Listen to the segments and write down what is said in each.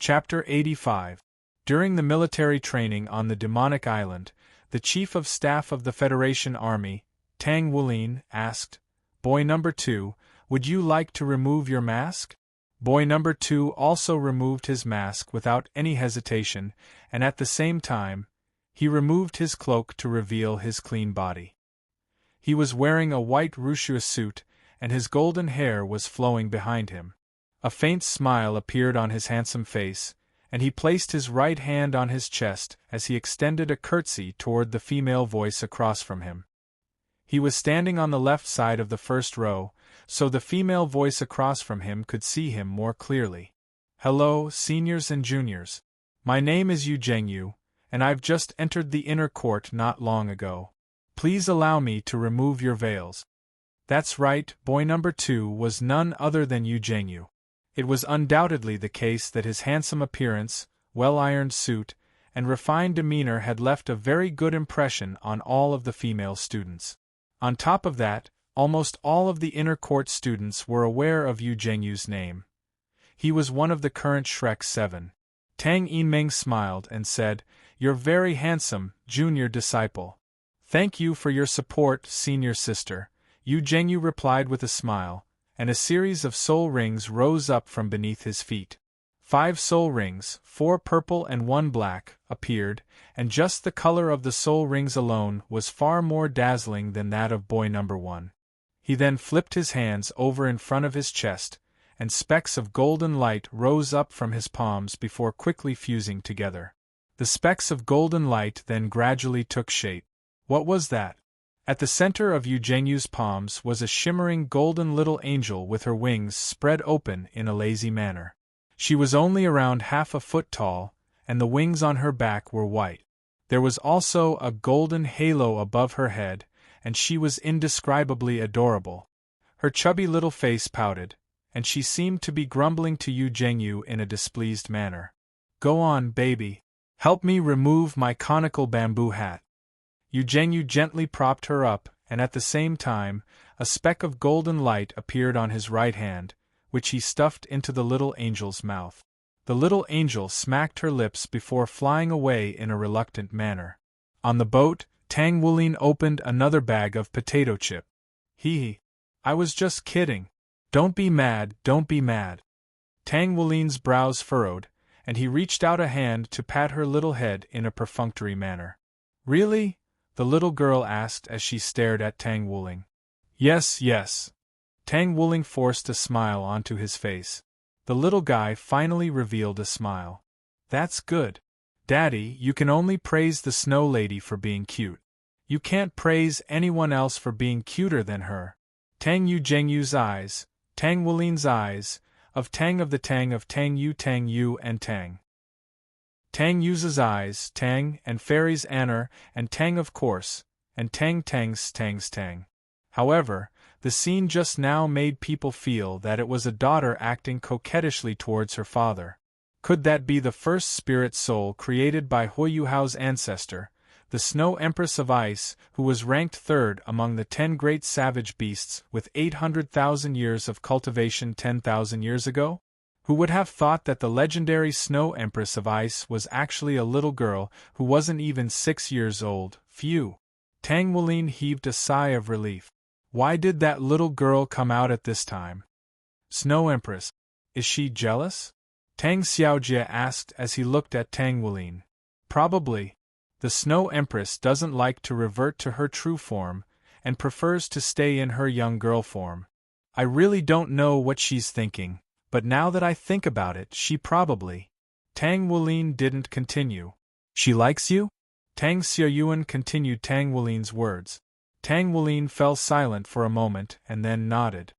Chapter 85. During the military training on the demonic island, the Chief of Staff of the Federation Army, Tang Wulin, asked, "Boy number 2, would you like to remove your mask?" Boy number 2 also removed his mask without any hesitation, and at the same time, he removed his cloak to reveal his clean body. He was wearing a white ruchous suit, and his golden hair was flowing behind him. A faint smile appeared on his handsome face, and he placed his right hand on his chest as he extended a curtsy toward the female voice across from him. He was standing on the left side of the first row, so the female voice across from him could see him more clearly. "Hello, seniors and juniors. My name is Yu Zhengyu, and I've just entered the inner court not long ago. Please allow me to remove your veils." That's right, boy number 2 was none other than Yu Zhengyu. It was undoubtedly the case that his handsome appearance, well-ironed suit, and refined demeanor had left a very good impression on all of the female students. On top of that, almost all of the inner court students were aware of Yu Zhengyu's name. He was one of the current Shrek 7. Tang Yinmeng smiled and said, "You're very handsome, junior disciple." "Thank you for your support, senior sister," Yu Zhengyu replied with a smile, and a series of soul rings rose up from beneath his feet. 5 soul rings, 4 purple and 1 black, appeared, and just the color of the soul rings alone was far more dazzling than that of boy number 1. He then flipped his hands over in front of his chest, and specks of golden light rose up from his palms before quickly fusing together. The specks of golden light then gradually took shape. What was that? At the center of Yu Zhengyu's palms was a shimmering golden little angel with her wings spread open in a lazy manner. She was only around half a foot tall, and the wings on her back were white. There was also a golden halo above her head, and she was indescribably adorable. Her chubby little face pouted, and she seemed to be grumbling to Yu Zhengyu in a displeased manner. "Go on, baby. Help me remove my conical bamboo hat." Yu Zhengyu gently propped her up, and at the same time, a speck of golden light appeared on his right hand, which he stuffed into the little angel's mouth. The little angel smacked her lips before flying away in a reluctant manner. On the boat, Tang Wulin opened another bag of potato chip. I was just kidding. Don't be mad, don't be mad." Tang Wulin's brows furrowed, and he reached out a hand to pat her little head in a perfunctory manner. "Really?" the little girl asked as she stared at Tang Wuling. Yes. Tang Wuling forced a smile onto his face. The little guy finally revealed a smile. "That's good. Daddy, you can only praise the Snow Lady for being cute. You can't praise anyone else for being cuter than her." Tang Yu Zhengyu's eyes, Tang Wulin's eyes, of Tang Yu and Tang. Tang Yu's eyes, Tang, and Fairy's Anner, and Tang of course, and Tang's Tang. However, the scene just now made people feel that it was a daughter acting coquettishly towards her father. Could that be the first spirit soul created by Yuhao's ancestor, the Snow Empress of Ice, who was ranked 3rd among the 10 great savage beasts with 800,000 years of cultivation 10,000 years ago? Who would have thought that the legendary Snow Empress of Ice was actually a little girl who wasn't even 6 years old? Phew! Tang Wulin heaved a sigh of relief. Why did that little girl come out at this time? Snow Empress. Is she jealous? Tang Xiaojie asked as he looked at Tang Wulin. Probably. The Snow Empress doesn't like to revert to her true form, and prefers to stay in her young girl form. I really don't know what she's thinking. But now that I think about it, she probably... Tang Wulin didn't continue. She likes you? Tang Xiaoyuan continued Tang Wulin's words. Tang Wulin fell silent for a moment and then nodded.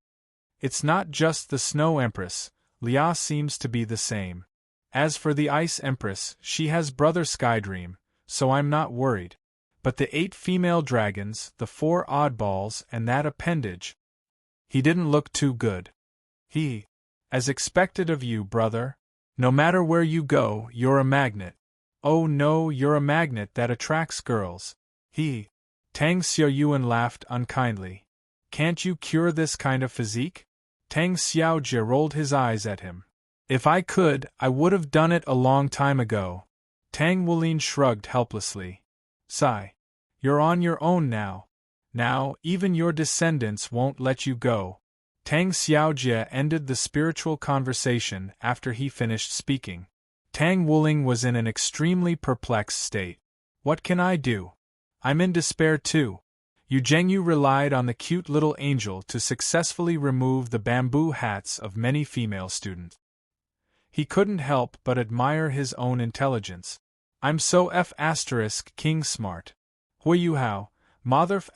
It's not just the Snow Empress, Lia seems to be the same. As for the Ice Empress, she has brother Skydream, so I'm not worried. But the 8 female dragons, the 4 oddballs, and that appendage... He didn't look too good. As expected of you, brother. No matter where you go, you're a magnet. Oh no, you're a magnet that attracts girls. Tang Xiaoyuan laughed unkindly. Can't you cure this kind of physique? Tang Xiaojie rolled his eyes at him. If I could, I would have done it a long time ago. Tang Wulin shrugged helplessly. Sigh. You're on your own now. Now, even your descendants won't let you go. Tang Xiaojie ended the spiritual conversation after he finished speaking. Tang Wuling was in an extremely perplexed state. What can I do? I'm in despair too. Yu Zhengyu relied on the cute little angel to successfully remove the bamboo hats of many female students. He couldn't help but admire his own intelligence. I'm so King smart. Hui Yuhao, Motherf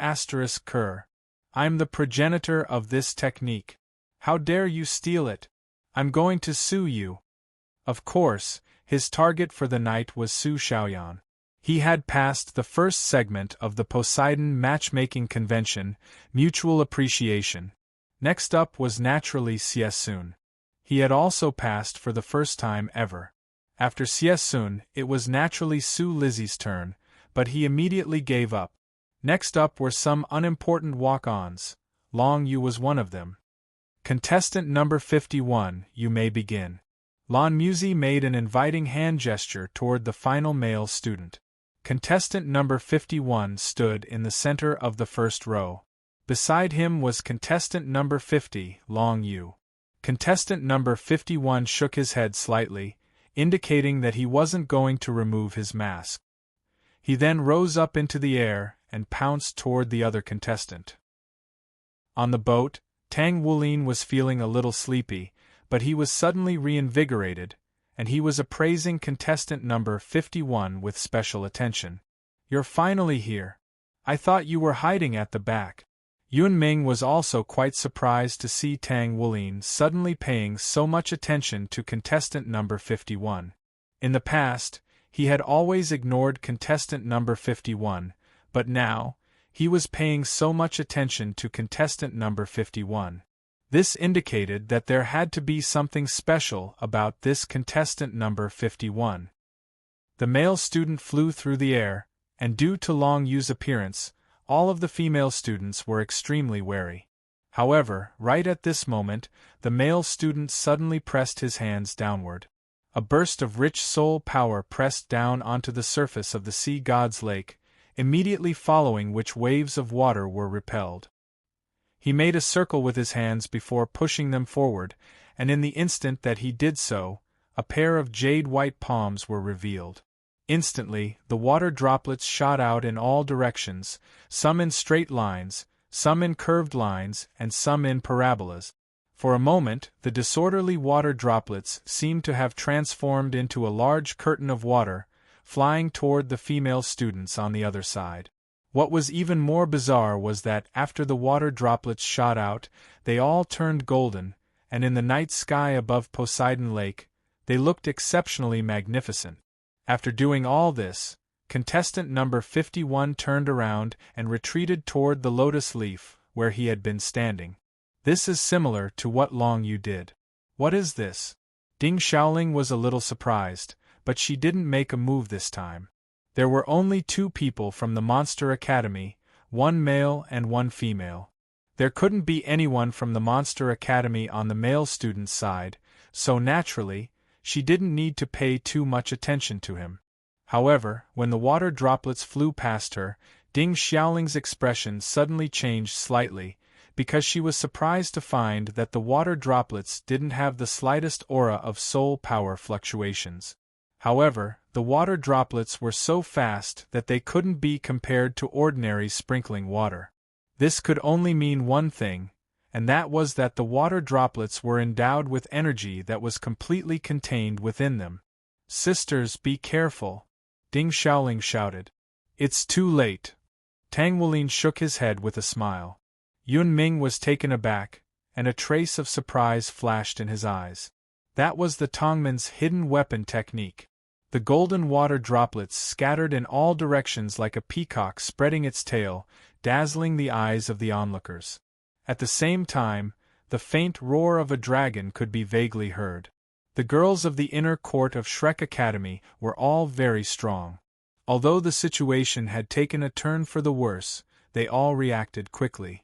Ker. I'm the progenitor of this technique. How dare you steal it? I'm going to sue you. Of course, his target for the night was Su Xiaoyan. He had passed the first segment of the Poseidon matchmaking convention, mutual appreciation. Next up was naturally Xiesun. He had also passed for the first time ever. After Xiesun, it was naturally Su Lizzie's turn, but he immediately gave up. Next up were some unimportant walk-ons. Long Yu was one of them. Contestant number 51, you may begin. Lan Muzi made an inviting hand gesture toward the final male student. Contestant number 51 stood in the center of the first row. Beside him was contestant number 50, Long Yu. Contestant number 51 shook his head slightly, indicating that he wasn't going to remove his mask. He then rose up into the air and pounced toward the other contestant. On the boat, Tang Wulin was feeling a little sleepy, but he was suddenly reinvigorated, and he was appraising contestant number 51 with special attention. You're finally here. I thought you were hiding at the back. Yun Ming was also quite surprised to see Tang Wulin suddenly paying so much attention to contestant number 51. In the past, he had always ignored contestant number 51, but now, he was paying so much attention to contestant number 51. This indicated that there had to be something special about this contestant number 51. The male student flew through the air, and due to Long Yu's appearance, all of the female students were extremely wary. However, right at this moment, the male student suddenly pressed his hands downward. A burst of rich soul power pressed down onto the surface of the sea god's lake, immediately following which waves of water were repelled. He made a circle with his hands before pushing them forward, and in the instant that he did so, a pair of jade-white palms were revealed. Instantly, the water droplets shot out in all directions, some in straight lines, some in curved lines, and some in parabolas. For a moment, the disorderly water droplets seemed to have transformed into a large curtain of water, flying toward the female students on the other side. What was even more bizarre was that, after the water droplets shot out, they all turned golden, and in the night sky above Poseidon Lake, they looked exceptionally magnificent. After doing all this, contestant number 51 turned around and retreated toward the lotus leaf, where he had been standing. This is similar to what Long Yu did. What is this? Ding Xiaoling was a little surprised, but she didn't make a move this time. There were only 2 people from the Monster Academy, 1 male and 1 female. There couldn't be anyone from the Monster Academy on the male student's side, so naturally, she didn't need to pay too much attention to him. However, when the water droplets flew past her, Ding Xiaoling's expression suddenly changed slightly, because she was surprised to find that the water droplets didn't have the slightest aura of soul power fluctuations. However, the water droplets were so fast that they couldn't be compared to ordinary sprinkling water. This could only mean one thing, and that was that the water droplets were endowed with energy that was completely contained within them. Sisters, be careful, Ding Xiaoling shouted. It's too late. Tang Wulin shook his head with a smile. Yun Ming was taken aback, and a trace of surprise flashed in his eyes. That was the Tongman's hidden weapon technique. The golden water droplets scattered in all directions like a peacock spreading its tail, dazzling the eyes of the onlookers. At the same time, the faint roar of a dragon could be vaguely heard. The girls of the inner court of Shrek Academy were all very strong. Although the situation had taken a turn for the worse, they all reacted quickly.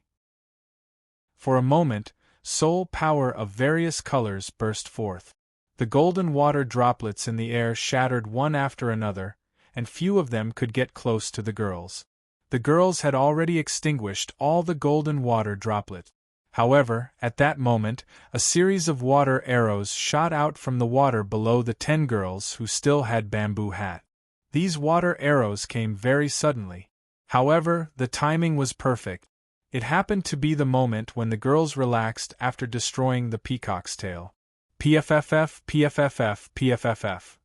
For a moment, soul power of various colors burst forth. The golden water droplets in the air shattered one after another, and few of them could get close to the girls. The girls had already extinguished all the golden water droplets. However, at that moment, a series of water arrows shot out from the water below the 10 girls who still had bamboo hat. These water arrows came very suddenly. However, the timing was perfect. It happened to be the moment when the girls relaxed after destroying the peacock's tail. PFFF, PFFF, PFFF.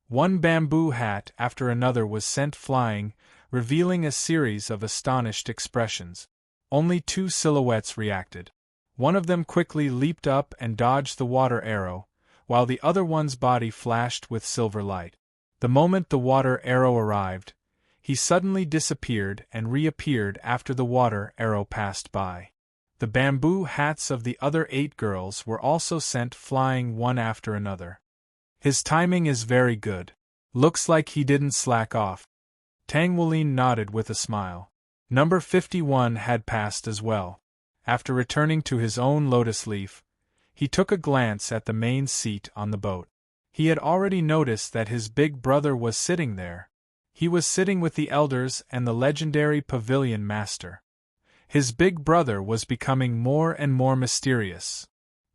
One bamboo hat after another was sent flying, revealing a series of astonished expressions. Only 2 silhouettes reacted. One of them quickly leaped up and dodged the water arrow, while the other one's body flashed with silver light. The moment the water arrow arrived, he suddenly disappeared and reappeared after the water arrow passed by. The bamboo hats of the other 8 girls were also sent flying one after another. His timing is very good. Looks like he didn't slack off. Tang Wulin nodded with a smile. Number 51 had passed as well. After returning to his own lotus leaf, he took a glance at the main seat on the boat. He had already noticed that his big brother was sitting there. He was sitting with the elders and the legendary pavilion master. His big brother was becoming more and more mysterious.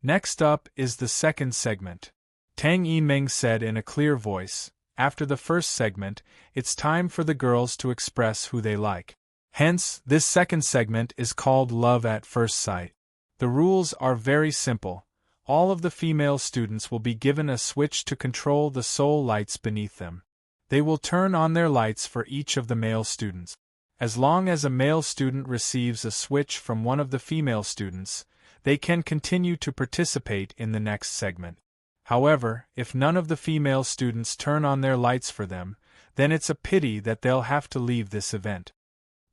Next up is the second segment. Tang Yimeng said in a clear voice, after the first segment, it's time for the girls to express who they like. Hence, this second segment is called Love at First Sight. The rules are very simple. All of the female students will be given a switch to control the soul lights beneath them. They will turn on their lights for each of the male students. As long as a male student receives a switch from one of the female students, they can continue to participate in the next segment. However, if none of the female students turn on their lights for them, then it's a pity that they'll have to leave this event.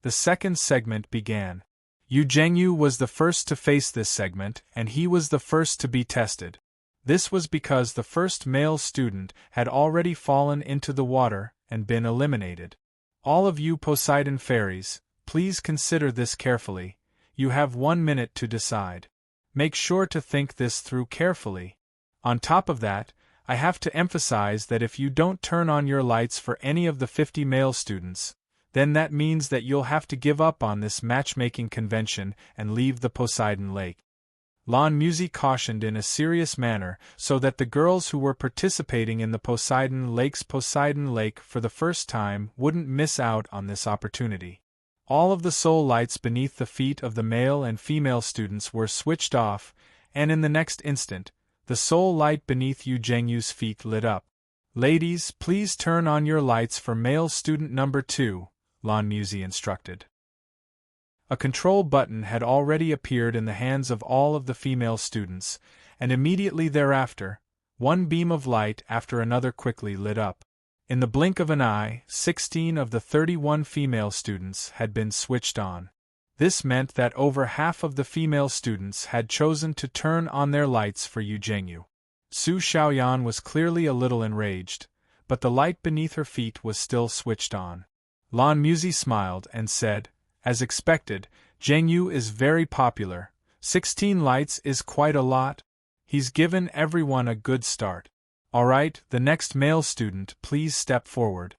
The second segment began. Yu Zhengyu was the first to face this segment, and he was the first to be tested. This was because the first male student had already fallen into the water and been eliminated. All of you Poseidon fairies, please consider this carefully. You have 1 minute to decide. Make sure to think this through carefully. On top of that, I have to emphasize that if you don't turn on your lights for any of the 50 male students, then that means that you'll have to give up on this matchmaking convention and leave the Poseidon Lake. Lan Musi cautioned in a serious manner so that the girls who were participating in the Poseidon Lake for the first time wouldn't miss out on this opportunity. All of the soul lights beneath the feet of the male and female students were switched off, and in the next instant, the soul light beneath Yu Zhengyu's feet lit up. Ladies, please turn on your lights for male student number 2, Lan Musi instructed. A control button had already appeared in the hands of all of the female students, and immediately thereafter, one beam of light after another quickly lit up. In the blink of an eye, 16 of the 31 female students had been switched on. This meant that over half of the female students had chosen to turn on their lights for Yu Zhengyu. Su Xiaoyan was clearly a little enraged, but the light beneath her feet was still switched on. Lan Musi smiled and said, as expected, Zhengyu is very popular. 16 lights is quite a lot. He's given everyone a good start. Alright, the next male student, please step forward.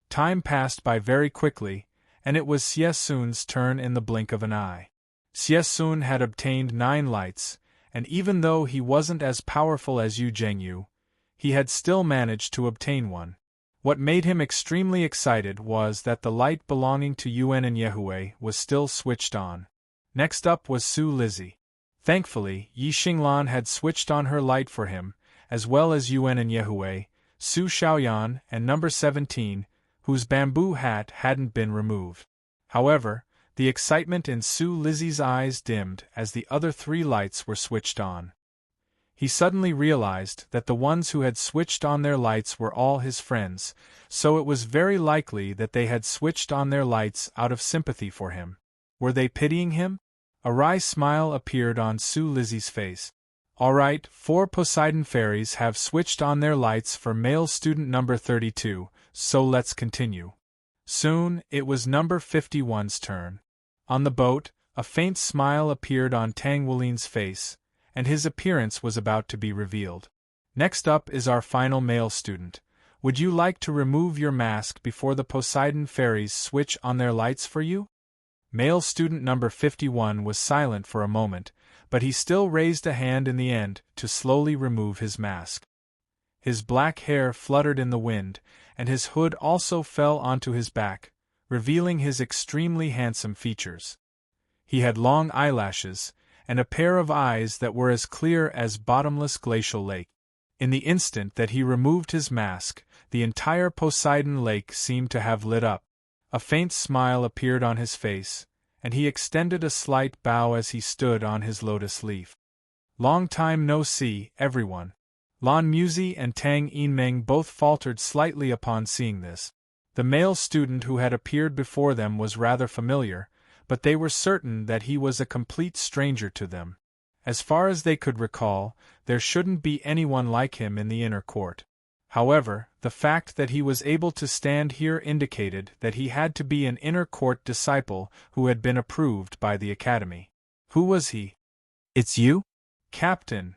Time passed by very quickly, and it was Xie Sun's turn in the blink of an eye. Xie Sun had obtained 9 lights, and even though he wasn't as powerful as Yu Zhengyu, he had still managed to obtain one. What made him extremely excited was that the light belonging to Yuan and Yehui was still switched on. Next up was Su Lizzie. Thankfully, Yi Xinglan had switched on her light for him, as well as Yuan and Yehui, Su Xiaoyan, and number 17, whose bamboo hat hadn't been removed. However, the excitement in Su Lizzie's eyes dimmed as the other 3 lights were switched on. He suddenly realized that the ones who had switched on their lights were all his friends, so it was very likely that they had switched on their lights out of sympathy for him. Were they pitying him? A wry smile appeared on Su Lizzie's face. Alright, 4 Poseidon fairies have switched on their lights for male student number 32, so let's continue. Soon, it was number 51's turn. On the boat, a faint smile appeared on Tang Wulin's face, and his appearance was about to be revealed. Next up is our final male student. Would you like to remove your mask before the Poseidon fairies switch on their lights for you? Male student number 51 was silent for a moment, but he still raised a hand in the end to slowly remove his mask. His black hair fluttered in the wind, and his hood also fell onto his back, revealing his extremely handsome features. He had long eyelashes, and a pair of eyes that were as clear as bottomless glacial lake. In the instant that he removed his mask, the entire Poseidon lake seemed to have lit up. A faint smile appeared on his face, and he extended a slight bow as he stood on his lotus leaf. Long time no see, everyone. Lan Muzi and Tang Yinmeng both faltered slightly upon seeing this. The male student who had appeared before them was rather familiar, but they were certain that he was a complete stranger to them. As far as they could recall, there shouldn't be anyone like him in the inner court. However, the fact that he was able to stand here indicated that he had to be an inner court disciple who had been approved by the academy. Who was he? It's you? Captain.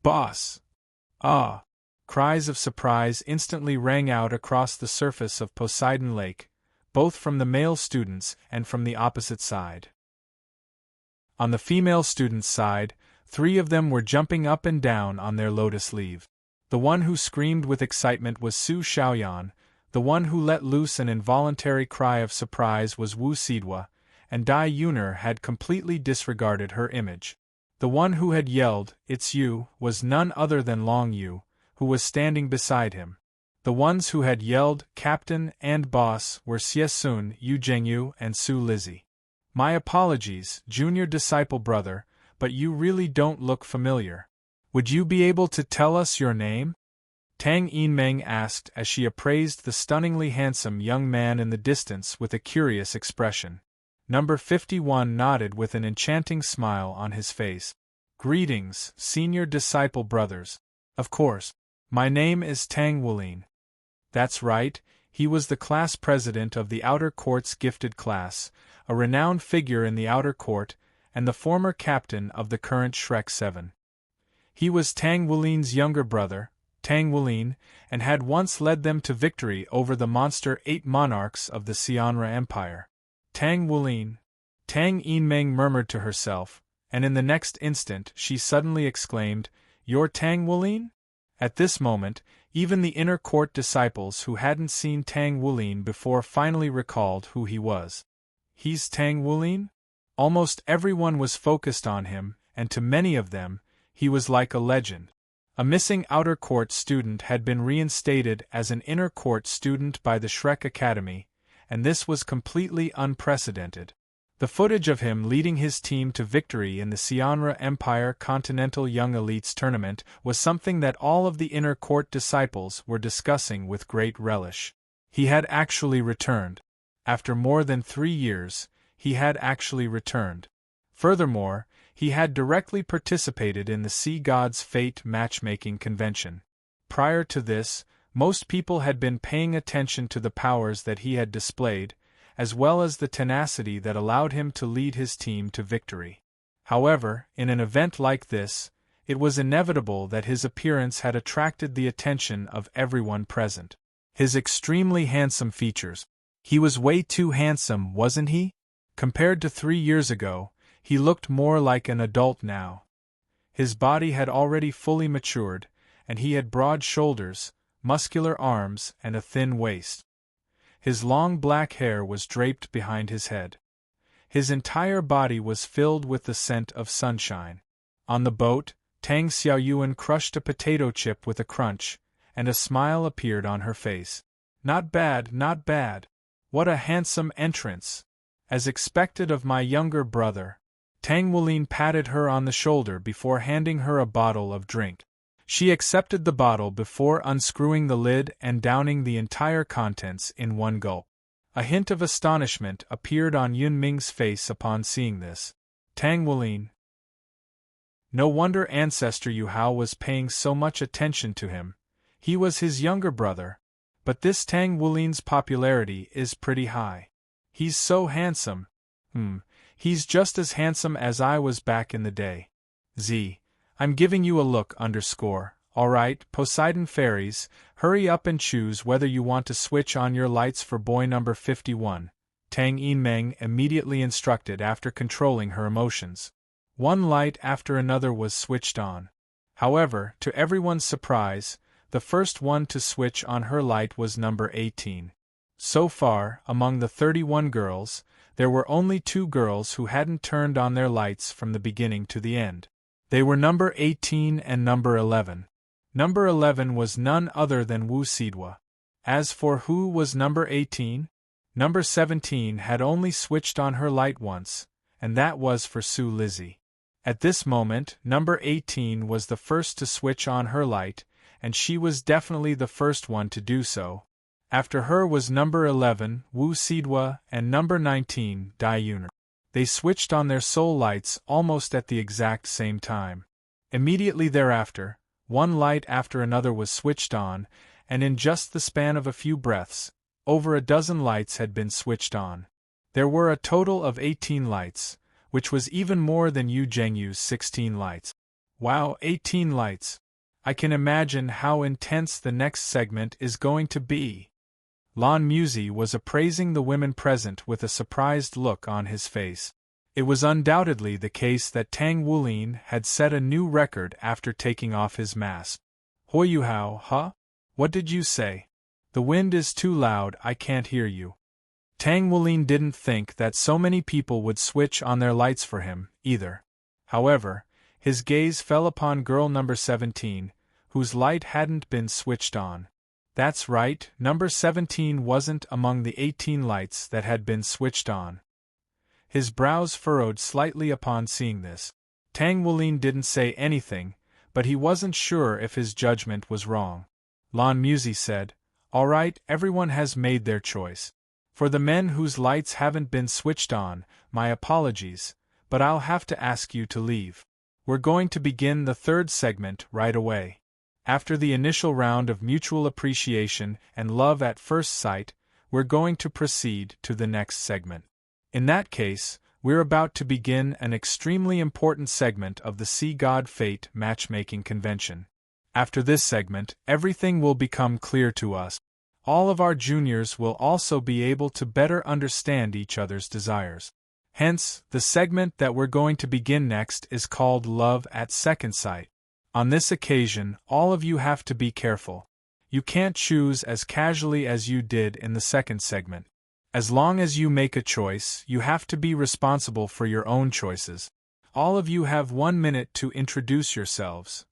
Boss. Ah! Cries of surprise instantly rang out across the surface of Poseidon Lake, both from the male students and from the opposite side. On the female students' side, 3 of them were jumping up and down on their lotus leaf. The one who screamed with excitement was Su Xiaoyan, the one who let loose an involuntary cry of surprise was Wu Sidhua, and Dai Yuner had completely disregarded her image. The one who had yelled, "It's you," was none other than Long Yu, who was standing beside him. The ones who had yelled, "Captain" and "Boss" were Xie Sun, Yu Zhengyu, and Su Lizzie. My apologies, junior disciple brother, but you really don't look familiar. Would you be able to tell us your name? Tang Yinmeng asked as she appraised the stunningly handsome young man in the distance with a curious expression. Number 51 nodded with an enchanting smile on his face. Greetings, senior disciple brothers. Of course. My name is Tang Wulin. That's right, he was the class president of the Outer Court's gifted class, a renowned figure in the Outer Court, and the former captain of the current Shrek 7. He was Tang Wulin's younger brother, Tang Wulin, and had once led them to victory over the monster 8 monarchs of the Xianra Empire. Tang Wulin. Tang Yinmeng murmured to herself, and in the next instant she suddenly exclaimed, "You're Tang Wulin?" At this moment, even the inner court disciples who hadn't seen Tang Wulin before finally recalled who he was. He's Tang Wulin? Almost everyone was focused on him, and to many of them, he was like a legend. A missing outer court student had been reinstated as an inner court student by the Shrek Academy, and this was completely unprecedented. The footage of him leading his team to victory in the Xianra Empire Continental Young Elites Tournament was something that all of the inner court disciples were discussing with great relish. He had actually returned. After more than 3 years, he had actually returned. Furthermore, he had directly participated in the Sea God's Fate matchmaking convention. Prior to this, most people had been paying attention to the powers that he had displayed, as well as the tenacity that allowed him to lead his team to victory. However, in an event like this, it was inevitable that his appearance had attracted the attention of everyone present. His extremely handsome features. He was way too handsome, wasn't he? Compared to 3 years ago, he looked more like an adult now. His body had already fully matured, and he had broad shoulders, muscular arms, and a thin waist. His long black hair was draped behind his head. His entire body was filled with the scent of sunshine. On the boat, Tang Xiaoyuan crushed a potato chip with a crunch, and a smile appeared on her face. Not bad, not bad. What a handsome entrance! As expected of my younger brother. Tang Wulin patted her on the shoulder before handing her a bottle of drink. She accepted the bottle before unscrewing the lid and downing the entire contents in one gulp. A hint of astonishment appeared on Yun Ming's face upon seeing this. Tang Wulin. No wonder ancestor Yuhao was paying so much attention to him. He was his younger brother. But this Tang Wulin's popularity is pretty high. He's so handsome. He's just as handsome as I was back in the day. I'm giving you a look _. Alright, Poseidon fairies, hurry up and choose whether you want to switch on your lights for boy number 51, Tang Yinmeng immediately instructed after controlling her emotions. One light after another was switched on. However, to everyone's surprise, the first one to switch on her light was number 18. So far, among the 31 girls, there were only 2 girls who hadn't turned on their lights from the beginning to the end. They were number 18 and number 11. Number 11 was none other than Wu Sidwa. As for who was number 18? Number 17 had only switched on her light once, and that was for Su Lizzie. At this moment, number 18 was the first to switch on her light, and she was definitely the first one to do so. After her was number 11, Wu Sidwa, and number 19, Dai Yuner. They switched on their soul lights almost at the exact same time. Immediately thereafter, one light after another was switched on, and in just the span of a few breaths, over a dozen lights had been switched on. There were a total of 18 lights, which was even more than Yu Zhengyu's 16 lights. Wow, 18 lights! I can imagine how intense the next segment is going to be. Lan Musi was appraising the women present with a surprised look on his face. It was undoubtedly the case that Tang Wulin had set a new record after taking off his mask. Hoi Yuhao, huh? What did you say? The wind is too loud, I can't hear you. Tang Wulin didn't think that so many people would switch on their lights for him, either. However, his gaze fell upon girl number 17, whose light hadn't been switched on. That's right, number 17 wasn't among the 18 lights that had been switched on. His brows furrowed slightly upon seeing this. Tang Wulin didn't say anything, but he wasn't sure if his judgment was wrong. Lan Musi said, "All right, everyone has made their choice. For the men whose lights haven't been switched on, my apologies, but I'll have to ask you to leave. We're going to begin the third segment right away." After the initial round of mutual appreciation and love at first sight, we're going to proceed to the next segment. In that case, we're about to begin an extremely important segment of the Sea God Fate matchmaking convention. After this segment, everything will become clear to us. All of our juniors will also be able to better understand each other's desires. Hence, the segment that we're going to begin next is called Love at Second Sight. On this occasion, all of you have to be careful. You can't choose as casually as you did in the second segment. As long as you make a choice, you have to be responsible for your own choices. All of you have 1 minute to introduce yourselves.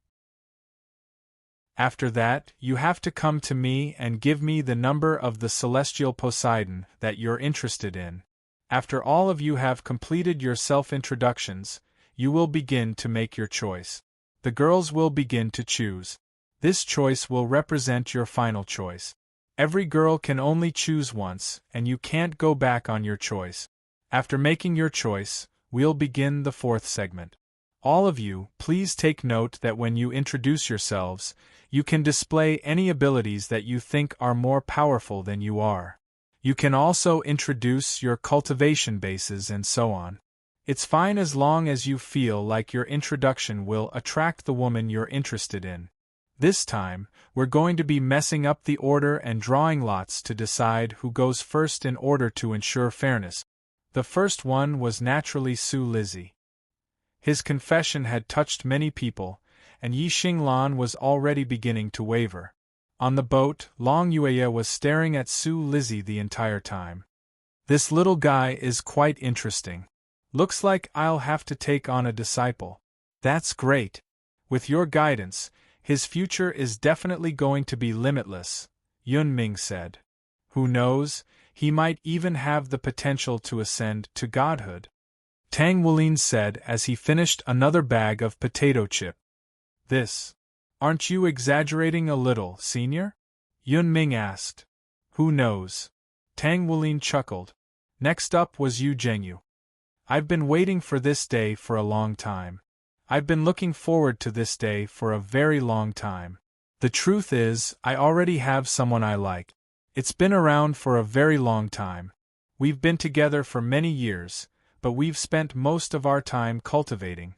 After that, you have to come to me and give me the number of the celestial Poseidon that you're interested in. After all of you have completed your self-introductions, you will begin to make your choice. The girls will begin to choose. This choice will represent your final choice. Every girl can only choose once, and you can't go back on your choice. After making your choice, we'll begin the fourth segment. All of you, please take note that when you introduce yourselves, you can display any abilities that you think are more powerful than you are. You can also introduce your cultivation bases and so on. It's fine as long as you feel like your introduction will attract the woman you're interested in. This time, we're going to be messing up the order and drawing lots to decide who goes first in order to ensure fairness. The first one was naturally Su Lizzie. His confession had touched many people, and Yi Xinglan was already beginning to waver. On the boat, Long Yueye was staring at Su Lizzie the entire time. This little guy is quite interesting. Looks like I'll have to take on a disciple. That's great. With your guidance, his future is definitely going to be limitless, Yun Ming said. Who knows, he might even have the potential to ascend to godhood. Tang Wulin said as he finished another bag of potato chip. This. Aren't you exaggerating a little, senior? Yun Ming asked. Who knows? Tang Wulin chuckled. Next up was Yu Zhengyu. I've been waiting for this day for a long time. I've been looking forward to this day for a very long time. The truth is, I already have someone I like. It's been around for a very long time. We've been together for many years, but we've spent most of our time cultivating.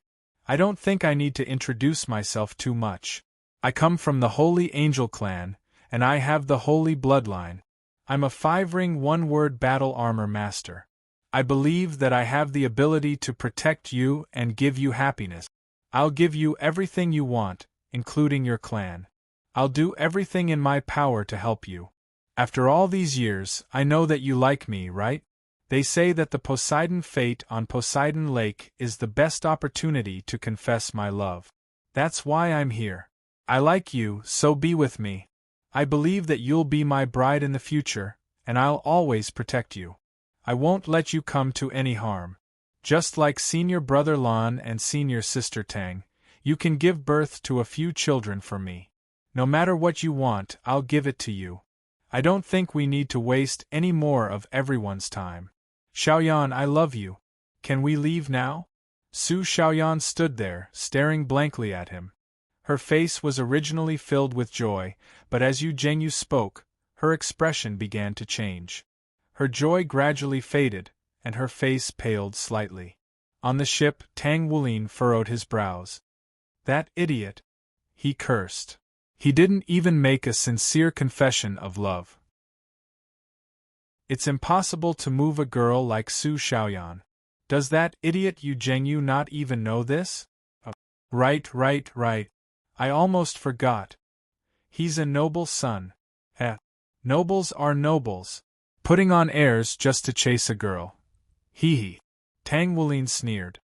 I don't think I need to introduce myself too much. I come from the Holy Angel clan, and I have the holy bloodline. I'm a 5-ring 1-word battle armor master. I believe that I have the ability to protect you and give you happiness. I'll give you everything you want, including your clan. I'll do everything in my power to help you. After all these years, I know that you like me, right? They say that the Poseidon fete on Poseidon Lake is the best opportunity to confess my love. That's why I'm here. I like you, so be with me. I believe that you'll be my bride in the future, and I'll always protect you. I won't let you come to any harm. Just like senior brother Lan and senior sister Tang, you can give birth to a few children for me. No matter what you want, I'll give it to you. I don't think we need to waste any more of everyone's time. Xiaoyan, I love you. Can we leave now? Su Xiaoyan stood there, staring blankly at him. Her face was originally filled with joy, but as Yu Zhengyu spoke, her expression began to change. Her joy gradually faded, and her face paled slightly. On the ship, Tang Wulin furrowed his brows. That idiot! He cursed. He didn't even make a sincere confession of love. It's impossible to move a girl like Su Xiaoyan. Does that idiot Yu Zhengyu not even know this? Right. I almost forgot. He's a noble son. Nobles are nobles. Putting on airs just to chase a girl. Hee. Tang Wulin sneered.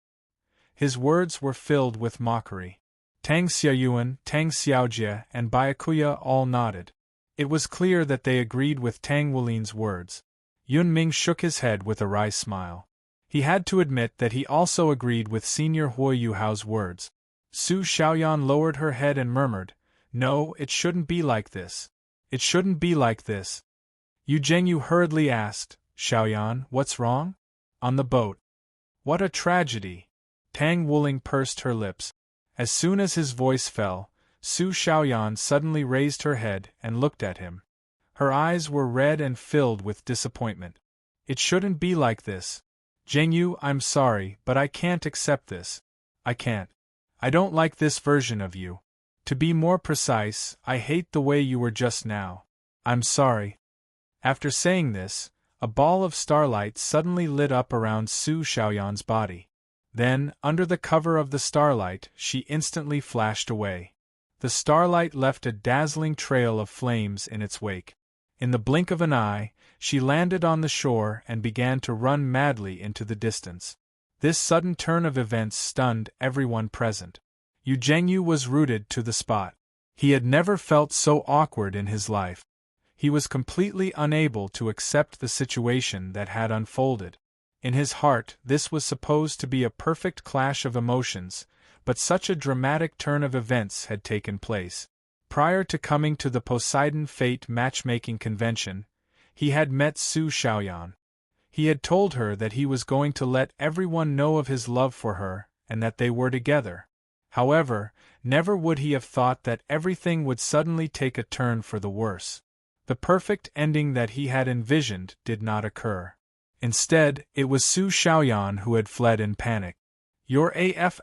His words were filled with mockery. Tang Xiaoyuan, Tang Xiaojie, and Byakuya all nodded. It was clear that they agreed with Tang Wulin's words. Yun Ming shook his head with a wry smile. He had to admit that he also agreed with Senior Hui Yuhao's words. Su Xiaoyan lowered her head and murmured, "No, it shouldn't be like this. It shouldn't be like this." Yu Zhengyu hurriedly asked, "Xiaoyan, what's wrong?" "On the boat." "What a tragedy!" Tang Wuling pursed her lips. As soon as his voice fell, Su Xiaoyan suddenly raised her head and looked at him. Her eyes were red and filled with disappointment. "It shouldn't be like this. Zhengyu, I'm sorry, but I can't accept this. I can't. I don't like this version of you. To be more precise, I hate the way you were just now. I'm sorry." After saying this, a ball of starlight suddenly lit up around Su Xiaoyan's body. Then, under the cover of the starlight, she instantly flashed away. The starlight left a dazzling trail of flames in its wake. In the blink of an eye, she landed on the shore and began to run madly into the distance. This sudden turn of events stunned everyone present. Yu Zhengyu was rooted to the spot. He had never felt so awkward in his life. He was completely unable to accept the situation that had unfolded. In his heart, this was supposed to be a perfect clash of emotions, but such a dramatic turn of events had taken place. Prior to coming to the Poseidon Fate matchmaking convention, he had met Su Xiaoyan. He had told her that he was going to let everyone know of his love for her, and that they were together. However, never would he have thought that everything would suddenly take a turn for the worse. The perfect ending that he had envisioned did not occur. Instead, it was Su Xiaoyan who had fled in panic. "You're AF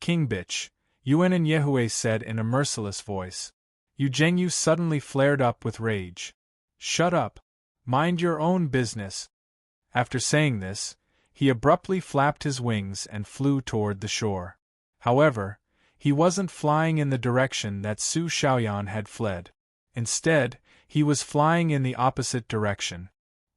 *King bitch," Yuan and Yehue said in a merciless voice. Yu Zhengyu suddenly flared up with rage. "Shut up. Mind your own business." After saying this, he abruptly flapped his wings and flew toward the shore. However, he wasn't flying in the direction that Su Xiaoyan had fled. Instead, he was flying in the opposite direction.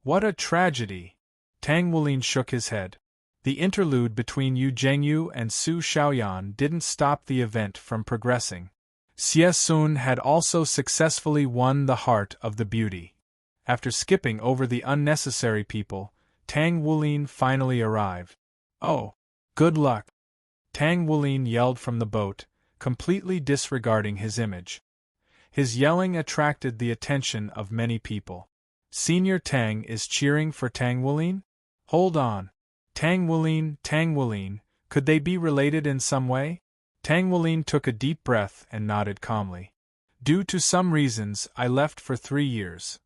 What a tragedy! Tang Wulin shook his head. The interlude between Yu Zhengyu and Su Xiaoyan didn't stop the event from progressing. Xie Sun had also successfully won the heart of the beauty. After skipping over the unnecessary people, Tang Wulin finally arrived. "Oh, good luck!" Tang Wulin yelled from the boat, completely disregarding his image. His yelling attracted the attention of many people. Senior Tang is cheering for Tang Wulin? Hold on. Tang Wulin, could they be related in some way? Tang Wulin took a deep breath and nodded calmly. Due to some reasons, I left for 3 years.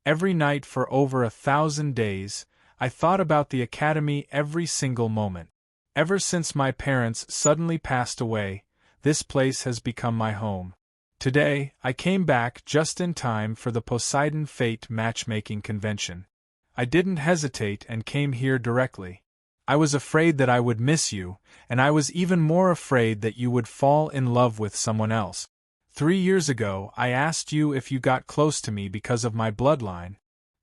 Every night for over 1,000 days, I thought about the academy every single moment. Ever since my parents suddenly passed away, this place has become my home. Today, I came back just in time for the Poseidon Fate matchmaking convention. I didn't hesitate and came here directly. I was afraid that I would miss you, and I was even more afraid that you would fall in love with someone else. 3 years ago, I asked you if you got close to me because of my bloodline.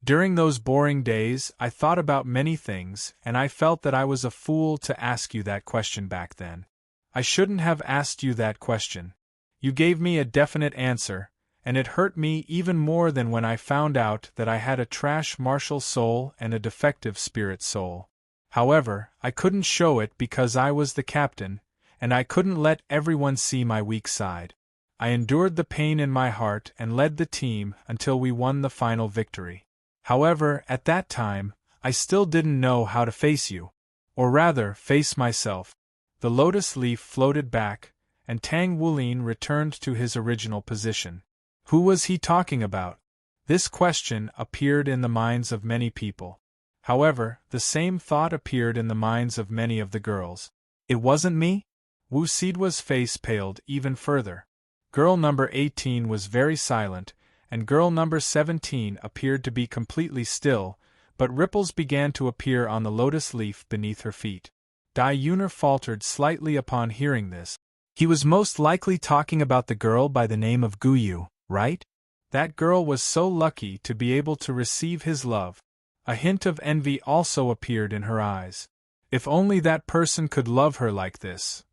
During those boring days, I thought about many things, and I felt that I was a fool to ask you that question back then. I shouldn't have asked you that question. You gave me a definite answer, and it hurt me even more than when I found out that I had a trash martial soul and a defective spirit soul. However, I couldn't show it because I was the captain, and I couldn't let everyone see my weak side. I endured the pain in my heart and led the team until we won the final victory. However, at that time, I still didn't know how to face you. Or rather, face myself. The lotus leaf floated back, and Tang Wulin returned to his original position. Who was he talking about? This question appeared in the minds of many people. However, the same thought appeared in the minds of many of the girls. It wasn't me? Wu Sidwa's face paled even further. Girl number 18 was very silent, and girl number 17 appeared to be completely still, but ripples began to appear on the lotus leaf beneath her feet. Dai Yunar faltered slightly upon hearing this. He was most likely talking about the girl by the name of Guyu, right? That girl was so lucky to be able to receive his love. A hint of envy also appeared in her eyes. If only that person could love her like this.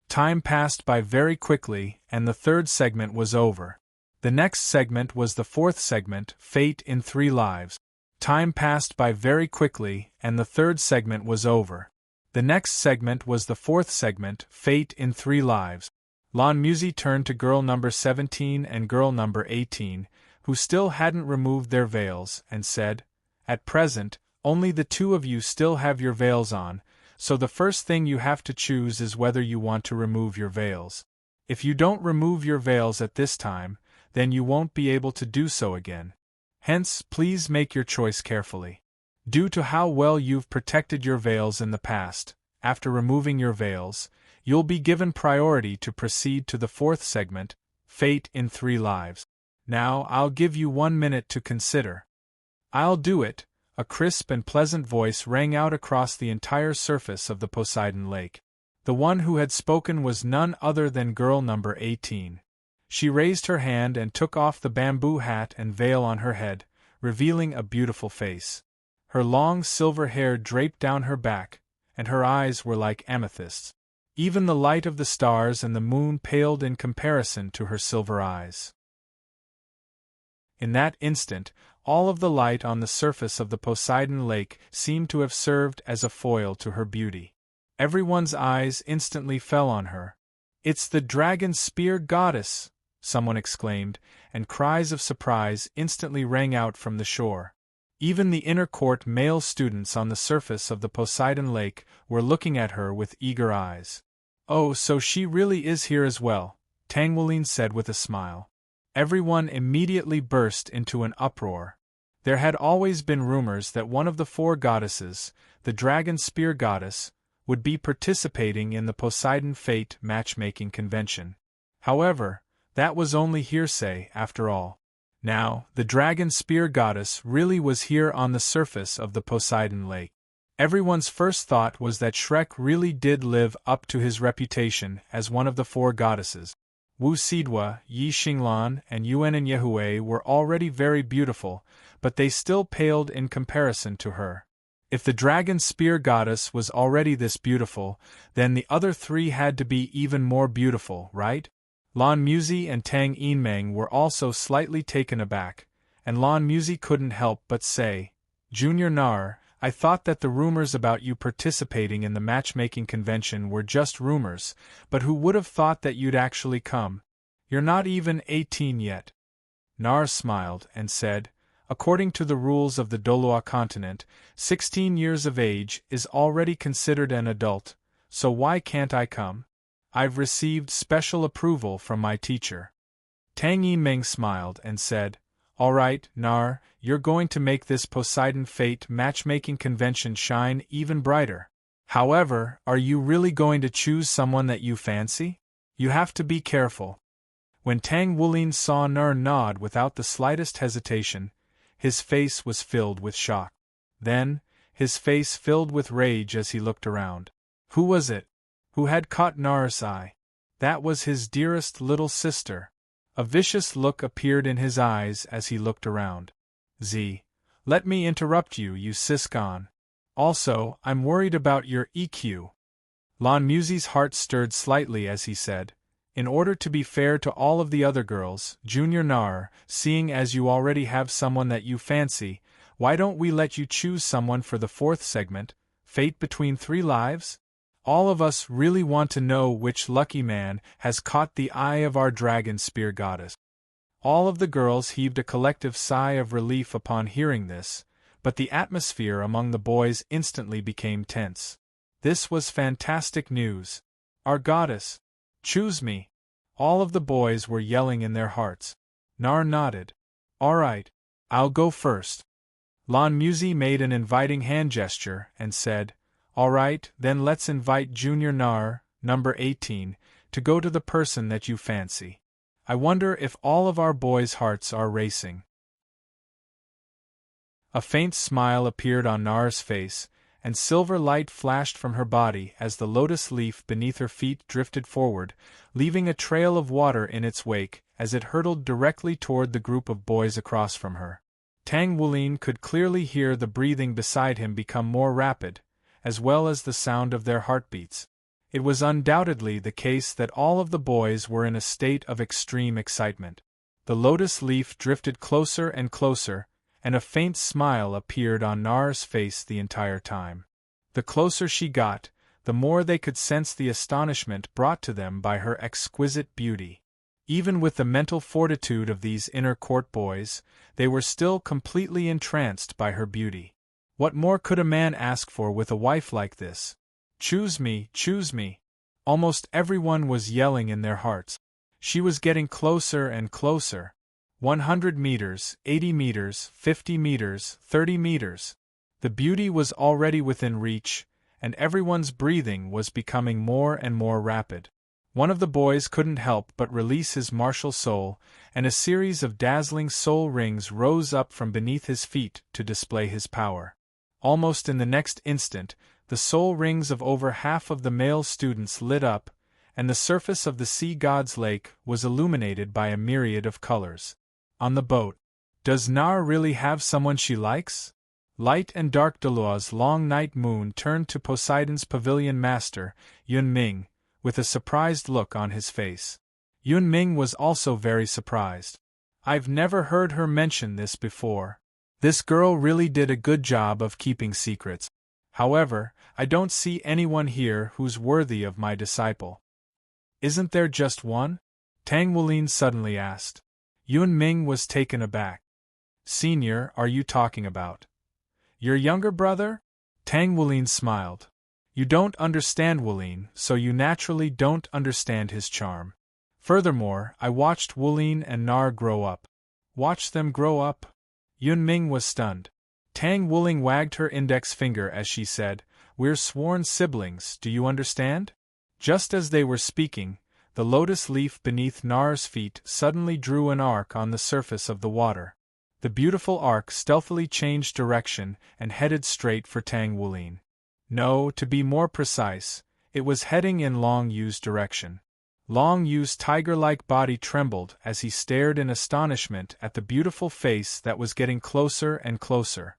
Time passed by very quickly, and the third segment was over. The next segment was the fourth segment, Fate in 3 Lives. Time passed by very quickly, and the third segment was over. The next segment was the fourth segment, Fate in 3 Lives. Lan Musi turned to girl number 17 and girl number 18, who still hadn't removed their veils, and said, "At present, only the 2 of you still have your veils on, so the first thing you have to choose is whether you want to remove your veils. If you don't remove your veils at this time, then you won't be able to do so again. Hence, please make your choice carefully. Due to how well you've protected your veils in the past, after removing your veils, you'll be given priority to proceed to the fourth segment, Fate in 3 Lives. Now, I'll give you 1 minute to consider." "I'll do it," a crisp and pleasant voice rang out across the entire surface of the Poseidon Lake. The one who had spoken was none other than girl number 18. She raised her hand and took off the bamboo hat and veil on her head, revealing a beautiful face. Her long silver hair draped down her back, and her eyes were like amethysts. Even the light of the stars and the moon paled in comparison to her silver eyes. In that instant, all of the light on the surface of the Poseidon Lake seemed to have served as a foil to her beauty. Everyone's eyes instantly fell on her. "It's the dragon spear goddess!" someone exclaimed, and cries of surprise instantly rang out from the shore. Even the inner court male students on the surface of the Poseidon Lake were looking at her with eager eyes. "Oh, so she really is here as well," Tang Wulin said with a smile. Everyone immediately burst into an uproar. There had always been rumors that one of the 4 goddesses, the dragon spear goddess, would be participating in the Poseidon Fate matchmaking convention. However, that was only hearsay after all. Now, the dragon spear goddess really was here on the surface of the Poseidon Lake. Everyone's first thought was that Shrek really did live up to his reputation as one of the 4 goddesses. Wu Sidwa, Yi Xinglan, and Yuan and Yehue were already very beautiful, but they still paled in comparison to her. If the dragon spear goddess was already this beautiful, then the other 3 had to be even more beautiful, right? Lan Musi and Tang Yinmeng were also slightly taken aback, and Lan Musi couldn't help but say, "Junior Nar, I thought that the rumors about you participating in the matchmaking convention were just rumors, but who would have thought that you'd actually come? You're not even 18 yet." Nar smiled and said, "According to the rules of the Dolua continent, 16 years of age is already considered an adult, so why can't I come? I've received special approval from my teacher." Tang Yimeng smiled and said, "All right, Nar, you're going to make this Poseidon Fate matchmaking convention shine even brighter. However, are you really going to choose someone that you fancy? You have to be careful. When Tang Wulin saw Nar nod without the slightest hesitation, his face was filled with shock. Then, his face filled with rage as he looked around. Who was it? Who had caught Nar's eye? That was his dearest little sister. A vicious look appeared in his eyes as he looked around. Let me interrupt you, you siscon. Also, I'm worried about your EQ. Lan Musi's heart stirred slightly as he said, in order to be fair to all of the other girls, Junior Nar, seeing as you already have someone that you fancy, why don't we let you choose someone for the fourth segment, Fate Between Three Lives? All of us really want to know which lucky man has caught the eye of our dragon spear goddess. All of the girls heaved a collective sigh of relief upon hearing this, but the atmosphere among the boys instantly became tense. This was fantastic news. Our goddess! Choose me! All of the boys were yelling in their hearts. Nar nodded. All right, I'll go first. Lan Musi made an inviting hand gesture and said, all right, then let's invite Junior Nar, number 18, to go to the person that you fancy. I wonder if all of our boys' hearts are racing. A faint smile appeared on Nar's face, and silver light flashed from her body as the lotus leaf beneath her feet drifted forward, leaving a trail of water in its wake as it hurtled directly toward the group of boys across from her. Tang Wulin could clearly hear the breathing beside him become more rapid, as well as the sound of their heartbeats. It was undoubtedly the case that all of the boys were in a state of extreme excitement. The lotus leaf drifted closer and closer, and a faint smile appeared on Nar's face the entire time. The closer she got, the more they could sense the astonishment brought to them by her exquisite beauty. Even with the mental fortitude of these inner court boys, they were still completely entranced by her beauty. What more could a man ask for with a wife like this? Choose me, choose me. Almost everyone was yelling in their hearts. She was getting closer and closer. 100 meters, 80 meters, 50 meters, 30 meters. The beauty was already within reach, and everyone's breathing was becoming more and more rapid. One of the boys couldn't help but release his martial soul, and a series of dazzling soul rings rose up from beneath his feet to display his power. Almost in the next instant, the soul rings of over half of the male students lit up, and the surface of the sea god's lake was illuminated by a myriad of colors. On the boat. Does Nar really have someone she likes? Light and dark Delua's long night moon turned to Poseidon's pavilion master, Yun Ming, with a surprised look on his face. Yun Ming was also very surprised. I've never heard her mention this before. This girl really did a good job of keeping secrets. However, I don't see anyone here who's worthy of my disciple. Isn't there just one? Tang Wulin suddenly asked. Yun Ming was taken aback. Senior, are you talking about your younger brother? Tang Wulin smiled. You don't understand Wulin, so you naturally don't understand his charm. Furthermore, I watched Wulin and Nar grow up. Watch them grow up? Yun Ming was stunned. Tang Wulin wagged her index finger as she said, we're sworn siblings, do you understand? Just as they were speaking, the lotus leaf beneath Nar's feet suddenly drew an arc on the surface of the water. The beautiful arc stealthily changed direction and headed straight for Tang Wulin. No, to be more precise, it was heading in Long Yu's direction. Long Yu's tiger-like body trembled as he stared in astonishment at the beautiful face that was getting closer and closer.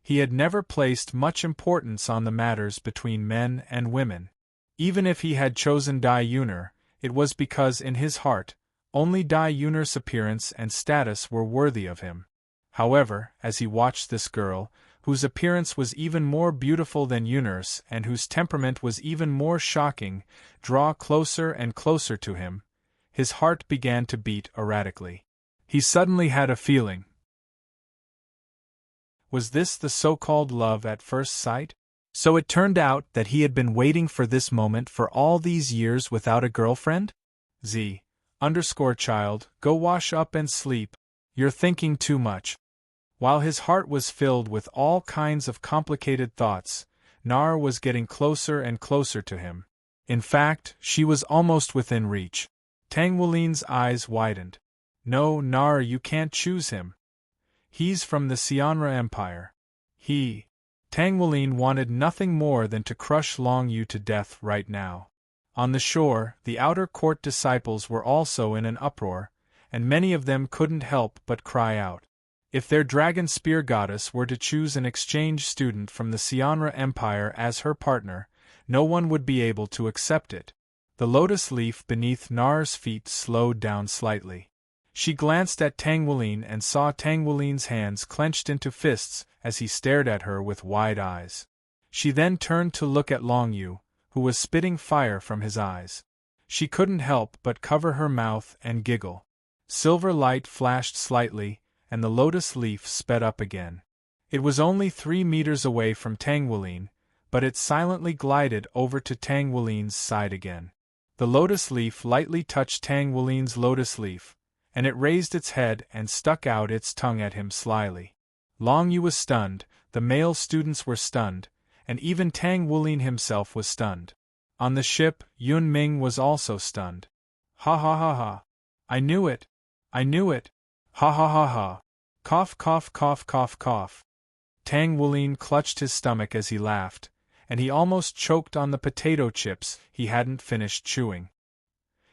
He had never placed much importance on the matters between men and women. Even if he had chosen Dai Yunar, it was because in his heart, only Dai Yunar's appearance and status were worthy of him. However, as he watched this girl, whose appearance was even more beautiful than Yunar's and whose temperament was even more shocking, draw closer and closer to him, his heart began to beat erratically. He suddenly had a feeling. Was this the so-called love at first sight? So it turned out that he had been waiting for this moment for all these years without a girlfriend? Child, go wash up and sleep. You're thinking too much. While his heart was filled with all kinds of complicated thoughts, Nar was getting closer and closer to him. In fact, she was almost within reach. Tang Wulin's eyes widened. No, Nar, you can't choose him. He's from the Xianra Empire. Tang Wulin wanted nothing more than to crush Long Yu to death right now. On the shore, the outer court disciples were also in an uproar, and many of them couldn't help but cry out. If their dragon spear goddess were to choose an exchange student from the Xianra Empire as her partner, no one would be able to accept it. The lotus leaf beneath Nar's feet slowed down slightly. She glanced at Tang Wulin and saw Tang Wulin's hands clenched into fists as he stared at her with wide eyes. She then turned to look at Long Yu, who was spitting fire from his eyes. She couldn't help but cover her mouth and giggle. Silver light flashed slightly, and the lotus leaf sped up again. It was only 3 meters away from Tang Wulin, but it silently glided over to Tang Wulin's side again. The lotus leaf lightly touched Tang Wulin's lotus leaf, and it raised its head and stuck out its tongue at him slyly. Long Yu was stunned, the male students were stunned, and even Tang Wulin himself was stunned. On the ship, Yun Ming was also stunned. Ha ha ha ha. I knew it. I knew it. Ha ha ha ha. Cough cough cough cough cough. Tang Wulin clutched his stomach as he laughed, and he almost choked on the potato chips he hadn't finished chewing.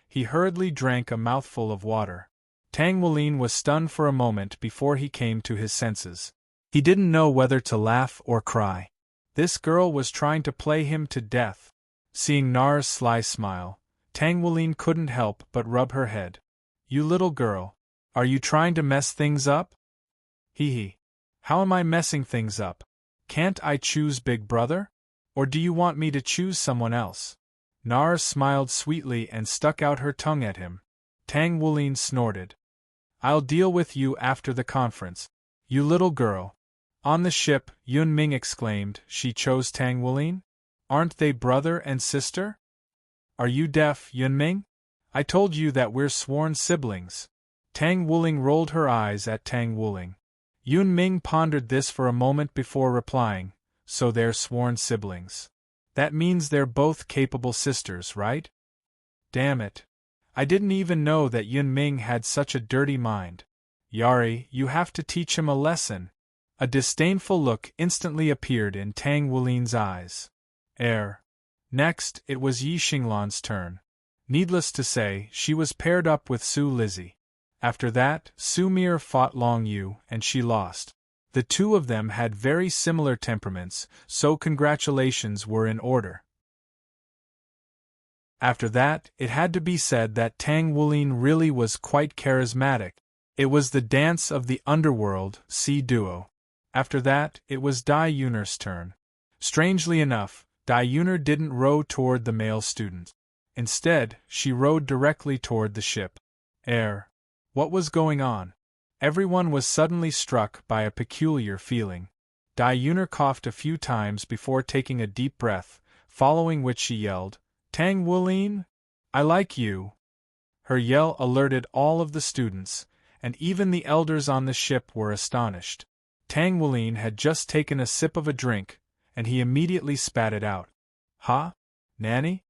He hurriedly drank a mouthful of water. Tang Wulin was stunned for a moment before he came to his senses. He didn't know whether to laugh or cry. This girl was trying to play him to death. Seeing Nar's sly smile, Tang Wulin couldn't help but rub her head. You little girl, are you trying to mess things up? Hee. How am I messing things up? Can't I choose Big Brother? Or do you want me to choose someone else? Nar smiled sweetly and stuck out her tongue at him. Tang Wulin snorted. I'll deal with you after the conference. You little girl. On the ship, Yun Ming exclaimed, she chose Tang Wulin? Aren't they brother and sister? Are you deaf, Yun Ming? I told you that we're sworn siblings. Tang Wulin rolled her eyes at Tang Wulin. Yun Ming pondered this for a moment before replying, so they're sworn siblings. That means they're both capable sisters, right? Damn it. I didn't even know that Yun Ming had such a dirty mind. Yari, you have to teach him a lesson. A disdainful look instantly appeared in Tang Wulin's eyes. Next, it was Yi Xinglan's turn. Needless to say, she was paired up with Su Lizzie. After that, Su Mir fought Long Yu, and she lost. The two of them had very similar temperaments, so congratulations were in order. After that, it had to be said that Tang Wulin really was quite charismatic. It was the dance of the underworld, C duo. After that, it was Dai Yuner's turn. Strangely enough, Dai Yuner didn't row toward the male student. Instead, she rowed directly toward the ship. What was going on? Everyone was suddenly struck by a peculiar feeling. Dai Yuner coughed a few times before taking a deep breath, following which she yelled, Tang Wulin? I like you. Her yell alerted all of the students, and even the elders on the ship were astonished. Tang Wulin had just taken a sip of a drink, and he immediately spat it out. Ha? Nanny?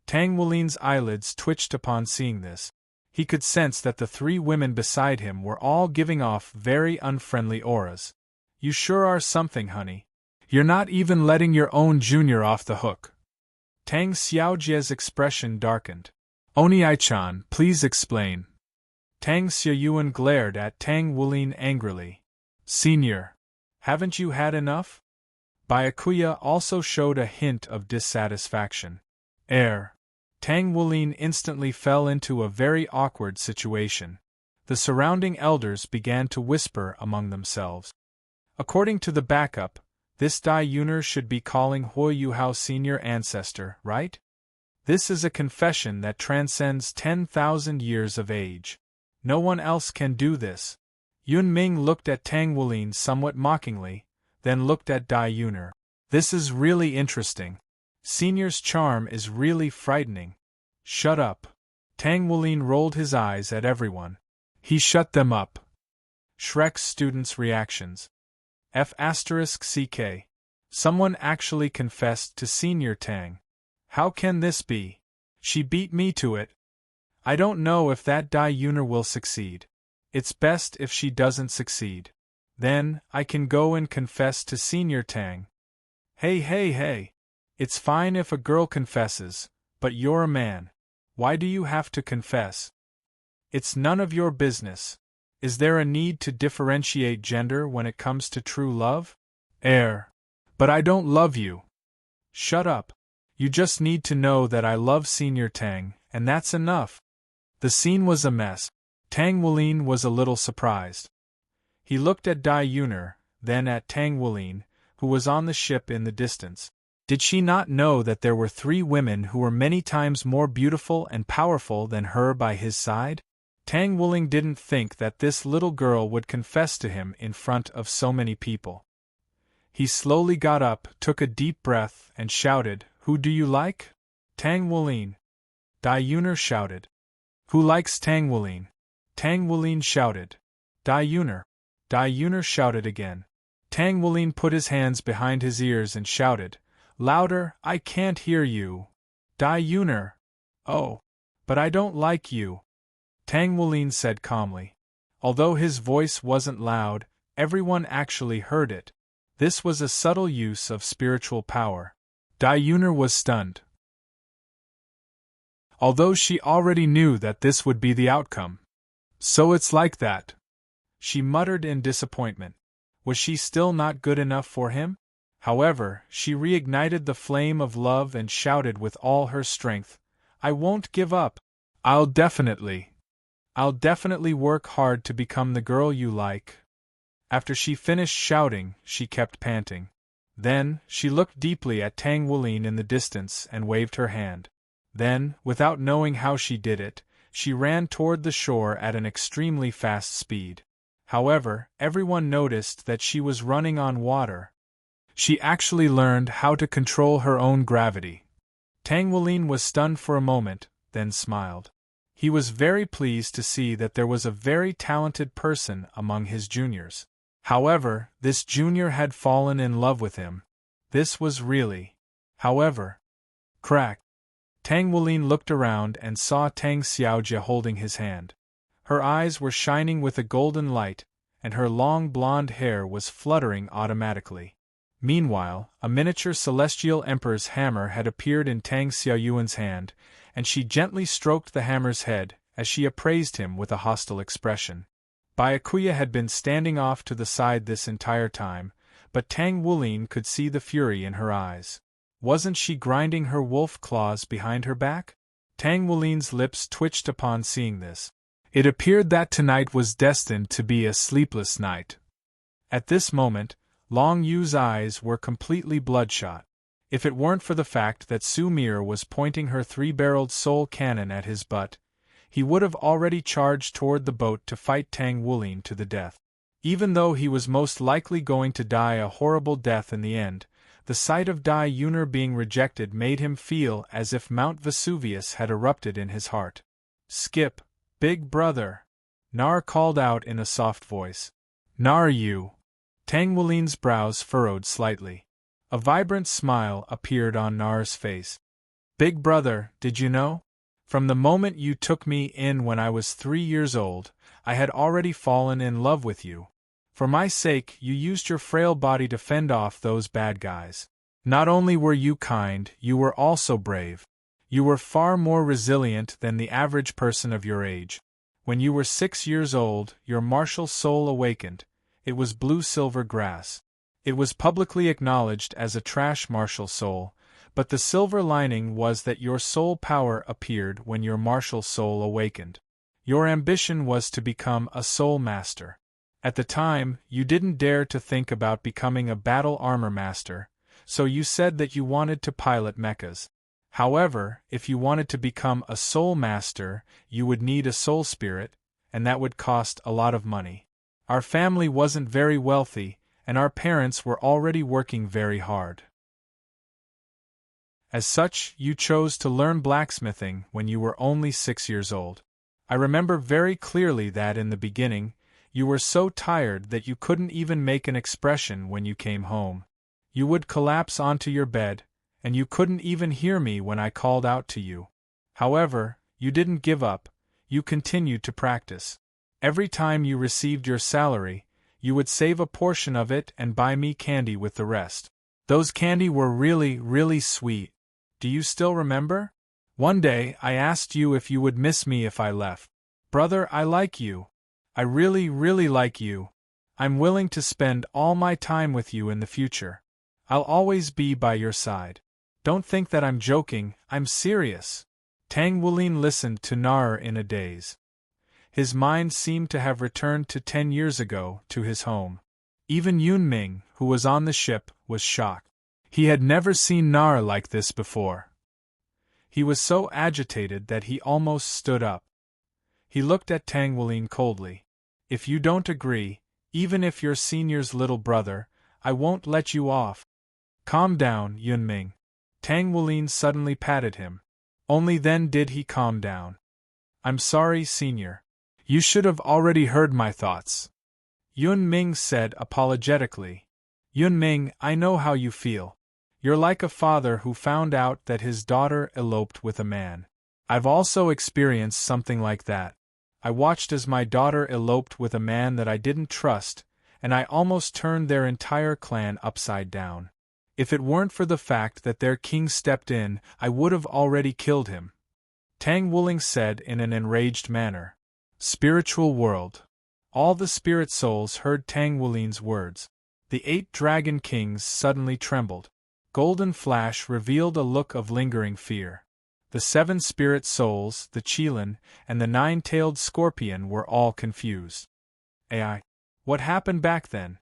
Tang Wulin's eyelids twitched upon seeing this. He could sense that the 3 women beside him were all giving off very unfriendly auras. You sure are something, honey. You're not even letting your own junior off the hook. Tang Xiaojie's expression darkened. Oni Ai-chan, please explain. Tang Xiaoyuan glared at Tang Wulin angrily. Senior, haven't you had enough? Byakuya also showed a hint of dissatisfaction. Tang Wulin instantly fell into a very awkward situation. The surrounding elders began to whisper among themselves. According to the backup, this Dai Yuner should be calling Hui Yuhao senior ancestor, right? This is a confession that transcends 10,000 years of age. No one else can do this. Yun Ming looked at Tang Wulin somewhat mockingly, then looked at Dai Yuner. This is really interesting. Senior's charm is really frightening. Shut up. Tang Wulin rolled his eyes at everyone. He shut them up. Shrek's students' reactions. F***ck. Someone actually confessed to Senior Tang. How can this be? She beat me to it. I don't know if that Dai Yuner will succeed. It's best if she doesn't succeed. Then, I can go and confess to Senior Tang. Hey, hey, hey. It's fine if a girl confesses, but you're a man. Why do you have to confess? It's none of your business. Is there a need to differentiate gender when it comes to true love? But I don't love you. Shut up. You just need to know that I love Senior Tang, and that's enough. The scene was a mess. Tang Wulin was a little surprised. He looked at Dai Yuner, then at Tang Wulin, who was on the ship in the distance. Did she not know that there were 3 women who were many times more beautiful and powerful than her by his side? Tang Wulin didn't think that this little girl would confess to him in front of so many people. He slowly got up, took a deep breath, and shouted, "Who do you like?" Tang Wulin. Dai Yuner shouted. Who likes Tang Wulin? Tang Wulin shouted. Dai Yuner. Dai Yuner shouted again. Tang Wulin put his hands behind his ears and shouted, "Louder, I can't hear you." Dai Yuner. Oh. But I don't like you. Tang Wulin said calmly. Although his voice wasn't loud, everyone actually heard it. This was a subtle use of spiritual power. Dai Yuner was stunned. Although she already knew that this would be the outcome. So it's like that. She muttered in disappointment. Was she still not good enough for him? However, she reignited the flame of love and shouted with all her strength, "I won't give up. I'll definitely work hard to become the girl you like." After she finished shouting, she kept panting. Then, she looked deeply at Tang Wulin in the distance and waved her hand. Then, without knowing how she did it, she ran toward the shore at an extremely fast speed. However, everyone noticed that she was running on water. She actually learned how to control her own gravity. Tang Wulin was stunned for a moment, then smiled. He was very pleased to see that there was a very talented person among his juniors. However, this junior had fallen in love with him. This was really. However. Crack. Tang Wulin looked around and saw Tang Xiaojia holding his hand. Her eyes were shining with a golden light, and her long blonde hair was fluttering automatically. Meanwhile, a miniature celestial emperor's hammer had appeared in Tang Xiaoyuan's hand, and she gently stroked the hammer's head as she appraised him with a hostile expression. Byakuya had been standing off to the side this entire time, but Tang Wulin could see the fury in her eyes. Wasn't she grinding her wolf claws behind her back? Tang Wulin's lips twitched upon seeing this. It appeared that tonight was destined to be a sleepless night. At this moment, Long Yu's eyes were completely bloodshot. If it weren't for the fact that Su Mir was pointing her 3-barreled soul cannon at his butt, he would have already charged toward the boat to fight Tang Wulin to the death. Even though he was most likely going to die a horrible death in the end, the sight of Dai Yuner being rejected made him feel as if Mount Vesuvius had erupted in his heart. "Skip, big brother," Nar called out in a soft voice. "Nar you." Tang Wulin's brows furrowed slightly. A vibrant smile appeared on Nar's face. "Big brother, did you know? From the moment you took me in when I was 3 years old, I had already fallen in love with you. For my sake, you used your frail body to fend off those bad guys. Not only were you kind, you were also brave. You were far more resilient than the average person of your age. When you were 6 years old, your martial soul awakened. It was blue-silver grass. It was publicly acknowledged as a trash martial soul, but the silver lining was that your soul power appeared when your martial soul awakened. Your ambition was to become a soul master. At the time, you didn't dare to think about becoming a battle armor master, so you said that you wanted to pilot mechas. However, if you wanted to become a soul master, you would need a soul spirit, and that would cost a lot of money. Our family wasn't very wealthy, and our parents were already working very hard. As such, you chose to learn blacksmithing when you were only 6 years old. I remember very clearly that in the beginning, you were so tired that you couldn't even make an expression when you came home. You would collapse onto your bed, and you couldn't even hear me when I called out to you. However, you didn't give up, you continued to practice. Every time you received your salary, you would save a portion of it and buy me candy with the rest. Those candy were really, really sweet. Do you still remember? One day, I asked you if you would miss me if I left. Brother, I like you. I really, really like you. I'm willing to spend all my time with you in the future. I'll always be by your side. Don't think that I'm joking, I'm serious. Tang Wulin listened to Nar in a daze. His mind seemed to have returned to 10 years ago, to his home. Even Yun Ming, who was on the ship, was shocked. He had never seen Nar like this before. He was so agitated that he almost stood up. He looked at Tang Wulin coldly. If you don't agree, even if you're Senior's little brother, I won't let you off. Calm down, Yun Ming. Tang Wulin suddenly patted him. Only then did he calm down. I'm sorry, Senior. You should have already heard my thoughts. Yun Ming said apologetically. Yun Ming, I know how you feel. You're like a father who found out that his daughter eloped with a man. I've also experienced something like that. I watched as my daughter eloped with a man that I didn't trust, and I almost turned their entire clan upside down. If it weren't for the fact that their king stepped in, I would have already killed him. Tang Wulin said in an enraged manner. Spiritual world. All the spirit souls heard Tang Wulin's words. The 8 dragon kings suddenly trembled. Golden flash revealed a look of lingering fear. The 7 spirit souls, the Qilin, and the 9-tailed scorpion were all confused. Ai. What happened back then?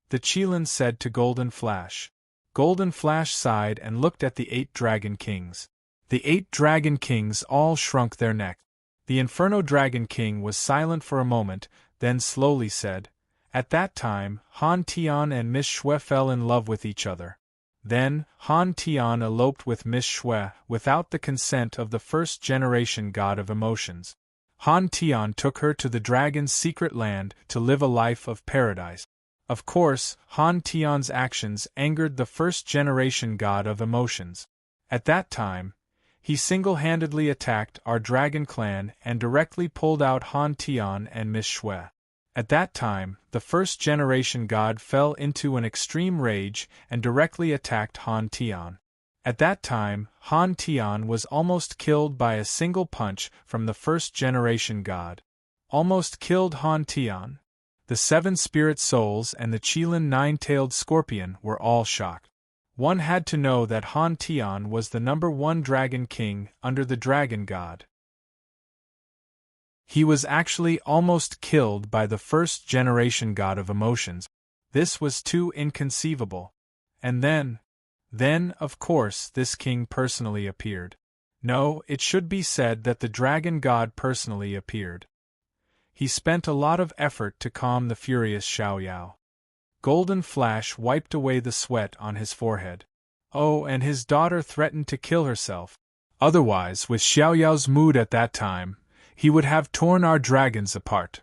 The Qilin said to Golden Flash. Golden Flash sighed and looked at the 8 dragon kings. The 8 dragon kings all shrunk their necks. The Inferno Dragon King was silent for a moment, then slowly said, At that time, Han Tian and Miss Xue fell in love with each other. Then, Han Tian eloped with Miss Xue without the consent of the first-generation god of emotions. Han Tian took her to the dragon's secret land to live a life of paradise. Of course, Han Tian's actions angered the first-generation god of emotions. At that time, he single-handedly attacked our dragon clan and directly pulled out Han Tian and Miss Xue. At that time, the first-generation god fell into an extreme rage and directly attacked Han Tian. At that time, Han Tian was almost killed by a single punch from the first-generation god. Almost killed Han Tian. The 7 spirit souls and the Qilin 9-tailed scorpion were all shocked. One had to know that Han Tian was the #1 dragon king under the dragon god. He was actually almost killed by the first-generation god of emotions. This was too inconceivable. And then, of course, this king personally appeared. No, it should be said that the dragon god personally appeared. He spent a lot of effort to calm the furious Xiaoyao. Golden Flash wiped away the sweat on his forehead. Oh, and his daughter threatened to kill herself. Otherwise, with Xiaoyao's mood at that time, he would have torn our dragons apart.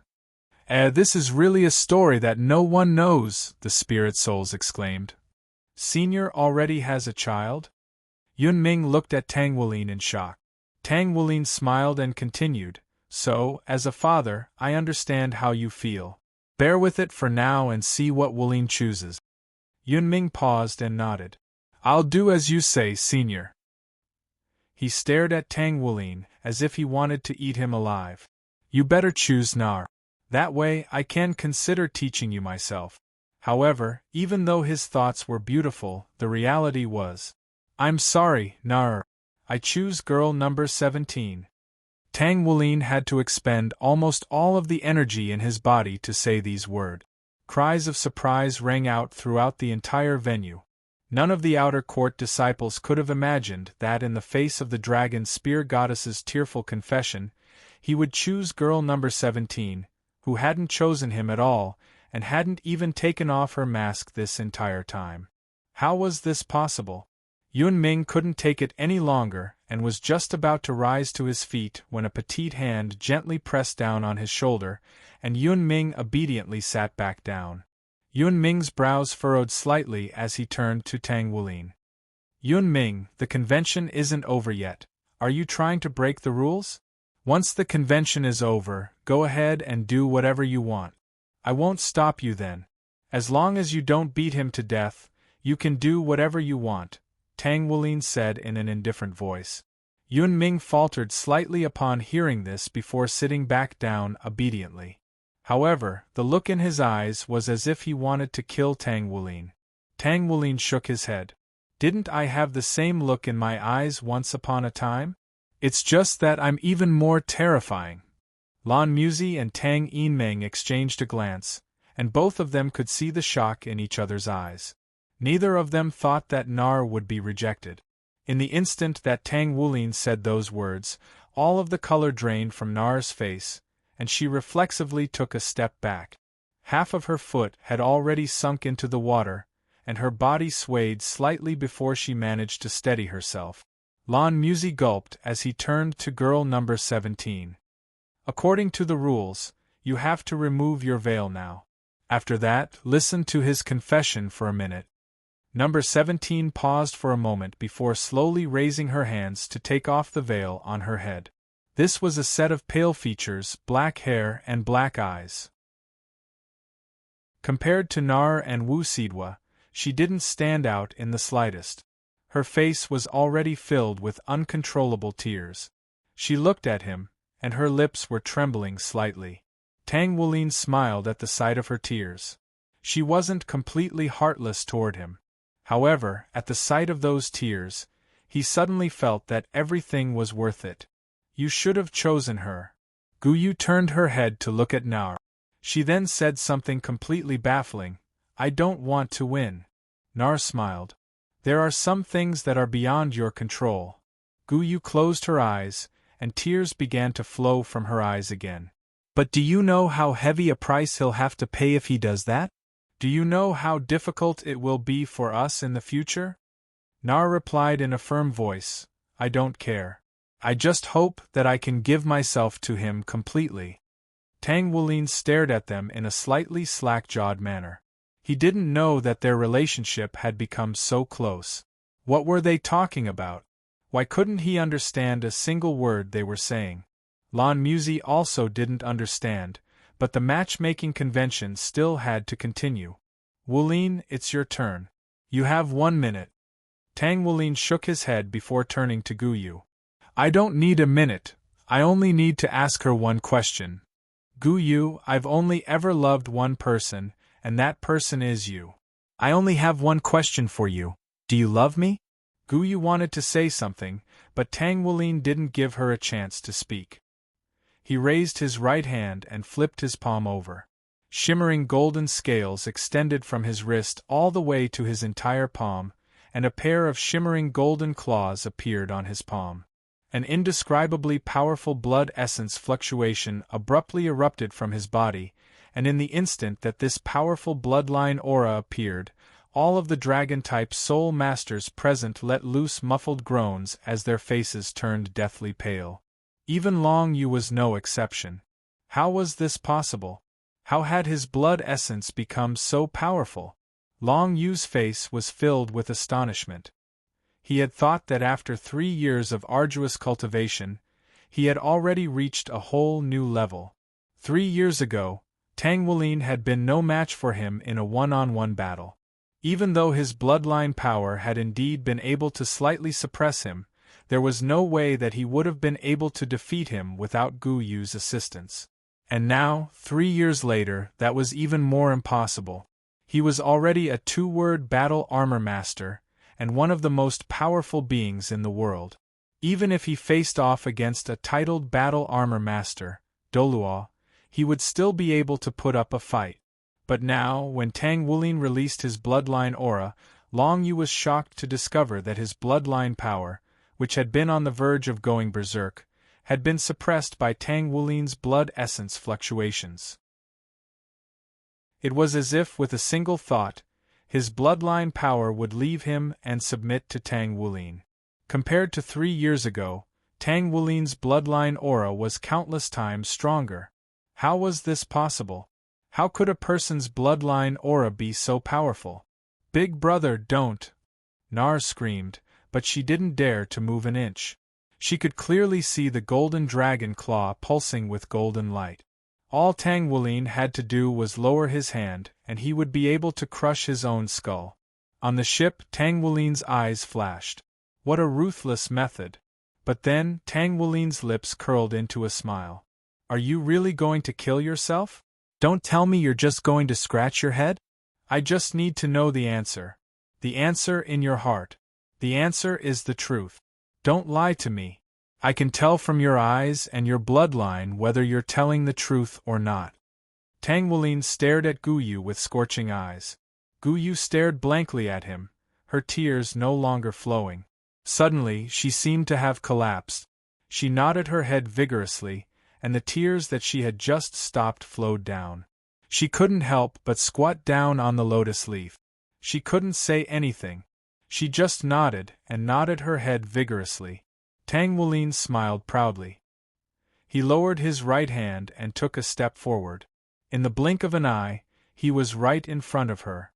This is really a story that no one knows, the spirit souls exclaimed. Senior already has a child? Yun Ming looked at Tang Wulin in shock. Tang Wulin smiled and continued, So, as a father, I understand how you feel. Bear with it for now and see what Wulin chooses. Yun Ming paused and nodded. I'll do as you say, Senior. He stared at Tang Wulin, as if he wanted to eat him alive. You better choose Nar. That way I can consider teaching you myself. However, even though his thoughts were beautiful, the reality was, I'm sorry, Nar. I choose girl number 17. Tang Wulin had to expend almost all of the energy in his body to say these words. Cries of surprise rang out throughout the entire venue. None of the outer court disciples could have imagined that in the face of the dragon spear goddess's tearful confession, he would choose girl number 17, who hadn't chosen him at all, and hadn't even taken off her mask this entire time. How was this possible? Yun Ming couldn't take it any longer, and was just about to rise to his feet when a petite hand gently pressed down on his shoulder, and Yun Ming obediently sat back down. Yun Ming's brows furrowed slightly as he turned to Tang Wulin. Yunming, the convention isn't over yet. Are you trying to break the rules? Once the convention is over, go ahead and do whatever you want. I won't stop you then. As long as you don't beat him to death, you can do whatever you want, Tang Wulin said in an indifferent voice. Yunming faltered slightly upon hearing this before sitting back down obediently. However, the look in his eyes was as if he wanted to kill Tang Wulin. Tang Wulin shook his head. Didn't I have the same look in my eyes once upon a time? It's just that I'm even more terrifying. Lan Muzi and Tang Yinmeng exchanged a glance, and both of them could see the shock in each other's eyes. Neither of them thought that Nar would be rejected. In the instant that Tang Wulin said those words, all of the color drained from Nar's face, and she reflexively took a step back. Half of her foot had already sunk into the water, and her body swayed slightly before she managed to steady herself. Lan Muzi gulped as he turned to girl number 17. According to the rules, you have to remove your veil now. After that, listen to his confession for a minute. Number 17 paused for a moment before slowly raising her hands to take off the veil on her head. This was a set of pale features, black hair, and black eyes. Compared to Nar and Wu Sidwa, she didn't stand out in the slightest. Her face was already filled with uncontrollable tears. She looked at him, and her lips were trembling slightly. Tang Wulin smiled at the sight of her tears. She wasn't completely heartless toward him. However, at the sight of those tears, he suddenly felt that everything was worth it. You should have chosen her. Guyu turned her head to look at Nar. She then said something completely baffling. I don't want to win. Nar smiled. There are some things that are beyond your control. Guyu closed her eyes, and tears began to flow from her eyes again. But do you know how heavy a price he'll have to pay if he does that? Do you know how difficult it will be for us in the future? Nar replied in a firm voice, I don't care. I just hope that I can give myself to him completely. Tang Wulin stared at them in a slightly slack-jawed manner. He didn't know that their relationship had become so close. What were they talking about? Why couldn't he understand a single word they were saying? Lan Muzi also didn't understand, but the matchmaking convention still had to continue. Wulin, it's your turn. You have 1 minute. Tang Wulin shook his head before turning to Guyu. I don't need a minute, I only need to ask her one question. Guyu, I've only ever loved one person, and that person is you. I only have one question for you. Do you love me? Guyu wanted to say something, but Tang Wulin didn't give her a chance to speak. He raised his right hand and flipped his palm over. Shimmering golden scales extended from his wrist all the way to his entire palm, and a pair of shimmering golden claws appeared on his palm. An indescribably powerful blood essence fluctuation abruptly erupted from his body, and in the instant that this powerful bloodline aura appeared, all of the dragon-type soul masters present let loose muffled groans as their faces turned deathly pale. Even Long Yu was no exception. How was this possible? How had his blood essence become so powerful? Long Yu's face was filled with astonishment. He had thought that after 3 years of arduous cultivation, he had already reached a whole new level. 3 years ago, Tang Wulin had been no match for him in a one-on-one battle. Even though his bloodline power had indeed been able to slightly suppress him, there was no way that he would have been able to defeat him without Guyu's assistance. And now, 3 years later, that was even more impossible. He was already a 2-word battle armor master, and one of the most powerful beings in the world. Even if he faced off against a titled battle armor master, Doluo, he would still be able to put up a fight. But now, when Tang Wulin released his bloodline aura, Long Yu was shocked to discover that his bloodline power, which had been on the verge of going berserk, had been suppressed by Tang Wulin's blood essence fluctuations. It was as if with a single thought, his bloodline power would leave him and submit to Tang Wulin. Compared to 3 years ago, Tang Wulin's bloodline aura was countless times stronger. How was this possible? How could a person's bloodline aura be so powerful? Big brother, don't! Nar screamed, but she didn't dare to move an inch. She could clearly see the golden dragon claw pulsing with golden light. All Tang Wulin had to do was lower his hand, and he would be able to crush his own skull. On the ship, Tang Wulin's eyes flashed. What a ruthless method! But then, Tang Wulin's lips curled into a smile. Are you really going to kill yourself? Don't tell me you're just going to scratch your head? I just need to know the answer. The answer in your heart. The answer is the truth. Don't lie to me. I can tell from your eyes and your bloodline whether you're telling the truth or not. Tang Wulin stared at Guyu with scorching eyes. Guyu stared blankly at him, her tears no longer flowing. Suddenly, she seemed to have collapsed. She nodded her head vigorously, and the tears that she had just stopped flowed down. She couldn't help but squat down on the lotus leaf. She couldn't say anything. She just nodded and nodded her head vigorously. Tang Wulin smiled proudly. He lowered his right hand and took a step forward. In the blink of an eye, he was right in front of her.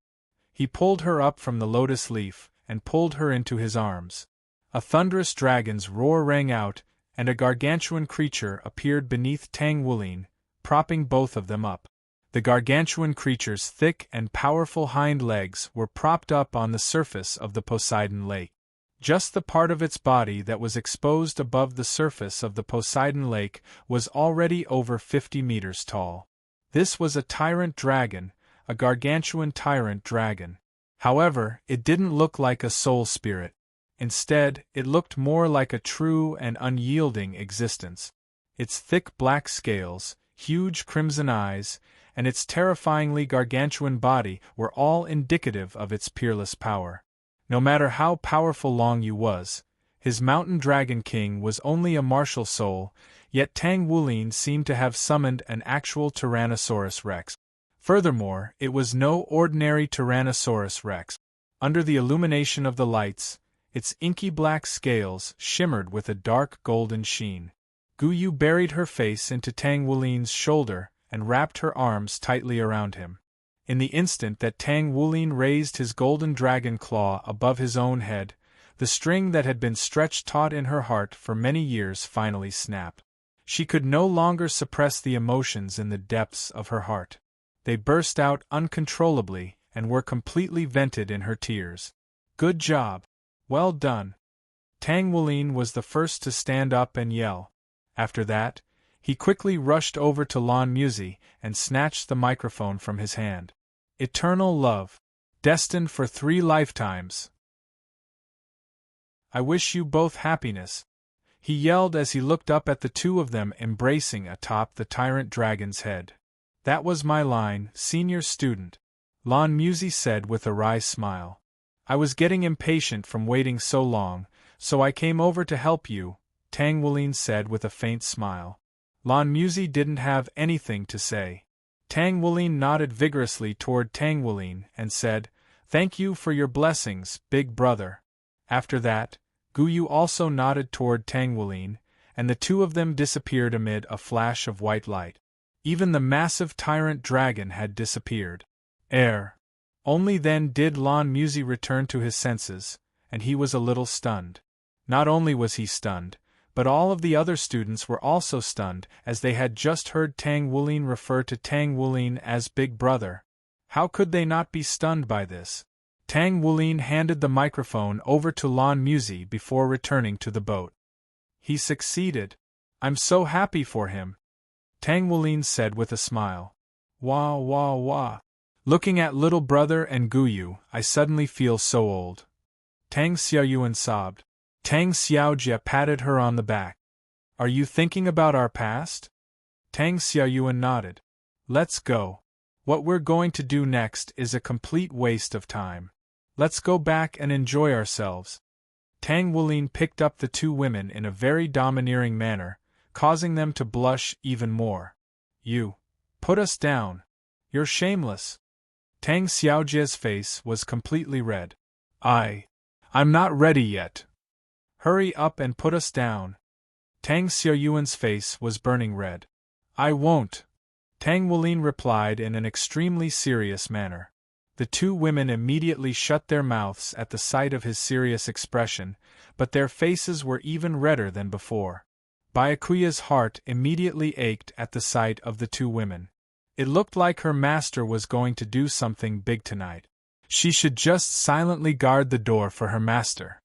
He pulled her up from the lotus leaf and pulled her into his arms. A thunderous dragon's roar rang out, and a gargantuan creature appeared beneath Tang Wulin, propping both of them up. The gargantuan creature's thick and powerful hind legs were propped up on the surface of the Poseidon lake. Just the part of its body that was exposed above the surface of the Poseidon lake was already over 50 meters tall. This was a tyrant dragon, a gargantuan tyrant dragon. However, it didn't look like a soul spirit. Instead, it looked more like a true and unyielding existence. Its thick black scales, huge crimson eyes, and its terrifyingly gargantuan body were all indicative of its peerless power. No matter how powerful Long Yu was, his mountain dragon king was only a martial soul, yet Tang Wulin seemed to have summoned an actual Tyrannosaurus rex. Furthermore, it was no ordinary Tyrannosaurus rex. Under the illumination of the lights, its inky black scales shimmered with a dark golden sheen. Guyu buried her face into Tang Wulin's shoulder and wrapped her arms tightly around him. In the instant that Tang Wulin raised his golden dragon claw above his own head, the string that had been stretched taut in her heart for many years finally snapped. She could no longer suppress the emotions in the depths of her heart. They burst out uncontrollably and were completely vented in her tears. Good job. Well done. Tang Wulin was the first to stand up and yell. After that, he quickly rushed over to Lan Musi and snatched the microphone from his hand. Eternal love. Destined for 3 lifetimes. I wish you both happiness, he yelled as he looked up at the two of them embracing atop the tyrant dragon's head. That was my line, senior student, Lan Musi said with a wry smile. I was getting impatient from waiting so long, so I came over to help you, Tang Wulin said with a faint smile. Lan Musi didn't have anything to say. Tang Wulin nodded vigorously toward Tang Wulin and said, Thank you for your blessings, big brother. After that, Guyu also nodded toward Tang Wulin, and the two of them disappeared amid a flash of white light. Even the massive tyrant dragon had disappeared. Only then did Lan Musi return to his senses, and he was a little stunned. Not only was he stunned, but all of the other students were also stunned as they had just heard Tang Wulin refer to Tang Wulin as Big Brother. How could they not be stunned by this? Tang Wulin handed the microphone over to Lan Musi before returning to the boat. He succeeded. I'm so happy for him, Tang Wulin said with a smile. Wah wah wah. Looking at little brother and Guyu, I suddenly feel so old. Tang Xiaoyuan sobbed. Tang Xiaojie patted her on the back. Are you thinking about our past? Tang Xiaoyuan nodded. Let's go. What we're going to do next is a complete waste of time. Let's go back and enjoy ourselves. Tang Wulin picked up the two women in a very domineering manner, causing them to blush even more. You put us down. You're shameless. Tang Xiaojie's face was completely red. I'm not ready yet. Hurry up and put us down. Tang Xiaoyuan's face was burning red. I won't, Tang Wulin replied in an extremely serious manner. The two women immediately shut their mouths at the sight of his serious expression, but their faces were even redder than before. Byakuya's heart immediately ached at the sight of the two women. It looked like her master was going to do something big tonight. She should just silently guard the door for her master.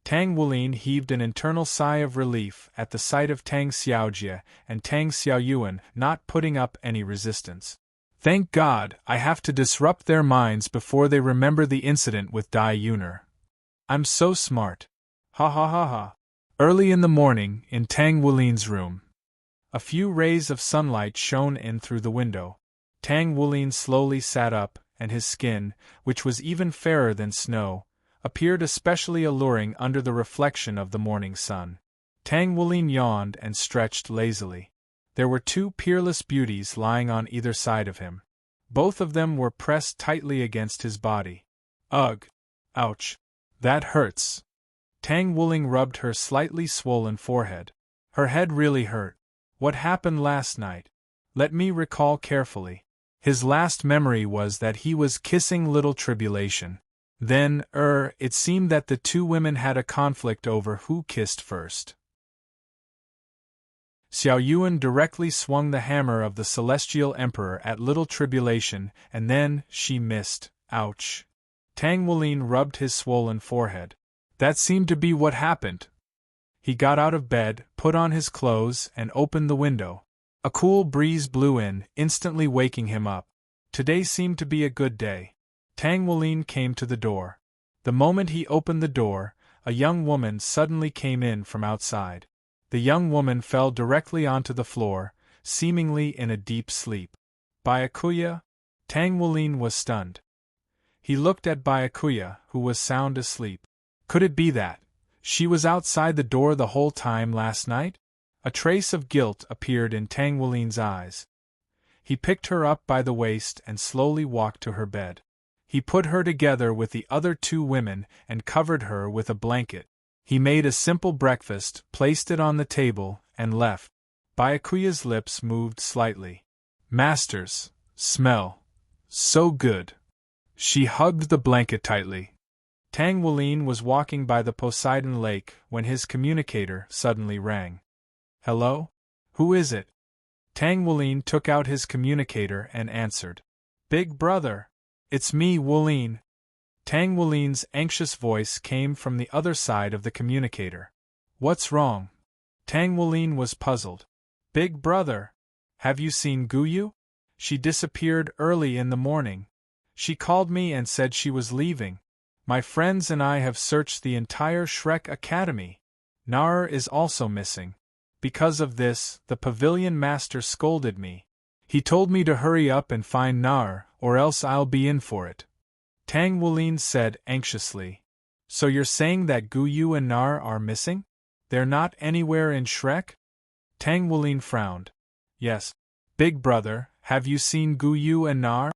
Tang Wulin heaved an internal sigh of relief at the sight of Tang Xiaojie and Tang Xiaoyuan not putting up any resistance. Thank God, I have to disrupt their minds before they remember the incident with Dai Yuner. I'm so smart. Ha ha ha ha. Early in the morning, in Tang Wulin's room. A few rays of sunlight shone in through the window. Tang Wulin slowly sat up, and his skin, which was even fairer than snow, appeared especially alluring under the reflection of the morning sun. Tang Wulin yawned and stretched lazily. There were two peerless beauties lying on either side of him. Both of them were pressed tightly against his body. Ugh! Ouch! That hurts! Tang Wulin rubbed her slightly swollen forehead. Her head really hurt. What happened last night? Let me recall carefully. His last memory was that he was kissing Little Tribulation. Then, it seemed that the two women had a conflict over who kissed first. Xiaoyuan directly swung the hammer of the Celestial Emperor at Little Tribulation, and then, she missed. Ouch! Tang Wulin rubbed his swollen forehead. That seemed to be what happened. He got out of bed, put on his clothes, and opened the window. A cool breeze blew in, instantly waking him up. Today seemed to be a good day. Tang Wulin came to the door. The moment he opened the door, a young woman suddenly came in from outside. The young woman fell directly onto the floor, seemingly in a deep sleep. Byakuya? Tang Wulin was stunned. He looked at Byakuya, who was sound asleep. Could it be that she was outside the door the whole time last night? A trace of guilt appeared in Tang Wulin's eyes. He picked her up by the waist and slowly walked to her bed. He put her together with the other two women and covered her with a blanket. He made a simple breakfast, placed it on the table, and left. Byakuya's lips moved slightly. Masters, smell so good. She hugged the blanket tightly. Tang Wulin was walking by the Poseidon Lake when his communicator suddenly rang. Hello? Who is it? Tang Wulin took out his communicator and answered. Big brother. It's me, Wulin. Tang Wulin's anxious voice came from the other side of the communicator. What's wrong? Tang Wulin was puzzled. Big brother. Have you seen Guyu? She disappeared early in the morning. She called me and said she was leaving. My friends and I have searched the entire Shrek Academy. Nar is also missing. Because of this, the pavilion master scolded me. He told me to hurry up and find Nar, or else I'll be in for it. Tang Wulin said anxiously. So you're saying that Guyu and Nar are missing? They're not anywhere in Shrek? Tang Wulin frowned. Yes. Big brother, have you seen Guyu and Nar?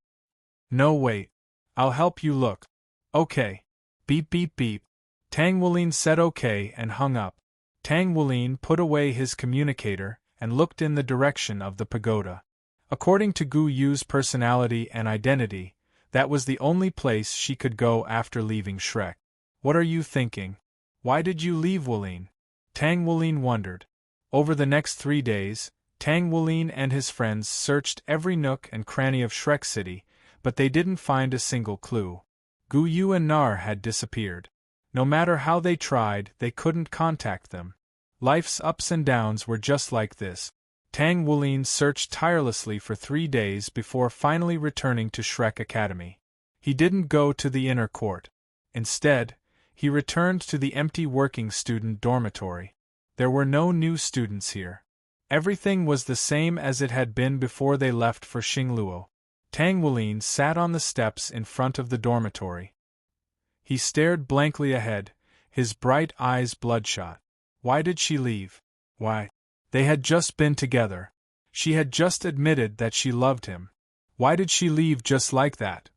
No, wait. I'll help you look. Okay. Beep beep beep. Tang Wulin said okay and hung up. Tang Wulin put away his communicator and looked in the direction of the pagoda. According to Guyu's personality and identity, that was the only place she could go after leaving Shrek. What are you thinking? Why did you leave Wulin? Tang Wulin wondered. Over the next 3 days, Tang Wulin and his friends searched every nook and cranny of Shrek City, but they didn't find a single clue. Guyu and Nar had disappeared. No matter how they tried, they couldn't contact them. Life's ups and downs were just like this. Tang Wulin searched tirelessly for 3 days before finally returning to Shrek Academy. He didn't go to the inner court. Instead, he returned to the empty working student dormitory. There were no new students here. Everything was the same as it had been before they left for Xingluo. Tang Wulin sat on the steps in front of the dormitory. He stared blankly ahead, his bright eyes bloodshot. Why did she leave? Why? They had just been together. She had just admitted that she loved him. Why did she leave just like that?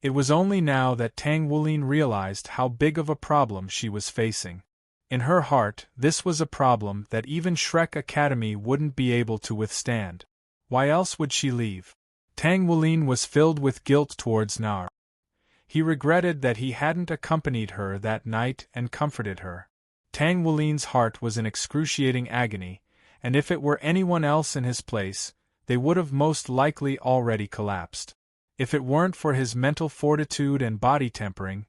It was only now that Tang Wulin realized how big of a problem she was facing. In her heart, this was a problem that even Shrek Academy wouldn't be able to withstand. Why else would she leave? Tang Wulin was filled with guilt towards Nar. He regretted that he hadn't accompanied her that night and comforted her. Tang Wulin's heart was in excruciating agony, and if it were anyone else in his place, they would have most likely already collapsed. If it weren't for his mental fortitude and body tempering,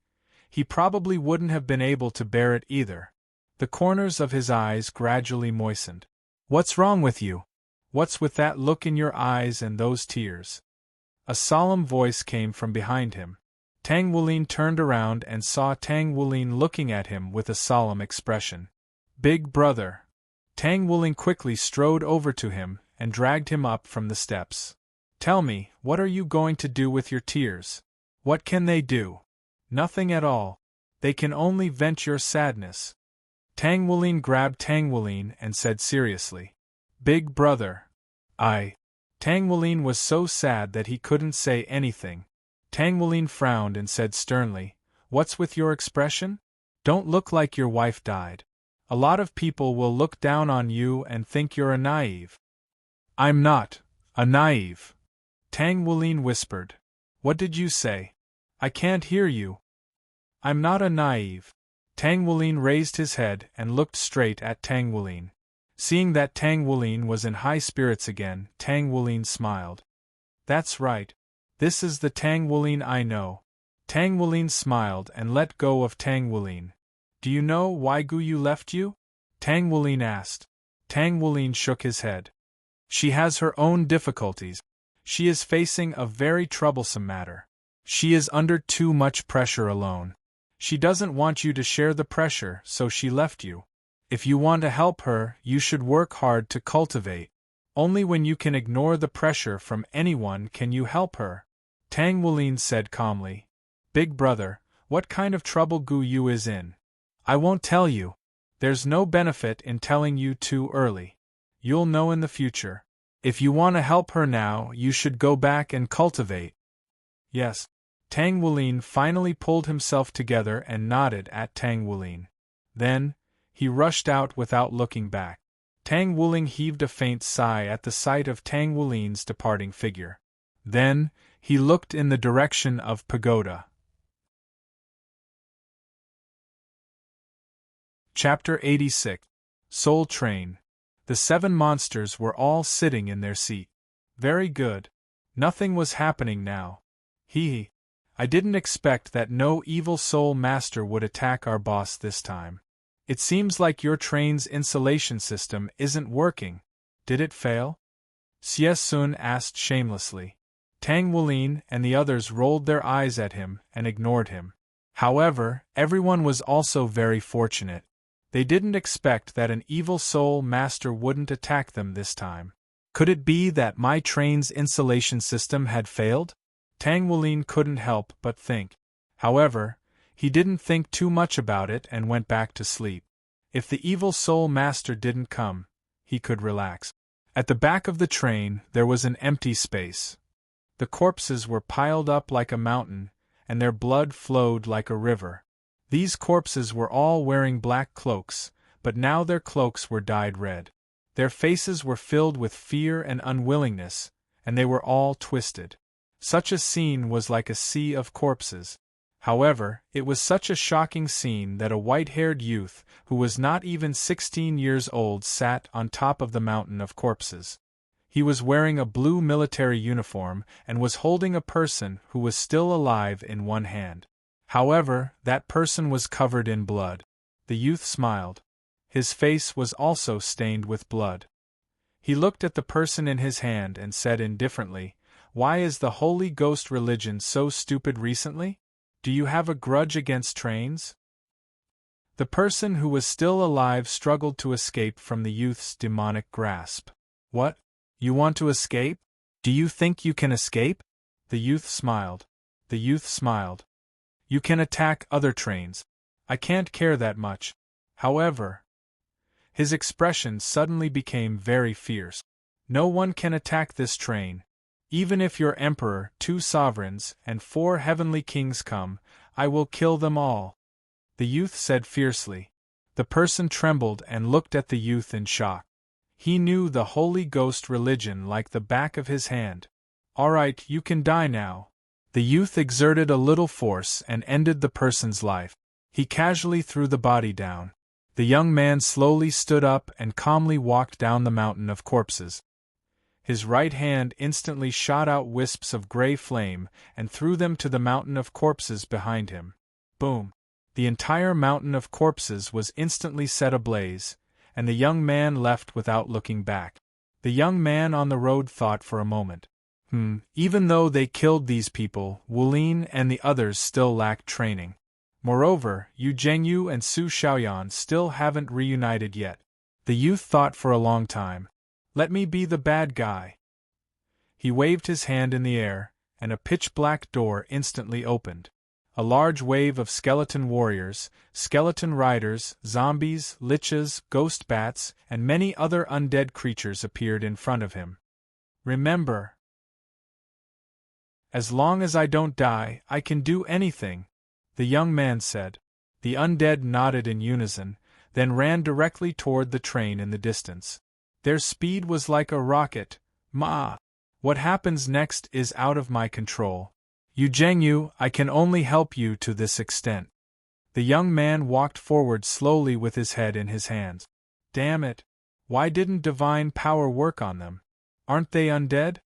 he probably wouldn't have been able to bear it either. The corners of his eyes gradually moistened. "What's wrong with you? What's with that look in your eyes and those tears?" A solemn voice came from behind him. Tang Wulin turned around and saw Tang Wulin looking at him with a solemn expression. "Big brother." Tang Wulin quickly strode over to him and dragged him up from the steps. "Tell me, what are you going to do with your tears? What can they do?" "Nothing at all. They can only vent your sadness." Tang Wulin grabbed Tang Wulin and said seriously, "Big brother." Tang Wulin was so sad that he couldn't say anything. Tang Wulin frowned and said sternly, "What's with your expression? Don't look like your wife died. A lot of people will look down on you and think you're a naive." "I'm not a naive," Tang Wulin whispered. "What did you say? I can't hear you." "I'm not a naive." Tang Wulin raised his head and looked straight at Tang Wulin. Seeing that Tang Wulin was in high spirits again, Tang Wulin smiled. "That's right. This is the Tang Wulin I know." Tang Wulin smiled and let go of Tang Wulin. "Do you know why Guyu left you?" Tang Wulin asked. Tang Wulin shook his head. "She has her own difficulties. She is facing a very troublesome matter. She is under too much pressure alone. She doesn't want you to share the pressure, so she left you. If you want to help her, you should work hard to cultivate. Only when you can ignore the pressure from anyone can you help her." Tang Wulin said calmly, "Big brother, what kind of trouble Guyu is in? I won't tell you. There's no benefit in telling you too early. You'll know in the future. If you want to help her now, you should go back and cultivate." "Yes." Tang Wulin finally pulled himself together and nodded at Tang Wulin. Then, he rushed out without looking back. Tang Wulin heaved a faint sigh at the sight of Tang Wulin's departing figure. Then, he looked in the direction of Pagoda. Chapter 86. Soul Train. The 7 monsters were all sitting in their seat. Very good. Nothing was happening now. I didn't expect that no evil soul master would attack our boss this time. It seems like your train's insulation system isn't working. Did it fail? Xie Sun asked shamelessly. Tang Wulin and the others rolled their eyes at him and ignored him. However, everyone was also very fortunate. They didn't expect that an evil soul master wouldn't attack them this time. Could it be that my train's insulation system had failed? Tang Wulin couldn't help but think. However, he didn't think too much about it and went back to sleep. If the evil soul master didn't come, he could relax. At the back of the train, there was an empty space. The corpses were piled up like a mountain, and their blood flowed like a river. These corpses were all wearing black cloaks, but now their cloaks were dyed red. Their faces were filled with fear and unwillingness, and they were all twisted. Such a scene was like a sea of corpses. However, it was such a shocking scene that a white-haired youth, who was not even 16 years old, sat on top of the mountain of corpses. He was wearing a blue military uniform and was holding a person who was still alive in one hand. However, that person was covered in blood. The youth smiled. His face was also stained with blood. He looked at the person in his hand and said indifferently, "Why is the Holy Ghost religion so stupid recently? Do you have a grudge against trains?" The person who was still alive struggled to escape from the youth's demonic grasp. "What? You want to escape? Do you think you can escape?" The youth smiled. "You can attack other trains. I can't care that much. However..." His expression suddenly became very fierce. "No one can attack this train. Even if your emperor, 2 sovereigns, and 4 heavenly kings come, I will kill them all," the youth said fiercely. The person trembled and looked at the youth in shock. He knew the Holy Ghost religion like the back of his hand. Alright, you can die now. The youth exerted a little force and ended the person's life. He casually threw the body down. The young man slowly stood up and calmly walked down the mountain of corpses. His right hand instantly shot out wisps of gray flame and threw them to the mountain of corpses behind him. Boom! The entire mountain of corpses was instantly set ablaze, and the young man left without looking back. The young man on the road thought for a moment. Even though they killed these people, Wulin and the others still lacked training. Moreover, Yu Zhengyu and Su Xiaoyan still haven't reunited yet. The youth thought for a long time. Let me be the bad guy. He waved his hand in the air, and a pitch-black door instantly opened. A large wave of skeleton warriors, skeleton riders, zombies, liches, ghost bats, and many other undead creatures appeared in front of him. Remember, as long as I don't die, I can do anything, the young man said. The undead nodded in unison, then ran directly toward the train in the distance. Their speed was like a rocket. What happens next is out of my control. Yu Zhengyu, I can only help you to this extent. The young man walked forward slowly with his head in his hands. Damn it! Why didn't divine power work on them? Aren't they undead?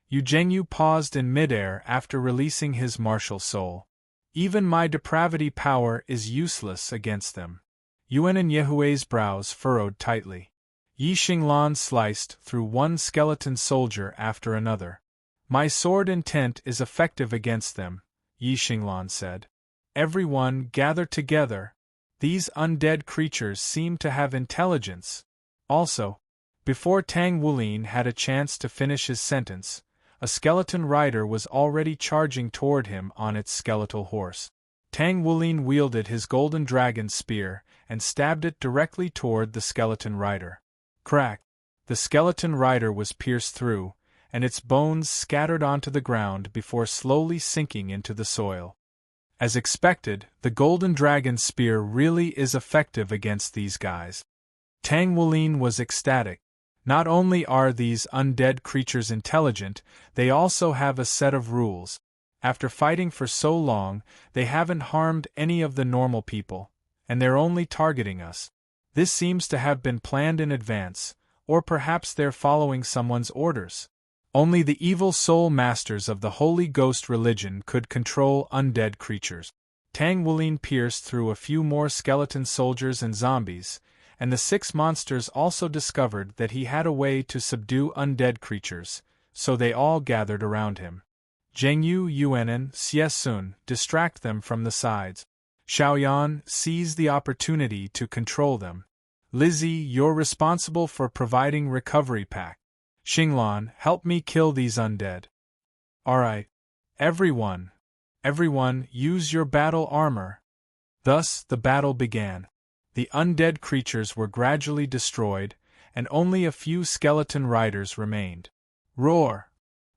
Yu Zhengyu paused in midair after releasing his martial soul. Even my depravity power is useless against them. Yuan and Yehui's brows furrowed tightly. Yi Xinglan sliced through one skeleton soldier after another. My sword intent is effective against them, Yi Xinglan said. Everyone gather together. These undead creatures seem to have intelligence. Also, before Tang Wulin had a chance to finish his sentence, a skeleton rider was already charging toward him on its skeletal horse. Tang Wulin wielded his golden dragon spear and stabbed it directly toward the skeleton rider. Crack! The skeleton rider was pierced through, and its bones scattered onto the ground before slowly sinking into the soil. As expected, the golden dragon spear really is effective against these guys. Tang Wulin was ecstatic. Not only are these undead creatures intelligent, they also have a set of rules. After fighting for so long, they haven't harmed any of the normal people, and they're only targeting us. This seems to have been planned in advance, or perhaps they're following someone's orders. Only the evil soul masters of the Holy Ghost religion could control undead creatures. Tang Wulin pierced through a few more skeleton soldiers and zombies, and the 6 monsters also discovered that he had a way to subdue undead creatures, so they all gathered around him. Zhengyu, Yuanen, Xiesun, distract them from the sides. Xiaoyan, seize the opportunity to control them. Lizzie, you're responsible for providing recovery pack. Xinglan, help me kill these undead. Alright. Everyone, use your battle armor. Thus, the battle began. The undead creatures were gradually destroyed, and only a few skeleton riders remained. Roar!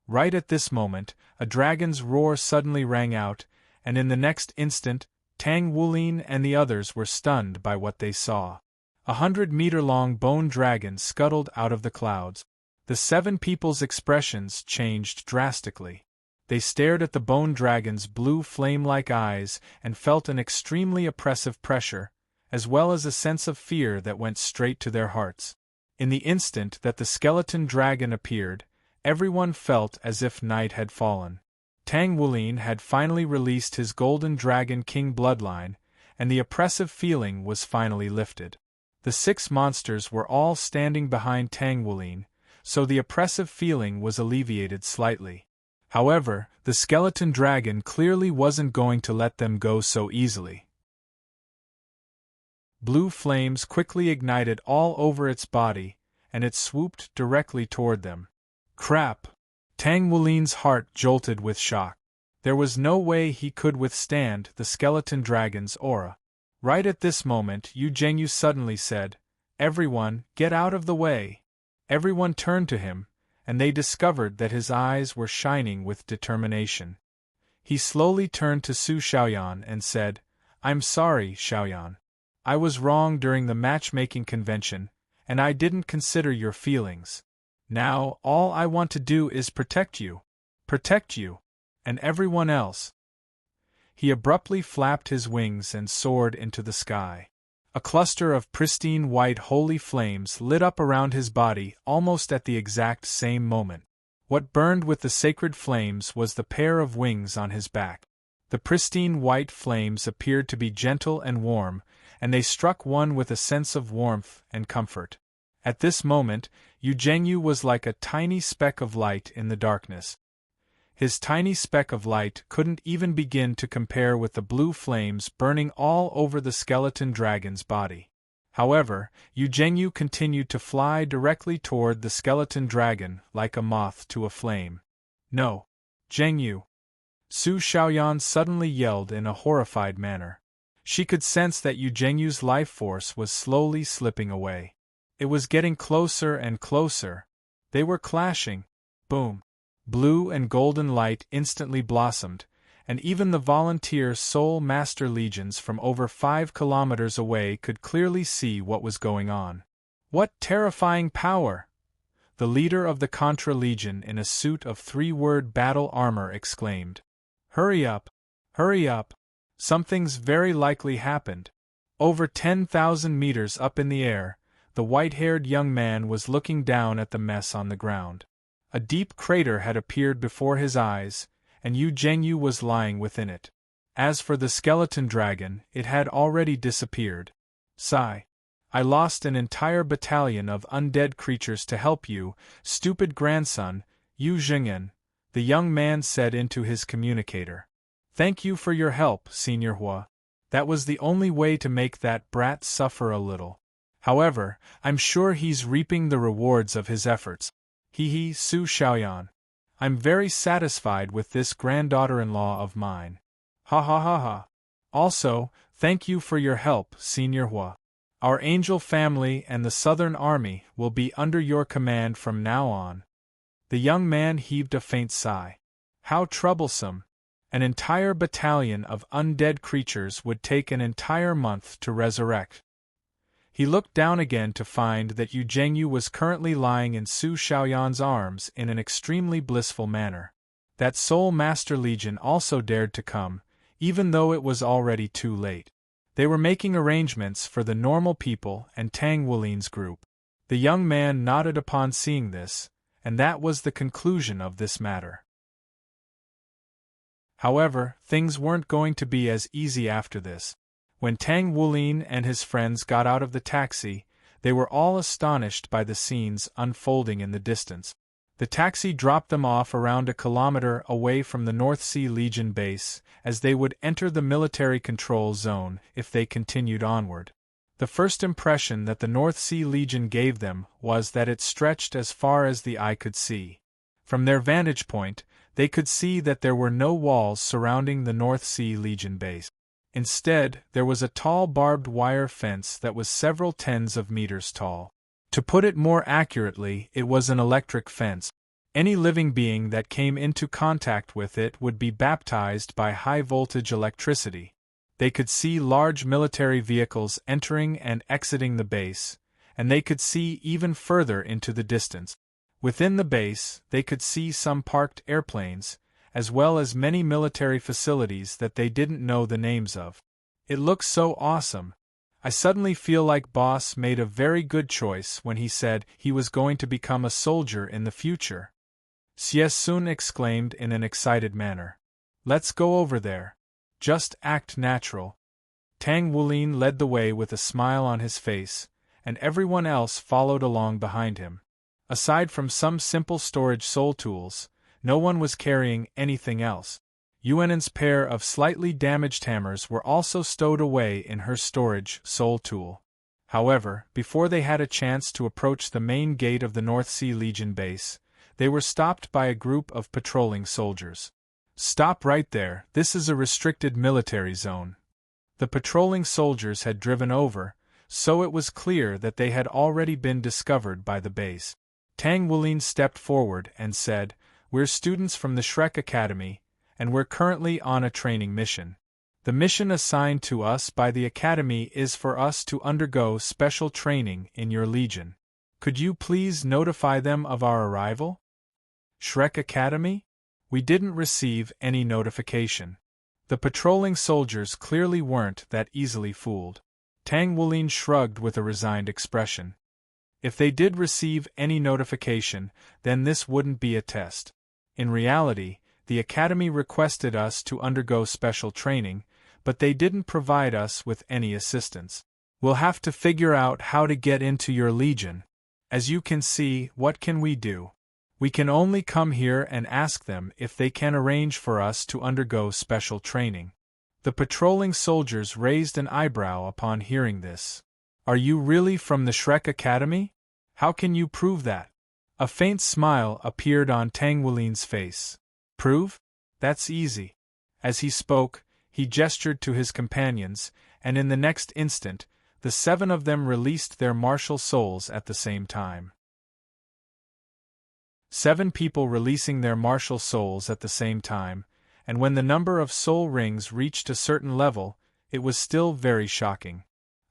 Right at this moment, a dragon's roar suddenly rang out, and in the next instant, Tang Wulin and the others were stunned by what they saw. 100-meter-long bone dragon scuttled out of the clouds. The 7 people's expressions changed drastically. They stared at the bone dragon's blue flame-like eyes and felt an extremely oppressive pressure, as well as a sense of fear that went straight to their hearts. In the instant that the skeleton dragon appeared, everyone felt as if night had fallen. Tang Wulin had finally released his golden dragon king bloodline, and the oppressive feeling was finally lifted. The 6 monsters were all standing behind Tang Wulin, so the oppressive feeling was alleviated slightly. However, the skeleton dragon clearly wasn't going to let them go so easily. Blue flames quickly ignited all over its body, and it swooped directly toward them. Crap! Tang Wulin's heart jolted with shock. There was no way he could withstand the skeleton dragon's aura. Right at this moment, Yu Zhengyu suddenly said, "Everyone, get out of the way!" Everyone turned to him, and they discovered that his eyes were shining with determination. He slowly turned to Su Xiaoyan and said, "I'm sorry, Xiaoyan. I was wrong during the matchmaking convention, and I didn't consider your feelings. Now, all I want to do is protect you." Protect you. And everyone else. He abruptly flapped his wings and soared into the sky. A cluster of pristine white holy flames lit up around his body almost at the exact same moment. What burned with the sacred flames was the pair of wings on his back. The pristine white flames appeared to be gentle and warm, and they struck one with a sense of warmth and comfort. At this moment, Yu Zhengyu was like a tiny speck of light in the darkness. His tiny speck of light couldn't even begin to compare with the blue flames burning all over the skeleton dragon's body. However, Yu Zhengyu continued to fly directly toward the skeleton dragon like a moth to a flame. No! Zhengyu! Su Xiaoyan suddenly yelled in a horrified manner. She could sense that Yu Zhengyu's life force was slowly slipping away. It was getting closer and closer. They were clashing. Boom! Blue and golden light instantly blossomed, and even the volunteer Soul Master legions from over 5 kilometers away could clearly see what was going on. What terrifying power! The leader of the Contra Legion in a suit of 3-word battle armor exclaimed. Hurry up! Hurry up! Something's very likely happened. Over 10,000 meters up in the air, the white-haired young man was looking down at the mess on the ground. A deep crater had appeared before his eyes, and Yu Zhengyu was lying within it. As for the skeleton dragon, it had already disappeared. Sigh. I lost an entire battalion of undead creatures to help you, stupid grandson, Yu Zhengyan, the young man said into his communicator. Thank you for your help, Senior Hua. That was the only way to make that brat suffer a little. However, I'm sure he's reaping the rewards of his efforts. Hee Su Xiaoyan. I'm very satisfied with this granddaughter-in-law of mine. Ha ha ha ha. Also, thank you for your help, Senior Hua. Our angel family and the Southern Army will be under your command from now on. The young man heaved a faint sigh. How troublesome. An entire battalion of undead creatures would take an entire month to resurrect. He looked down again to find that Yu Zhengyu was currently lying in Su Xiaoyan's arms in an extremely blissful manner. That Soul Master Legion also dared to come, even though it was already too late. They were making arrangements for the normal people and Tang Wulin's group. The young man nodded upon seeing this, and that was the conclusion of this matter. However, things weren't going to be as easy after this. When Tang Wulin and his friends got out of the taxi, they were all astonished by the scenes unfolding in the distance. The taxi dropped them off around a kilometer away from the North Sea Legion base, as they would enter the military control zone if they continued onward. The first impression that the North Sea Legion gave them was that it stretched as far as the eye could see. From their vantage point, they could see that there were no walls surrounding the North Sea Legion base. Instead, there was a tall barbed wire fence that was several tens of meters tall. To put it more accurately, it was an electric fence. Any living being that came into contact with it would be baptized by high-voltage electricity. They could see large military vehicles entering and exiting the base, and they could see even further into the distance. Within the base, they could see some parked airplanes, as well as many military facilities that they didn't know the names of. It looks so awesome. I suddenly feel like Boss made a very good choice when he said he was going to become a soldier in the future. Xie Sun exclaimed in an excited manner. Let's go over there. Just act natural. Tang Wulin led the way with a smile on his face, and everyone else followed along behind him. Aside from some simple storage soul tools, no one was carrying anything else. Yuan's pair of slightly damaged hammers were also stowed away in her storage soul tool. However, before they had a chance to approach the main gate of the North Sea Legion base, they were stopped by a group of patrolling soldiers. Stop right there, this is a restricted military zone. The patrolling soldiers had driven over, so it was clear that they had already been discovered by the base. Tang Wulin stepped forward and said, We're students from the Shrek Academy, and we're currently on a training mission. The mission assigned to us by the Academy is for us to undergo special training in your legion. Could you please notify them of our arrival? Shrek Academy? We didn't receive any notification. The patrolling soldiers clearly weren't that easily fooled. Tang Wulin shrugged with a resigned expression. If they did receive any notification, then this wouldn't be a test. In reality, the Academy requested us to undergo special training, but they didn't provide us with any assistance. We'll have to figure out how to get into your legion. As you can see, what can we do? We can only come here and ask them if they can arrange for us to undergo special training. The patrolling soldiers raised an eyebrow upon hearing this. Are you really from the Shrek Academy? How can you prove that? A faint smile appeared on Tang Wulin's face. Prove? That's easy. As he spoke, he gestured to his companions, and in the next instant, the 7 of them released their martial souls at the same time. 7 people releasing their martial souls at the same time, and when the number of soul rings reached a certain level, it was still very shocking.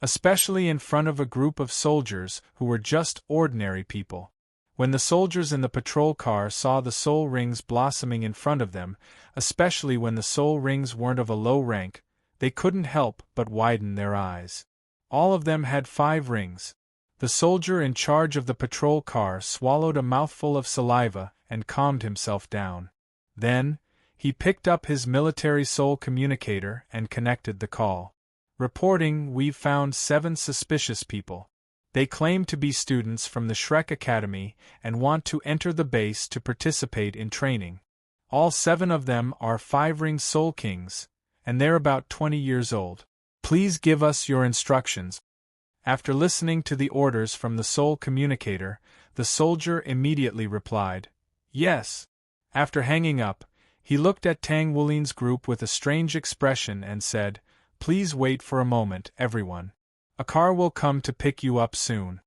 Especially in front of a group of soldiers who were just ordinary people. When the soldiers in the patrol car saw the soul rings blossoming in front of them, especially when the soul rings weren't of a low rank, they couldn't help but widen their eyes. All of them had 5 rings. The soldier in charge of the patrol car swallowed a mouthful of saliva and calmed himself down. Then, he picked up his military soul communicator and connected the call. Reporting, we've found 7 suspicious people. They claim to be students from the Shrek Academy and want to enter the base to participate in training. All 7 of them are 5-ring soul kings, and they're about 20 years old. Please give us your instructions. After listening to the orders from the soul communicator, the soldier immediately replied, Yes. After hanging up, he looked at Tang Wulin's group with a strange expression and said, Please wait for a moment, everyone. A car will come to pick you up soon.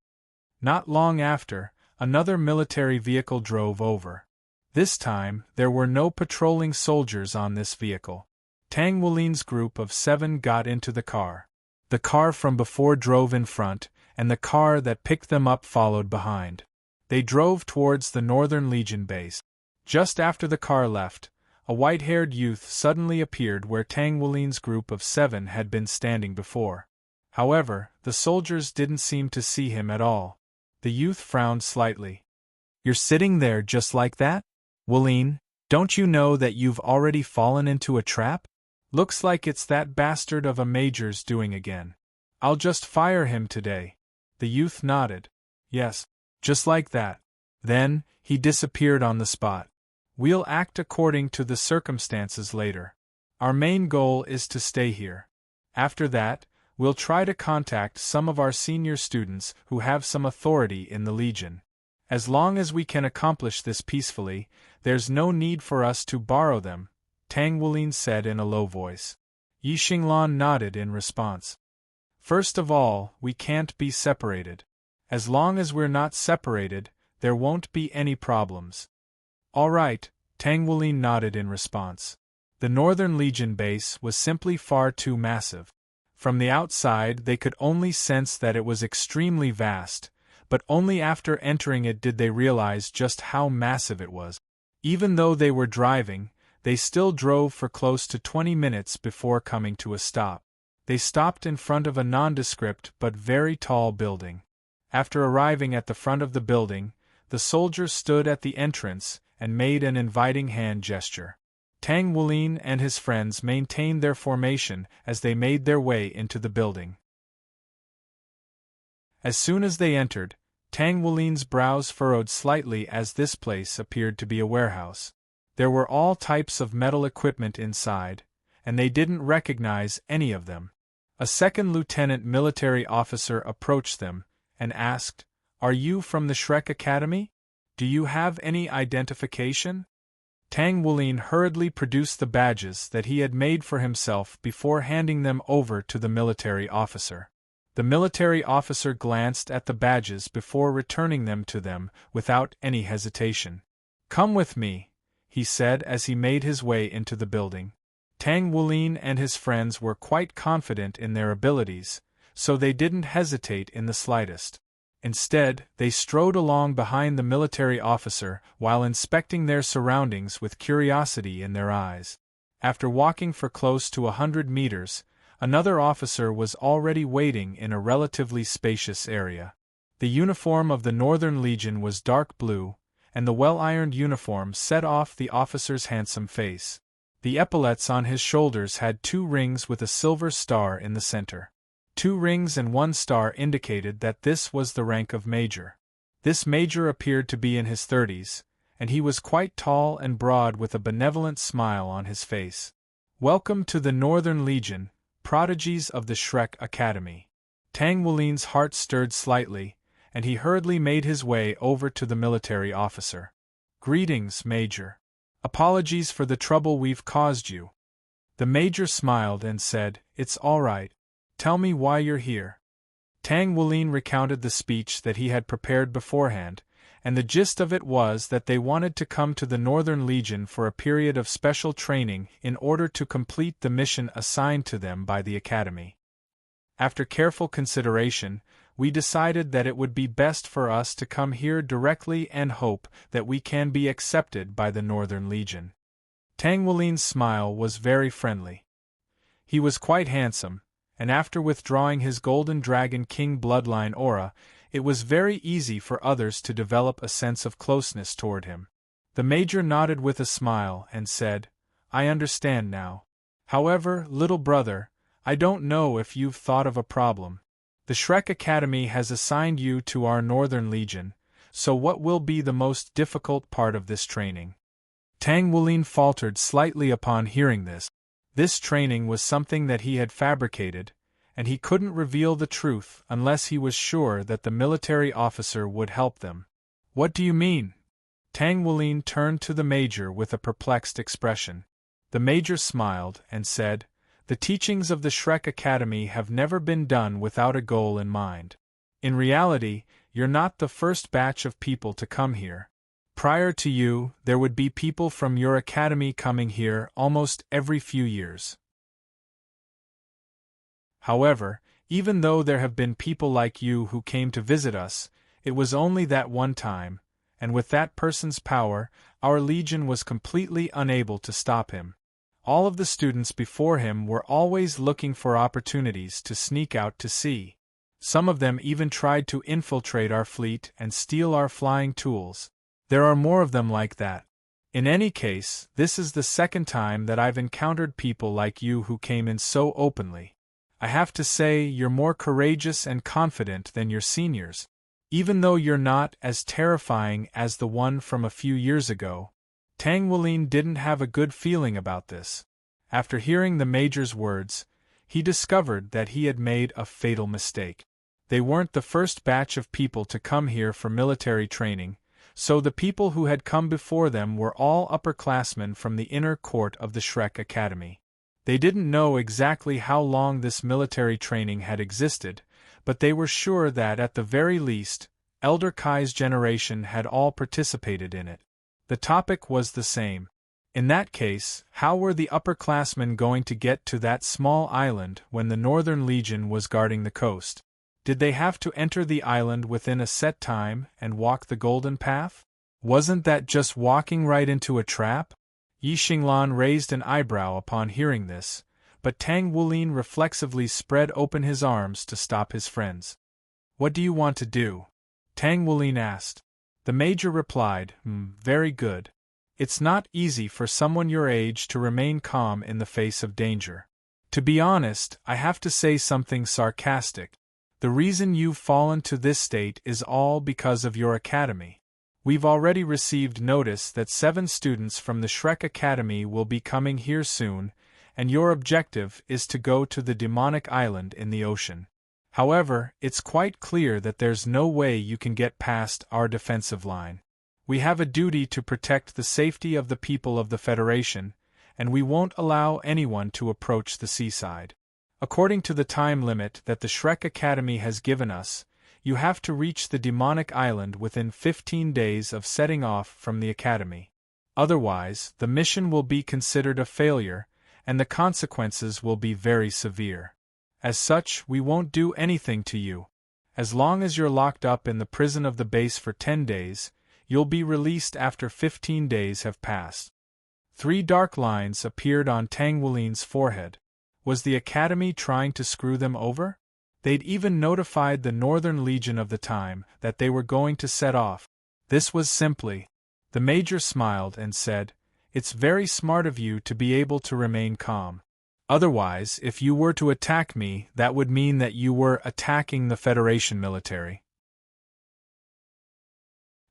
Not long after, another military vehicle drove over. This time, there were no patrolling soldiers on this vehicle. Tang Wulin's group of 7 got into the car. The car from before drove in front, and the car that picked them up followed behind. They drove towards the Northern Legion base. Just after the car left, a white-haired youth suddenly appeared where Tang Wulin's group of 7 had been standing before. However, the soldiers didn't seem to see him at all. The youth frowned slightly. You're sitting there just like that? Wulin, don't you know that you've already fallen into a trap? Looks like it's that bastard of a major's doing again. I'll just fire him today. The youth nodded. Yes, just like that. Then, he disappeared on the spot. We'll act according to the circumstances later. Our main goal is to stay here. After that, we'll try to contact some of our senior students who have some authority in the Legion. As long as we can accomplish this peacefully, there's no need for us to borrow them, Tang Wulin said in a low voice. Yi Xinglan nodded in response. First of all, we can't be separated. As long as we're not separated, there won't be any problems. All right, Tang Wulin nodded in response. The Northern Legion base was simply far too massive. From the outside they could only sense that it was extremely vast, but only after entering it did they realize just how massive it was. Even though they were driving, they still drove for close to 20 minutes before coming to a stop. They stopped in front of a nondescript but very tall building. After arriving at the front of the building, the soldiers stood at the entrance and made an inviting hand gesture. Tang Wulin and his friends maintained their formation as they made their way into the building. As soon as they entered, Tang Wulin's brows furrowed slightly as this place appeared to be a warehouse. There were all types of metal equipment inside, and they didn't recognize any of them. A second lieutenant military officer approached them and asked, Are you from the Shrek Academy? Do you have any identification? Tang Wulin hurriedly produced the badges that he had made for himself before handing them over to the military officer. The military officer glanced at the badges before returning them to them without any hesitation. Come with me, he said as he made his way into the building. Tang Wulin and his friends were quite confident in their abilities, so they didn't hesitate in the slightest. Instead, they strode along behind the military officer while inspecting their surroundings with curiosity in their eyes. After walking for close to 100 meters, another officer was already waiting in a relatively spacious area. The uniform of the Northern Legion was dark blue, and the well-ironed uniform set off the officer's handsome face. The epaulets on his shoulders had 2 rings with a silver star in the center. 2 rings and 1 star indicated that this was the rank of major. This major appeared to be in his 30s, and he was quite tall and broad with a benevolent smile on his face. "Welcome to the Northern Legion, prodigies of the Shrek Academy." Tang Wulin's heart stirred slightly, and he hurriedly made his way over to the military officer. "Greetings, Major. Apologies for the trouble we've caused you." The Major smiled and said, "It's all right. Tell me why you're here." Tang Wulin recounted the speech that he had prepared beforehand, and the gist of it was that they wanted to come to the Northern Legion for a period of special training in order to complete the mission assigned to them by the Academy. After careful consideration, we decided that it would be best for us to come here directly and hope that we can be accepted by the Northern Legion. Tang Wulin's smile was very friendly. He was quite handsome, and after withdrawing his Golden Dragon King bloodline aura, it was very easy for others to develop a sense of closeness toward him. The Major nodded with a smile and said, "I understand now. However, little brother, I don't know if you've thought of a problem. The Shrek Academy has assigned you to our Northern Legion, so what will be the most difficult part of this training?" Tang Wulin faltered slightly upon hearing this. This training was something that he had fabricated, and he couldn't reveal the truth unless he was sure that the military officer would help them. "What do you mean?" Tang Wulin turned to the Major with a perplexed expression. The Major smiled and said, "The teachings of the Shrek Academy have never been done without a goal in mind. In reality, you're not the first batch of people to come here. Prior to you, there would be people from your academy coming here almost every few years. However, even though there have been people like you who came to visit us, it was only that one time, and with that person's power, our Legion was completely unable to stop him. All of the students before him were always looking for opportunities to sneak out to sea. Some of them even tried to infiltrate our fleet and steal our flying tools. There are more of them like that. In any case, this is the second time that I've encountered people like you who came in so openly. I have to say you're more courageous and confident than your seniors. Even though you're not as terrifying as the one from a few years ago." Tang Wulin didn't have a good feeling about this. After hearing the Major's words, he discovered that he had made a fatal mistake. They weren't the first batch of people to come here for military training, so the people who had come before them were all upperclassmen from the inner court of the Shrek Academy. They didn't know exactly how long this military training had existed, but they were sure that at the very least, Elder Kai's generation had all participated in it. The topic was the same. In that case, how were the upperclassmen going to get to that small island when the Northern Legion was guarding the coast? Did they have to enter the island within a set time and walk the golden path? Wasn't that just walking right into a trap? Yi Xinglan raised an eyebrow upon hearing this, but Tang Wulin reflexively spread open his arms to stop his friends. "What do you want to do?" Tang Wulin asked. The Major replied, "Very good. It's not easy for someone your age to remain calm in the face of danger. To be honest, I have to say something sarcastic. The reason you've fallen to this state is all because of your academy. We've already received notice that 7 students from the Shrek Academy will be coming here soon, and your objective is to go to the demonic island in the ocean. However, it's quite clear that there's no way you can get past our defensive line. We have a duty to protect the safety of the people of the Federation, and we won't allow anyone to approach the seaside. According to the time limit that the Shrek Academy has given us, you have to reach the demonic island within 15 days of setting off from the Academy. Otherwise, the mission will be considered a failure, and the consequences will be very severe. As such, we won't do anything to you. As long as you're locked up in the prison of the base for 10 days, you'll be released after 15 days have passed. 3 dark lines appeared on Tang Wulin's forehead. Was the Academy trying to screw them over? They'd even notified the Northern Legion of the time that they were going to set off. This was simply. The Major smiled and said, "It's very smart of you to be able to remain calm. Otherwise, if you were to attack me, that would mean that you were attacking the Federation military.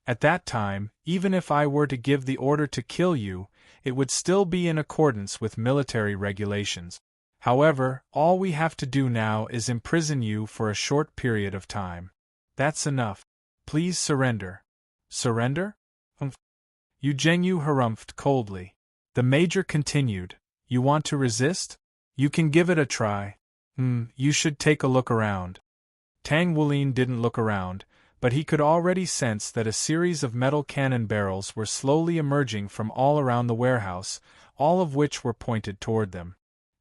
At that time, even if I were to give the order to kill you, it would still be in accordance with military regulations. However, all we have to do now is imprison you for a short period of time. That's enough. Please surrender." "Surrender?" Yu Zhengyu harumphed coldly. The Major continued, "You want to resist? You can give it a try. You should take a look around." Tang Wulin didn't look around, but he could already sense that a series of metal cannon barrels were slowly emerging from all around the warehouse, all of which were pointed toward them.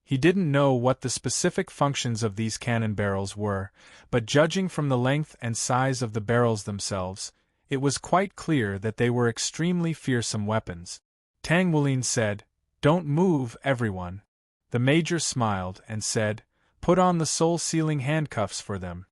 He didn't know what the specific functions of these cannon barrels were, but judging from the length and size of the barrels themselves, it was quite clear that they were extremely fearsome weapons. Tang Wulin said, "Don't move, everyone." The Major smiled and said, "Put on the soul-sealing handcuffs for them."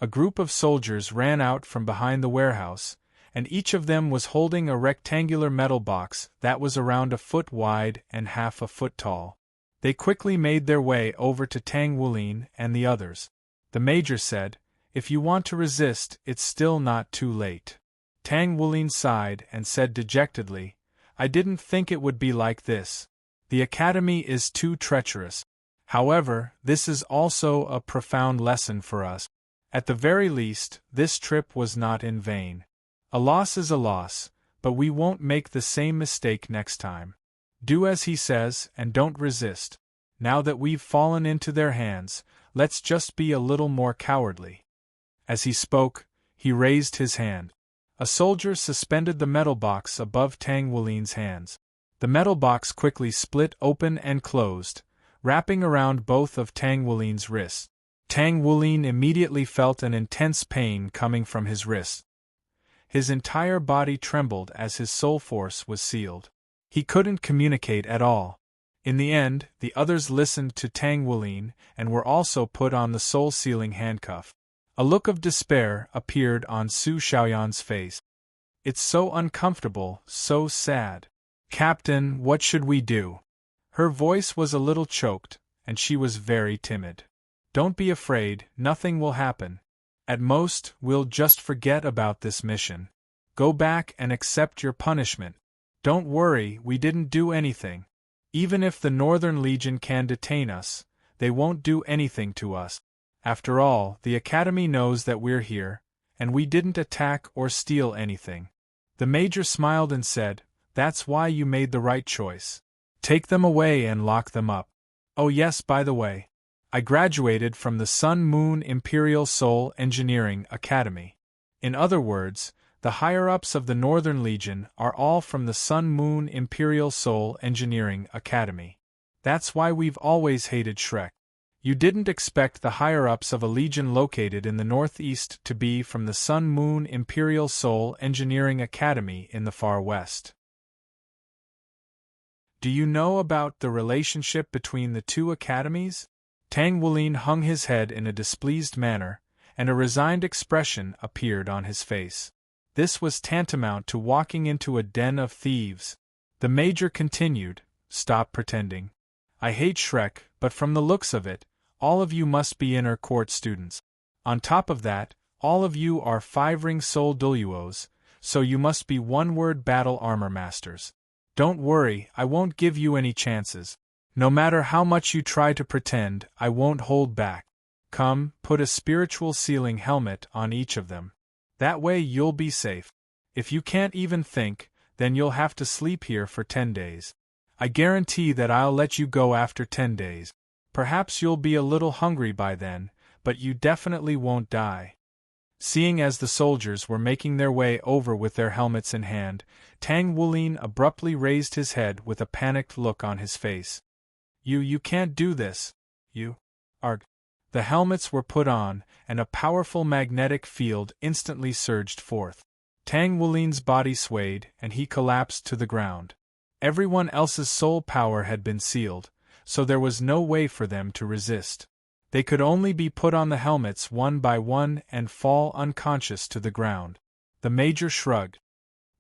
A group of soldiers ran out from behind the warehouse, and each of them was holding a rectangular metal box that was around a foot wide and half a foot tall. They quickly made their way over to Tang Wulin and the others. The Major said, "If you want to resist, it's still not too late." Tang Wulin sighed and said dejectedly, "I didn't think it would be like this. The Academy is too treacherous. However, this is also a profound lesson for us. At the very least, this trip was not in vain. A loss is a loss, but we won't make the same mistake next time. Do as he says and don't resist. Now that we've fallen into their hands, let's just be a little more cowardly." As he spoke, he raised his hand. A soldier suspended the metal box above Tang Wulin's hands. The metal box quickly split open and closed, wrapping around both of Tang Wulin's wrists. Tang Wulin immediately felt an intense pain coming from his wrists. His entire body trembled as his soul force was sealed. He couldn't communicate at all. In the end, the others listened to Tang Wulin and were also put on the soul-sealing handcuff. A look of despair appeared on Su Xiaoyan's face. "It's so uncomfortable, so sad. Captain, what should we do?" Her voice was a little choked, and she was very timid. "Don't be afraid, nothing will happen. At most, we'll just forget about this mission. Go back and accept your punishment. Don't worry, we didn't do anything. Even if the Northern Legion can detain us, they won't do anything to us. After all, the Academy knows that we're here, and we didn't attack or steal anything." The Major smiled and said, "That's why you made the right choice. Take them away and lock them up. Oh yes, by the way, I graduated from the Sun Moon Imperial Soul Engineering Academy. In other words, the higher-ups of the Northern Legion are all from the Sun Moon Imperial Soul Engineering Academy. That's why we've always hated Shrek. You didn't expect the higher-ups of a legion located in the northeast to be from the Sun Moon Imperial Soul Engineering Academy in the far west. Do you know about the relationship between the two academies?" Tang Wulin hung his head in a displeased manner, and a resigned expression appeared on his face. This was tantamount to walking into a den of thieves. The Major continued, "Stop pretending. I hate Shrek, but from the looks of it, all of you must be inner court students. On top of that, all of you are 5-ring soul Duluos, so you must be one-word battle armor masters. Don't worry, I won't give you any chances. No matter how much you try to pretend, I won't hold back. Come, put a spiritual sealing helmet on each of them. That way you'll be safe. If you can't even think, then you'll have to sleep here for 10 days. I guarantee that I'll let you go after 10 days. Perhaps you'll be a little hungry by then, but you definitely won't die." Seeing as the soldiers were making their way over with their helmets in hand, Tang Wulin abruptly raised his head with a panicked look on his face. You can't do this. You. Arg. The helmets were put on, and a powerful magnetic field instantly surged forth. Tang Wulin's body swayed, and he collapsed to the ground. Everyone else's soul power had been sealed, so there was no way for them to resist. They could only be put on the helmets one by one and fall unconscious to the ground. The Major shrugged.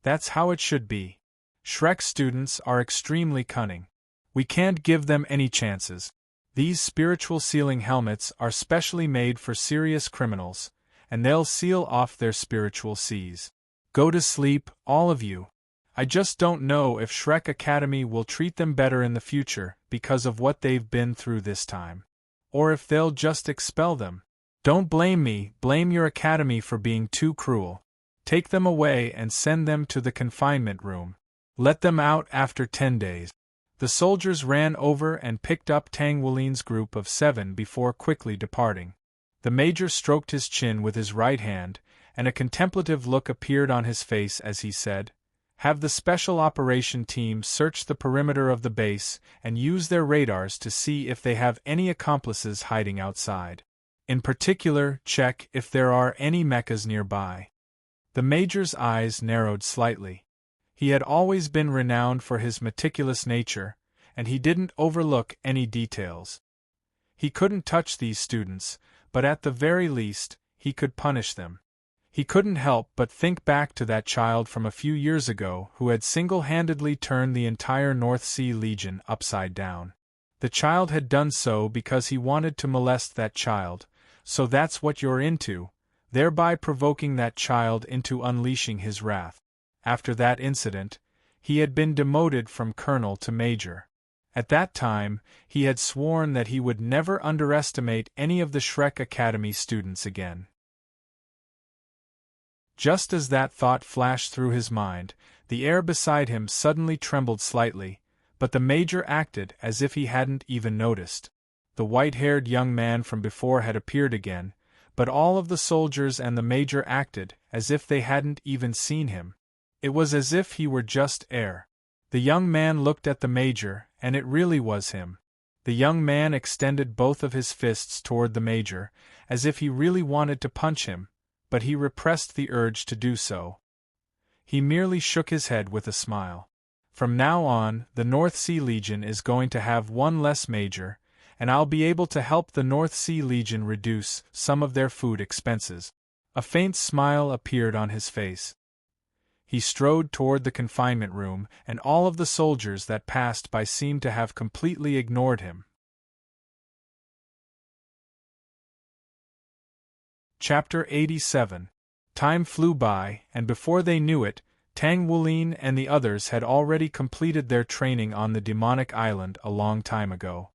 That's how it should be. Shrek students are extremely cunning. We can't give them any chances. These spiritual sealing helmets are specially made for serious criminals, and they'll seal off their spiritual seas. Go to sleep, all of you. I just don't know if Shrek Academy will treat them better in the future because of what they've been through this time. Or if they'll just expel them. Don't blame me, blame your academy for being too cruel. Take them away and send them to the confinement room. Let them out after 10 days. The soldiers ran over and picked up Tang Wulin's group of 7 before quickly departing. The Major stroked his chin with his right hand, and a contemplative look appeared on his face as he said, "Have the Special Operation Team search the perimeter of the base and use their radars to see if they have any accomplices hiding outside. In particular, check if there are any mechas nearby." The Major's eyes narrowed slightly. He had always been renowned for his meticulous nature, and he didn't overlook any details. He couldn't touch these students, but at the very least, he could punish them. He couldn't help but think back to that child from a few years ago who had single-handedly turned the entire North Sea Legion upside down. The child had done so because he wanted to molest that child, so that's what you're into, thereby provoking that child into unleashing his wrath. After that incident, he had been demoted from colonel to major. At that time, he had sworn that he would never underestimate any of the Shrek Academy students again. Just as that thought flashed through his mind, the air beside him suddenly trembled slightly, but the Major acted as if he hadn't even noticed. The white-haired young man from before had appeared again, but all of the soldiers and the Major acted as if they hadn't even seen him. It was as if he were just air. The young man looked at the Major, and it really was him. The young man extended both of his fists toward the Major, as if he really wanted to punch him, but he repressed the urge to do so. He merely shook his head with a smile. From now on, the North Sea Legion is going to have one less major, and I'll be able to help the North Sea Legion reduce some of their food expenses. A faint smile appeared on his face. He strode toward the confinement room, and all of the soldiers that passed by seemed to have completely ignored him. Chapter 87. Time flew by, and before they knew it, Tang Wulin and the others had already completed their training on the demonic island a long time ago.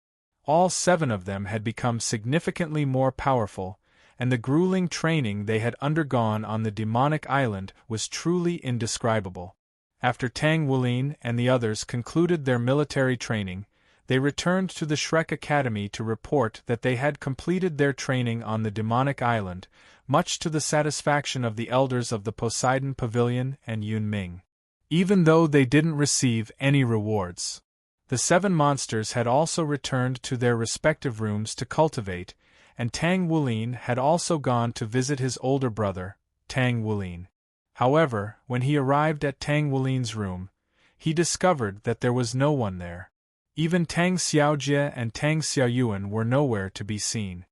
All 7 of them had become significantly more powerful, and the grueling training they had undergone on the demonic island was truly indescribable. After Tang Wulin and the others concluded their military training, they returned to the Shrek Academy to report that they had completed their training on the demonic island, much to the satisfaction of the elders of the Poseidon Pavilion and Yunming. Even though they didn't receive any rewards. The 7 monsters had also returned to their respective rooms to cultivate, and Tang Wulin had also gone to visit his older brother, Tang Wulin. However, when he arrived at Tang Wulin's room, he discovered that there was no one there. Even Tang Xiaojie and Tang Xiaoyuan were nowhere to be seen.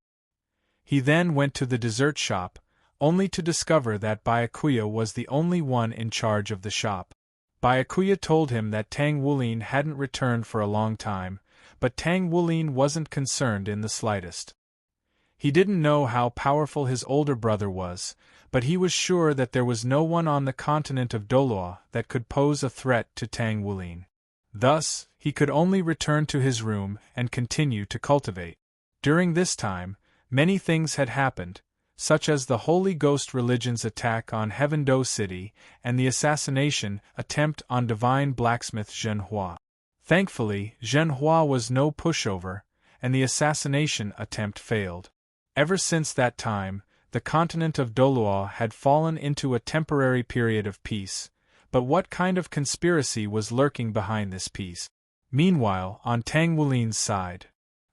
He then went to the dessert shop, only to discover that Byakuya was the only one in charge of the shop. Byakuya told him that Tang Wulin hadn't returned for a long time, but Tang Wulin wasn't concerned in the slightest. He didn't know how powerful his older brother was, but he was sure that there was no one on the continent of Doloa that could pose a threat to Tang Wulin. Thus, he could only return to his room and continue to cultivate. During this time, many things had happened, such as the Holy Ghost religion's attack on Heavendoe City and the assassination attempt on divine blacksmith Zhenhua. Thankfully, Zhenhua was no pushover, and the assassination attempt failed. Ever since that time, the continent of Doloa had fallen into a temporary period of peace, but what kind of conspiracy was lurking behind this peace? Meanwhile, on Tang Wulin's side,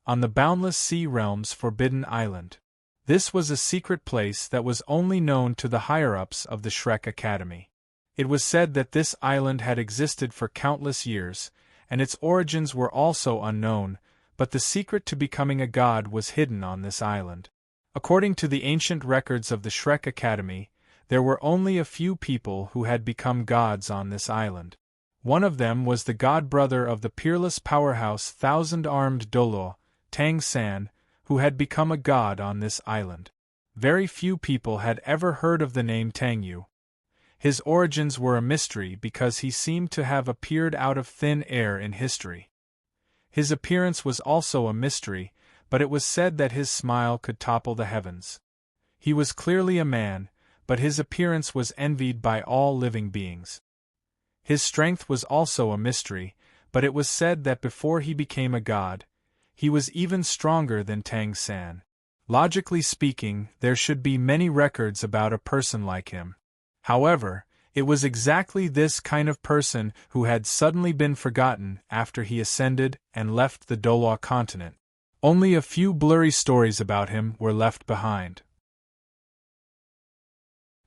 on the boundless sea realm's forbidden island. This was a secret place that was only known to the higher-ups of the Shrek Academy. It was said that this island had existed for countless years, and its origins were also unknown, but the secret to becoming a god was hidden on this island. According to the ancient records of the Shrek Academy, there were only a few people who had become gods on this island. One of them was the god-brother of the peerless powerhouse thousand-armed Dolo, Tang San, who had become a god on this island. Very few people had ever heard of the name Tang Yu. His origins were a mystery because he seemed to have appeared out of thin air in history. His appearance was also a mystery, but it was said that his smile could topple the heavens. He was clearly a man, but his appearance was envied by all living beings. His strength was also a mystery, but it was said that before he became a god, he was even stronger than Tang San. Logically speaking, there should be many records about a person like him. However, it was exactly this kind of person who had suddenly been forgotten after he ascended and left the Doloa continent. Only a few blurry stories about him were left behind.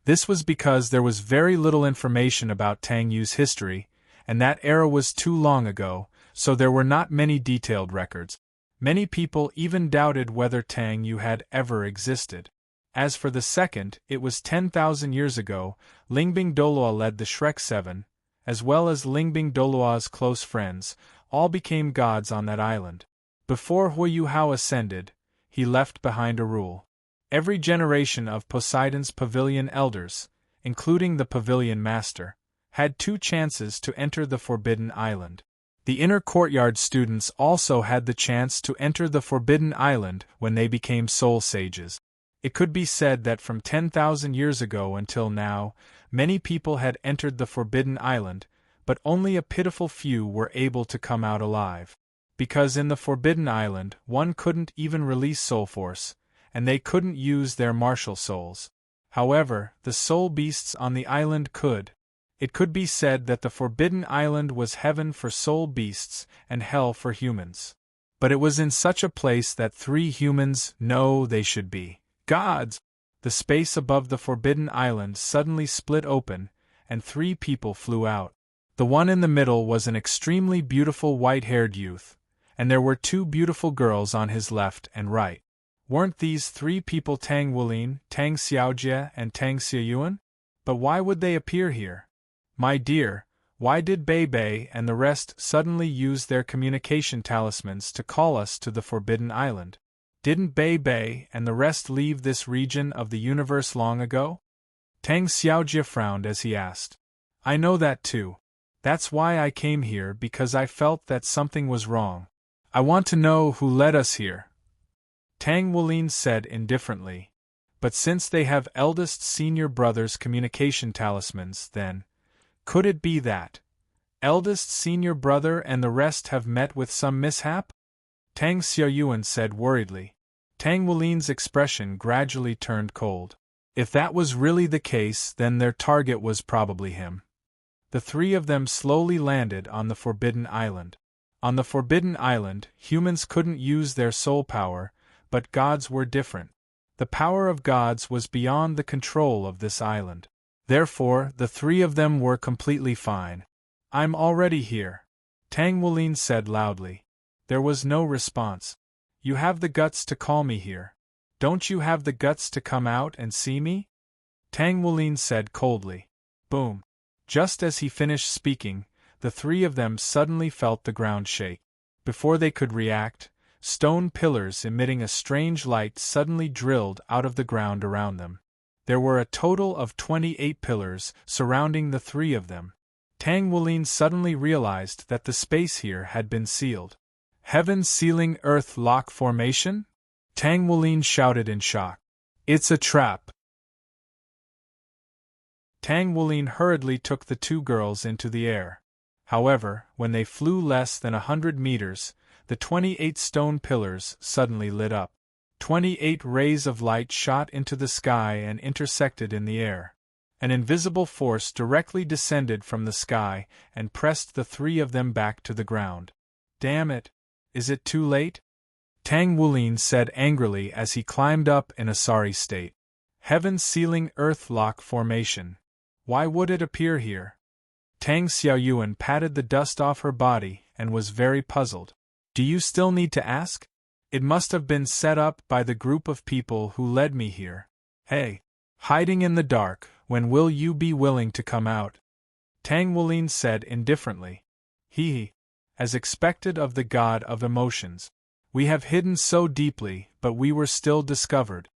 This was because there was very little information about Tang Yu's history, and that era was too long ago, so there were not many detailed records. Many people even doubted whether Tang Yu had ever existed. As for the second, it was 10,000 years ago. Lingbing Doloa led the Shrek Seven, as well as Lingbing Doloa's close friends, all became gods on that island. Before Yuhao ascended, he left behind a rule. Every generation of Poseidon's pavilion elders, including the pavilion master, had 2 chances to enter the Forbidden Island. The inner courtyard students also had the chance to enter the Forbidden Island when they became soul sages. It could be said that from 10,000 years ago until now, many people had entered the Forbidden Island, but only a pitiful few were able to come out alive. Because in the Forbidden Island, one couldn't even release soul force, and they couldn't use their martial souls. However, the soul beasts on the island could. It could be said that the Forbidden Island was heaven for soul beasts and hell for humans. But it was in such a place that 3 humans know they should be gods. The space above the Forbidden Island suddenly split open, and 3 people flew out. The one in the middle was an extremely beautiful white-haired youth, and there were 2 beautiful girls on his left and right. Weren't these 3 people Tang Wulin, Tang Xiaojie, and Tang Xiaoyuan? But why would they appear here? My dear, why did Bei Bei and the rest suddenly use their communication talismans to call us to the Forbidden Island? Didn't Bei Bei and the rest leave this region of the universe long ago? Tang Xiaojie frowned as he asked. I know that too. That's why I came here, because I felt that something was wrong. I want to know who led us here. Tang Wulin said indifferently. But since they have eldest senior brother's communication talismans, then, could it be that eldest senior brother and the rest have met with some mishap? Tang Xiaoyuan said worriedly. Tang Wulin's expression gradually turned cold. If that was really the case, then their target was probably him. The 3 of them slowly landed on the Forbidden Island. On the Forbidden Island, humans couldn't use their soul power, but gods were different. The power of gods was beyond the control of this island. Therefore, the 3 of them were completely fine. I'm already here, Tang Wulin said loudly. There was no response. You have the guts to call me here. Don't you have the guts to come out and see me? Tang Wulin said coldly. Boom. Just as he finished speaking, the 3 of them suddenly felt the ground shake. Before they could react, stone pillars emitting a strange light suddenly drilled out of the ground around them. There were a total of 28 pillars surrounding the 3 of them. Tang Wulin suddenly realized that the space here had been sealed. Heaven sealing Earth lock formation? Tang Wulin shouted in shock. It's a trap. Tang Wulin hurriedly took the 2 girls into the air. However, when they flew less than 100 meters, the 28 stone pillars suddenly lit up. 28 rays of light shot into the sky and intersected in the air. An invisible force directly descended from the sky and pressed the 3 of them back to the ground. Damn it! Is it too late? Tang Wulin said angrily as he climbed up in a sorry state. Heaven sealing earth lock formation. Why would it appear here? Tang Xiaoyuan patted the dust off her body and was very puzzled. Do you still need to ask? It must have been set up by the group of people who led me here. Hey! Hiding in the dark, when will you be willing to come out? Tang Wulin said indifferently. He. As expected of the god of emotions. We have hidden so deeply, but we were still discovered.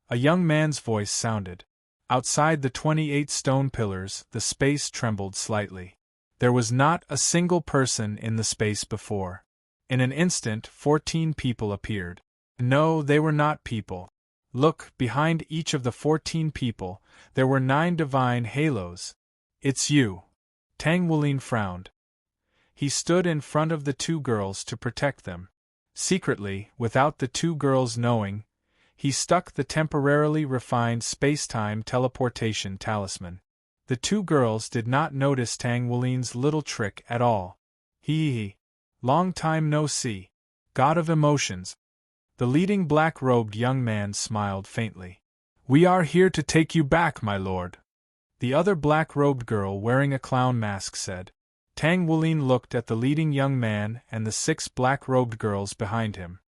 A young man's voice sounded. Outside the 28 stone pillars, the space trembled slightly. There was not a single person in the space before. In an instant, 14 people appeared. No, they were not people. Look, behind each of the 14 people, there were 9 divine halos. It's you. Tang Wulin frowned. He stood in front of the 2 girls to protect them. Secretly, without the 2 girls knowing, he stuck the temporarily refined space-time teleportation talisman. The 2 girls did not notice Tang Wulin's little trick at all. Hee. Long time no see. God of emotions. The leading black-robed young man smiled faintly. We are here to take you back, my lord. The other black-robed girl wearing a clown mask said. Tang Wulin looked at the leading young man and the 6 black-robed girls behind him.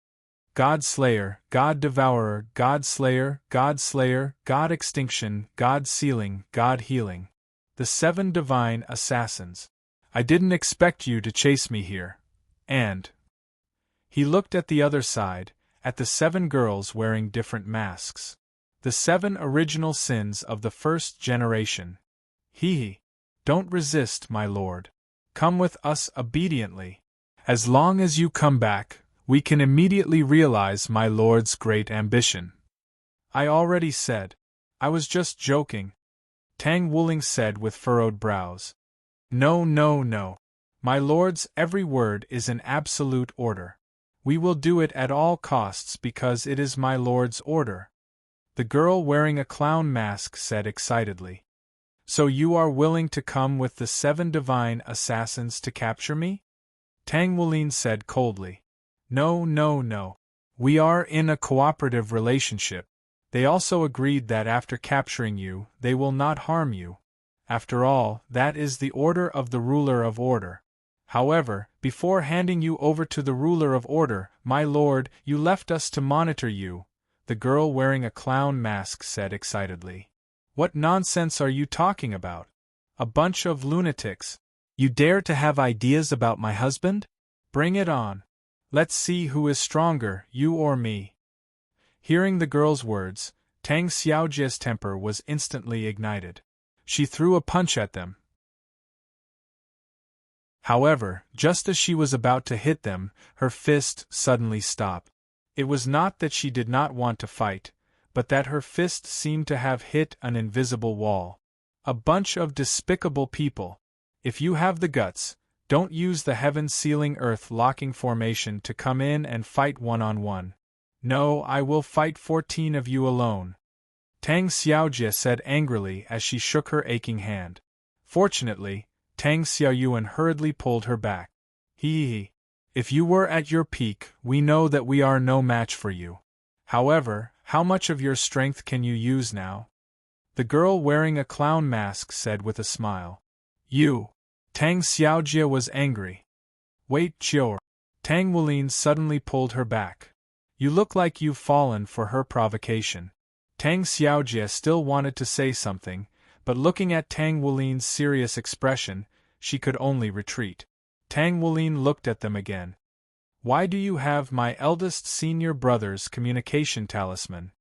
God Slayer, God Devourer, God Slayer, God Extinction, God Sealing, God Healing. The 7 divine assassins. I didn't expect you to chase me here. And he looked at the other side, at the 7 girls wearing different masks. The 7 original sins of the first generation. Don't resist, my lord. Come with us obediently. As long as you come back, we can immediately realize my lord's great ambition. I already said. I was just joking. Tang Wulin said with furrowed brows. No. My lord's every word is an absolute order. We will do it at all costs because it is my lord's order. The girl wearing a clown mask said excitedly. So you are willing to come with the 7 divine assassins to capture me? Tang Wulin said coldly. No. We are in a cooperative relationship. They also agreed that after capturing you, they will not harm you. After all, that is the order of the ruler of order. However, before handing you over to the ruler of order, my lord, you left us to monitor you, the girl wearing a clown mask said excitedly. What nonsense are you talking about? A bunch of lunatics. You dare to have ideas about my husband? Bring it on. Let's see who is stronger, you or me. Hearing the girl's words, Tang Xiaojie's temper was instantly ignited. She threw a punch at them. However, just as she was about to hit them, her fist suddenly stopped. It was not that she did not want to fight, but that her fist seemed to have hit an invisible wall. A bunch of despicable people. If you have the guts, don't use the heaven-sealing earth-locking formation to come in and fight one-on-one. No, I will fight 14 of you alone. Tang Xiaojie said angrily as she shook her aching hand. Fortunately, Tang Xiaoyuan hurriedly pulled her back. If you were at your peak, we know that we are no match for you. However, how much of your strength can you use now? The girl wearing a clown mask said with a smile. You. Tang Xiaojie was angry. Wait, Chior. Tang Wulin suddenly pulled her back. You look like you've fallen for her provocation. Tang Xiaojie still wanted to say something, but looking at Tang Wulin's serious expression, she could only retreat. Tang Wulin looked at them again. Why do you have my eldest senior brother's communication talisman?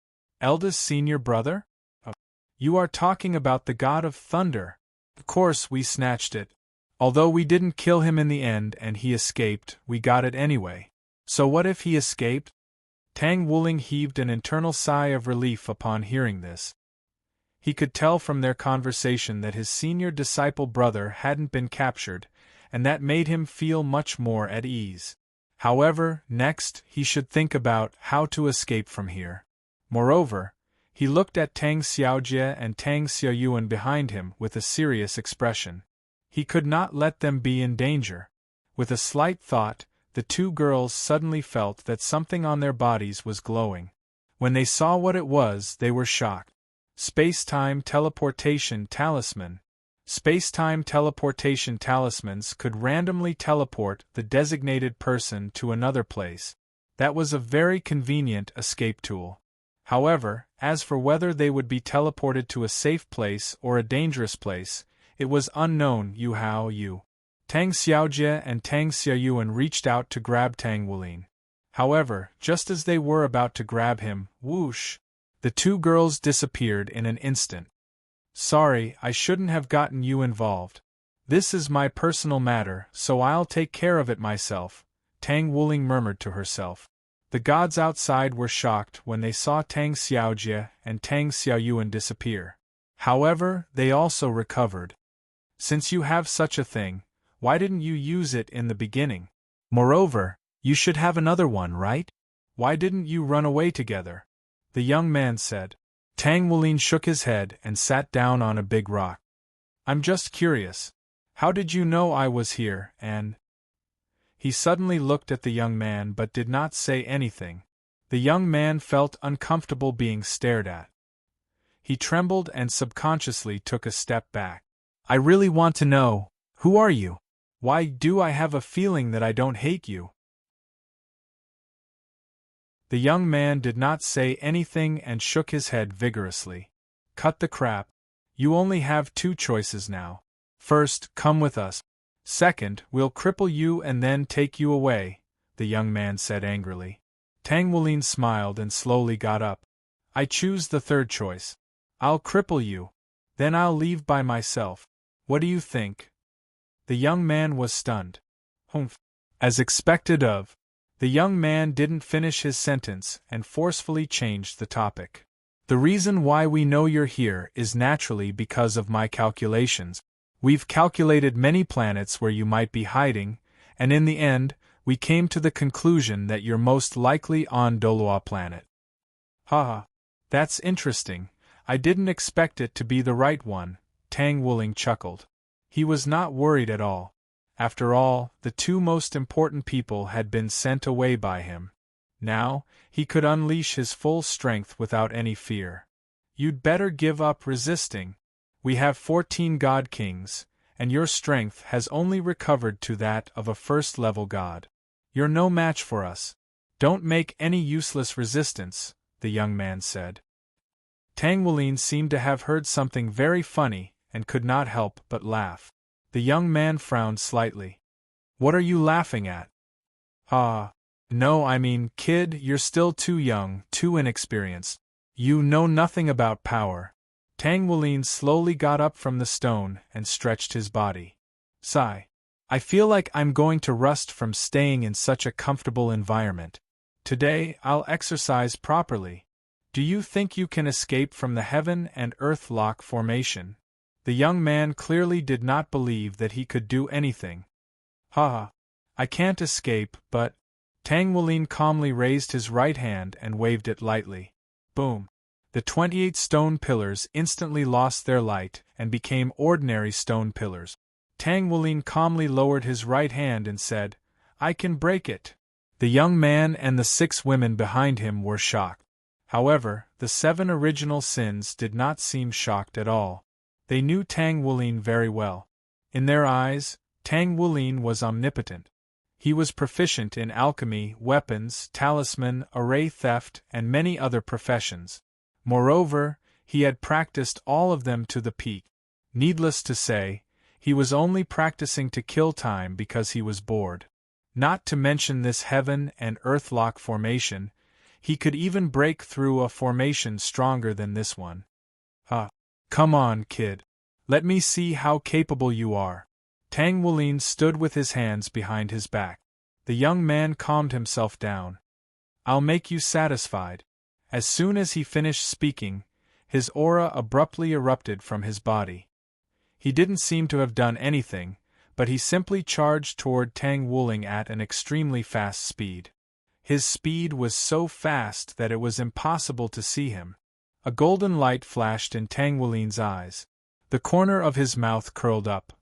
Eldest senior brother? Oh. You are talking about the god of thunder. Of course we snatched it. Although we didn't kill him in the end and he escaped, we got it anyway. So what if he escaped? Tang Wulin heaved an internal sigh of relief upon hearing this. He could tell from their conversation that his senior disciple brother hadn't been captured, and that made him feel much more at ease. However, next, he should think about how to escape from here. Moreover, he looked at Tang Xiaojie and Tang Xiaoyuan behind him with a serious expression. He could not let them be in danger. With a slight thought, the two girls suddenly felt that something on their bodies was glowing. When they saw what it was, they were shocked. Space-time teleportation talisman. Space-time teleportation talismans could randomly teleport the designated person to another place. That was a very convenient escape tool. However, as for whether they would be teleported to a safe place or a dangerous place, it was unknown. Yuhao, Tang Xiaojie and Tang Xiaoyuan reached out to grab Tang Wulin. However, just as they were about to grab him, whoosh! The two girls disappeared in an instant. Sorry, I shouldn't have gotten you involved. This is my personal matter, so I'll take care of it myself, Tang Wuling murmured to herself. The gods outside were shocked when they saw Tang Xiaojie and Tang Xiaoyuan disappear. However, they also recovered. Since you have such a thing, why didn't you use it in the beginning? Moreover, you should have another one, right? Why didn't you run away together? The young man said. Tang Wulin shook his head and sat down on a big rock. I'm just curious. How did you know I was here, and… He suddenly looked at the young man but did not say anything. The young man felt uncomfortable being stared at. He trembled and subconsciously took a step back. I really want to know, who are you? Why do I have a feeling that I don't hate you? The young man did not say anything and shook his head vigorously. Cut the crap. You only have two choices now. First, come with us. Second, we'll cripple you and then take you away, the young man said angrily. Tang Wulin smiled and slowly got up. I choose the third choice. I'll cripple you. Then I'll leave by myself. What do you think? The young man was stunned. Humph. As expected of. The young man didn't finish his sentence and forcefully changed the topic. The reason why we know you're here is naturally because of my calculations. We've calculated many planets where you might be hiding, and in the end, we came to the conclusion that you're most likely on Doloa planet. Haha. That's interesting. I didn't expect it to be the right one, Tang Wuling chuckled. He was not worried at all. After all, the two most important people had been sent away by him. Now, he could unleash his full strength without any fear. You'd better give up resisting. We have 14 god kings, and your strength has only recovered to that of a first-level god. You're no match for us. Don't make any useless resistance, the young man said. Tang Wulin seemed to have heard something very funny and could not help but laugh. The young man frowned slightly. What are you laughing at? No, I mean, kid, you're still too young, too inexperienced. You know nothing about power. Tang Wulin slowly got up from the stone and stretched his body. Sigh. I feel like I'm going to rust from staying in such a comfortable environment. Today, I'll exercise properly. Do you think you can escape from the heaven and earth lock formation? The young man clearly did not believe that he could do anything. I can't escape, but… Tang Wulin calmly raised his right hand and waved it lightly. Boom! The 28 stone pillars instantly lost their light and became ordinary stone pillars. Tang Wulin calmly lowered his right hand and said, I can break it. The young man and the 6 women behind him were shocked. However, the 7 original sins did not seem shocked at all. They knew Tang Wulin very well. In their eyes, Tang Wulin was omnipotent. He was proficient in alchemy, weapons, talisman, array theft, and many other professions. Moreover, he had practiced all of them to the peak. Needless to say, he was only practicing to kill time because he was bored. Not to mention this heaven and earth lock formation, he could even break through a formation stronger than this one. Come on, kid. Let me see how capable you are. Tang Wulin stood with his hands behind his back. The young man calmed himself down. I'll make you satisfied. As soon as he finished speaking, his aura abruptly erupted from his body. He didn't seem to have done anything, but he simply charged toward Tang Wuling at an extremely fast speed. His speed was so fast that it was impossible to see him. A golden light flashed in Tang Wulin's eyes. The corner of his mouth curled up.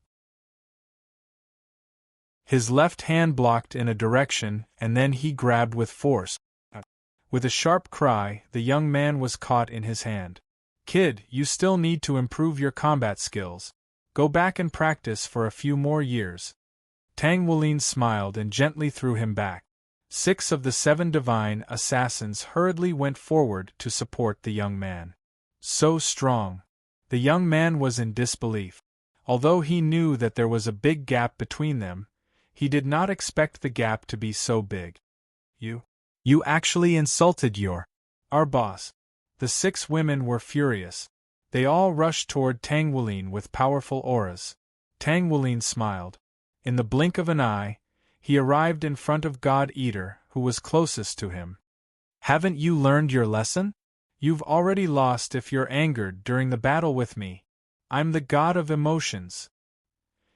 His left hand blocked in a direction, and then he grabbed with force. With a sharp cry, the young man was caught in his hand. Kid, you still need to improve your combat skills. Go back and practice for a few more years. Tang Wulin smiled and gently threw him back. 6 of the 7 divine assassins hurriedly went forward to support the young man. So strong. The young man was in disbelief. Although he knew that there was a big gap between them, he did not expect the gap to be so big. You actually insulted our boss. The 6 women were furious. They all rushed toward Tang Wulin with powerful auras. Tang Wulin smiled. In the blink of an eye, he arrived in front of God Eater, who was closest to him. Haven't you learned your lesson? You've already lost if you're angered during the battle with me. I'm the god of emotions.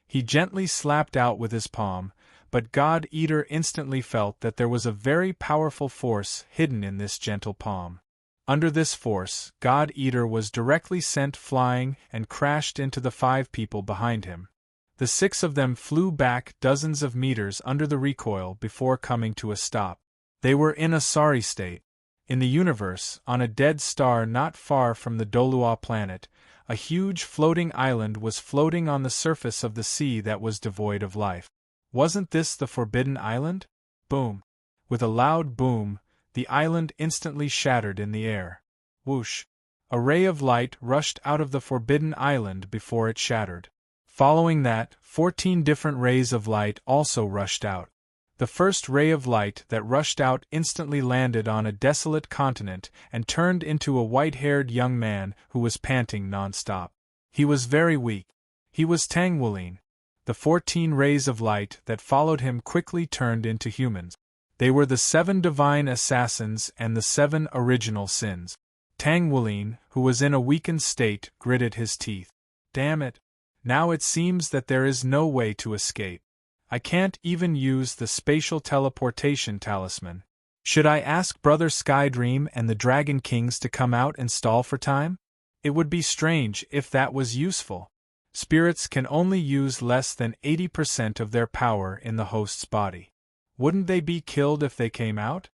He gently slapped out with his palm, but God Eater instantly felt that there was a very powerful force hidden in this gentle palm. Under this force, God Eater was directly sent flying and crashed into the 5 people behind him. The 6 of them flew back dozens of meters under the recoil before coming to a stop. They were in a sorry state. In the universe, on a dead star not far from the Dolua planet, a huge floating island was floating on the surface of the sea that was devoid of life. Wasn't this the Forbidden Island? Boom! With a loud boom, the island instantly shattered in the air. Whoosh! A ray of light rushed out of the Forbidden Island before it shattered. Following that, 14 different rays of light also rushed out. The first ray of light that rushed out instantly landed on a desolate continent and turned into a white-haired young man who was panting non-stop. He was very weak. He was Tang Wulin. The 14 rays of light that followed him quickly turned into humans. They were the 7 divine assassins and the 7 original sins. Tang Wulin, who was in a weakened state, gritted his teeth. Damn it! Now it seems that there is no way to escape. I can't even use the spatial teleportation talisman. Should I ask Brother Skydream and the Dragon Kings to come out and stall for time? It would be strange if that was useful. Spirits can only use less than 80% of their power in the host's body. Wouldn't they be killed if they came out?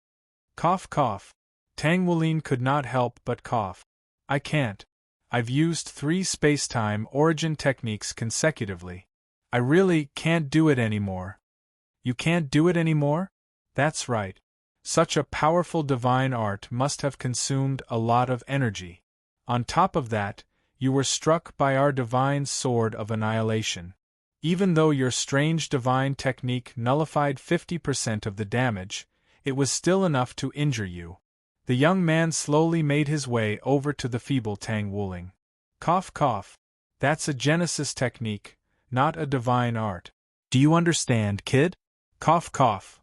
Cough cough. Tang Wulin could not help but cough. I can't. I've used 3 space-time origin techniques consecutively. I really can't do it anymore. You can't do it anymore? That's right. Such a powerful divine art must have consumed a lot of energy. On top of that, you were struck by our divine sword of annihilation. Even though your strange divine technique nullified 50% of the damage, it was still enough to injure you. The young man slowly made his way over to the feeble Tang Wulin. Cough cough. That's a Genesis technique, not a divine art. Do you understand, kid? Cough cough.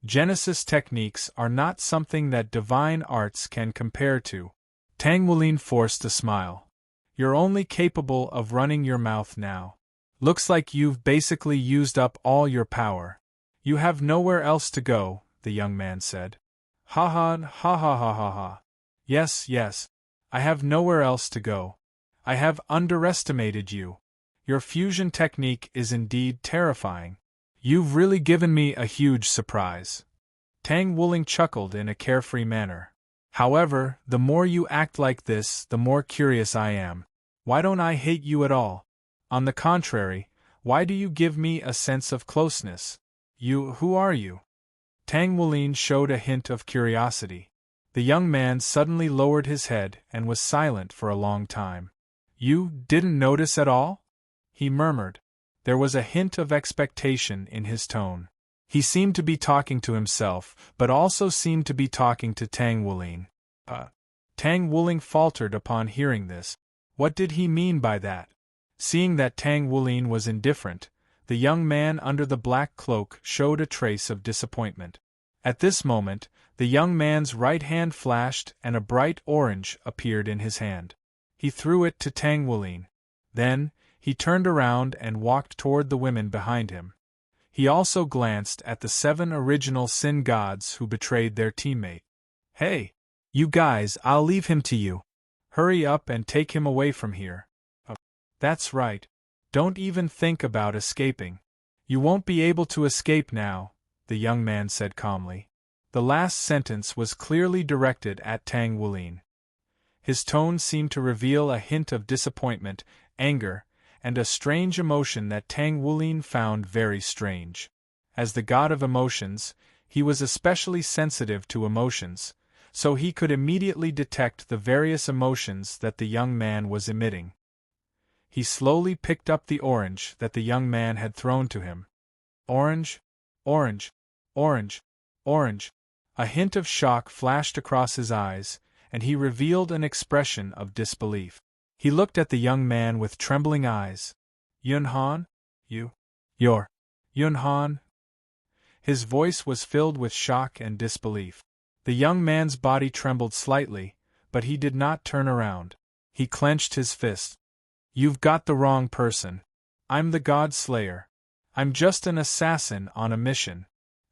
Genesis techniques are not something that divine arts can compare to. Tang Wulin forced a smile. You're only capable of running your mouth now. Looks like you've basically used up all your power. You have nowhere else to go, the young man said. Ha ha ha ha ha ha ha. Yes, yes. I have nowhere else to go. I have underestimated you. Your fusion technique is indeed terrifying. You've really given me a huge surprise. Tang Wulin chuckled in a carefree manner. However, the more you act like this, the more curious I am. Why don't I hate you at all? On the contrary, why do you give me a sense of closeness? Who are you? Tang Wulin showed a hint of curiosity. The young man suddenly lowered his head and was silent for a long time. You didn't notice at all? He murmured. There was a hint of expectation in his tone. He seemed to be talking to himself, but also seemed to be talking to Tang Wulin. Tang Wulin faltered upon hearing this. What did he mean by that? Seeing that Tang Wulin was indifferent, the young man under the black cloak showed a trace of disappointment. At this moment, the young man's right hand flashed and a bright orange appeared in his hand. He threw it to Tang Wulin. Then, he turned around and walked toward the women behind him. He also glanced at the 7 original sin gods who betrayed their teammate. Hey! You guys, I'll leave him to you. Hurry up and take him away from here. That's right. Don't even think about escaping. You won't be able to escape now, the young man said calmly. The last sentence was clearly directed at Tang Wulin. His tone seemed to reveal a hint of disappointment, anger, and a strange emotion that Tang Wulin found very strange. As the god of emotions, he was especially sensitive to emotions, so he could immediately detect the various emotions that the young man was emitting. He slowly picked up the orange that the young man had thrown to him. Orange, orange, orange, orange. A hint of shock flashed across his eyes, and he revealed an expression of disbelief. He looked at the young man with trembling eyes. Yunhan? You're Yunhan? His voice was filled with shock and disbelief. The young man's body trembled slightly, but he did not turn around. He clenched his fist. You've got the wrong person. I'm the God Slayer. I'm just an assassin on a mission.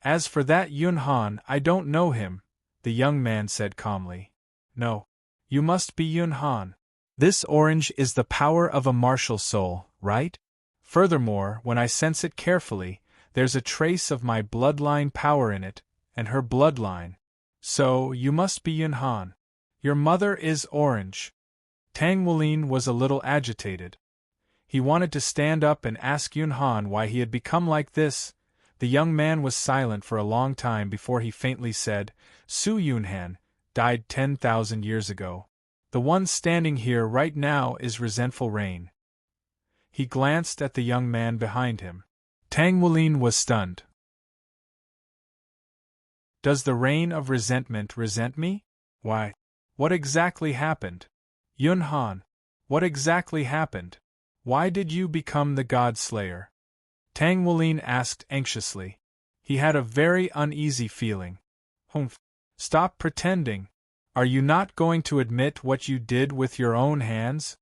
As for that Yunhan, I don't know him, the young man said calmly. No. You must be Yunhan. This orange is the power of a martial soul, right? Furthermore, when I sense it carefully, there's a trace of my bloodline power in it, and her bloodline. So, you must be Yunhan. Your mother is orange. Tang Wulin was a little agitated. He wanted to stand up and ask Yunhan why he had become like this. The young man was silent for a long time before he faintly said, Su Yunhan died 10,000 years ago. The one standing here right now is resentful Rain. He glanced at the young man behind him. Tang Wulin was stunned. Does the rain of resentment resent me? Why? What exactly happened? Yunhan, what exactly happened? Why did you become the God Slayer? Tang Wulin asked anxiously. He had a very uneasy feeling. Humph. Stop pretending. Are you not going to admit what you did with your own hands?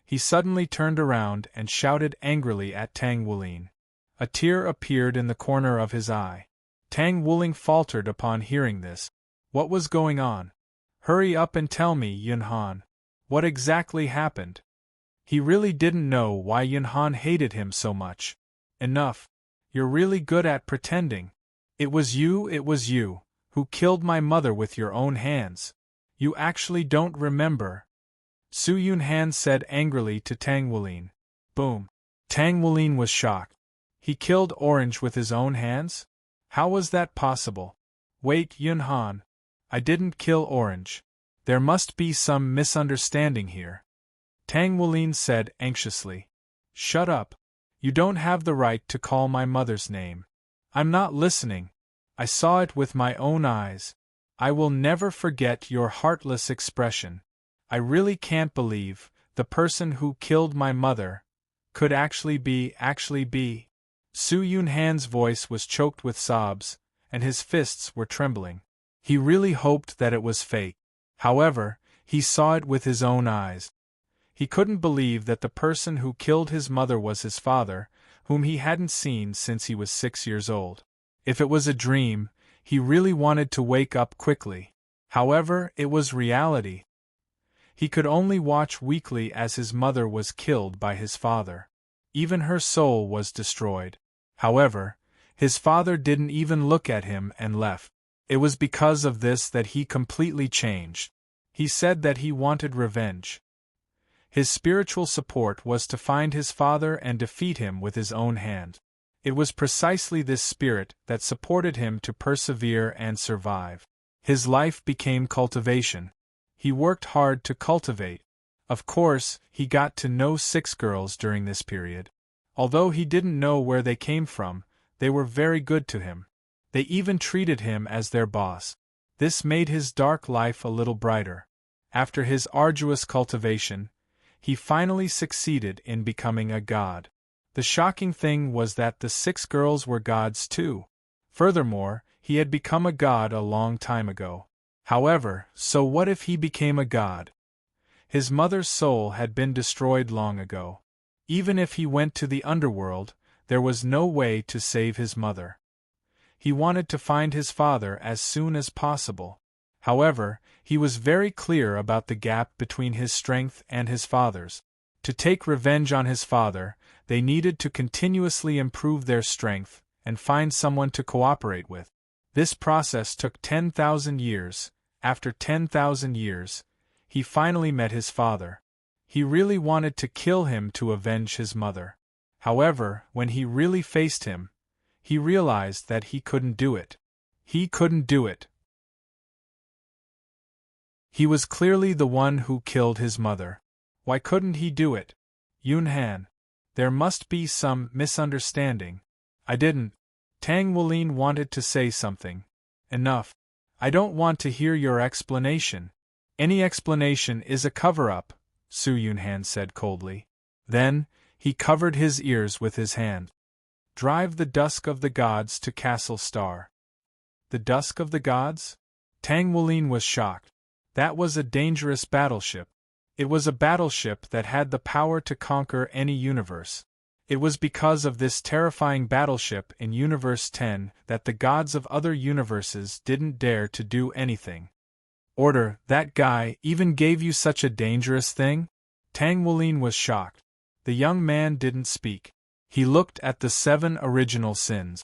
He suddenly turned around and shouted angrily at Tang Wulin. A tear appeared in the corner of his eye. Tang Wulin faltered upon hearing this. What was going on? Hurry up and tell me, Yunhan. What exactly happened? He really didn't know why Yunhan hated him so much. Enough. You're really good at pretending. It was you, who killed my mother with your own hands. You actually don't remember. Su Yunhan said angrily to Tang Wulin. Boom. Tang Wulin was shocked. He killed Orange with his own hands? How was that possible? Wait, Yunhan. I didn't kill Orange. There must be some misunderstanding here. Tang Wulin said anxiously. Shut up. You don't have the right to call my mother's name. I'm not listening. I saw it with my own eyes. I will never forget your heartless expression. I really can't believe the person who killed my mother could actually be. Su Yunhan's voice was choked with sobs, and his fists were trembling. He really hoped that it was fake. However, he saw it with his own eyes. He couldn't believe that the person who killed his mother was his father, whom he hadn't seen since he was 6 years old. If it was a dream, he really wanted to wake up quickly. However, it was reality. He could only watch weakly as his mother was killed by his father. Even her soul was destroyed. However, his father didn't even look at him and left. It was because of this that he completely changed. He said that he wanted revenge. His spiritual support was to find his father and defeat him with his own hand. It was precisely this spirit that supported him to persevere and survive. His life became cultivation. He worked hard to cultivate. Of course, he got to know 6 girls during this period. Although he didn't know where they came from, they were very good to him. They even treated him as their boss. This made his dark life a little brighter. After his arduous cultivation, he finally succeeded in becoming a god. The shocking thing was that the 6 girls were gods too. Furthermore, he had become a god a long time ago. However, so what if he became a god? His mother's soul had been destroyed long ago. Even if he went to the underworld, there was no way to save his mother. He wanted to find his father as soon as possible. However, he was very clear about the gap between his strength and his father's. To take revenge on his father, they needed to continuously improve their strength and find someone to cooperate with. This process took 10,000 years. After 10,000 years, he finally met his father. He really wanted to kill him to avenge his mother. However, when he really faced him, he realized that he couldn't do it. He couldn't do it. He was clearly the one who killed his mother. Why couldn't he do it? Yunhan. There must be some misunderstanding. I didn't. Tang Wulin wanted to say something. Enough. I don't want to hear your explanation. Any explanation is a cover-up, Su Yunhan said coldly. Then, he covered his ears with his hand. Drive the dusk of the gods to Castle Star. The dusk of the gods? Tang Wulin was shocked. That was a dangerous battleship. It was a battleship that had the power to conquer any universe. It was because of this terrifying battleship in Universe 10 that the gods of other universes didn't dare to do anything. Order, that guy even gave you such a dangerous thing? Tang Wulin was shocked. The young man didn't speak. He looked at the 7 original sins.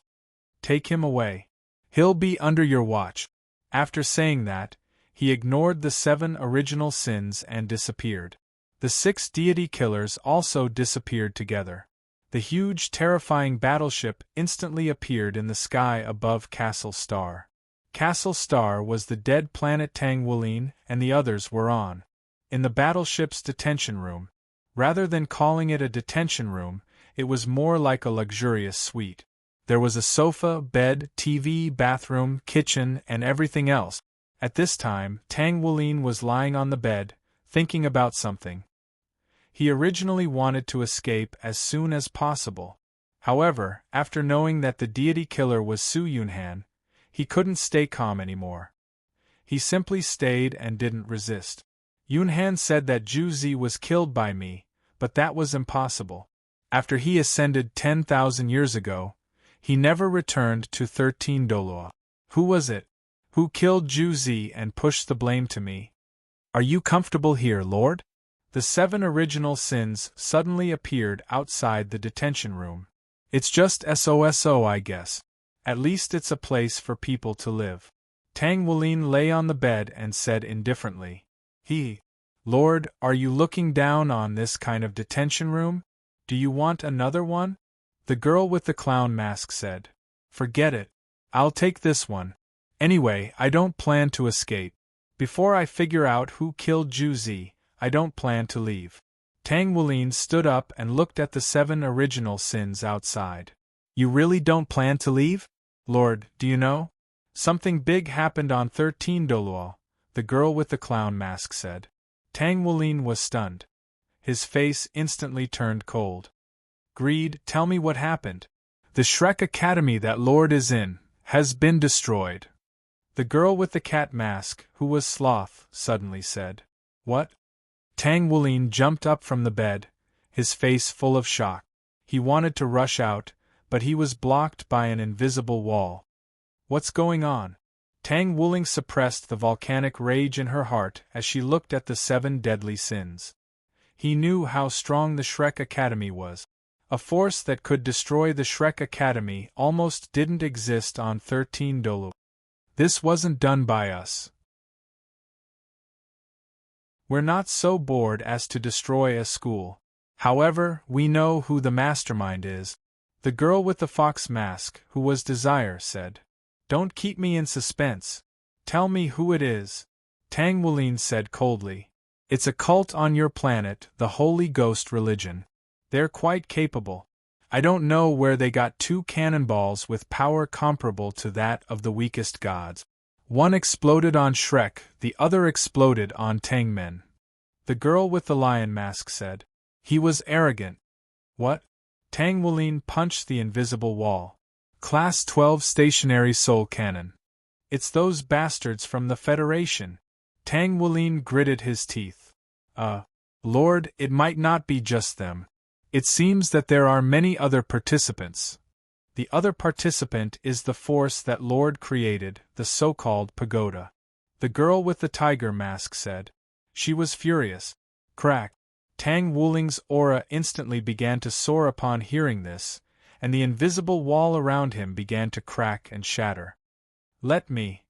Take him away. He'll be under your watch. After saying that, he ignored the 7 original sins and disappeared. The 6 deity killers also disappeared together. The huge, terrifying battleship instantly appeared in the sky above Castle Star. Castle Star was the dead planet Tang Wulin and the others were on. In the battleship's detention room. Rather than calling it a detention room, it was more like a luxurious suite. There was a sofa, bed, TV, bathroom, kitchen, and everything else. At this time, Tang Wulin was lying on the bed, thinking about something. He originally wanted to escape as soon as possible. However, after knowing that the deity killer was Su Yunhan, he couldn't stay calm anymore. He simply stayed and didn't resist. Yunhan said that Zhu Zi was killed by me, but that was impossible. After he ascended 10,000 years ago, he never returned to 13 Dolua. Who was it? Who killed Zhu Zi and pushed the blame to me? Are you comfortable here, Lord? The 7 original sins suddenly appeared outside the detention room. It's just SOSO, I guess. At least it's a place for people to live. Tang Wulin lay on the bed and said indifferently. Lord, are you looking down on this kind of detention room? Do you want another one? The girl with the clown mask said. Forget it. I'll take this one. Anyway, I don't plan to escape. Before I figure out who killed Zhu Zi, I don't plan to leave. Tang Wulin stood up and looked at the 7 original sins outside. You really don't plan to leave? Lord, do you know? Something big happened on 13 Doluo, the girl with the clown mask said. Tang Wulin was stunned. His face instantly turned cold. Greed, tell me what happened. The Shrek Academy that Lord is in has been destroyed. The girl with the cat mask, who was Sloth, suddenly said. What? Tang Wulin jumped up from the bed, his face full of shock. He wanted to rush out, but he was blocked by an invisible wall. What's going on? Tang Wulin suppressed the volcanic rage in her heart as she looked at the 7 deadly sins. He knew how strong the Shrek Academy was. A force that could destroy the Shrek Academy almost didn't exist on 13 Dolu. This wasn't done by us. We're not so bored as to destroy a school. However, we know who the mastermind is. The girl with the fox mask, who was Desire, said. Don't keep me in suspense. Tell me who it is. Tang Wulin said coldly. It's a cult on your planet, the Holy Ghost religion. They're quite capable. I don't know where they got 2 cannonballs with power comparable to that of the weakest gods. One exploded on Shrek, the other exploded on Tangmen. The girl with the lion mask said. He was arrogant. What? Tang Wulin punched the invisible wall. Class 12 stationary soul cannon. It's those bastards from the Federation. Tang Wulin gritted his teeth. Lord, it might not be just them. It seems that there are many other participants. The other participant is the force that Lord created, the so-called pagoda. The girl with the tiger mask said. She was furious. Crack. Tang Wuling's aura instantly began to soar upon hearing this, and the invisible wall around him began to crack and shatter. "Let me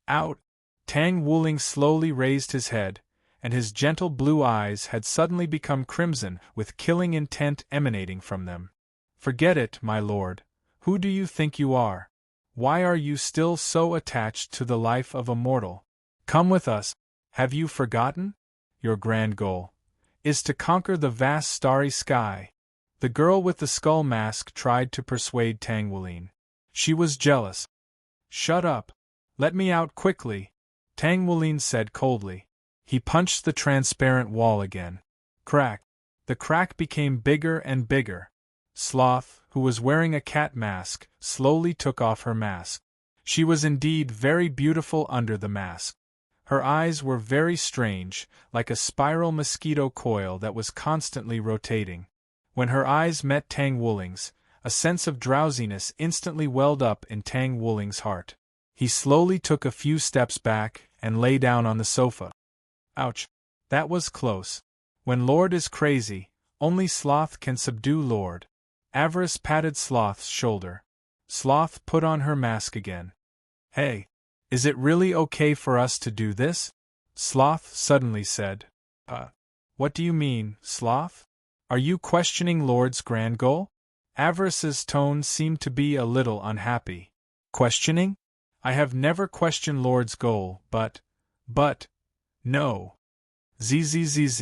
out!" Tang Wuling slowly raised his head, and his gentle blue eyes had suddenly become crimson with killing intent emanating from them. "Forget it, my lord. Who do you think you are? Why are you still so attached to the life of a mortal? Come with us. Have you forgotten? Your grand goal is to conquer the vast starry sky." The girl with the skull mask tried to persuade Tang Wuling. She was jealous. "Shut up. Let me out quickly," Tang Wuling said coldly. He punched the transparent wall again. Crack. The crack became bigger and bigger. Sloth, who was wearing a cat mask, slowly took off her mask. She was indeed very beautiful under the mask. Her eyes were very strange, like a spiral mosquito coil that was constantly rotating. When her eyes met Tang Wuling's, a sense of drowsiness instantly welled up in Tang Wuling's heart. He slowly took a few steps back and lay down on the sofa. Ouch! That was close. When Lord is crazy, only Sloth can subdue Lord. Avarice patted Sloth's shoulder. Sloth put on her mask again. "Hey! Is it really okay for us to do this?" Sloth suddenly said. What do you mean, Sloth? Are you questioning Lord's grand goal?" Avarice's tone seemed to be a little unhappy. "Questioning? I have never questioned Lord's goal, but, no. Zzz.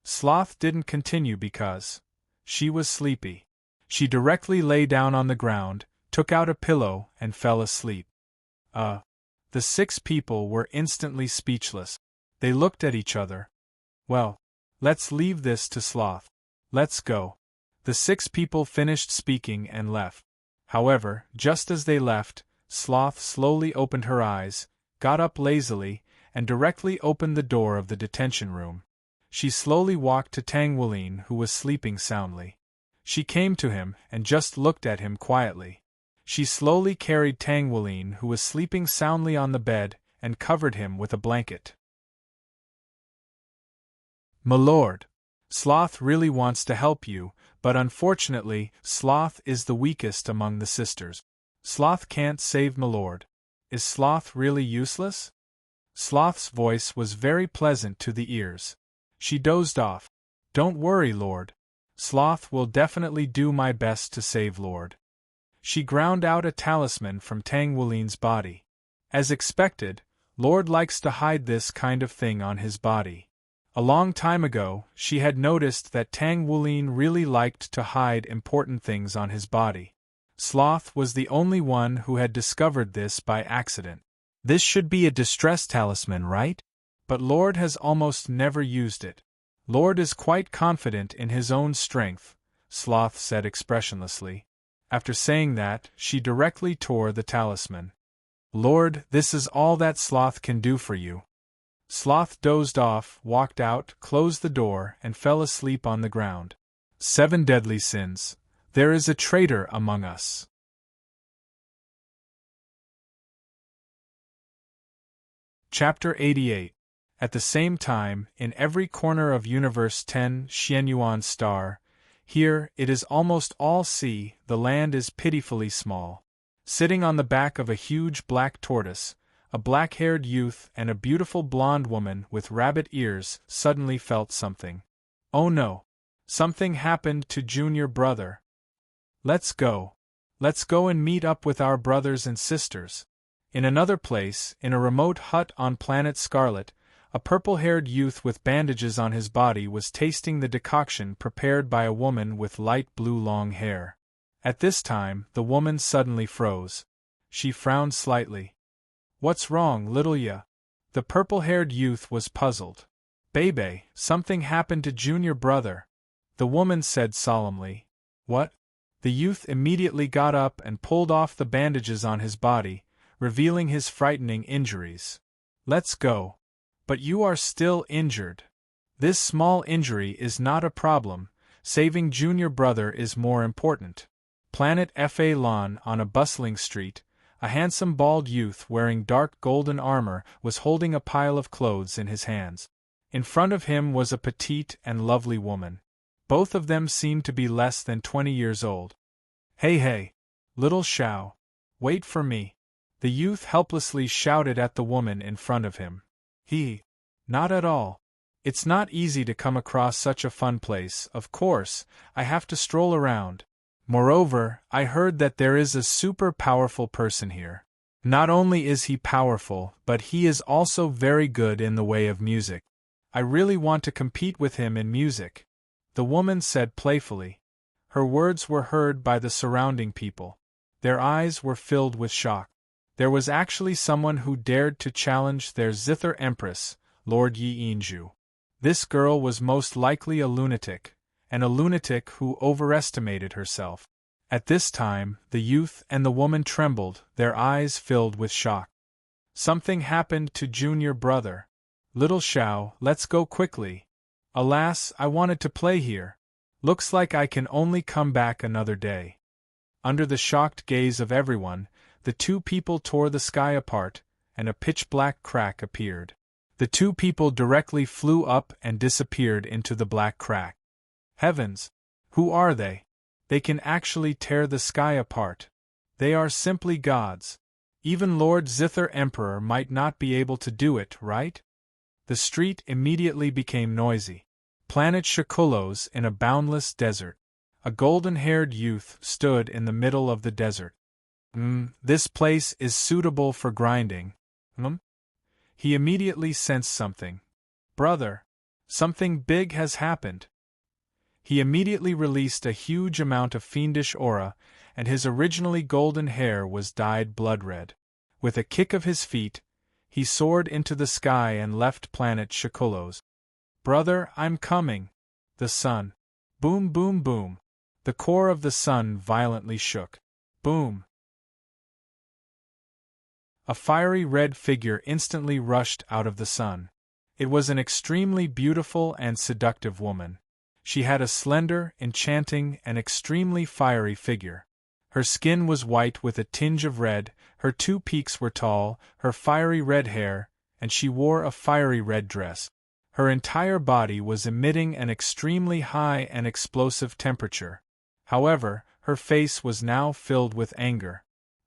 Sloth didn't continue because she was sleepy. She directly lay down on the ground, took out a pillow, and fell asleep. The 6 people were instantly speechless. They looked at each other. "Well, let's leave this to Sloth. Let's go." The 6 people finished speaking and left. However, just as they left, Sloth slowly opened her eyes, got up lazily, and directly opened the door of the detention room. She slowly walked to Tang Wuling, who was sleeping soundly. She came to him and just looked at him quietly. She slowly carried Tang Wuling, who was sleeping soundly on the bed, and covered him with a blanket. "Milord, Sloth really wants to help you, but unfortunately, Sloth is the weakest among the sisters. Sloth can't save Milord. Is Sloth really useless?" Sloth's voice was very pleasant to the ears. She dozed off. "Don't worry, Lord. Sloth will definitely do my best to save Lord." She ground out a talisman from Tang Wuling's body. As expected, Lord likes to hide this kind of thing on his body. A long time ago, she had noticed that Tang Wuling really liked to hide important things on his body. Sloth was the only one who had discovered this by accident. This should be a distress talisman, right? But Lord has almost never used it. Lord is quite confident in his own strength, Sloth said expressionlessly. After saying that, she directly tore the talisman. "Lord, this is all that Sloth can do for you." Sloth dozed off, walked out, closed the door, and fell asleep on the ground. 7 deadly sins. There is a traitor among us. Chapter 88. At the same time, in every corner of Universe 10 Xianyuan star, here it is almost all sea, the land is pitifully small. Sitting on the back of a huge black tortoise, a black-haired youth and a beautiful blonde woman with rabbit ears suddenly felt something. Oh no! Something happened to junior brother. Let's go. Let's go and meet up with our brothers and sisters. In another place, in a remote hut on planet Scarlet, a purple-haired youth with bandages on his body was tasting the decoction prepared by a woman with light blue long hair. At this time, the woman suddenly froze. She frowned slightly. "What's wrong, little ya?" The purple-haired youth was puzzled. "Bebe, something happened to junior brother," the woman said solemnly. "What?" The youth immediately got up and pulled off the bandages on his body, revealing his frightening injuries. "Let's go." "But you are still injured." "This small injury is not a problem, saving junior brother is more important." Planet Fa Lawn on a bustling street, a handsome bald youth wearing dark golden armor was holding a pile of clothes in his hands. In front of him was a petite and lovely woman. Both of them seemed to be less than 20 years old. Hey hey! Little Shao! Wait for me! The youth helplessly shouted at the woman in front of him. Not at all. It's not easy to come across such a fun place, of course, I have to stroll around. Moreover, I heard that there is a super powerful person here. Not only is he powerful, but he is also very good in the way of music. I really want to compete with him in music, the woman said playfully. Her words were heard by the surrounding people. Their eyes were filled with shock. There was actually someone who dared to challenge their Zither Empress, Lord Yi Inju. This girl was most likely a lunatic, and a lunatic who overestimated herself. At this time, the youth and the woman trembled, their eyes filled with shock. Something happened to junior brother. Little Shao, let's go quickly. Alas, I wanted to play here. Looks like I can only come back another day. Under the shocked gaze of everyone, the two people tore the sky apart, and a pitch-black crack appeared. The two people directly flew up and disappeared into the black crack. Heavens! Who are they? They can actually tear the sky apart. They are simply gods. Even Lord Zither Emperor might not be able to do it, right? The street immediately became noisy. Planet Shakulos in a boundless desert. A golden-haired youth stood in the middle of the desert. This place is suitable for grinding. He immediately sensed something. Brother, something big has happened. He immediately released a huge amount of fiendish aura, and his originally golden hair was dyed blood-red. With a kick of his feet, he soared into the sky and left planet Shakulos. Brother, I'm coming. The sun. Boom, boom, boom. The core of the sun violently shook. Boom. A fiery red figure instantly rushed out of the sun. It was an extremely beautiful and seductive woman. She had a slender, enchanting, and extremely fiery figure. Her skin was white with a tinge of red, her two peaks were tall, her fiery red hair, and she wore a fiery red dress. Her entire body was emitting an extremely high and explosive temperature. However, her face was now filled with anger.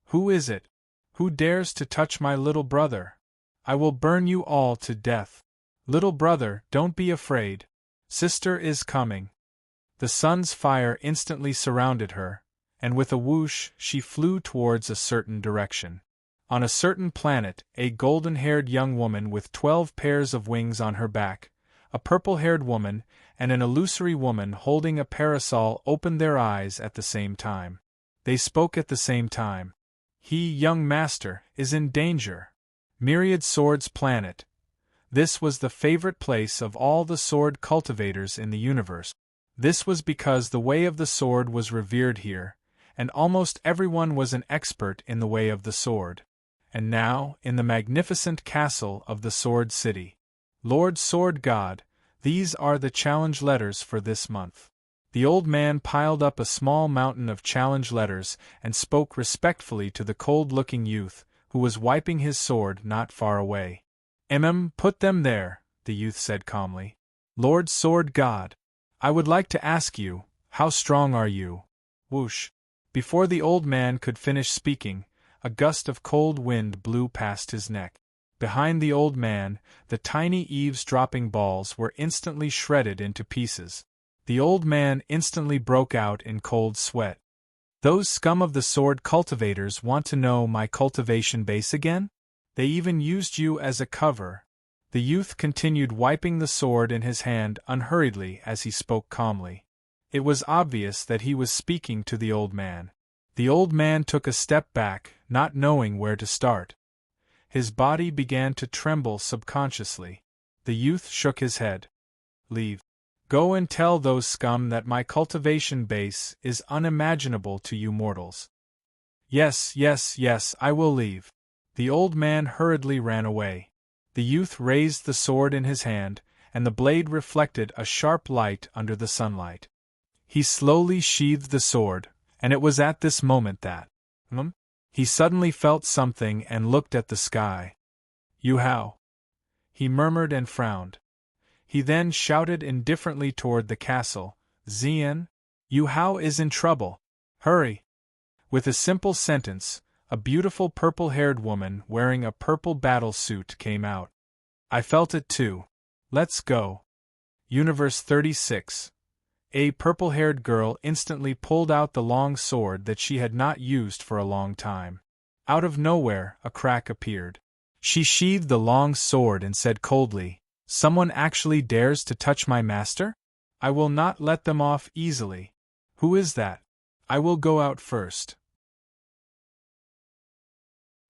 Who is it? Who dares to touch my little brother? I will burn you all to death. Little brother, don't be afraid. Sister is coming. The sun's fire instantly surrounded her, and with a whoosh she flew towards a certain direction. On a certain planet, a golden-haired young woman with 12 pairs of wings on her back, a purple-haired woman, and an illusory woman holding a parasol opened their eyes at the same time. They spoke at the same time. He, young master, is in danger. Myriad Swords Planet. This was the favorite place of all the sword cultivators in the universe. This was because the way of the sword was revered here, and almost everyone was an expert in the way of the sword. And now, in the magnificent castle of the Sword City. Lord Sword God, these are the challenge letters for this month. The old man piled up a small mountain of challenge letters and spoke respectfully to the cold-looking youth, who was wiping his sword not far away. Put them there, the youth said calmly. Lord Sword God, I would like to ask you, how strong are you? Whoosh. Before the old man could finish speaking, a gust of cold wind blew past his neck. Behind the old man, the tiny eavesdropping balls were instantly shredded into pieces. The old man instantly broke out in cold sweat. Those scum of the sword cultivators want to know my cultivation base again? They even used you as a cover. The youth continued wiping the sword in his hand unhurriedly as he spoke calmly. It was obvious that he was speaking to the old man. The old man took a step back, not knowing where to start. His body began to tremble subconsciously. The youth shook his head. Leave. Go and tell those scum that my cultivation base is unimaginable to you mortals. Yes, yes, yes, I will leave. The old man hurriedly ran away. The youth raised the sword in his hand, and the blade reflected a sharp light under the sunlight. He slowly sheathed the sword, and it was at this moment that, he suddenly felt something and looked at the sky. Yuhao. He murmured and frowned. He then shouted indifferently toward the castle, Zien? Yuhao is in trouble. Hurry! With a simple sentence, a beautiful purple-haired woman wearing a purple battle suit came out. I felt it too. Let's go. Universe 36. A purple-haired girl instantly pulled out the long sword that she had not used for a long time. Out of nowhere, a crack appeared. She sheathed the long sword and said coldly, "Someone actually dares to touch my master? I will not let them off easily. Who is that? I will go out first.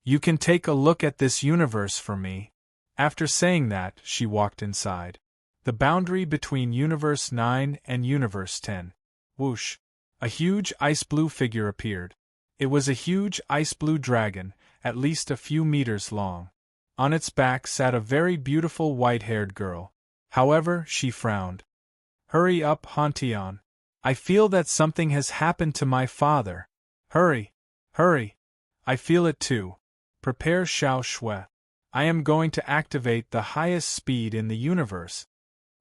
You can take a look at this universe for me." After saying that, she walked inside. The boundary between Universe 9 and Universe 10. Whoosh! A huge ice-blue figure appeared. It was a huge ice-blue dragon, at least a few meters long. On its back sat a very beautiful white-haired girl. However, she frowned. "Hurry up, Hantion. I feel that something has happened to my father. Hurry! Hurry! I feel it too. Prepare Xiao Shui. I am going to activate the highest speed in the universe,"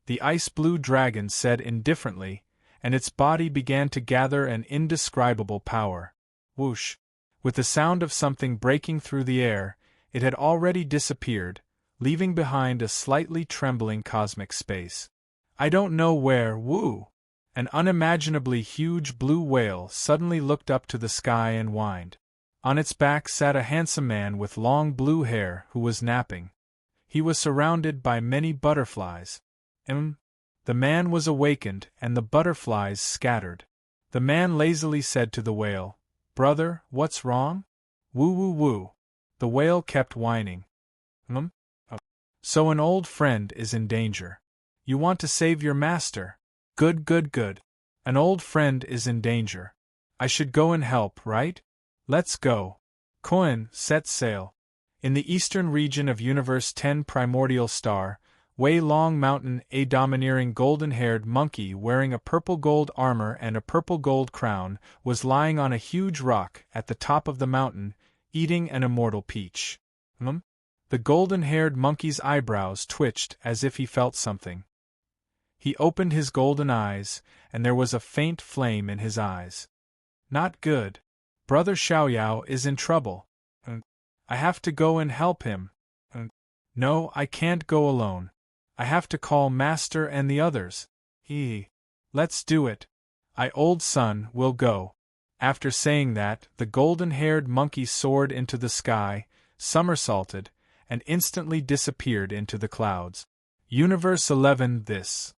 the ice-blue dragon said indifferently, and its body began to gather an indescribable power. Whoosh! With the sound of something breaking through the air, it had already disappeared, leaving behind a slightly trembling cosmic space. I don't know where. Woo! An unimaginably huge blue whale suddenly looked up to the sky and whined. On its back sat a handsome man with long blue hair who was napping. He was surrounded by many butterflies. The man was awakened and the butterflies scattered. The man lazily said to the whale, "Brother, what's wrong?" "Woo woo woo." The whale kept whining. So an old friend is in danger. You want to save your master. Good, good, good. An old friend is in danger. I should go and help, right? Let's go. Coin, set sail. In the eastern region of Universe 10 Primordial Star, Wei Long Mountain, a domineering golden-haired monkey wearing a purple-gold armor and a purple-gold crown was lying on a huge rock at the top of the mountain, eating an immortal peach. The golden-haired monkey's eyebrows twitched as if he felt something. He opened his golden eyes, and there was a faint flame in his eyes. Not good. Brother Xiaoyao is in trouble. I have to go and help him. No, I can't go alone. I have to call Master and the others. Let's do it. Old son, will go. After saying that, the golden-haired monkey soared into the sky, somersaulted, and instantly disappeared into the clouds. Universe 11. This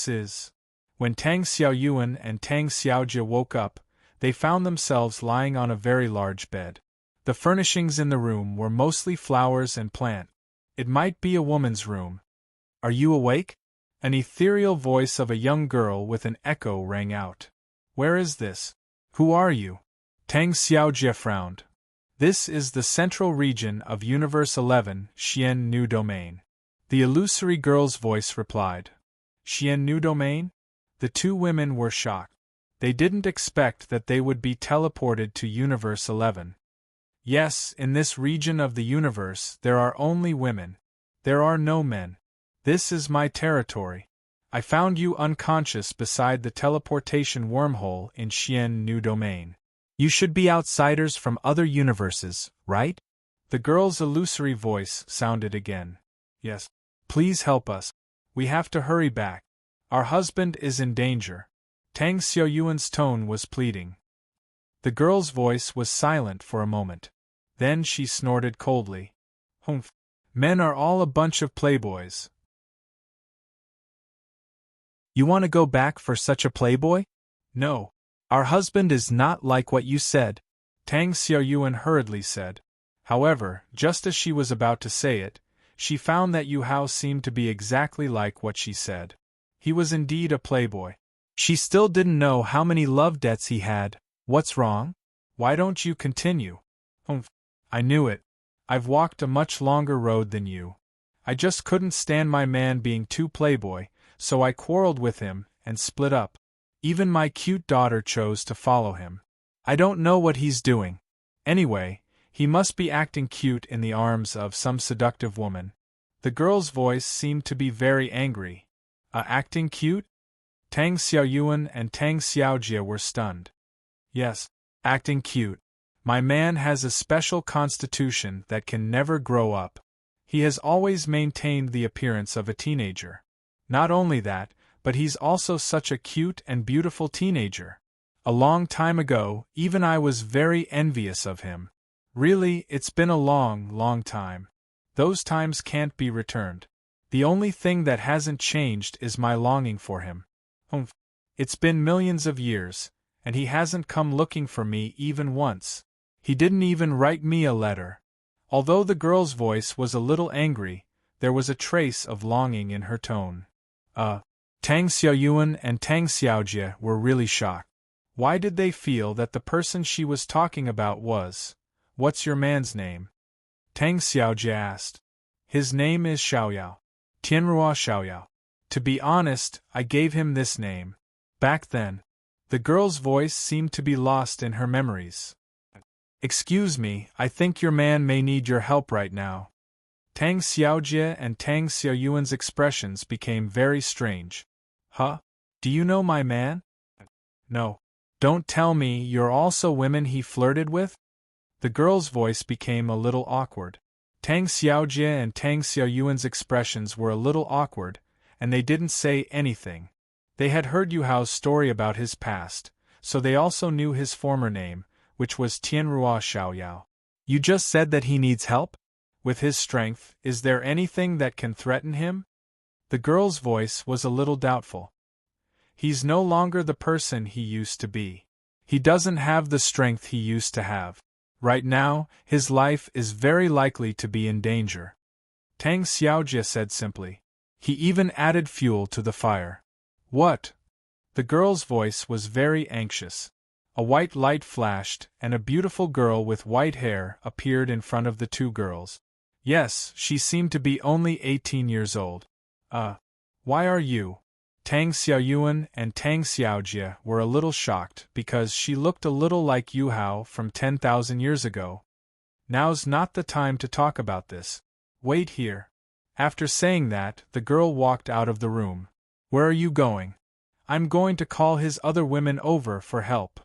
is. When Tang Xiaoyuan and Tang Xiaojie woke up, they found themselves lying on a very large bed. The furnishings in the room were mostly flowers and plant. It might be a woman's room. Are you awake? An ethereal voice of a young girl with an echo rang out. Where is this? Who are you? Tang Xiaojie frowned. This is the central region of Universe 11, Xian New Domain. The illusory girl's voice replied. Xian New Domain? The two women were shocked. They didn't expect that they would be teleported to Universe 11. Yes, in this region of the universe there are only women. There are no men. This is my territory. I found you unconscious beside the teleportation wormhole in Xian New Domain. You should be outsiders from other universes, right? The girl's illusory voice sounded again. Yes. Please help us. We have to hurry back. Our husband is in danger. Tang Xiaoyuan's tone was pleading. The girl's voice was silent for a moment. Then she snorted coldly. Humph. Men are all a bunch of playboys. You want to go back for such a playboy? No. Our husband is not like what you said, Tang Xiaoyuan hurriedly said. However, just as she was about to say it, she found that Yuhao seemed to be exactly like what she said. He was indeed a playboy. She still didn't know how many love debts he had. What's wrong? Why don't you continue? Humph. I knew it. I've walked a much longer road than you. I just couldn't stand my man being too playboy, so I quarreled with him and split up. Even my cute daughter chose to follow him. I don't know what he's doing. Anyway, he must be acting cute in the arms of some seductive woman. The girl's voice seemed to be very angry. Acting cute? Tang Xiaoyuan and Tang Xiaojie were stunned. Yes, acting cute. My man has a special constitution that can never grow up. He has always maintained the appearance of a teenager. Not only that, but he's also such a cute and beautiful teenager. A long time ago, even I was very envious of him. Really, it's been a long, long time. Those times can't be returned. The only thing that hasn't changed is my longing for him. It's been millions of years, and he hasn't come looking for me even once. He didn't even write me a letter. Although the girl's voice was a little angry, there was a trace of longing in her tone. Tang Xiaoyuan and Tang Xiaojie were really shocked. Why did they feel that the person she was talking about was? What's your man's name? Tang Xiaojie asked. His name is Xiaoyao. Tianrua Xiaoyao. To be honest, I gave him this name. Back then. The girl's voice seemed to be lost in her memories. Excuse me, I think your man may need your help right now. Tang Xiaojie and Tang Xiaoyuan's expressions became very strange. Huh? Do you know my man? No. Don't tell me you're also women he flirted with? The girl's voice became a little awkward. Tang Xiaojie and Tang Xiaoyuan's expressions were a little awkward, and they didn't say anything. They had heard Yuhao's story about his past, so they also knew his former name, which was Tianrua Xiaoyao. You just said that he needs help? With his strength, is there anything that can threaten him? The girl's voice was a little doubtful. He's no longer the person he used to be. He doesn't have the strength he used to have. Right now, his life is very likely to be in danger. Tang Xiaojie said simply. He even added fuel to the fire. What? The girl's voice was very anxious. A white light flashed, and a beautiful girl with white hair appeared in front of the two girls. Yes, she seemed to be only 18 years old. Why are you? Tang Xiaoyuan and Tang Xiaojie were a little shocked because she looked a little like Yuhao from 10,000 years ago. Now's not the time to talk about this. Wait here. After saying that, the girl walked out of the room. Where are you going? I'm going to call his other women over for help.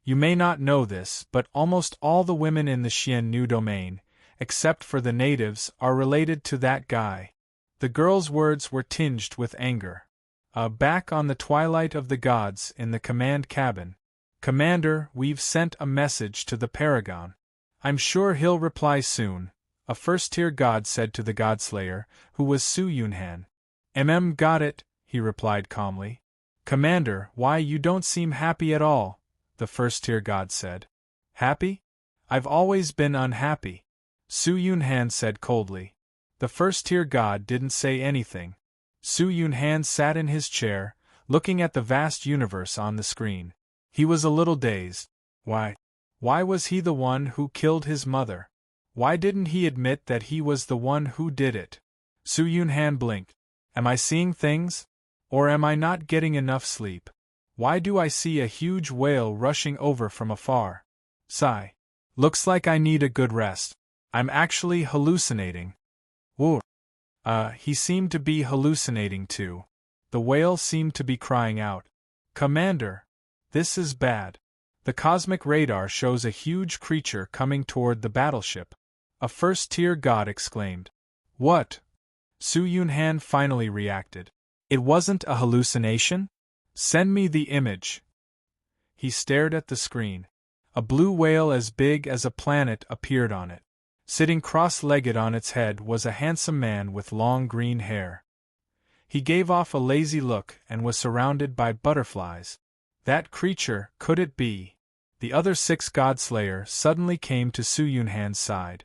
You may not know this, but almost all the women in the Xiannu domain, except for the natives, are related to that guy. The girl's words were tinged with anger. Back on the Twilight of the Gods in the command cabin. Commander, we've sent a message to the Paragon. I'm sure he'll reply soon, a first-tier god said to the Godslayer, who was Su Yunhan. Got it, he replied calmly. Commander, why you don't seem happy at all, the first-tier god said. Happy? I've always been unhappy, Su Yunhan said coldly. The first-tier god didn't say anything. Su Yunhan sat in his chair, looking at the vast universe on the screen. He was a little dazed. Why was he the one who killed his mother? Why didn't he admit that he was the one who did it? Su Yunhan blinked. Am I seeing things? Or am I not getting enough sleep? Why do I see a huge whale rushing over from afar? Sigh. Looks like I need a good rest. I'm actually hallucinating. Whoa. He seemed to be hallucinating too. The whale seemed to be crying out. Commander! This is bad. The cosmic radar shows a huge creature coming toward the battleship. A first-tier god exclaimed. What? Su Yunhan finally reacted. It wasn't a hallucination? Send me the image. He stared at the screen. A blue whale as big as a planet appeared on it. Sitting cross-legged on its head was a handsome man with long green hair. He gave off a lazy look and was surrounded by butterflies. That creature, could it be? The other 6 Godslayer suddenly came to Su Yunhan's side.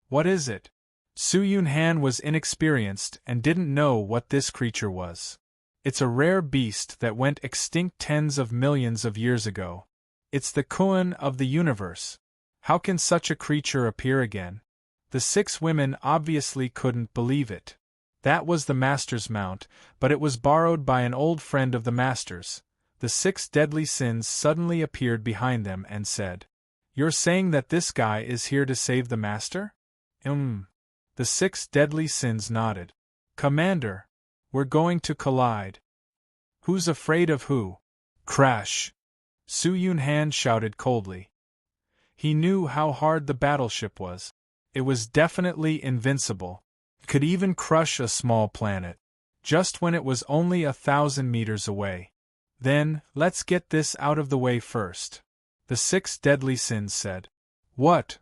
What is it? Su Yunhan was inexperienced and didn't know what this creature was. It's a rare beast that went extinct tens of millions of years ago. It's the Kuan of the universe. How can such a creature appear again? The 6 women obviously couldn't believe it. That was the master's mount, but it was borrowed by an old friend of the master's. The 6 deadly sins suddenly appeared behind them and said, You're saying that this guy is here to save the master? The 6 deadly sins nodded. Commander, we're going to collide. Who's afraid of who? Crash! Su Yunhan shouted coldly. He knew how hard the battleship was. It was definitely invincible. Could even crush a small planet. Just when it was only 1,000 meters away. Then, let's get this out of the way first. The 6 deadly sins said. What?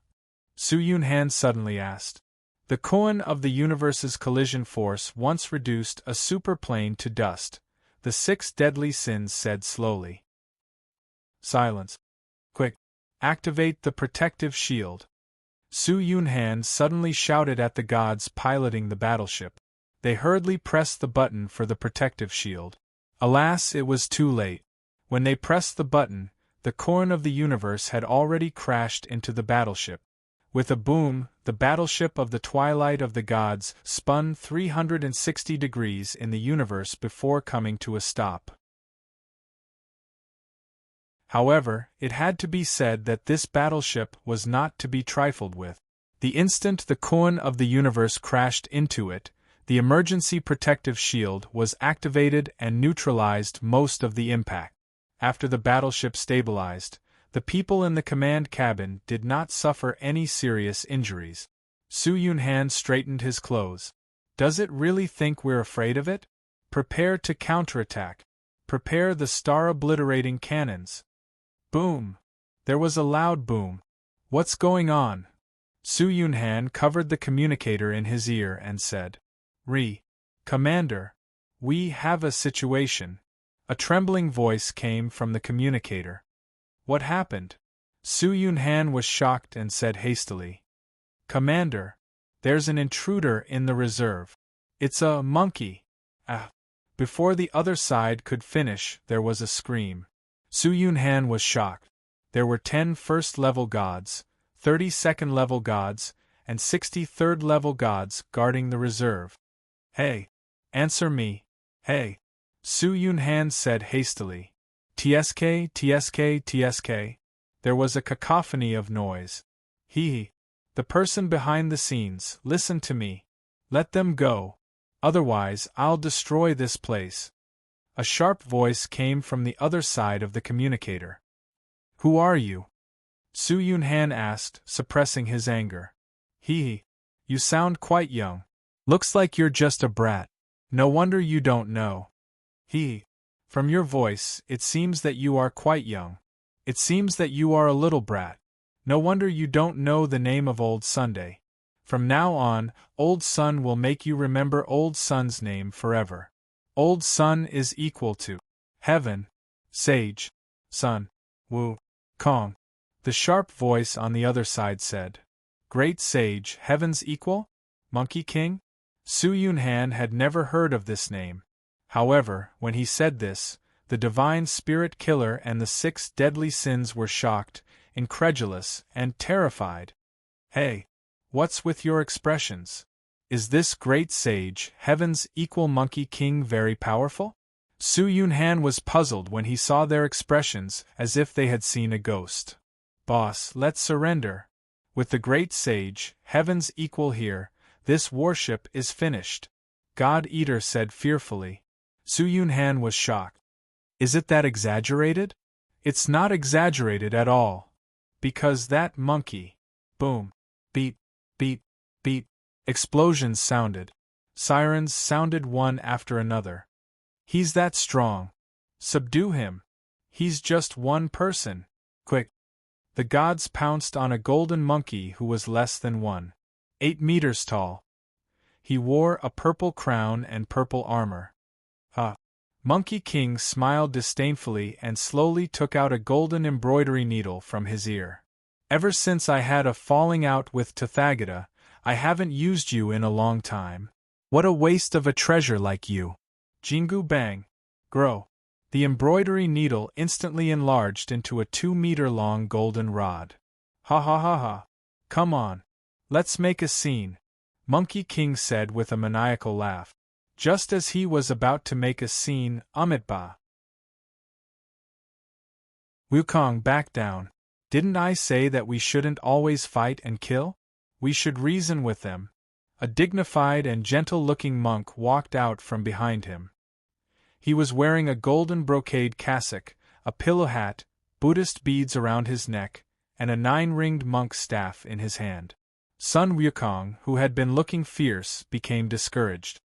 Su Yunhan suddenly asked. The koan of the universe's collision force once reduced a superplane to dust, the 6 deadly sins said slowly. Silence. Quick. Activate the protective shield. Su Yunhan suddenly shouted at the gods piloting the battleship. They hurriedly pressed the button for the protective shield. Alas, it was too late. When they pressed the button, the koan of the universe had already crashed into the battleship. With a boom, the battleship of the Twilight of the Gods spun 360 degrees in the universe before coming to a stop. However, it had to be said that this battleship was not to be trifled with. The instant the koan of the universe crashed into it, the emergency protective shield was activated and neutralized most of the impact. After the battleship stabilized, the people in the command cabin did not suffer any serious injuries. Su Yunhan straightened his clothes. Does it really think we're afraid of it? Prepare to counterattack. Prepare the star-obliterating cannons. Boom! There was a loud boom. What's going on? Su Yunhan covered the communicator in his ear and said, Commander, we have a situation. A trembling voice came from the communicator. What happened? Su Yunhan was shocked and said hastily, Commander, there's an intruder in the reserve. It's a monkey. Ah! Before the other side could finish, there was a scream. Su Yunhan was shocked. There were 10 first-level gods, 30 second-level gods, and 60 third-level gods guarding the reserve. Hey! Answer me! Hey! Su Yunhan said hastily. TSK, TSK, TSK. There was a cacophony of noise. The person behind the scenes, listen to me. Let them go. Otherwise, I'll destroy this place. A sharp voice came from the other side of the communicator. Who are you? Su Yunhan asked, suppressing his anger. You sound quite young. Looks like you're just a brat. No wonder you don't know. From your voice, it seems that you are quite young. It seems that you are a little brat. No wonder you don't know the name of Old Sunday. From now on, Old Sun will make you remember Old Sun's name forever. Old Sun is equal to Heaven, Sage, Sun, Wu, Kong. The sharp voice on the other side said, Great Sage, Heaven's equal? Monkey King? Su Yunhan had never heard of this name. However, when he said this, the divine spirit killer and the 6 deadly sins were shocked, incredulous, and terrified. Hey! What's with your expressions? Is this great sage, Heaven's equal Monkey King, very powerful? Su Yunhan was puzzled when he saw their expressions, as if they had seen a ghost. Boss, let's surrender. With the great sage, Heaven's equal here, this warship is finished. God Eater said fearfully. Su Yunhan was shocked. Is it that exaggerated? It's not exaggerated at all. Because that monkey. Boom. Beat. Beat. Beat. Explosions sounded. Sirens sounded one after another. He's that strong. Subdue him. He's just one person. Quick. The gods pounced on a golden monkey who was less than 1.8 meters tall. He wore a purple crown and purple armor. Monkey King smiled disdainfully and slowly took out a golden embroidery needle from his ear. Ever since I had a falling out with Tathagata, I haven't used you in a long time. What a waste of a treasure like you. Jingu bang. Grow. The embroidery needle instantly enlarged into a 2-meter-long golden rod. Ha ha ha ha. Come on. Let's make a scene. Monkey King said with a maniacal laugh. Just as he was about to make a scene, Amitba. Wukong backed down. Didn't I say that we shouldn't always fight and kill? We should reason with them. A dignified and gentle-looking monk walked out from behind him. He was wearing a golden brocade cassock, a pillow hat, Buddhist beads around his neck, and a 9-ringed monk's staff in his hand. Sun Wukong, who had been looking fierce, became discouraged.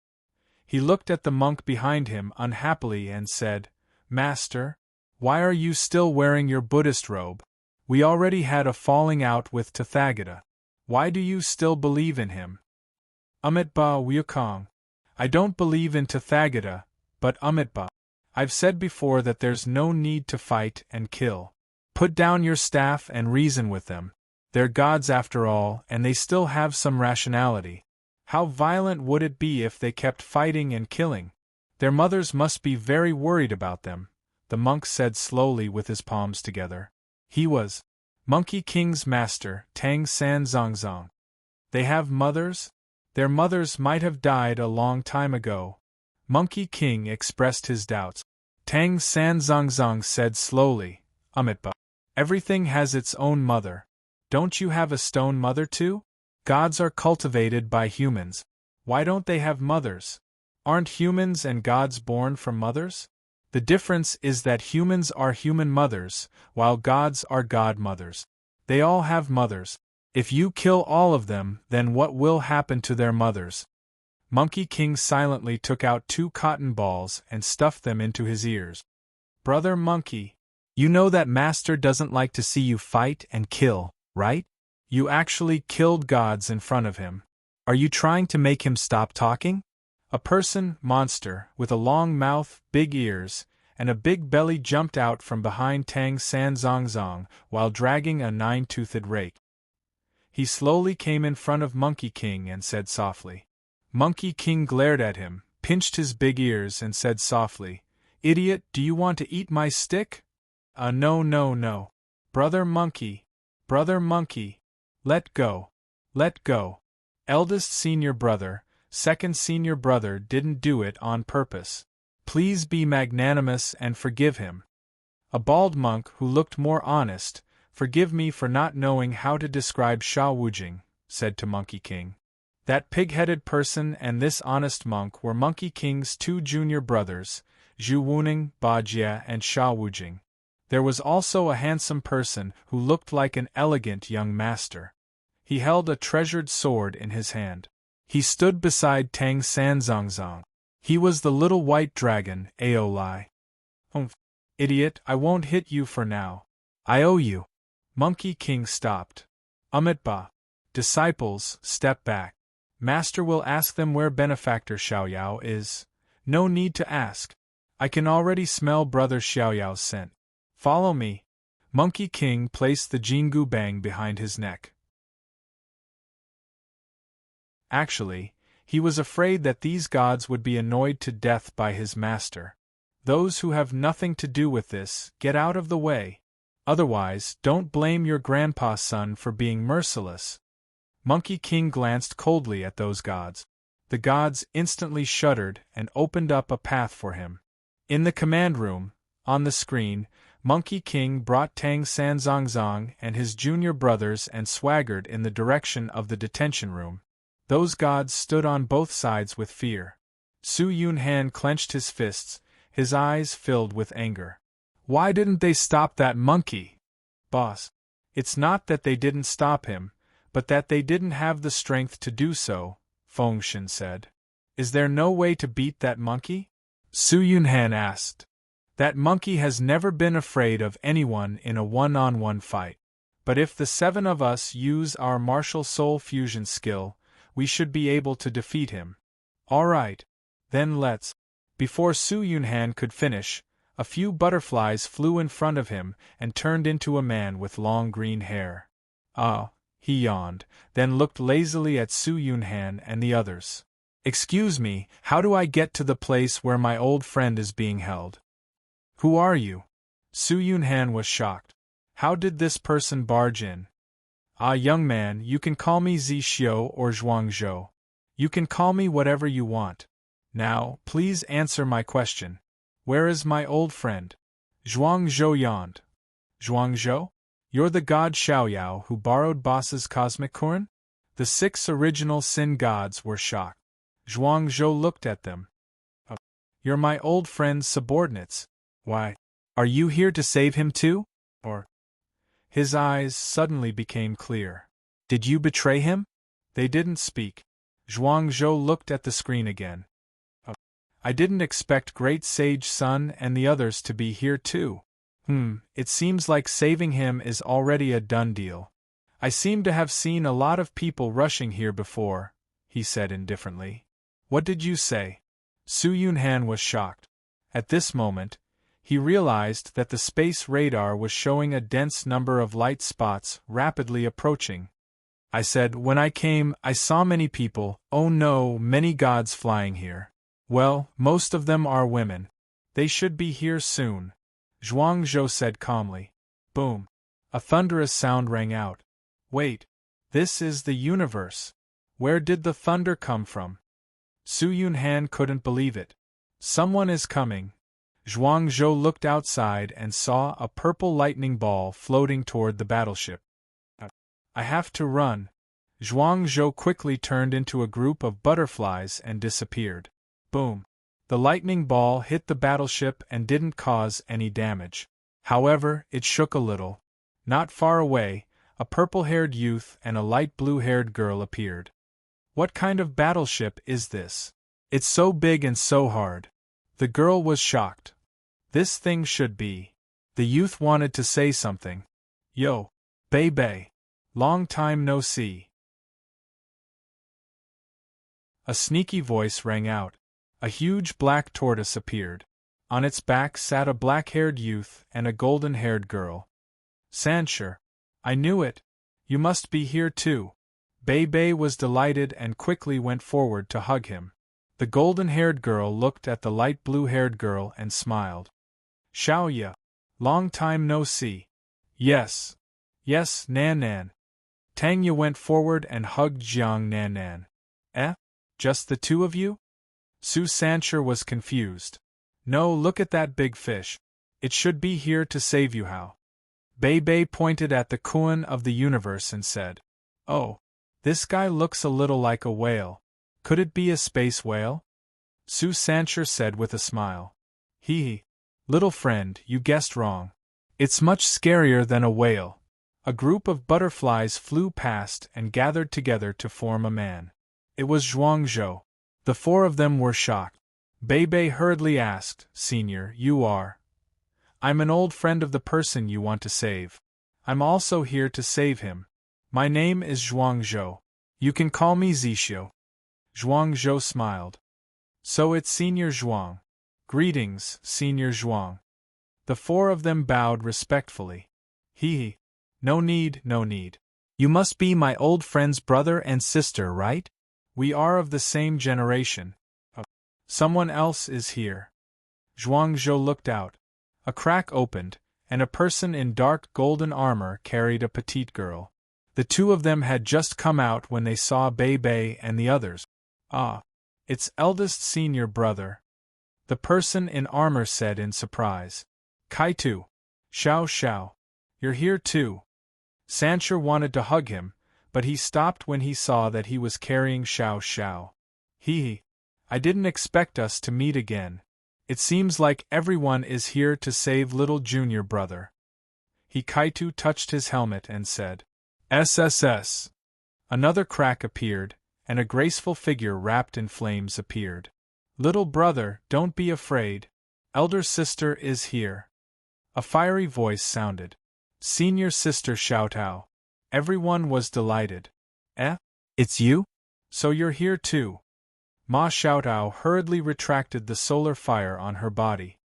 He looked at the monk behind him unhappily and said, "Master, why are you still wearing your Buddhist robe? We already had a falling out with Tathagata. Why do you still believe in him?" "Amitba Wukong. I don't believe in Tathagata, but Amitba. I've said before that there's no need to fight and kill. Put down your staff and reason with them. They're gods after all, and they still have some rationality. How violent would it be if they kept fighting and killing? Their mothers must be very worried about them," the monk said slowly with his palms together. He was Monkey King's master, Tang San Zongzong. They have mothers? Their mothers might have died a long time ago. Monkey King expressed his doubts. Tang San Zongzong said slowly, "Amitba. Everything has its own mother. Don't you have a stone mother too? Gods are cultivated by humans. Why don't they have mothers? Aren't humans and gods born from mothers? The difference is that humans are human mothers, while gods are god mothers. They all have mothers. If you kill all of them, then what will happen to their mothers?" Monkey King silently took out 2 cotton balls and stuffed them into his ears. "Brother Monkey, you know that Master doesn't like to see you fight and kill, right? You actually killed gods in front of him. Are you trying to make him stop talking?" A person, monster, with a long mouth, big ears, and a big belly jumped out from behind Tang San Zongzong while dragging a 9-toothed rake. He slowly came in front of Monkey King and said softly. Monkey King glared at him, pinched his big ears and said softly, "Idiot, do you want to eat my stick?" No, no, no. Brother Monkey, let go. Let go. Eldest senior brother, second senior brother didn't do it on purpose. Please be magnanimous and forgive him." A bald monk who looked more honest, "Forgive me for not knowing how to describe Sha Wujing," said to Monkey King. That pig-headed person and this honest monk were Monkey King's 2 junior brothers, Zhu Wuning, Bajie, and Sha Wujing. There was also a handsome person who looked like an elegant young master. He held a treasured sword in his hand. He stood beside Tang San Zongzong. He was the little white dragon, Aolai. "Humph, idiot, I won't hit you for now. I owe you." Monkey King stopped. "Amitba. Disciples, step back. Master will ask them where benefactor Xiaoyao is. No need to ask. I can already smell brother Xiaoyao's scent. Follow me." Monkey King placed the Jingu Bang behind his neck. Actually, he was afraid that these gods would be annoyed to death by his master. Those who have nothing to do with this, get out of the way. Otherwise, don't blame your grandpa's son for being merciless. Monkey King glanced coldly at those gods. The gods instantly shuddered and opened up a path for him. In the command room, on the screen, Monkey King brought Tang San Zongzong and his junior brothers and swaggered in the direction of the detention room. Those gods stood on both sides with fear. Su Yunhan clenched his fists, his eyes filled with anger. "Why didn't they stop that monkey?" "Boss, it's not that they didn't stop him, but that they didn't have the strength to do so," Fengshen said. "Is there no way to beat that monkey?" Su Yunhan asked. "That monkey has never been afraid of anyone in a one-on-one fight. But if the 7 of us use our martial soul fusion skill, we should be able to defeat him." "All right. Then let's." Before Su Yunhan could finish, a few butterflies flew in front of him and turned into a man with long green hair. "Ah," he yawned, then looked lazily at Su Yunhan and the others. "Excuse me, how do I get to the place where my old friend is being held?" "Who are you?" Su Yunhan was shocked. How did this person barge in? "Ah, young man, you can call me Zi Xiu or Zhuang Zhou. You can call me whatever you want. Now, please answer my question. Where is my old friend?" Zhuang Zhou yawned. "Zhuang Zhou? You're the god Xiaoyao who borrowed Boss's cosmic Kuren?" The 6 original Sin gods were shocked. Zhuangzhou looked at them. "Oh, you're my old friend's subordinates. Why, are you here to save him too? Or?" His eyes suddenly became clear. "Did you betray him?" They didn't speak. Zhuangzhou looked at the screen again. "Oh, I didn't expect Great Sage Sun and the others to be here too. It seems like saving him is already a done deal. I seem to have seen a lot of people rushing here before," he said indifferently. "What did you say?" Su Yunhan was shocked. At this moment, he realized that the space radar was showing a dense number of light spots rapidly approaching. "I said, when I came, I saw many people, oh no, many gods flying here. Well, most of them are women. They should be here soon," Zhuangzhou said calmly. Boom! A thunderous sound rang out. "Wait, this is the universe. Where did the thunder come from?" Su Yunhan couldn't believe it. "Someone is coming." Zhuangzhou looked outside and saw a purple lightning ball floating toward the battleship. "I have to run." Zhuangzhou quickly turned into a group of butterflies and disappeared. Boom! The lightning ball hit the battleship and didn't cause any damage. However, it shook a little. Not far away, a purple-haired youth and a light blue-haired girl appeared. "What kind of battleship is this? It's so big and so hard." The girl was shocked. "This thing should be." The youth wanted to say something. "Yo, Bei, long time no see." A sneaky voice rang out. A huge black tortoise appeared. On its back sat a black-haired youth and a golden-haired girl. "Sancher, I knew it. You must be here too." Bei was delighted and quickly went forward to hug him. The golden-haired girl looked at the light blue-haired girl and smiled. "Xiaoya, long time no see." Yes, Nan. Tangya went forward and hugged Jiang Nan. "Eh? Just the two of you?" Su Sancher was confused. "No, look at that big fish. It should be here to save Yuhao." Bei pointed at the Kuan of the universe and said, "Oh, this guy looks a little like a whale. Could it be a space whale?" Su Sancher said with a smile. Hee, little friend, you guessed wrong. It's much scarier than a whale." A group of butterflies flew past and gathered together to form a man. It was Zhuangzhou. The 4 of them were shocked. Bei hurriedly asked, "Senior, you are?" "I'm an old friend of the person you want to save. I'm also here to save him. My name is Zhuangzhou. You can call me Zixio." Zhuangzhou smiled. "So it's Senior Zhuang. Greetings, Senior Zhuang." The 4 of them bowed respectfully. Hee. No need. You must be my old friend's brother and sister, right? We are of the same generation. Someone else is here." Zhuangzhou looked out. A crack opened, and a person in dark golden armor carried a petite girl. The 2 of them had just come out when they saw Bei and the others. "Ah, it's eldest senior brother," the person in armor said in surprise. "Kaitu. Xiao, you're here too." Sancher wanted to hug him, but he stopped when he saw that he was carrying Xiao. Hee, I didn't expect us to meet again. It seems like everyone is here to save little junior brother. Kaitu touched his helmet and said, "SSS." Another crack appeared, and a graceful figure wrapped in flames appeared. "Little brother, don't be afraid. Elder sister is here." A fiery voice sounded. "Senior sister Xiaotao." Everyone was delighted. "Eh? It's you? So you're here too." Ma Xiaotao hurriedly retracted the solar fire on her body.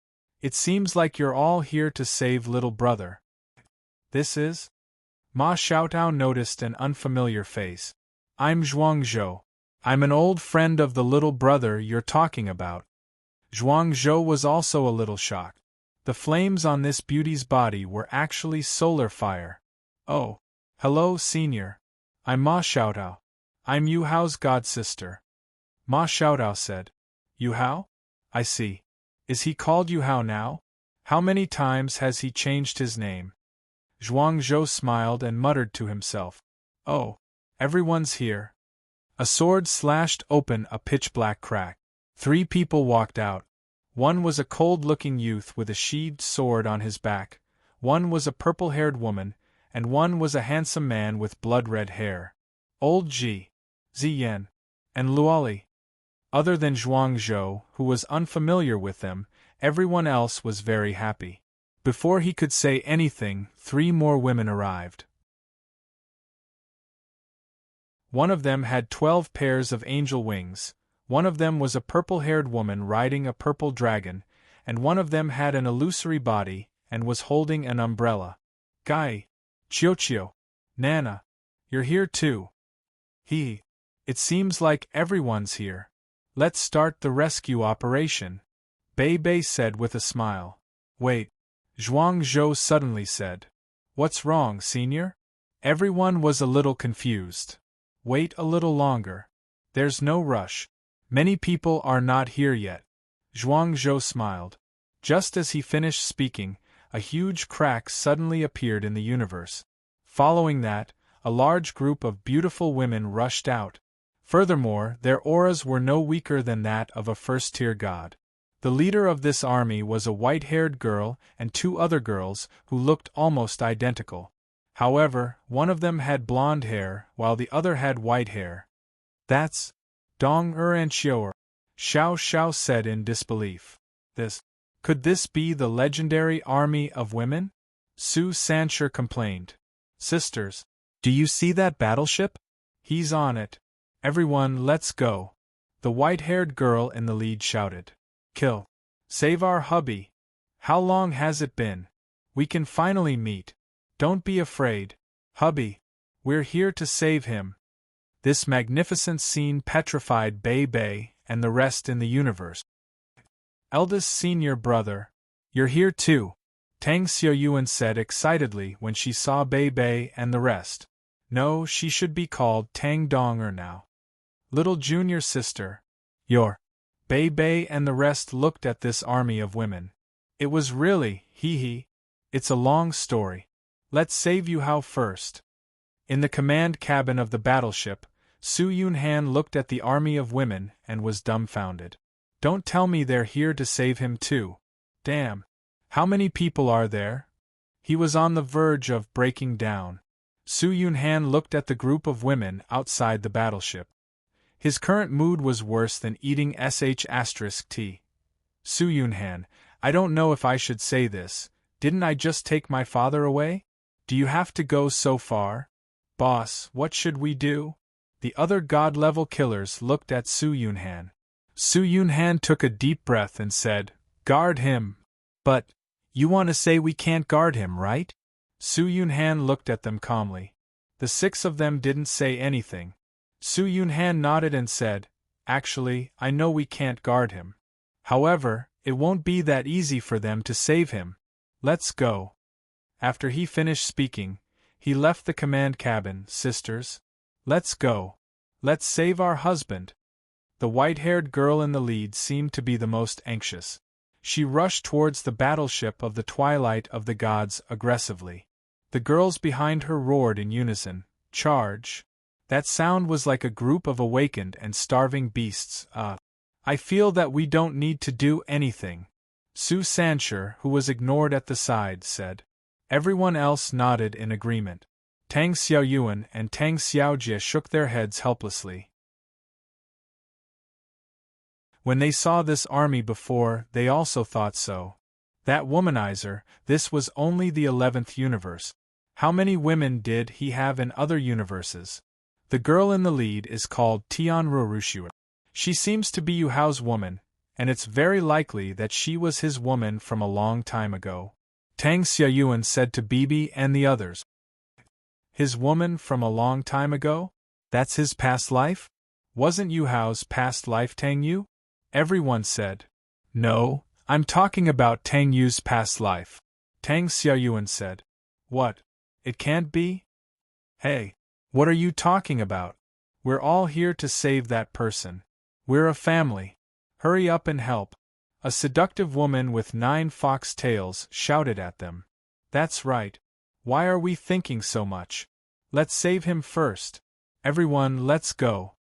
"It seems like you're all here to save little brother." "This is?" Ma Xiaotao noticed an unfamiliar face. "I'm Zhuangzhou. I'm an old friend of the little brother you're talking about." Zhuangzhou was also a little shocked. The flames on this beauty's body were actually solar fire. "Oh, hello, senior. I'm Ma Xiaotao. I'm Yuhao's godsister." Ma Xiaotao said. "Yuhao? I see. Is he called Yuhao now? How many times has he changed his name?" Zhuangzhou smiled and muttered to himself. "Oh, Everyone's here. A sword slashed open a pitch-black crack. 3 people walked out. One was a cold-looking youth with a sheathed sword on his back, one was a purple-haired woman, and one was a handsome man with blood-red hair. Old Ziyan, and Luoli. Other than Zhuangzhou, who was unfamiliar with them, everyone else was very happy. Before he could say anything, 3 more women arrived. One of them had 12 pairs of angel wings, one of them was a purple-haired woman riding a purple dragon, and one of them had an illusory body and was holding an umbrella. Guy, Chiochio, Nana, you're here too. It seems like everyone's here. Let's start the rescue operation, Bei Bei said with a smile. Wait, Zhuangzhou suddenly said. What's wrong, senior? Everyone was a little confused. Wait a little longer. There's no rush. Many people are not here yet. Zhuangzhou smiled. Just as he finished speaking, a huge crack suddenly appeared in the universe. Following that, a large group of beautiful women rushed out. Furthermore, their auras were no weaker than that of a first-tier god. The leader of this army was a white-haired girl and 2 other girls who looked almost identical. However, one of them had blonde hair while the other had white hair. That's Dong and Xiao Xiao said in disbelief. Could this be the legendary army of women? Su Sancher complained. Sisters, do you see that battleship? He's on it. Everyone, let's go. The white-haired girl in the lead shouted. Kill. Save our hubby. How long has it been? We can finally meet. Don't be afraid. Hubby. We're here to save him. This magnificent scene petrified Bei Bei and the rest in the universe. Eldest senior brother. You're here too, Tang Xiaoyuan said excitedly when she saw Bei Bei and the rest. No, she should be called Tang Donger now. Little junior sister. You're. Bei Bei and the rest looked at this army of women. It was really, it's a long story. Let's save Yuhao first. In the command cabin of the battleship, Su Yunhan looked at the army of women and was dumbfounded. Don't tell me they're here to save him too. Damn. How many people are there? He was on the verge of breaking down. Su Yunhan looked at the group of women outside the battleship. His current mood was worse than eating **T. Su Yunhan, I don't know if I should say this, didn't I just take my father away? Do you have to go so far? Boss, what should we do? The other god-level killers looked at Su Yunhan. Su Yunhan took a deep breath and said, Guard him. But, you want to say we can't guard him, right? Su Yunhan looked at them calmly. The 6 of them didn't say anything. Su Yunhan nodded and said, Actually, I know we can't guard him. However, it won't be that easy for them to save him. Let's go. After he finished speaking, he left the command cabin. Sisters, let's go. Let's save our husband. The white-haired girl in the lead seemed to be the most anxious. She rushed towards the battleship of the Twilight of the Gods aggressively. The girls behind her roared in unison, Charge! That sound was like a group of awakened and starving beasts. I feel that we don't need to do anything. Su Sancher, who was ignored at the side, said. Everyone else nodded in agreement. Tang Xiaoyuan and Tang Xiaojie shook their heads helplessly. When they saw this army before, they also thought so. That womanizer, this was only the 11th universe. How many women did he have in other universes? The girl in the lead is called Tian Rorushu. She seems to be Yuhao's woman, and it's very likely that she was his woman from a long time ago. Tang Xiaoyuan said to Bibi and the others. His woman from a long time ago? That's his past life? Wasn't Yuhao's past life Tang Yu? Everyone said. No, I'm talking about Tang Yu's past life. Tang Xiaoyuan said. What? It can't be? Hey, what are you talking about? We're all here to save that person. We're a family. Hurry up and help. A seductive woman with 9 fox tails shouted at them. That's right. Why are we thinking so much? Let's save him first. Everyone, let's go.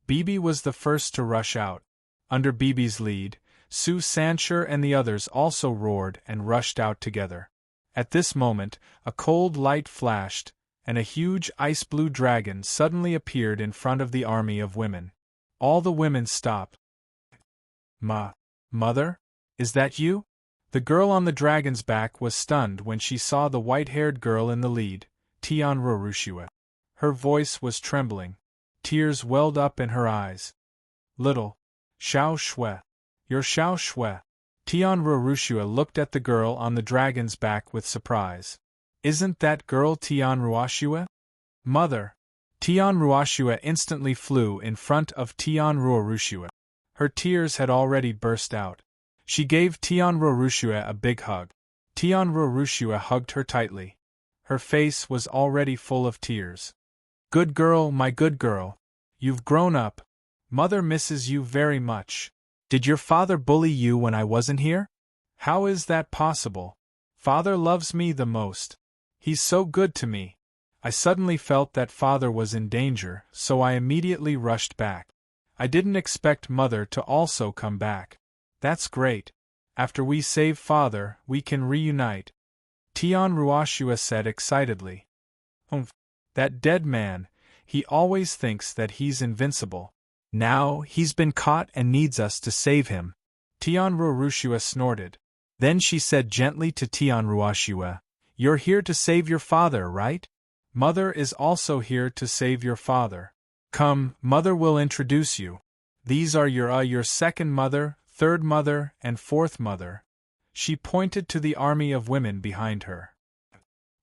Bibi was the first to rush out. Under Bibi's lead, Sue Sancher and the others also roared and rushed out together. At this moment, a cold light flashed, and a huge ice-blue dragon suddenly appeared in front of the army of women. All the women stopped. Mother? Is that you? The girl on the dragon's back was stunned when she saw the white-haired girl in the lead, Tian Ruorushua. Her voice was trembling. Tears welled up in her eyes. Little Xiao Shui. You're Xiao Shui. Tian Ruorushua looked at the girl on the dragon's back with surprise. Isn't that girl Tian Ruoshua? Mother! Tian Ruoshua instantly flew in front of Tian Ruorushua. Her tears had already burst out. She gave Tian Ruorushua a big hug. Tian Ruorushua hugged her tightly. Her face was already full of tears. Good girl, my good girl. You've grown up. Mother misses you very much. Did your father bully you when I wasn't here? How is that possible? Father loves me the most. He's so good to me. I suddenly felt that father was in danger, so I immediately rushed back. I didn't expect mother to also come back. That's great. After we save father, we can reunite. Tian Ruoshua said excitedly. That dead man, he always thinks that he's invincible. Now, he's been caught and needs us to save him. Tian Ruorushua snorted. Then she said gently to Tian Ruoshua, You're here to save your father, right? Mother is also here to save your father. Come, mother will introduce you. These are your second mother, third mother, and fourth mother. She pointed to the army of women behind her.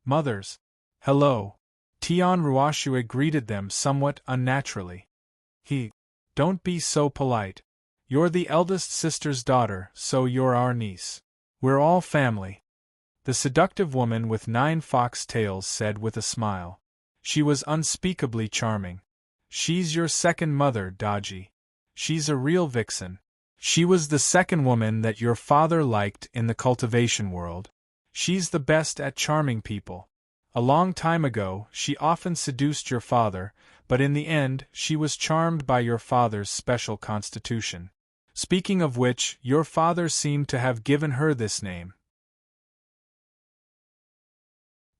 Mothers. Hello. Tian Ruoshua greeted them somewhat unnaturally. Don't be so polite. You're the eldest sister's daughter, so you're our niece. We're all family. The seductive woman with 9 fox tails said with a smile. She was unspeakably charming. She's your second mother, Daji. She's a real vixen. She was the second woman that your father liked in the cultivation world. She's the best at charming people. A long time ago, she often seduced your father, but in the end, she was charmed by your father's special constitution. Speaking of which, your father seemed to have given her this name.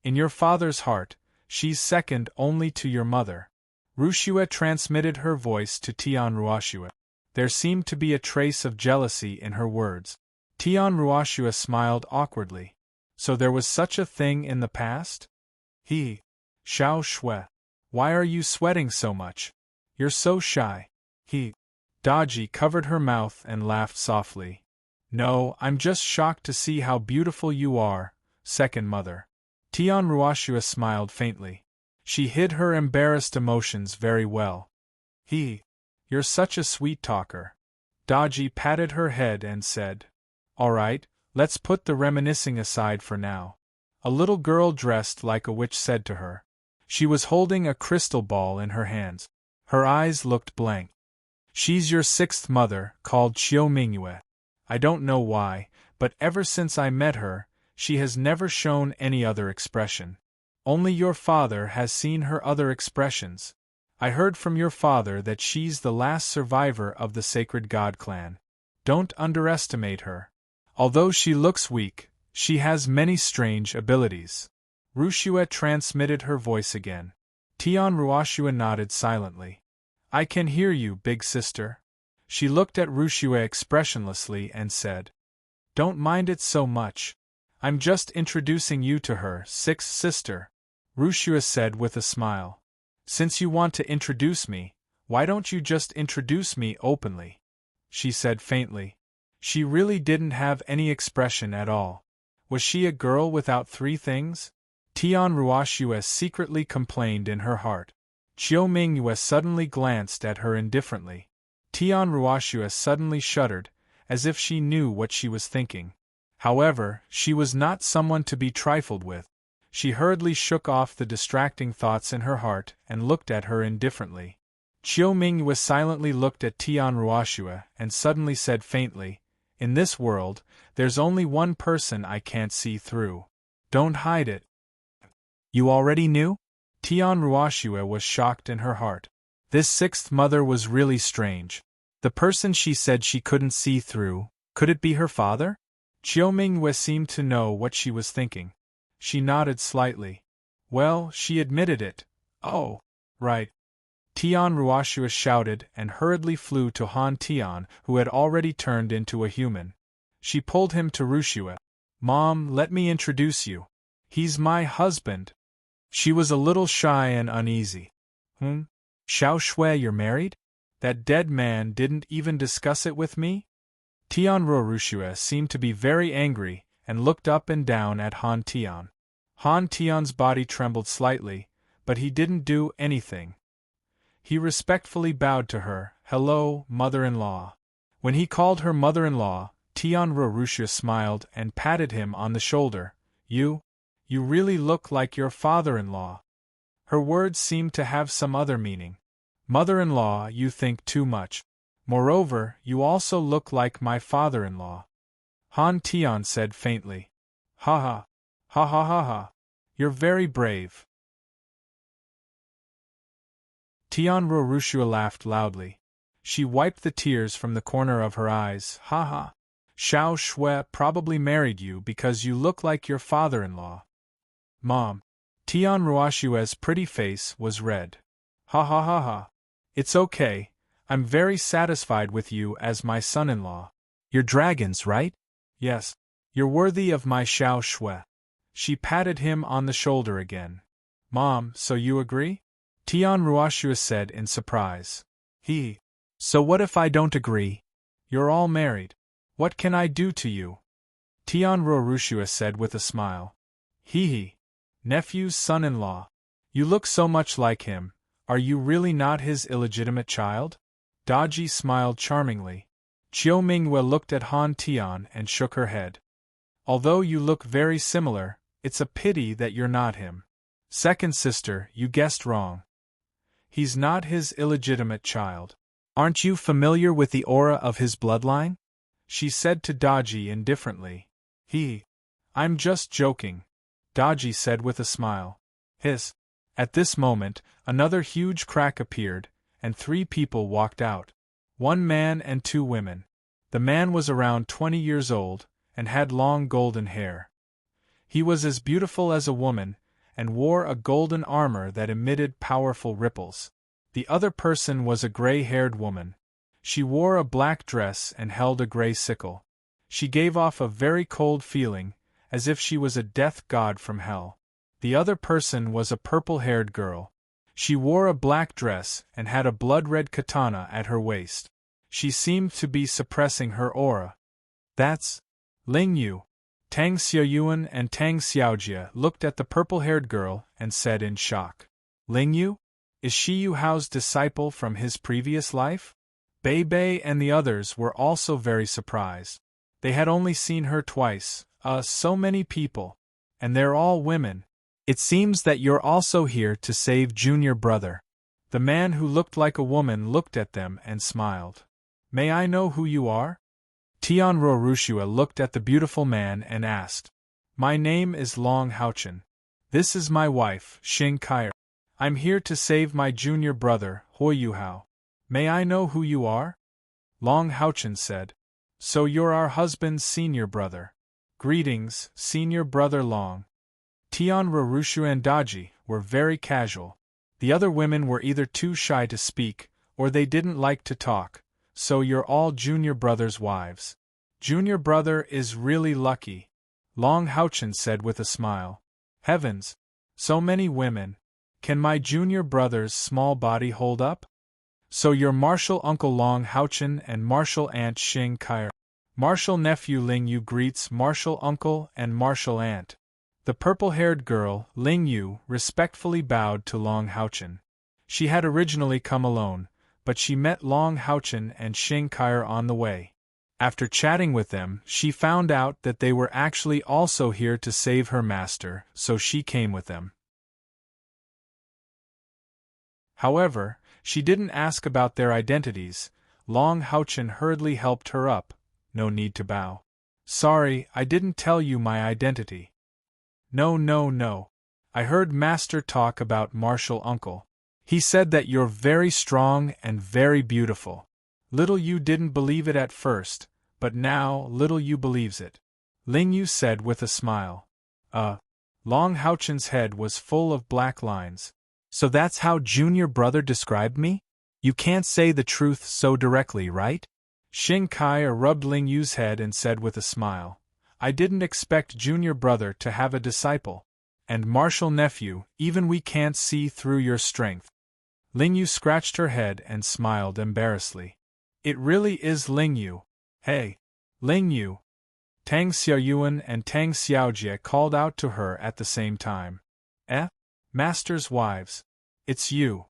In your father's heart, she's second only to your mother. Ruoshua transmitted her voice to Tian Ruoshua. There seemed to be a trace of jealousy in her words. Tian Ruoshua smiled awkwardly. So there was such a thing in the past? Xiao Shui. Why are you sweating so much? You're so shy. Daji covered her mouth and laughed softly. No, I'm just shocked to see how beautiful you are, second mother. Tian Ruoshua smiled faintly. She hid her embarrassed emotions very well. You're such a sweet talker. Daji patted her head and said, All right, let's put the reminiscing aside for now. A little girl dressed like a witch said to her. She was holding a crystal ball in her hands. Her eyes looked blank. She's your sixth mother, called Qiu Mingyue. I don't know why, but ever since I met her, she has never shown any other expression. Only your father has seen her other expressions. I heard from your father that she's the last survivor of the sacred god clan. Don't underestimate her. Although she looks weak, she has many strange abilities. Ruoshua transmitted her voice again. Tian Ruoshua nodded silently. I can hear you, big sister. She looked at Ruoshua expressionlessly and said, Don't mind it so much. I'm just introducing you to her, sixth sister. Ruoshua said with a smile. Since you want to introduce me, why don't you just introduce me openly? She said faintly. She really didn't have any expression at all. Was she a girl without 3 things? Tian Ruoshua secretly complained in her heart. Qiu Mingyue suddenly glanced at her indifferently. Tian Ruoshua suddenly shuddered, as if she knew what she was thinking. However, she was not someone to be trifled with. She hurriedly shook off the distracting thoughts in her heart and looked at her indifferently. Qiu Mingyue silently looked at Tian Ruoshua and suddenly said faintly, In this world, there's only one person I can't see through. Don't hide it. You already knew? Tian Ruoshua was shocked in her heart. This sixth mother was really strange. The person she said she couldn't see through, could it be her father? Chiu Mingwei seemed to know what she was thinking. She nodded slightly. Well, she admitted it. Oh, right. Tian Ruoxue shouted and hurriedly flew to Han Tian, who had already turned into a human. She pulled him to Ruxue. Mom, let me introduce you. He's my husband. She was a little shy and uneasy. Xiao Shui, you're married? That dead man didn't even discuss it with me? Tian Ruoxue seemed to be very angry and looked up and down at Han Tian. Han Tian's body trembled slightly, but he didn't do anything. He respectfully bowed to her. Hello, mother-in-law. When he called her mother-in-law, Tian Ruoxue smiled and patted him on the shoulder. You really look like your father-in-law. Her words seemed to have some other meaning. Mother-in-law, you think too much. Moreover, you also look like my father-in-law. Han Tian said faintly. Ha ha. Ha ha ha ha. You're very brave. Tian Ruoxue laughed loudly. She wiped the tears from the corner of her eyes. Ha ha. Xiao Shui probably married you because you look like your father-in-law. Mom. Tian Ruoxue's pretty face was red. Ha ha ha ha. It's okay. I'm very satisfied with you as my son-in-law. You're dragons, right? Yes. You're worthy of my Xiao Shui. She patted him on the shoulder again. Mom, so you agree? Tian Ruoxue said in surprise. So what if I don't agree? You're all married. What can I do to you? Tian Ruoxue said with a smile. Nephew's son-in-law. You look so much like him. Are you really not his illegitimate child? Daji smiled charmingly. Chiu Mingwei looked at Han Tian and shook her head. Although you look very similar, it's a pity that you're not him. Second sister, you guessed wrong. He's not his illegitimate child. Aren't you familiar with the aura of his bloodline? She said to Daji indifferently. I'm just joking. Daji said with a smile. At this moment, another huge crack appeared, and 3 people walked out. 1 man and 2 women. The man was around 20 years old, and had long golden hair. He was as beautiful as a woman, and wore a golden armor that emitted powerful ripples. The other person was a gray-haired woman. She wore a black dress and held a gray sickle. She gave off a very cold feeling, as if she was a death god from hell. The other person was a purple-haired girl. She wore a black dress and had a blood-red katana at her waist. She seemed to be suppressing her aura. That's Ling Yu. Tang Xiaoyuan and Tang Xiaojie looked at the purple-haired girl and said in shock. Ling Yu? Is she Yuhao's disciple from his previous life? Bei Bei and the others were also very surprised. They had only seen her twice, so many people. And they're all women. It seems that you're also here to save junior brother. The man who looked like a woman looked at them and smiled. May I know who you are? Tian Ruoxue looked at the beautiful man and asked. My name is Long Haochen. This is my wife, Xing Kai. I'm here to save my junior brother, Hoi Yuhao. May I know who you are? Long Haochen said. So you're our husband's senior brother. Greetings, senior brother Long. Tian Ruoxue and Daji were very casual. The other women were either too shy to speak, or they didn't like to talk. So you're all junior brother's wives. Junior brother is really lucky, Long Haochen said with a smile. Heavens! So many women. Can my junior brother's small body hold up? So you're martial uncle Long Haochen and martial aunt Xing Kai. Martial nephew Ling Yu greets martial uncle and martial aunt. The purple-haired girl, Ling Yu, respectfully bowed to Long Haochen. She had originally come alone, but she met Long Haochen and Xing Kai on the way. After chatting with them, she found out that they were actually also here to save her master, so she came with them. However, she didn't ask about their identities. Long Haochen hurriedly helped her up. No need to bow. Sorry, I didn't tell you my identity. No. I heard Master talk about martial uncle. He said that you're very strong and very beautiful. Little Yu didn't believe it at first, but now little Yu believes it. Ling Yu said with a smile. Long Haochen's head was full of black lines. So that's how junior brother described me? You can't say the truth so directly, right? Xing Kai rubbed Ling Yu's head and said with a smile, I didn't expect junior brother to have a disciple. And martial nephew, even we can't see through your strength. Ling Yu scratched her head and smiled embarrassedly. It really is Ling Yu. Hey, Ling Yu. Tang Xiaoyuan and Tang Xiaojie called out to her at the same time. Master's wives. It's you.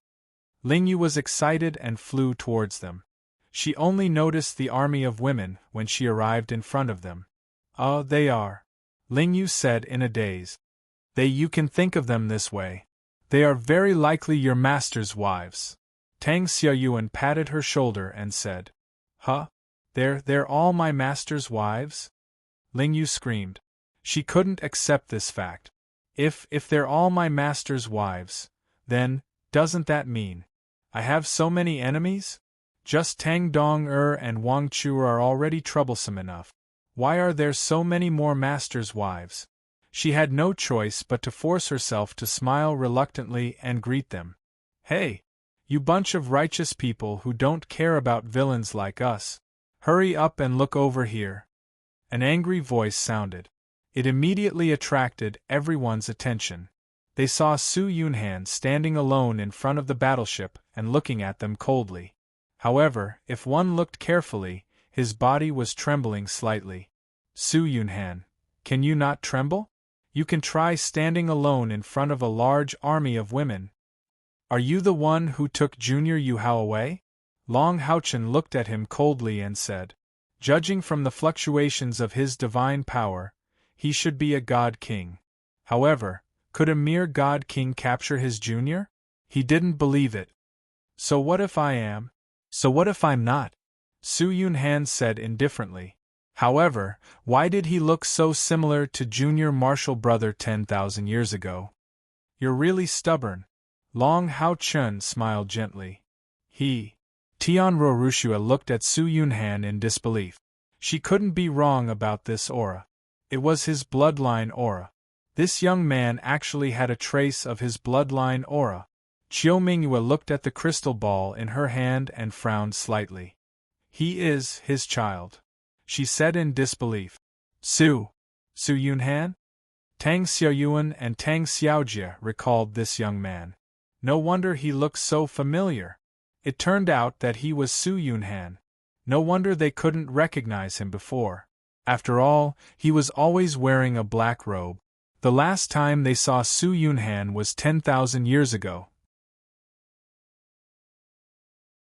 Ling Yu was excited and flew towards them. She only noticed the army of women when she arrived in front of them. They are. Ling Yu said in a daze. You can think of them this way. They are very likely your master's wives. Tang Xiaoyuan patted her shoulder and said. They're all my master's wives? Ling Yu screamed. She couldn't accept this fact. If they're all my master's wives, then, doesn't that mean I have so many enemies? Just Tang Dong and Wang Chu are already troublesome enough. Why are there so many more master's wives? She had no choice but to force herself to smile reluctantly and greet them. Hey! You bunch of righteous people who don't care about villains like us. Hurry up and look over here. An angry voice sounded. It immediately attracted everyone's attention. They saw Su Yunhan standing alone in front of the battleship and looking at them coldly. However, if one looked carefully, his body was trembling slightly. Su Yunhan, can you not tremble? You can try standing alone in front of a large army of women. Are you the one who took Junior Yuhao away? Long Haochen looked at him coldly and said, judging from the fluctuations of his divine power, he should be a god king. However, could a mere god king capture his junior? He didn't believe it. So what if I am? So what if I'm not? Su Yunhan said indifferently. However, why did he look so similar to junior martial brother 10,000 years ago? You're really stubborn. Long Haochen smiled gently. Tianruo Rushua looked at Su Yunhan in disbelief. She couldn't be wrong about this aura. It was his bloodline aura. This young man actually had a trace of his bloodline aura. Qiu Mingyue looked at the crystal ball in her hand and frowned slightly. He is his child, she said in disbelief. Su Yunhan? Tang Xiaoyuan and Tang Xiaojie recalled this young man. No wonder he looked so familiar. It turned out that he was Su Yunhan. No wonder they couldn't recognize him before. After all, he was always wearing a black robe. The last time they saw Su Yunhan was 10,000 years ago.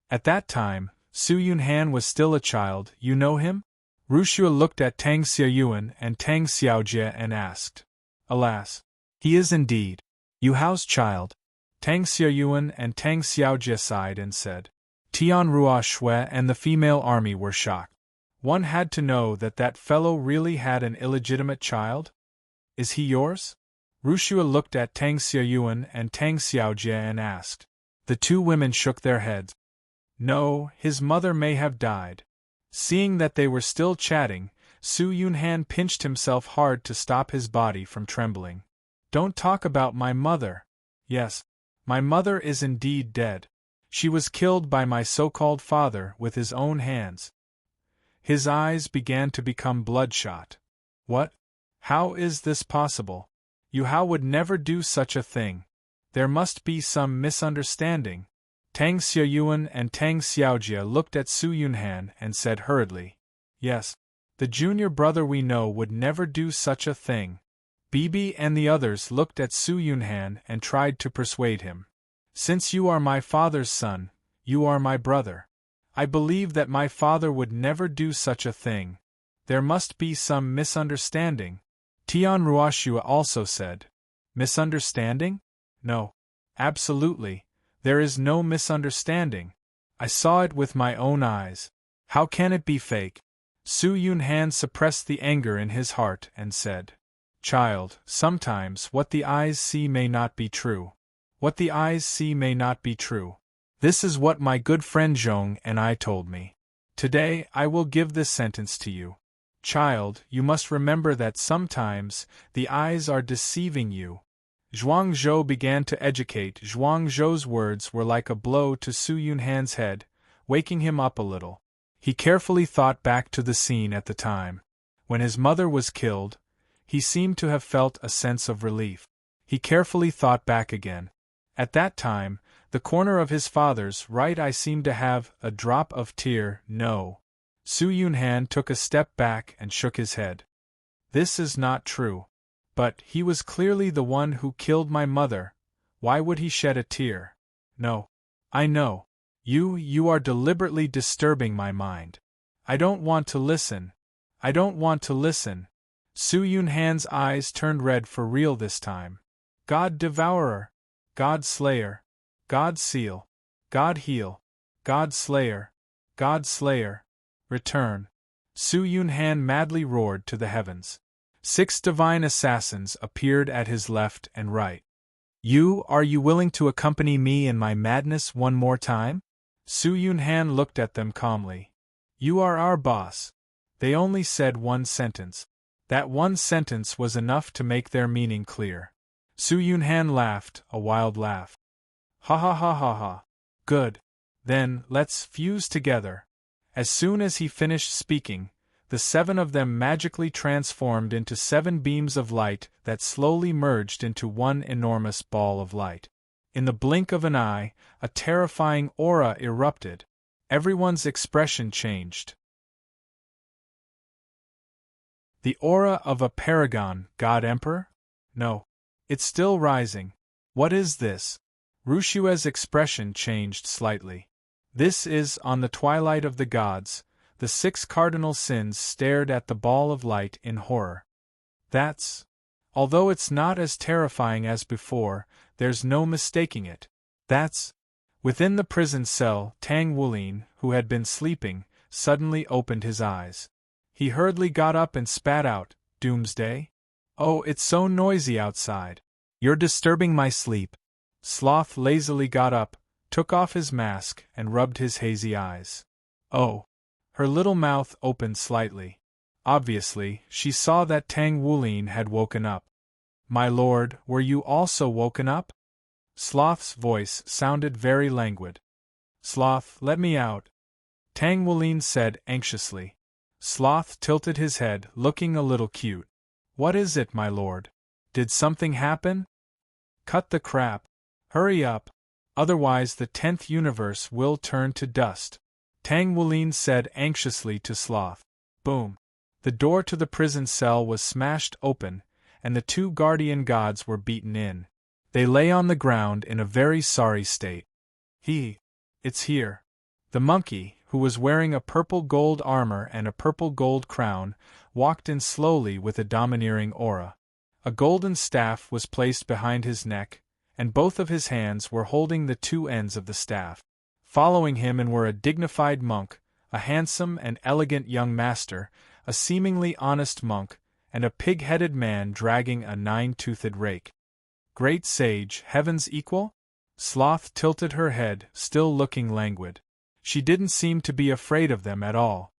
At that time, Su Yunhan was still a child. You know him? Rushua looked at Tang Xiaoyuan and Tang Xiaojie and asked. Alas, he is indeed Yuhao's child. Tang Xiaoyuan and Tang Xiaojie sighed and said. Tianruo Shui and the female army were shocked. One had to know that fellow really had an illegitimate child? Is he yours? Rushua looked at Tang Xiaoyuan and Tang Xiaojie and asked. The two women shook their heads. No, his mother may have died. Seeing that they were still chatting, Su Yunhan pinched himself hard to stop his body from trembling. Don't talk about my mother. Yes, my mother is indeed dead. She was killed by my so-called father with his own hands. His eyes began to become bloodshot. What? How is this possible? Yuhao would never do such a thing. There must be some misunderstanding. Tang Xiaoyuan and Tang Xiaojie looked at Su Yunhan and said hurriedly. Yes, the junior brother we know would never do such a thing. Bibi and the others looked at Su Yunhan and tried to persuade him. Since you are my father's son, you are my brother. I believe that my father would never do such a thing. There must be some misunderstanding. Tianruo Shua also said. Misunderstanding? No. Absolutely. There is no misunderstanding. I saw it with my own eyes. How can it be fake? Su Yunhan suppressed the anger in his heart and said. Child, sometimes what the eyes see may not be true. What the eyes see may not be true. This is what my good friend Zhong and I told me. Today I will give this sentence to you. Child, you must remember that sometimes the eyes are deceiving you. Zhuang Zhou began to educate. Zhuang Zhou's words were like a blow to Su Yunhan's head, waking him up a little. He carefully thought back to the scene at the time. When his mother was killed, he seemed to have felt a sense of relief. He carefully thought back again. At that time, the corner of his father's right eye seemed to have a drop of tear. No. Su Yunhan took a step back and shook his head. This is not true. But he was clearly the one who killed my mother. Why would he shed a tear? No. I know. You are deliberately disturbing my mind. I don't want to listen. I don't want to listen. Su Yunhan's eyes turned red for real this time. God Devourer, God Slayer, God Seal, God Heal, God Slayer, God Slayer, return. Su Yunhan madly roared to the heavens. 6 divine assassins appeared at his left and right. Are you willing to accompany me in my madness one more time? Su Yunhan looked at them calmly. You are our boss. They only said one sentence. That one sentence was enough to make their meaning clear. Su Yunhan laughed, a wild laugh. Ha ha ha ha ha. Good. Then, let's fuse together. As soon as he finished speaking, the 7 of them magically transformed into 7 beams of light that slowly merged into one enormous ball of light. In the blink of an eye, a terrifying aura erupted. Everyone's expression changed. The aura of a paragon, God Emperor? No. It's still rising. What is this? Rushue's expression changed slightly. This is, on the twilight of the gods. The 6 cardinal sins stared at the ball of light in horror. That's. Although it's not as terrifying as before, there's no mistaking it. That's. Within the prison cell, Tang Wulin, who had been sleeping, suddenly opened his eyes. He hurriedly got up and spat out, Doomsday? Oh, it's so noisy outside. You're disturbing my sleep. Sloth lazily got up, took off his mask, and rubbed his hazy eyes. Oh. Her little mouth opened slightly. Obviously, she saw that Tang Wulin had woken up. My lord, were you also woken up? Sloth's voice sounded very languid. Sloth, let me out. Tang Wulin said anxiously. Sloth tilted his head, looking a little cute. What is it, my lord? Did something happen? Cut the crap. Hurry up. Otherwise the 10th universe will turn to dust. Tang Wulin said anxiously to Sloth. Boom. The door to the prison cell was smashed open, and the 2 guardian gods were beaten in. They lay on the ground in a very sorry state. It's here. The monkey, who was wearing a purple gold armor and a purple gold crown, walked in slowly with a domineering aura. A golden staff was placed behind his neck, and both of his hands were holding the 2 ends of the staff. Following him were a dignified monk, a handsome and elegant young master, a seemingly honest monk, and a pig-headed man dragging a 9-toothed rake. Great sage, heaven's equal? Sloth tilted her head, still looking languid. She didn't seem to be afraid of them at all.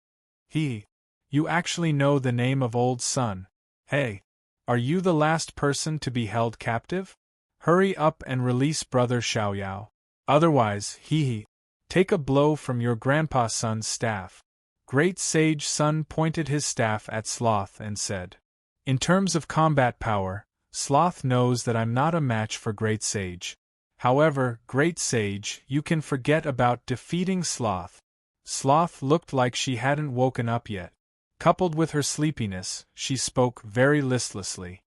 You actually know the name of Old Sun. Hey, are you the last person to be held captive? Hurry up and release Brother Xiaoyao. Otherwise, take a blow from your grandpa's son's staff. Great Sage Sun pointed his staff at Sloth and said, In terms of combat power, Sloth knows that I'm not a match for Great Sage. However, Great Sage, you can forget about defeating Sloth. Sloth looked like she hadn't woken up yet. Coupled with her sleepiness, she spoke very listlessly.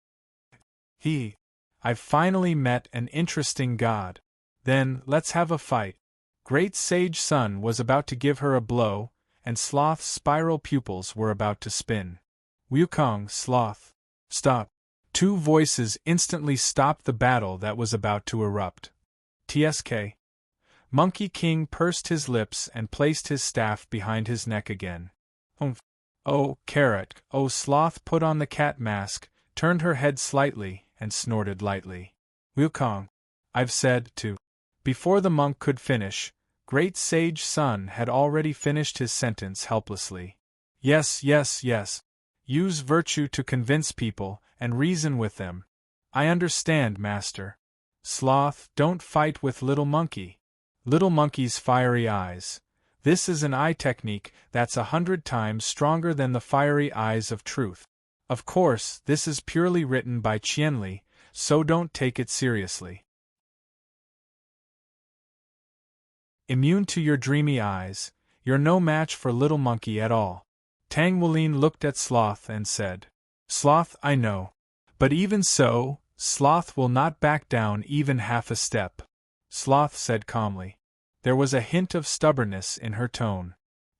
I've finally met an interesting god. Then, let's have a fight. Great Sage Sun was about to give her a blow, and Sloth's spiral pupils were about to spin. Wukong, Sloth. Stop. 2 voices instantly stopped the battle that was about to erupt. TSK. Monkey King pursed his lips and placed his staff behind his neck again. Oh, Carrot. Oh, Sloth put on the cat mask, turned her head slightly, and snorted lightly. Wukong. I've said to. Before the monk could finish, great sage Sun had already finished his sentence helplessly. Yes, yes, yes. Use virtue to convince people, and reason with them. I understand, master. Sloth, don't fight with little monkey. Little monkey's fiery eyes. This is an eye technique that's 100 times stronger than the fiery eyes of truth. Of course, this is purely written by Qianli, so don't take it seriously. Immune to your dreamy eyes, you're no match for little monkey at all. Tang Wulin looked at Sloth and said, Sloth, I know. But even so, Sloth will not back down even half a step. Sloth said calmly. There was a hint of stubbornness in her tone.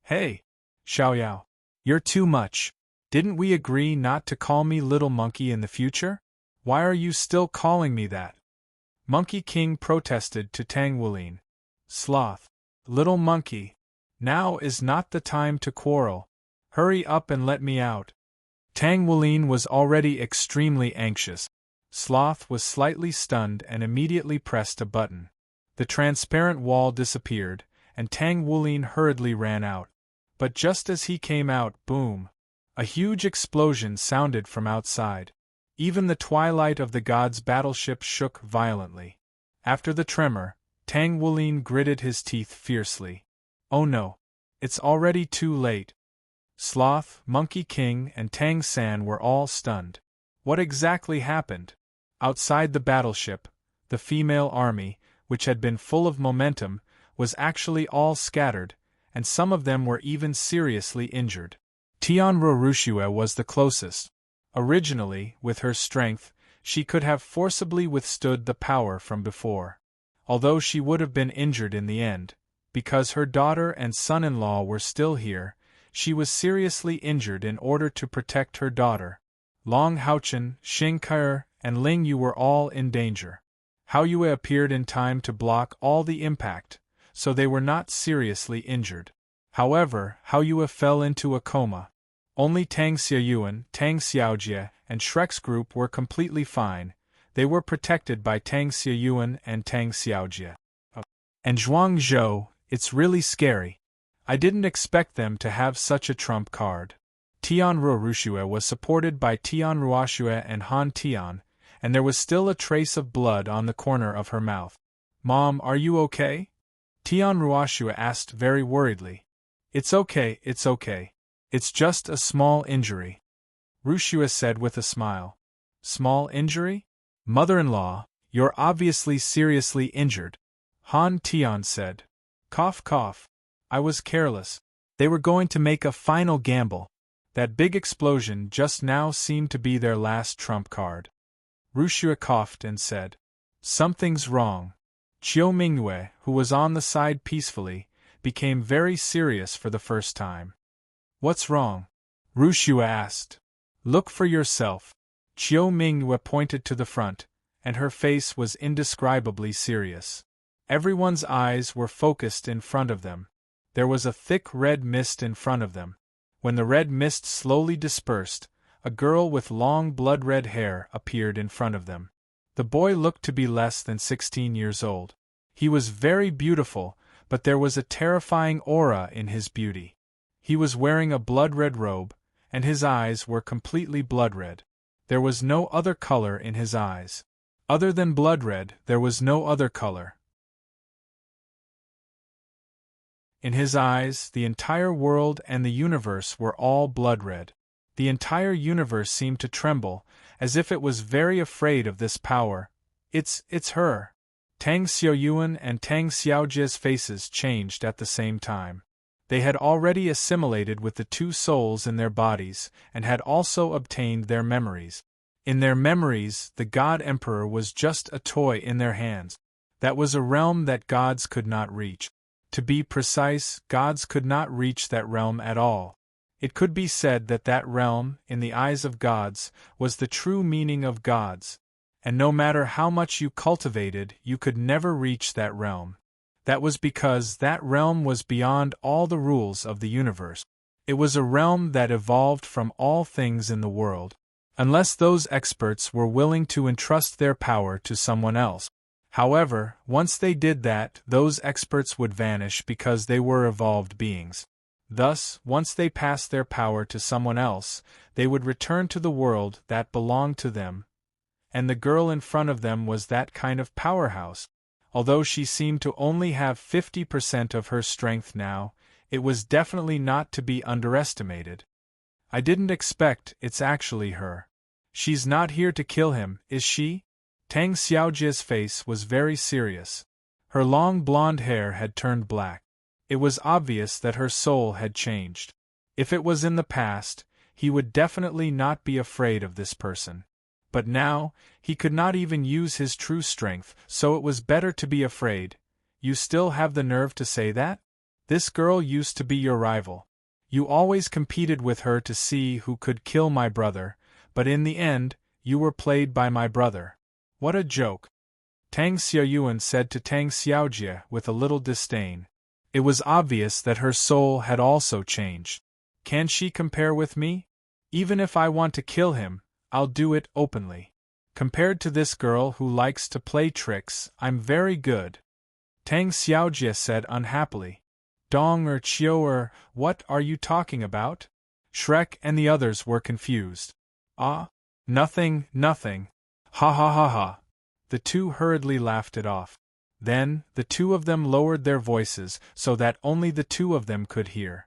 Hey, Xiaoyao, you're too much. Didn't we agree not to call me little monkey in the future? Why are you still calling me that? Monkey King protested to Tang Wulin. Sloth, little monkey, now is not the time to quarrel. Hurry up and let me out. Tang Wulin was already extremely anxious. Sloth was slightly stunned and immediately pressed a button. The transparent wall disappeared, and Tang Wulin hurriedly ran out. But just as he came out, boom! A huge explosion sounded from outside. Even the twilight of the gods' battleship shook violently. After the tremor, Tang Wulin gritted his teeth fiercely. Oh no! It's already too late. Sloth, Monkey King, and Tang San were all stunned. What exactly happened? Outside the battleship, the female army, which had been full of momentum, was actually all scattered, and some of them were even seriously injured. Tianru Rushue was the closest. Originally, with her strength, she could have forcibly withstood the power from before. Although she would have been injured in the end, because her daughter and son-in-law were still here, she was seriously injured in order to protect her daughter. Long Haochen, Xing Kai, and Ling Yu were all in danger. Hao Yue appeared in time to block all the impact, so they were not seriously injured. However, Hao Yue fell into a coma. Only Tang Xiaoyuan, Tang Xiaojie, and Shrek's group were completely fine. They were protected by Tang Xiaoyuan and Tang Xiaojie. And Zhuang Zhou, it's really scary. I didn't expect them to have such a trump card. Tianru Rushue was supported by Tian Ruoshue and Han Tian, and there was still a trace of blood on the corner of her mouth. Mom, are you okay? Tian Ruoshue asked very worriedly. It's okay, it's okay. It's just a small injury. Rushue said with a smile. Small injury? Mother-in-law, you're obviously seriously injured. Han Tian said. Cough cough. I was careless. They were going to make a final gamble. That big explosion just now seemed to be their last trump card. Rushue coughed and said. Something's wrong. Qiu Mingyue, who was on the side peacefully, became very serious for the first time. What's wrong? Rushue asked. Look for yourself. Qiu Mingyue pointed to the front, and her face was indescribably serious. Everyone's eyes were focused in front of them. There was a thick red mist in front of them. When the red mist slowly dispersed, a girl with long blood-red hair appeared in front of them. The boy looked to be less than 16 years old. He was very beautiful, but there was a terrifying aura in his beauty. He was wearing a blood-red robe, and his eyes were completely blood-red. There was no other color in his eyes. Other than blood-red, there was no other color. In his eyes, the entire world and the universe were all blood-red. The entire universe seemed to tremble, as if it was very afraid of this power. It's her. Tang Xiaoyuan and Tang Xiaojie's faces changed at the same time. They had already assimilated with the two souls in their bodies, and had also obtained their memories. In their memories, the God Emperor was just a toy in their hands. That was a realm that gods could not reach. To be precise, gods could not reach that realm at all. It could be said that that realm, in the eyes of gods, was the true meaning of gods, and no matter how much you cultivated, you could never reach that realm. That was because that realm was beyond all the rules of the universe. It was a realm that evolved from all things in the world, unless those experts were willing to entrust their power to someone else. However, once they did that, those experts would vanish because they were evolved beings. Thus, once they passed their power to someone else, they would return to the world that belonged to them. And the girl in front of them was that kind of powerhouse. Although she seemed to only have 50% of her strength now, it was definitely not to be underestimated. I didn't expect it's actually her. She's not here to kill him, is she? Tang Xiaojia's face was very serious. Her long blonde hair had turned black. It was obvious that her soul had changed. If it was in the past, he would definitely not be afraid of this person. But now, he could not even use his true strength, so it was better to be afraid. You still have the nerve to say that? This girl used to be your rival. You always competed with her to see who could kill my brother, but in the end, you were played by my brother. What a joke! Tang Xiaoyuan said to Tang Xiaojie with a little disdain. It was obvious that her soul had also changed. Can she compare with me? Even if I want to kill him, I'll do it openly. Compared to this girl who likes to play tricks, I'm very good. Tang Xiaojie said unhappily. Dong or Chiu or, what are you talking about? Shrek and the others were confused. Ah? Nothing, nothing. Ha ha ha ha. The two hurriedly laughed it off. Then, the two of them lowered their voices so that only the two of them could hear.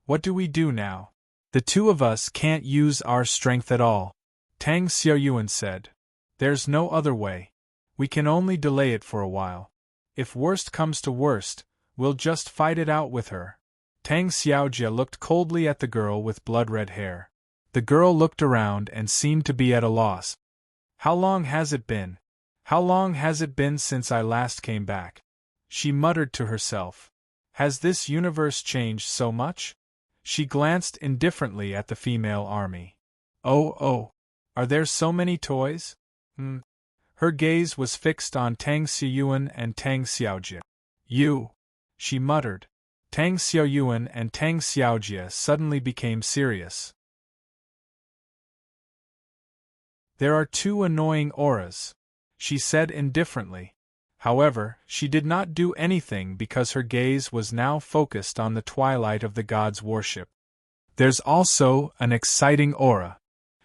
What do we do now? The two of us can't use our strength at all, Tang Xiaoyuan said. There's no other way. We can only delay it for a while. If worst comes to worst, we'll just fight it out with her. Tang Xiaojie looked coldly at the girl with blood-red hair. The girl looked around and seemed to be at a loss. How long has it been? How long has it been since I last came back? She muttered to herself. Has this universe changed so much? She glanced indifferently at the female army. Oh, are there so many toys? Her gaze was fixed on Tang Xiaoyuan and Tang Xiaojie. You, she muttered. Tang Xiaoyuan and Tang Xiaojie suddenly became serious. There are two annoying auras, she said indifferently. However, she did not do anything because her gaze was now focused on the twilight of the god's worship. There's also an exciting aura.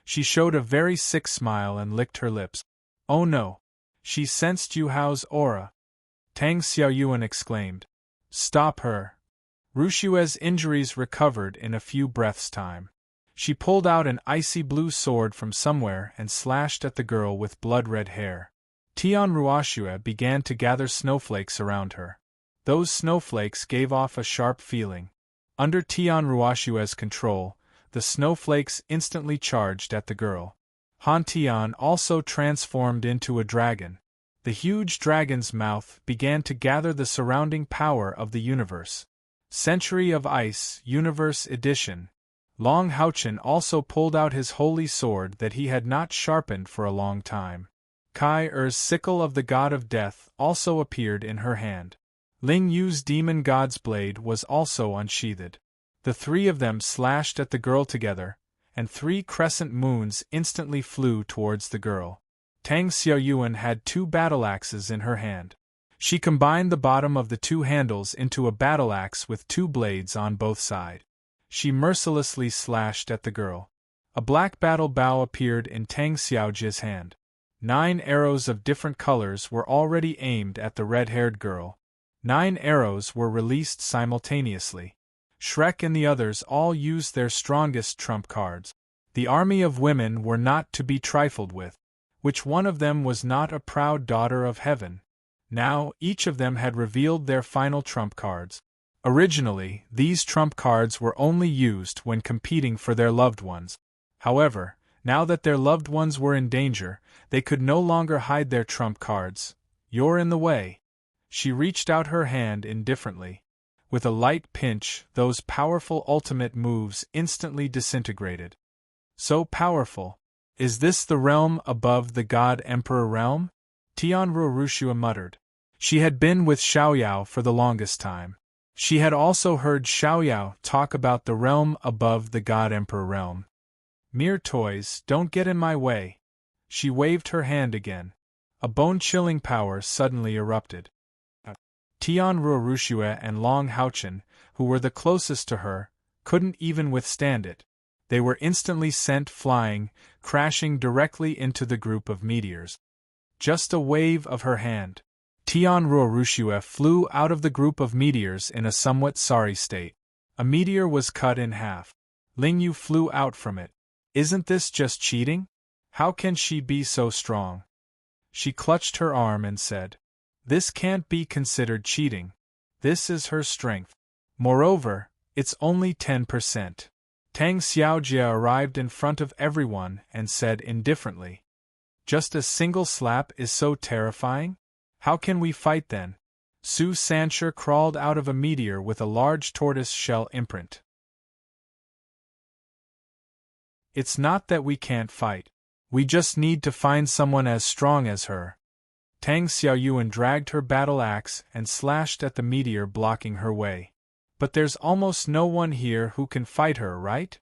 She showed a very sick smile and licked her lips. Oh no! She sensed Yuhao's aura. Tang Xiaoyuan exclaimed. Stop her! Rushue's injuries recovered in a few breaths' time. She pulled out an icy blue sword from somewhere and slashed at the girl with blood-red hair. Tian Ruoxue began to gather snowflakes around her. Those snowflakes gave off a sharp feeling. Under Tian Ruoxue's control, the snowflakes instantly charged at the girl. Han Tian also transformed into a dragon. The huge dragon's mouth began to gather the surrounding power of the universe. Century of Ice, Universe Edition. Long Haochen also pulled out his holy sword that he had not sharpened for a long time. Kai Er's sickle of the god of death also appeared in her hand. Ling Yu's demon god's blade was also unsheathed. The three of them slashed at the girl together, and 3 crescent moons instantly flew towards the girl. Tang Xiaoyuan had 2 battle axes in her hand. She combined the bottom of the 2 handles into a battle axe with 2 blades on both sides. She mercilessly slashed at the girl. A black battle bow appeared in Tang Xiaojie's hand. 9 arrows of different colors were already aimed at the red-haired girl. 9 arrows were released simultaneously. Shrek and the others all used their strongest trump cards. The army of women were not to be trifled with. Which one of them was not a proud daughter of heaven? Now, each of them had revealed their final trump cards. Originally, these trump cards were only used when competing for their loved ones. However, now that their loved ones were in danger, they could no longer hide their trump cards. You're in the way. She reached out her hand indifferently. With a light pinch, those powerful ultimate moves instantly disintegrated. So powerful. Is this the realm above the God Emperor realm? Tian Ruoxue muttered. She had been with Xiaoyao for the longest time. She had also heard Xiaoyao talk about the realm above the God Emperor realm. Mere toys, don't get in my way. She waved her hand again. A bone-chilling power suddenly erupted. Tian Ruorushue and Long Haochen, who were the closest to her, couldn't even withstand it. They were instantly sent flying, crashing directly into the group of meteors. Just a wave of her hand. Tian Ruorushue flew out of the group of meteors in a somewhat sorry state. A meteor was cut in half. Ling Yu flew out from it. Isn't this just cheating? How can she be so strong? She clutched her arm and said, "This can't be considered cheating. This is her strength. Moreover, it's only 10%. Tang Xiaojie arrived in front of everyone and said indifferently, "Just a single slap is so terrifying? How can we fight then?" Su Sancher crawled out of a meteor with a large tortoise shell imprint. It's not that we can't fight. We just need to find someone as strong as her. Tang Xiaoyuan dragged her battle axe and slashed at the meteor blocking her way. But there's almost no one here who can fight her, right?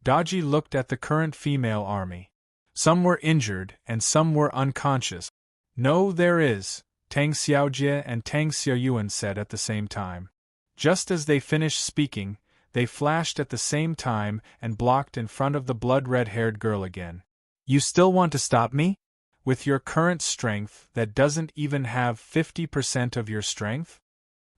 Daji looked at the current female army. Some were injured and some were unconscious. No, there is, Tang Xiaojie and Tang Xiaoyuan said at the same time. Just as they finished speaking, they flashed at the same time and blocked in front of the blood-red-haired girl again. You still want to stop me? With your current strength that doesn't even have 50% of your strength?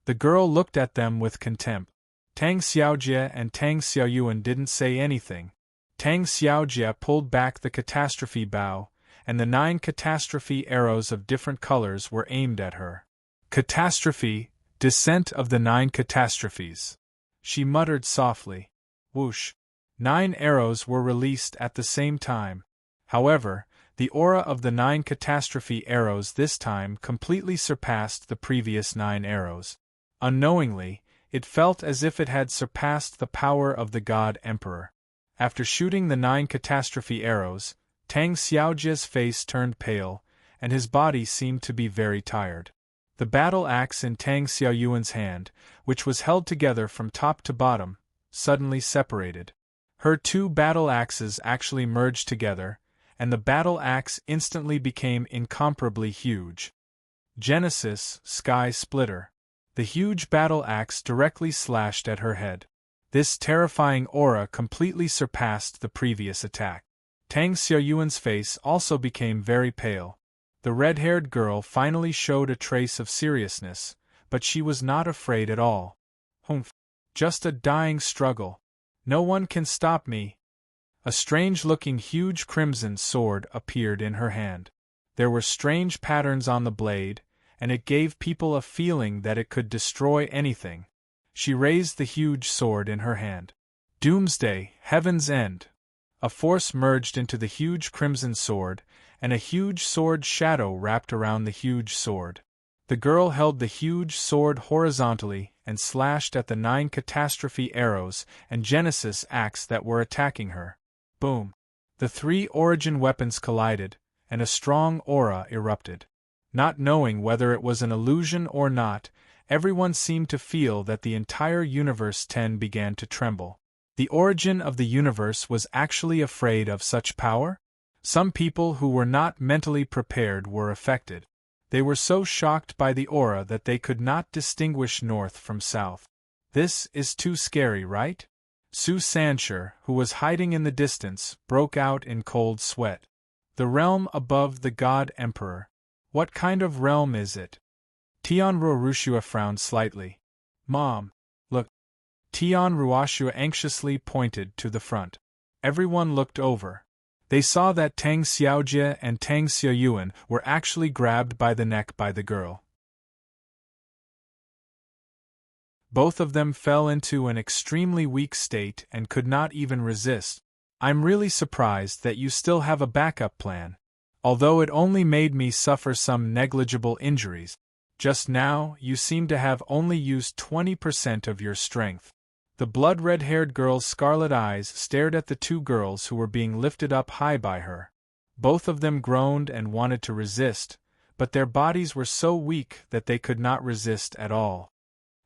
The girl looked at them with contempt. Tang Xiaojie and Tang Xiaoyuan didn't say anything. Tang Xiaojie pulled back the catastrophe bow, and the 9 catastrophe arrows of different colors were aimed at her. Catastrophe, descent of the 9 catastrophes. She muttered softly. Whoosh. 9 arrows were released at the same time. However, the aura of the 9 catastrophe arrows this time completely surpassed the previous 9 arrows. Unknowingly, it felt as if it had surpassed the power of the God Emperor. After shooting the 9 catastrophe arrows, Tang Xiaojie's face turned pale, and his body seemed to be very tired. The battle axe in Tang Xiaoyuan's hand, which was held together from top to bottom, suddenly separated. Her 2 battle axes actually merged together, and the battle axe instantly became incomparably huge. Genesis, Sky Splitter. The huge battle axe directly slashed at her head. This terrifying aura completely surpassed the previous attack. Tang Xiaoyuan's face also became very pale. The red-haired girl finally showed a trace of seriousness, but she was not afraid at all. Humph. Just a dying struggle. No one can stop me. A strange-looking huge crimson sword appeared in her hand. There were strange patterns on the blade, and it gave people a feeling that it could destroy anything. She raised the huge sword in her hand. Doomsday, Heaven's End. A force merged into the huge crimson sword, and a huge sword shadow wrapped around the huge sword. The girl held the huge sword horizontally and slashed at the 9 catastrophe arrows and Genesis axe that were attacking her. Boom! The 3 origin weapons collided, and a strong aura erupted. Not knowing whether it was an illusion or not, everyone seemed to feel that the entire Universe 10 began to tremble. The origin of the universe was actually afraid of such power? Some people who were not mentally prepared were affected. They were so shocked by the aura that they could not distinguish north from south. This is too scary, right? Su Sancher, who was hiding in the distance, broke out in cold sweat. The realm above the God Emperor. What kind of realm is it? Tian Ruorushue frowned slightly. Mom, look. Tian Ruorushue anxiously pointed to the front. Everyone looked over. They saw that Tang Xiaojie and Tang Xiaoyuan were actually grabbed by the neck by the girl. Both of them fell into an extremely weak state and could not even resist. I'm really surprised that you still have a backup plan. Although it only made me suffer some negligible injuries. Just now, you seem to have only used 20% of your strength. The blood-red-haired girl's scarlet eyes stared at the 2 girls who were being lifted up high by her. Both of them groaned and wanted to resist, but their bodies were so weak that they could not resist at all.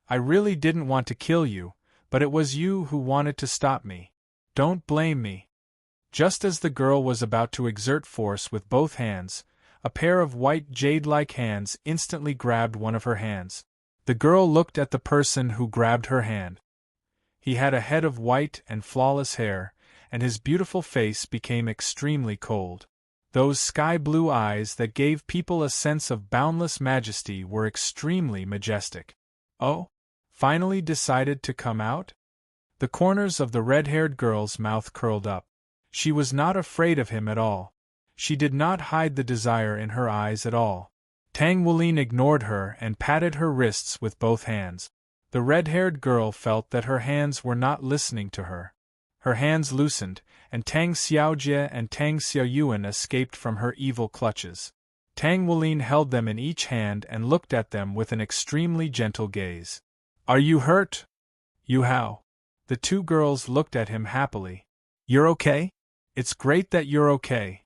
I really didn't want to kill you, but it was you who wanted to stop me. Don't blame me. Just as the girl was about to exert force with both hands, A pair of white jade-like hands instantly grabbed one of her hands. The girl looked at the person who grabbed her hand. He had a head of white and flawless hair, and his beautiful face became extremely cold. Those sky-blue eyes that gave people a sense of boundless majesty were extremely majestic. Oh? Finally decided to come out? The corners of the red-haired girl's mouth curled up. She was not afraid of him at all. She did not hide the desire in her eyes at all. Tang Wulin ignored her and patted her wrists with both hands. The red-haired girl felt that her hands were not listening to her. Her hands loosened, and Tang Xiaojie and Tang Xiaoyuan escaped from her evil clutches. Tang Wulin held them in each hand and looked at them with an extremely gentle gaze. "Are you hurt, Yuhao?" The two girls looked at him happily. "You're okay? It's great that you're okay."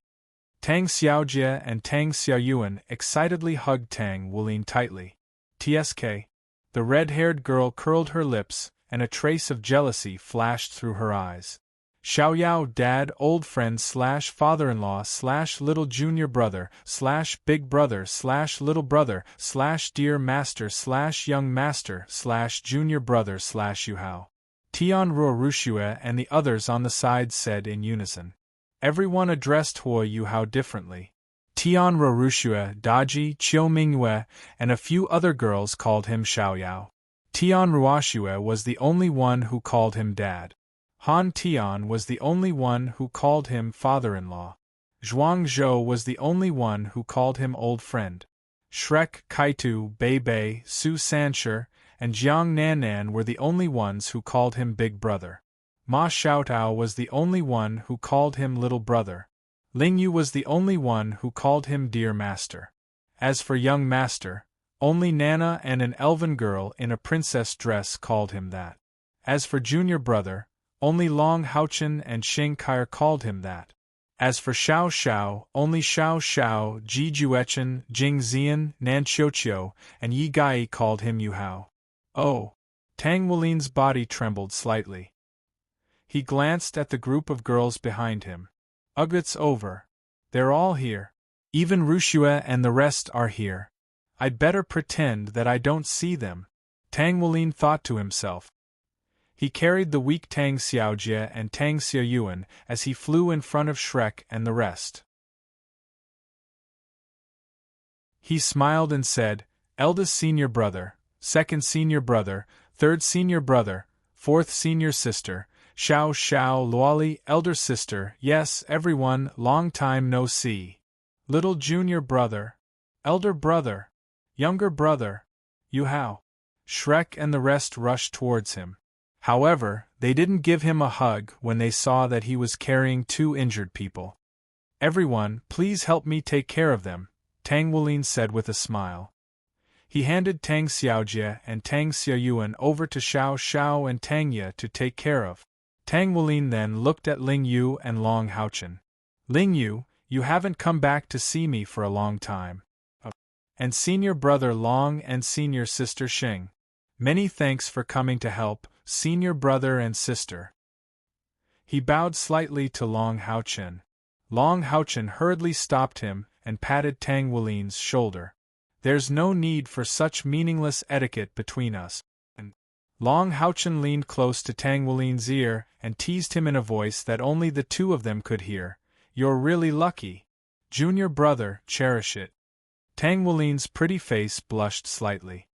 Tang Xiaojie and Tang Xiaoyuan excitedly hugged Tang Wulin tightly. "Tsk." The red-haired girl curled her lips, and a trace of jealousy flashed through her eyes. "Xiaoyao, dad, old friend / father-in-law / little junior brother / big brother / little brother / dear master / young master / junior brother / Yuhao." Tian Ruorushue and the others on the side said in unison. Everyone addressed Huo Yuhao differently. Tian Ruorushue, Daji, Qiu Mingyue, and a few other girls called him Xiaoyao. Tian Ruoshue was the only one who called him dad. Han Tian was the only one who called him father-in-law. Zhuang Zhou was the only one who called him old friend. Shrek, Kaitu, Bei Bei, Su Sanshi, and Jiang Nannan were the only ones who called him big brother. Ma Xiaotao was the only one who called him little brother. Ling Yu was the only one who called him dear master. As for young master, only Nana and an elven girl in a princess dress called him that. As for junior brother, only Long Haochen and Xing Kair called him that. As for Xiao Xiao, only Xiao Xiao, Ji Juechen, Jing Zian, Nan Qiuqiu, and Yi Gai called him Yuhao. Oh! Tang Wulin's body trembled slightly. He glanced at the group of girls behind him. Ugh, it's over. They're all here. Even Rushue and the rest are here. I'd better pretend that I don't see them, Tang Wulin thought to himself. He carried the weak Tang Xiaojie and Tang Xiaoyuan as he flew in front of Shrek and the rest. He smiled and said, "Eldest senior brother, second senior brother, third senior brother, fourth senior sister, Xiao Xiao Luoli, elder sister, yes, everyone, long time no see. Little junior brother, elder brother, younger brother, Yuhao." Shrek and the rest rushed towards him. However, they didn't give him a hug when they saw that he was carrying two injured people. "Everyone, please help me take care of them," Tang Wulin said with a smile. He handed Tang Xiaojie and Tang Xiaoyuan over to Xiao Xiao and Tang Ye to take care of. Tang Wulin then looked at Ling Yu and Long Haochen. "Ling Yu, you haven't come back to see me for a long time. And senior brother Long and senior sister Xing. Many thanks for coming to help, senior brother and sister." He bowed slightly to Long Haochen. Long Haochen hurriedly stopped him and patted Tang Wulin's shoulder. "There's no need for such meaningless etiquette between us." Long Haochen leaned close to Tang Wulin's ear and teased him in a voice that only the two of them could hear. "You're really lucky. Junior brother, cherish it." Tang Wulin's pretty face blushed slightly.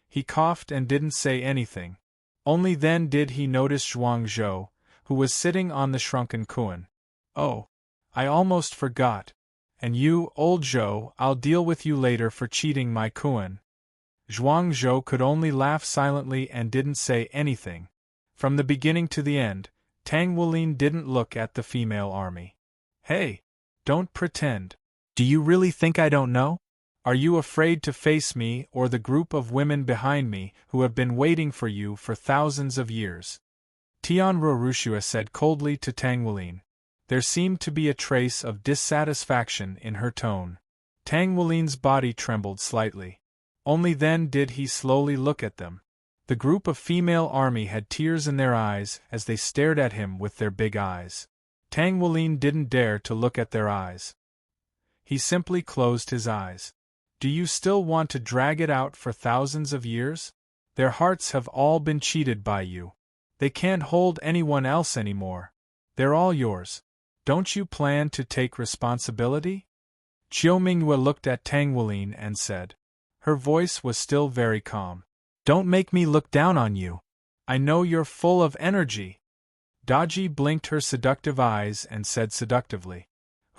He coughed and didn't say anything. Only then did he notice Zhuang Zhou, who was sitting on the shrunken Kuan. "Oh, I almost forgot. And you, old Zhou, I'll deal with you later for cheating my Kuan." Zhuang Zhou could only laugh silently and didn't say anything. From the beginning to the end, Tang Wulin didn't look at the female army. "Hey! Don't pretend. Do you really think I don't know? Are you afraid to face me or the group of women behind me who have been waiting for you for thousands of years?" Tian Ruorushue said coldly to Tang Wulin. There seemed to be a trace of dissatisfaction in her tone. Tang Wulin's body trembled slightly. Only then did he slowly look at them. The group of female army had tears in their eyes as they stared at him with their big eyes. Tang Wulin didn't dare to look at their eyes. He simply closed his eyes. Do you still want to drag it out for thousands of years? Their hearts have all been cheated by you. They can't hold anyone else anymore. They're all yours. Don't you plan to take responsibility? Chiu Mingyue looked at Tang Wulin and said. Her voice was still very calm. Don't make me look down on you. I know you're full of energy. Daji blinked her seductive eyes and said seductively.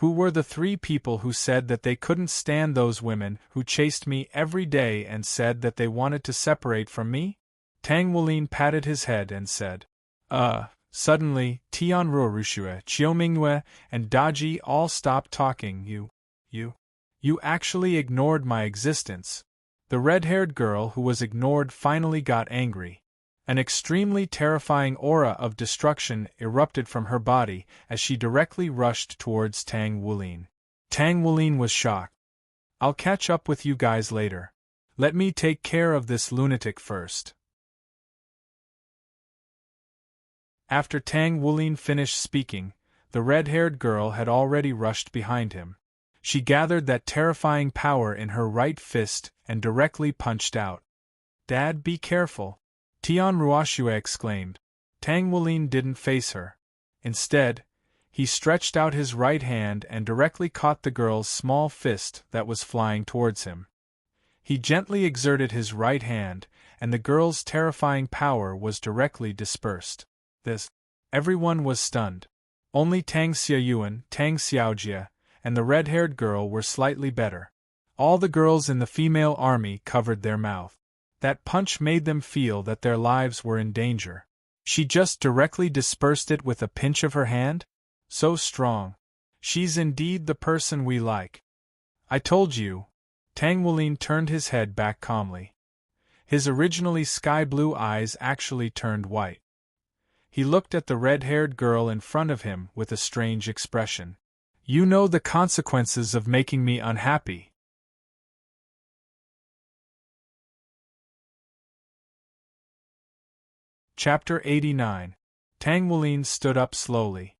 Who were the 3 people who said that they couldn't stand those women who chased me every day and said that they wanted to separate from me? Tang Wulin patted his head and said. Suddenly, Tianruo Rushue, Chiu Mingyue, and Daji all stopped talking. You actually ignored my existence. The red-haired girl who was ignored finally got angry. An extremely terrifying aura of destruction erupted from her body as she directly rushed towards Tang Wulin. Tang Wulin was shocked. I'll catch up with you guys later. Let me take care of this lunatic first. After Tang Wulin finished speaking, the red-haired girl had already rushed behind him. She gathered that terrifying power in her right fist and directly punched out. Dad, be careful! Tian Ruoxue exclaimed. Tang Wulin didn't face her. Instead, he stretched out his right hand and directly caught the girl's small fist that was flying towards him. He gently exerted his right hand, and the girl's terrifying power was directly dispersed. Everyone was stunned. Only Tang Xiaoyuan, Tang Xiaojie, and the red-haired girl were slightly better. All the girls in the female army covered their mouth. That punch made them feel that their lives were in danger. She just directly dispersed it with a pinch of her hand? So strong. She's indeed the person we like. I told you. Tang Wulin turned his head back calmly. His originally sky-blue eyes actually turned white. He looked at the red-haired girl in front of him with a strange expression. You know the consequences of making me unhappy. Chapter 89. Tang Wulin stood up slowly.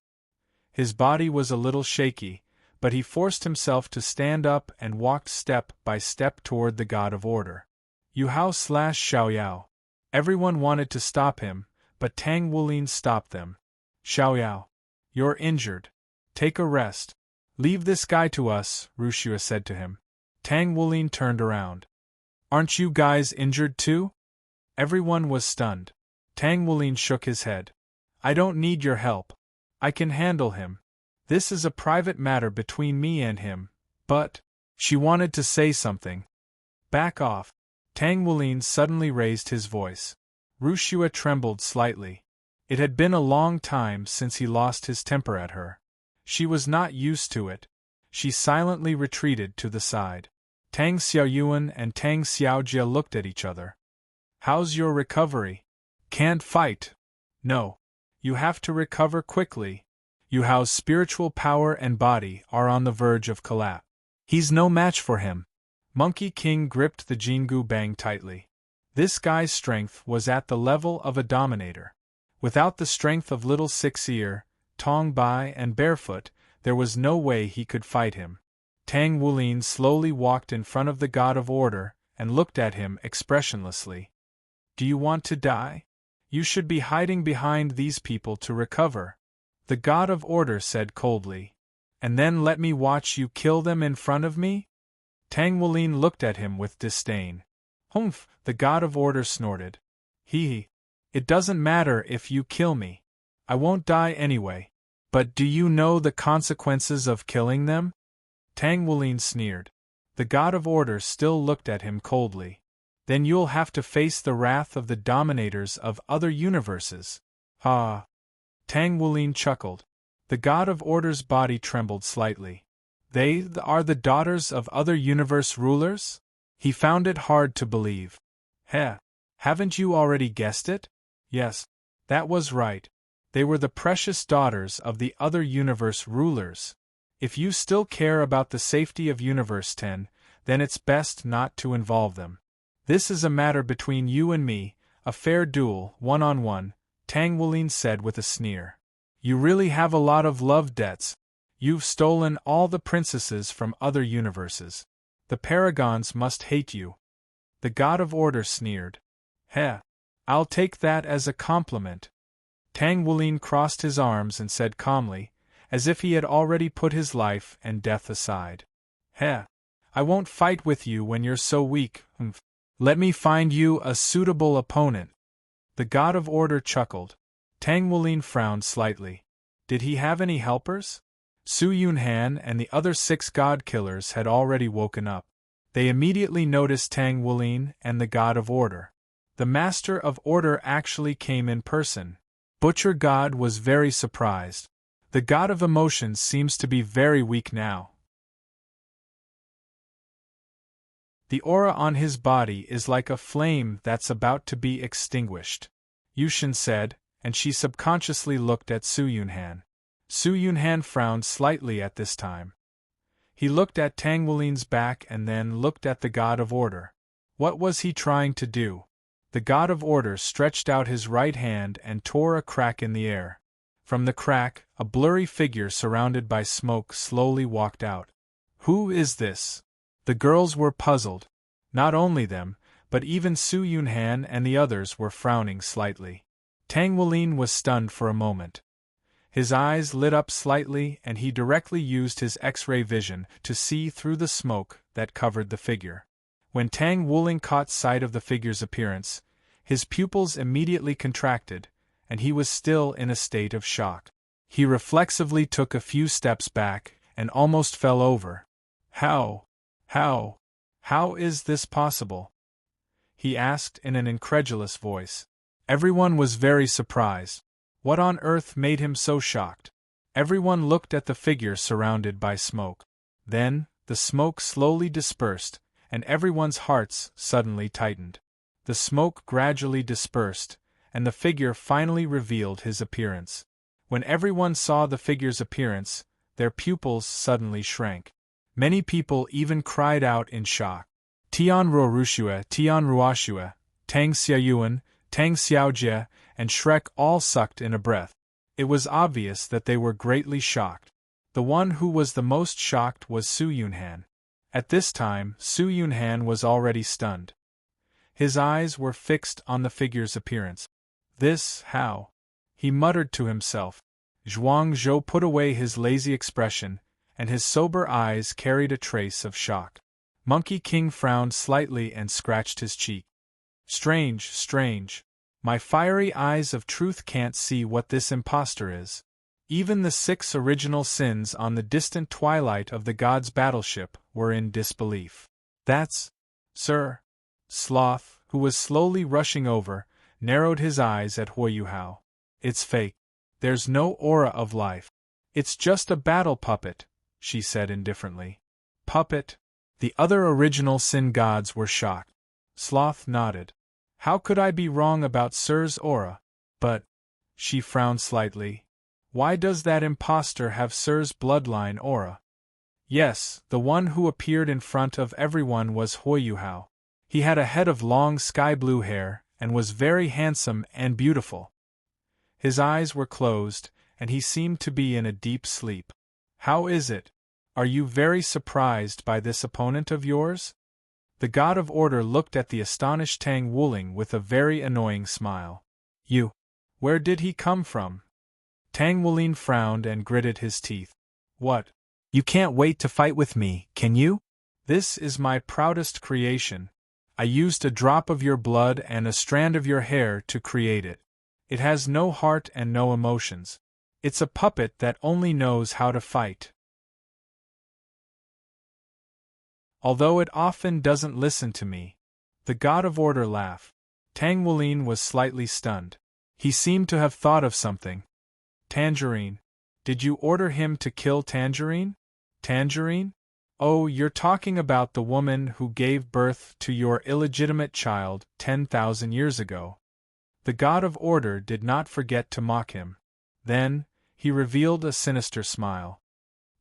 His body was a little shaky, but he forced himself to stand up and walked step by step toward the God of Order. Yuhao/Xiaoyao. Everyone wanted to stop him, but Tang Wulin stopped them. Xiaoyao. You're injured. Take a rest. Leave this guy to us, Rushue said to him. Tang Wulin turned around. Aren't you guys injured too? Everyone was stunned. Tang Wulin shook his head. I don't need your help. I can handle him. This is a private matter between me and him, but… She wanted to say something. Back off. Tang Wulin suddenly raised his voice. Rushue trembled slightly. It had been a long time since he lost his temper at her. She was not used to it. She silently retreated to the side. Tang Xiaoyuan and Tang Xiaojie looked at each other. How's your recovery? Can't fight. No. You have to recover quickly. Yuhao's spiritual power and body are on the verge of collapse. He's no match for him. Monkey King gripped the Jingu Bang tightly. This guy's strength was at the level of a dominator. Without the strength of Little Six-Ear, Tong Bai and Barefoot, there was no way he could fight him. Tang Wulin slowly walked in front of the God of Order and looked at him expressionlessly. Do you want to die? You should be hiding behind these people to recover. The God of Order said coldly. And then let me watch you kill them in front of me? Tang Wulin looked at him with disdain. Humph, the God of Order snorted. It doesn't matter if you kill me. I won't die anyway. But do you know the consequences of killing them? Tang Wulin sneered. The God of Order still looked at him coldly. Then you'll have to face the wrath of the dominators of other universes. Ah. Tang Wulin chuckled. The God of Order's body trembled slightly. They are the daughters of other universe rulers? He found it hard to believe. Haven't you already guessed it? Yes. That was right. They were the precious daughters of the other universe rulers. If you still care about the safety of Universe 10, then it's best not to involve them. This is a matter between you and me, a fair duel, one-on-one, Tang Wulin said with a sneer. You really have a lot of love debts. You've stolen all the princesses from other universes. The paragons must hate you. The god of order sneered. Heh. I'll take that as a compliment. Tang Wulin crossed his arms and said calmly, as if he had already put his life and death aside. Heh. I won't fight with you when you're so weak. Let me find you a suitable opponent. The god of order chuckled. Tang Wulin frowned slightly. Did he have any helpers? Su Yunhan and the other 6 god-killers had already woken up. They immediately noticed Tang Wulin and the god of order. The master of order actually came in person. Butcher God was very surprised. The god of emotions seems to be very weak now. The aura on his body is like a flame that's about to be extinguished, Yushin said, and she subconsciously looked at Su Yunhan. Su Yunhan frowned slightly at this time. He looked at Tang Wulin's back and then looked at the god of order. What was he trying to do? The god of order stretched out his right hand and tore a crack in the air. From the crack, a blurry figure surrounded by smoke slowly walked out. Who is this? The girls were puzzled. Not only them, but even Su Yunhan and the others were frowning slightly. Tang Wulin was stunned for a moment. His eyes lit up slightly and he directly used his X-ray vision to see through the smoke that covered the figure. When Tang Wulin caught sight of the figure's appearance, his pupils immediately contracted, and he was still in a state of shock. He reflexively took a few steps back and almost fell over. How is this possible? He asked in an incredulous voice. Everyone was very surprised. What on earth made him so shocked? Everyone looked at the figure surrounded by smoke. Then, the smoke slowly dispersed, and everyone's hearts suddenly tightened. The smoke gradually dispersed, and the figure finally revealed his appearance. When everyone saw the figure's appearance, their pupils suddenly shrank. Many people even cried out in shock. Tian Ruorushue, Tian Ruoshue, Tang Xiaoyuan, Tang Xiaojie, and Shrek all sucked in a breath. It was obvious that they were greatly shocked. The one who was the most shocked was Su Yunhan. At this time, Su Yunhan was already stunned. His eyes were fixed on the figure's appearance. This, how? He muttered to himself. Zhuang Zhou put away his lazy expression, and his sober eyes carried a trace of shock. Monkey King frowned slightly and scratched his cheek. Strange. My fiery eyes of truth can't see what this impostor is. Even the 6 original sins on the distant twilight of the god's battleship were in disbelief. That's... Sir. Sloth, who was slowly rushing over, narrowed his eyes at Yuhao. It's fake. There's no aura of life. It's just a battle puppet, she said indifferently. Puppet? The other original sin gods were shocked. Sloth nodded. How could I be wrong about Sir's aura? But, she frowned slightly, why does that impostor have Sir's bloodline aura? Yes, the one who appeared in front of everyone was Yuhao. He had a head of long sky-blue hair, and was very handsome and beautiful. His eyes were closed, and he seemed to be in a deep sleep. How is it? Are you very surprised by this opponent of yours? The god of order looked at the astonished Tang Wulin with a very annoying smile. You. Where did he come from? Tang Wulin frowned and gritted his teeth. What? You can't wait to fight with me, can you? This is my proudest creation. I used a drop of your blood and a strand of your hair to create it. It has no heart and no emotions. It's a puppet that only knows how to fight. Although it often doesn't listen to me. The god of order laughed. Tang Wulin was slightly stunned. He seemed to have thought of something. Tangerine. Did you order him to kill Tangerine? Tangerine? Oh, you're talking about the woman who gave birth to your illegitimate child 10,000 years ago. The god of order did not forget to mock him. Then, he revealed a sinister smile.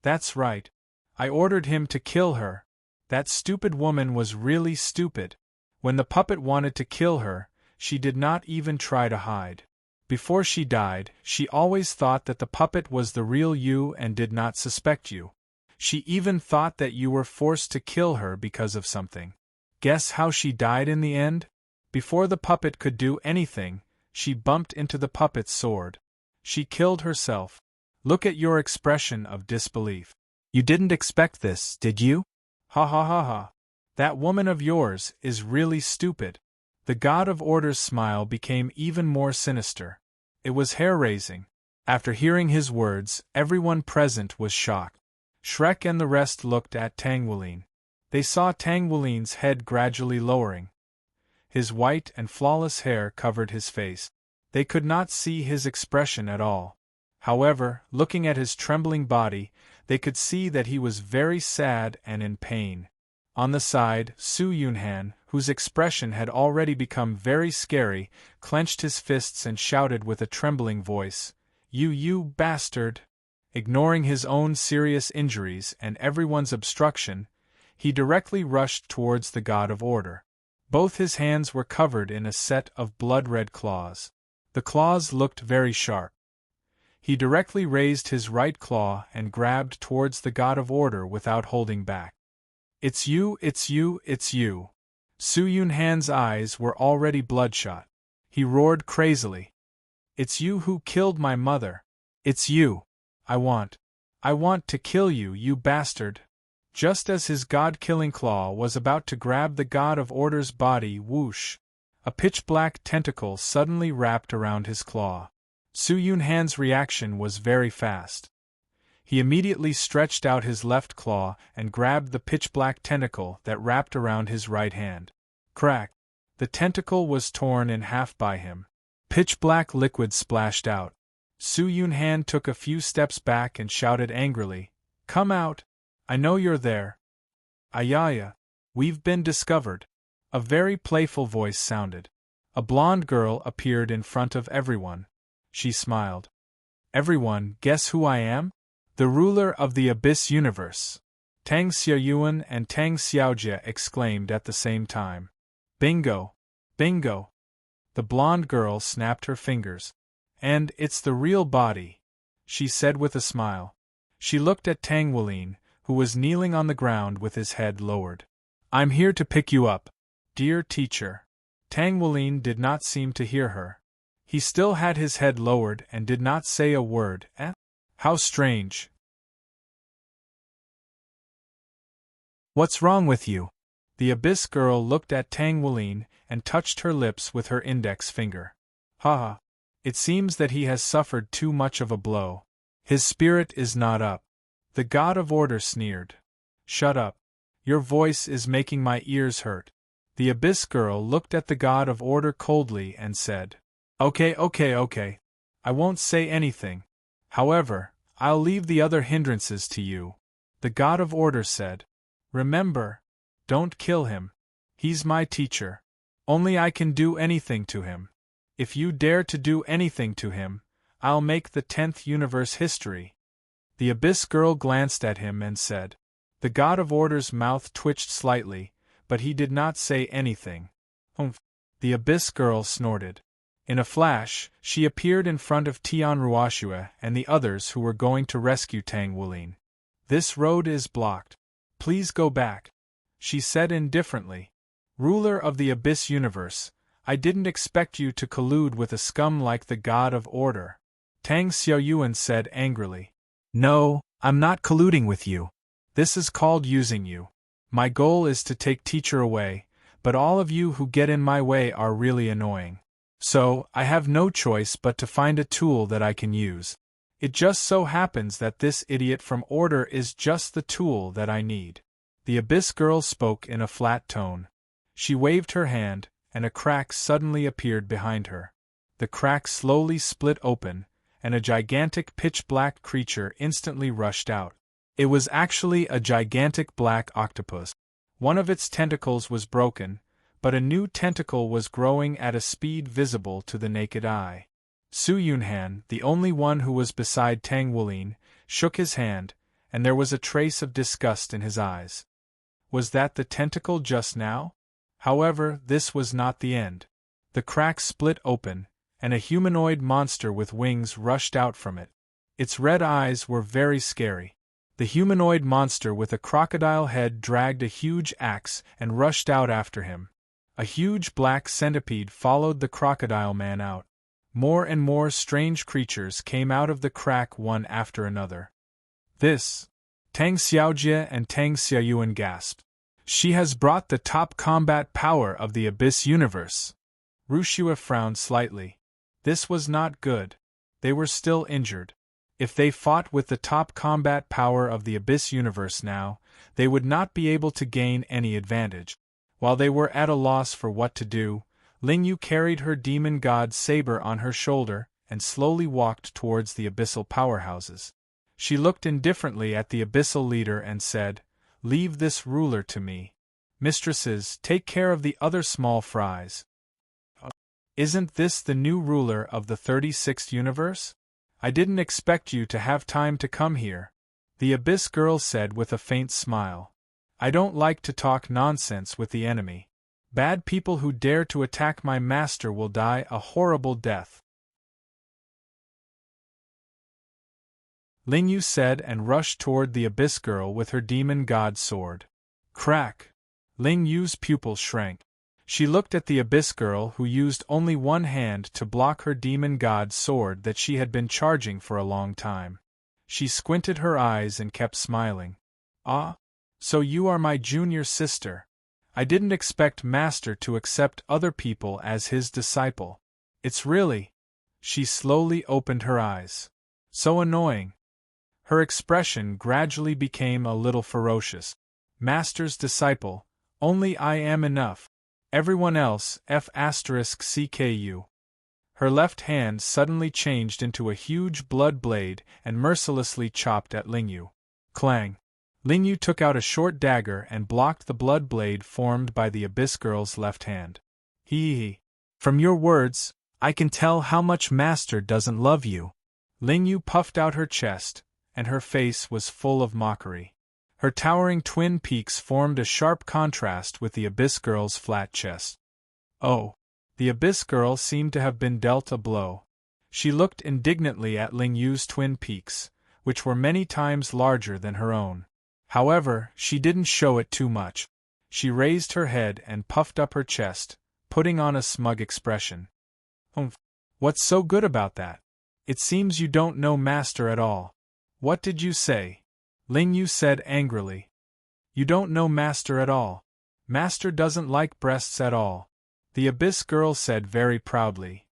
That's right. I ordered him to kill her. That stupid woman was really stupid. When the puppet wanted to kill her, she did not even try to hide. Before she died, she always thought that the puppet was the real you and did not suspect you. She even thought that you were forced to kill her because of something. Guess how she died in the end? Before the puppet could do anything, she bumped into the puppet's sword. She killed herself. Look at your expression of disbelief. You didn't expect this, did you? Ha ha ha ha. That woman of yours is really stupid. The god of order's smile became even more sinister. It was hair-raising. After hearing his words, everyone present was shocked. Shrek and the rest looked at Tang Wulin. They saw Tang Wulin's head gradually lowering. His white and flawless hair covered his face. They could not see his expression at all. However, looking at his trembling body, they could see that he was very sad and in pain. On the side, Su Yunhan, whose expression had already become very scary, clenched his fists and shouted with a trembling voice, You bastard! Ignoring his own serious injuries and everyone's obstruction, he directly rushed towards the god of order. Both his hands were covered in a set of blood-red claws. The claws looked very sharp. He directly raised his right claw and grabbed towards the god of order without holding back. It's you, it's you, it's you. Su Yunhan's eyes were already bloodshot. He roared crazily. It's you who killed my mother. It's you. I want to kill you, you bastard. Just as his god-killing claw was about to grab the god of order's body, whoosh! A pitch-black tentacle suddenly wrapped around his claw. Su Yunhan's reaction was very fast. He immediately stretched out his left claw and grabbed the pitch-black tentacle that wrapped around his right hand. Crack! The tentacle was torn in half by him. Pitch-black liquid splashed out. Su Yunhan took a few steps back and shouted angrily, Come out! I know you're there. Ayaya! We've been discovered. A very playful voice sounded. A blonde girl appeared in front of everyone. She smiled. Everyone, guess who I am? The ruler of the Abyss Universe. Tang Xiaoyuan and Tang Xiaojie exclaimed at the same time. Bingo! Bingo! The blonde girl snapped her fingers. And it's the real body, she said with a smile. She looked at Tang Wulin, who was kneeling on the ground with his head lowered. I'm here to pick you up, dear teacher. Tang Wulin did not seem to hear her. He still had his head lowered and did not say a word. How strange. What's wrong with you? The Abyss girl looked at Tang Wulin and touched her lips with her index finger. Ha! It seems that he has suffered too much of a blow. His spirit is not up. The god of order sneered. Shut up. Your voice is making my ears hurt. The Abyss girl looked at the god of order coldly and said, Okay. I won't say anything. However, I'll leave the other hindrances to you. The god of order said. Remember, don't kill him. He's my teacher. Only I can do anything to him. If you dare to do anything to him, I'll make the 10th universe history. The Abyss girl glanced at him and said. The god of order's mouth twitched slightly, but he did not say anything. Humph! The Abyss girl snorted. In a flash, she appeared in front of Tian Ruoxue and the others who were going to rescue Tang Wulin. This road is blocked. Please go back, she said indifferently. Ruler of the Abyss Universe, I didn't expect you to collude with a scum like the god of order. Tang Xiaoyuan said angrily. No, I'm not colluding with you. This is called using you. My goal is to take teacher away, but all of you who get in my way are really annoying. So, I have no choice but to find a tool that I can use. It just so happens that this idiot from order is just the tool that I need. The Abyss girl spoke in a flat tone. She waved her hand, and a crack suddenly appeared behind her. The crack slowly split open, and a gigantic pitch-black creature instantly rushed out. It was actually a gigantic black octopus. One of its tentacles was broken, but a new tentacle was growing at a speed visible to the naked eye. Su Yunhan, the only one who was beside Tang Wulin, shook his hand, and there was a trace of disgust in his eyes. Was that the tentacle just now? However, this was not the end. The crack split open, and a humanoid monster with wings rushed out from it. Its red eyes were very scary. The humanoid monster with a crocodile head dragged a huge axe and rushed out after him. A huge black centipede followed the crocodile man out. More and more strange creatures came out of the crack one after another. This! Tang Xiaojie and Tang Xiaoyuan gasped. She has brought the top combat power of the Abyss universe. Rushua frowned slightly. This was not good. They were still injured. If they fought with the top combat power of the Abyss universe now, they would not be able to gain any advantage. While they were at a loss for what to do, Lingyu carried her demon god saber on her shoulder and slowly walked towards the abyssal powerhouses. She looked indifferently at the abyssal leader and said, "Leave this ruler to me. Mistresses, take care of the other small fries." Isn't this the new ruler of the 36th universe? I didn't expect you to have time to come here. The abyss girl said with a faint smile. I don't like to talk nonsense with the enemy. Bad people who dare to attack my master will die a horrible death. Lingyu said and rushed toward the abyss girl with her demon god sword. Crack! Lingyu's pupil shrank. She looked at the abyss girl who used only one hand to block her demon god sword that she had been charging for a long time. She squinted her eyes and kept smiling. Ah, so you are my junior sister. I didn't expect Master to accept other people as his disciple. It's really... She slowly opened her eyes. So annoying. Her expression gradually became a little ferocious. Master's disciple, only I am enough. Everyone else, F***CKU. Her left hand suddenly changed into a huge blood blade and mercilessly chopped at Lingyu. Clang! Lingyu took out a short dagger and blocked the blood blade formed by the abyss girl's left hand. Hee. From your words, I can tell how much Master doesn't love you. Lingyu puffed out her chest, and her face was full of mockery. Her towering twin peaks formed a sharp contrast with the abyss girl's flat chest. Oh! The abyss girl seemed to have been dealt a blow. She looked indignantly at Lingyu's twin peaks, which were many times larger than her own. However, she didn't show it too much. She raised her head and puffed up her chest, putting on a smug expression. What's so good about that? It seems you don't know Master at all. What did you say? Lingyu said angrily. You don't know Master at all. Master doesn't like breasts at all. The abyss girl said very proudly.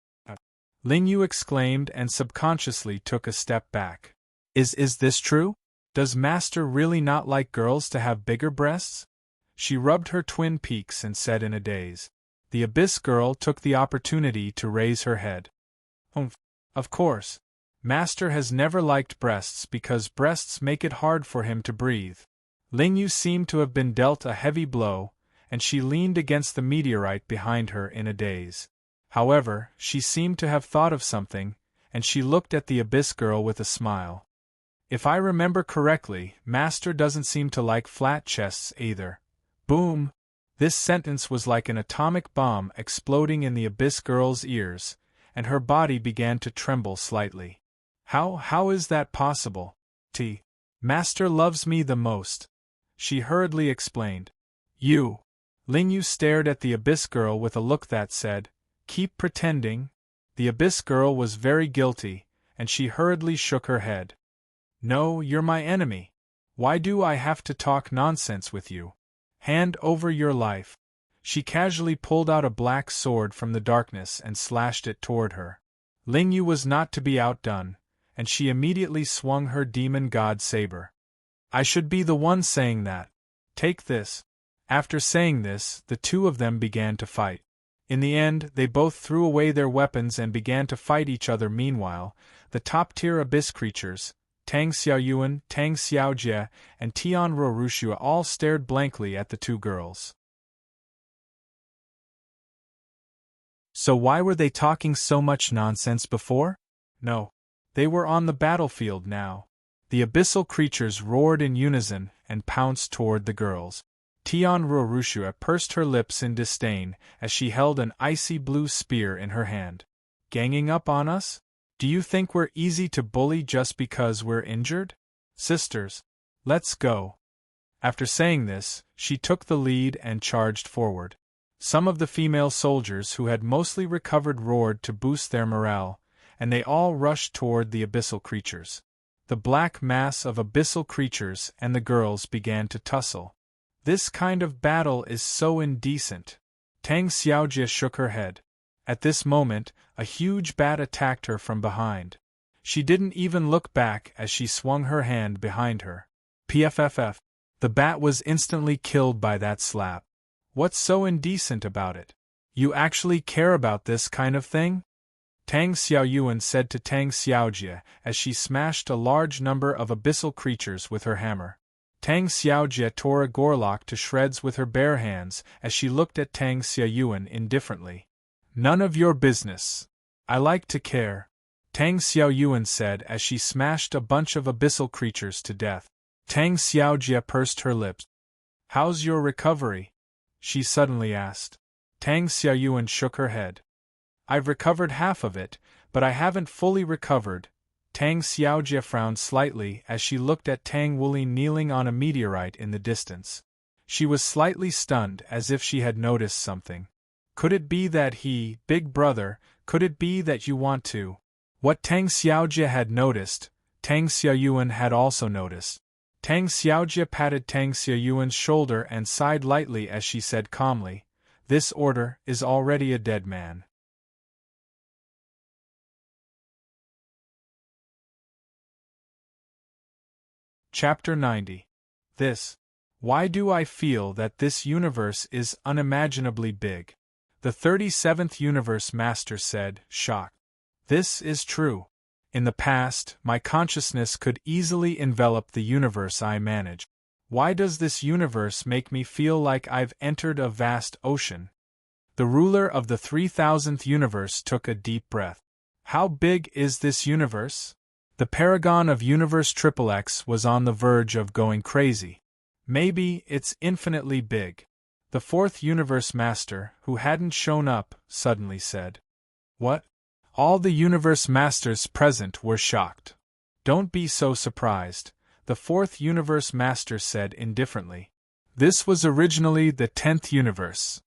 Lingyu exclaimed and subconsciously took a step back. Is this true? Does Master really not like girls to have bigger breasts? She rubbed her twin peaks and said in a daze. The abyss girl took the opportunity to raise her head. Of course. Master has never liked breasts because breasts make it hard for him to breathe. Lingyu seemed to have been dealt a heavy blow, and she leaned against the meteorite behind her in a daze. However, she seemed to have thought of something, and she looked at the abyss girl with a smile. If I remember correctly, Master doesn't seem to like flat chests either. Boom! This sentence was like an atomic bomb exploding in the abyss girl's ears, and her body began to tremble slightly. How is that possible? Master loves me the most. She hurriedly explained. You. Lingyu stared at the abyss girl with a look that said, keep pretending. The abyss girl was very guilty, and she hurriedly shook her head. No, you're my enemy. Why do I have to talk nonsense with you? Hand over your life. She casually pulled out a black sword from the darkness and slashed it toward her. Lingyu was not to be outdone, and she immediately swung her demon god saber. I should be the one saying that. Take this. After saying this, the two of them began to fight. In the end, they both threw away their weapons and began to fight each other. Meanwhile, the top-tier abyss creatures, Tang Xiaoyuan, Tang Xiaojie, and Tianruo Rushua all stared blankly at the two girls. So why were they talking so much nonsense before? No. They were on the battlefield now. The abyssal creatures roared in unison and pounced toward the girls. Tianruo Rushua pursed her lips in disdain as she held an icy blue spear in her hand. Ganging up on us? Do you think we're easy to bully just because we're injured? Sisters, let's go. After saying this, she took the lead and charged forward. Some of the female soldiers who had mostly recovered roared to boost their morale, and they all rushed toward the abyssal creatures. The black mass of abyssal creatures and the girls began to tussle. This kind of battle is so indecent. Tang Xiaojie shook her head. At this moment, a huge bat attacked her from behind. She didn't even look back as she swung her hand behind her. Pfff. The bat was instantly killed by that slap. What's so indecent about it? You actually care about this kind of thing? Tang Xiaoyuan said to Tang Xiaojie as she smashed a large number of abyssal creatures with her hammer. Tang Xiaojie tore a gorlock to shreds with her bare hands as she looked at Tang Xiaoyuan indifferently. None of your business. I like to care, Tang Xiaoyuan said as she smashed a bunch of abyssal creatures to death. Tang Xiaojie pursed her lips. How's your recovery? She suddenly asked. Tang Xiaoyuan shook her head. I've recovered half of it, but I haven't fully recovered. Tang Xiaojie frowned slightly as she looked at Tang Wulin kneeling on a meteorite in the distance. She was slightly stunned as if she had noticed something. Could it be that he, big brother, could it be that you want to? What Tang Xiaojie had noticed, Tang Xiaoyuan had also noticed. Tang Xiaojie patted Tang Xiaoyuan's shoulder and sighed lightly as she said calmly, "This order is already a dead man." Chapter 90. Why do I feel that this universe is unimaginably big? The 37th Universe Master said, shocked. This is true. In the past, my consciousness could easily envelop the universe I manage. Why does this universe make me feel like I've entered a vast ocean? The ruler of the 3000th universe took a deep breath. How big is this universe? The paragon of Universe XXX was on the verge of going crazy. Maybe it's infinitely big. The 4th Universe Master, who hadn't shown up, suddenly said. What? All the Universe Masters present were shocked. Don't be so surprised, the 4th Universe Master said indifferently. This was originally the 10th universe.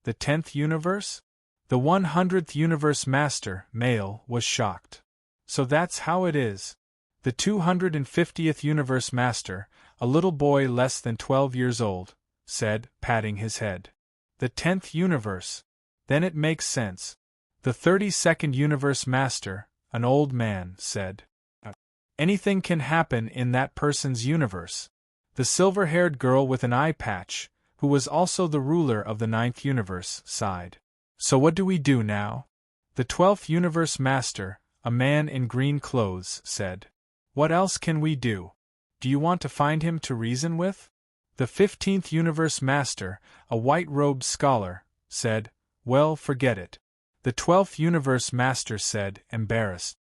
The 10th universe? The 100th Universe Master, male, was shocked. So that's how it is. The 250th Universe Master, a little boy less than 12 years old, said, patting his head. The 10th universe. Then it makes sense. The 32nd Universe Master, an old man, said. Anything can happen in that person's universe. The silver-haired girl with an eye patch, who was also the ruler of the 9th universe, sighed. So what do we do now? The 12th Universe Master, a man in green clothes, said. What else can we do? Do you want to find him to reason with? The 15th Universe Master, a white-robed scholar, said. Well, forget it. The 12th Universe Master said, embarrassed.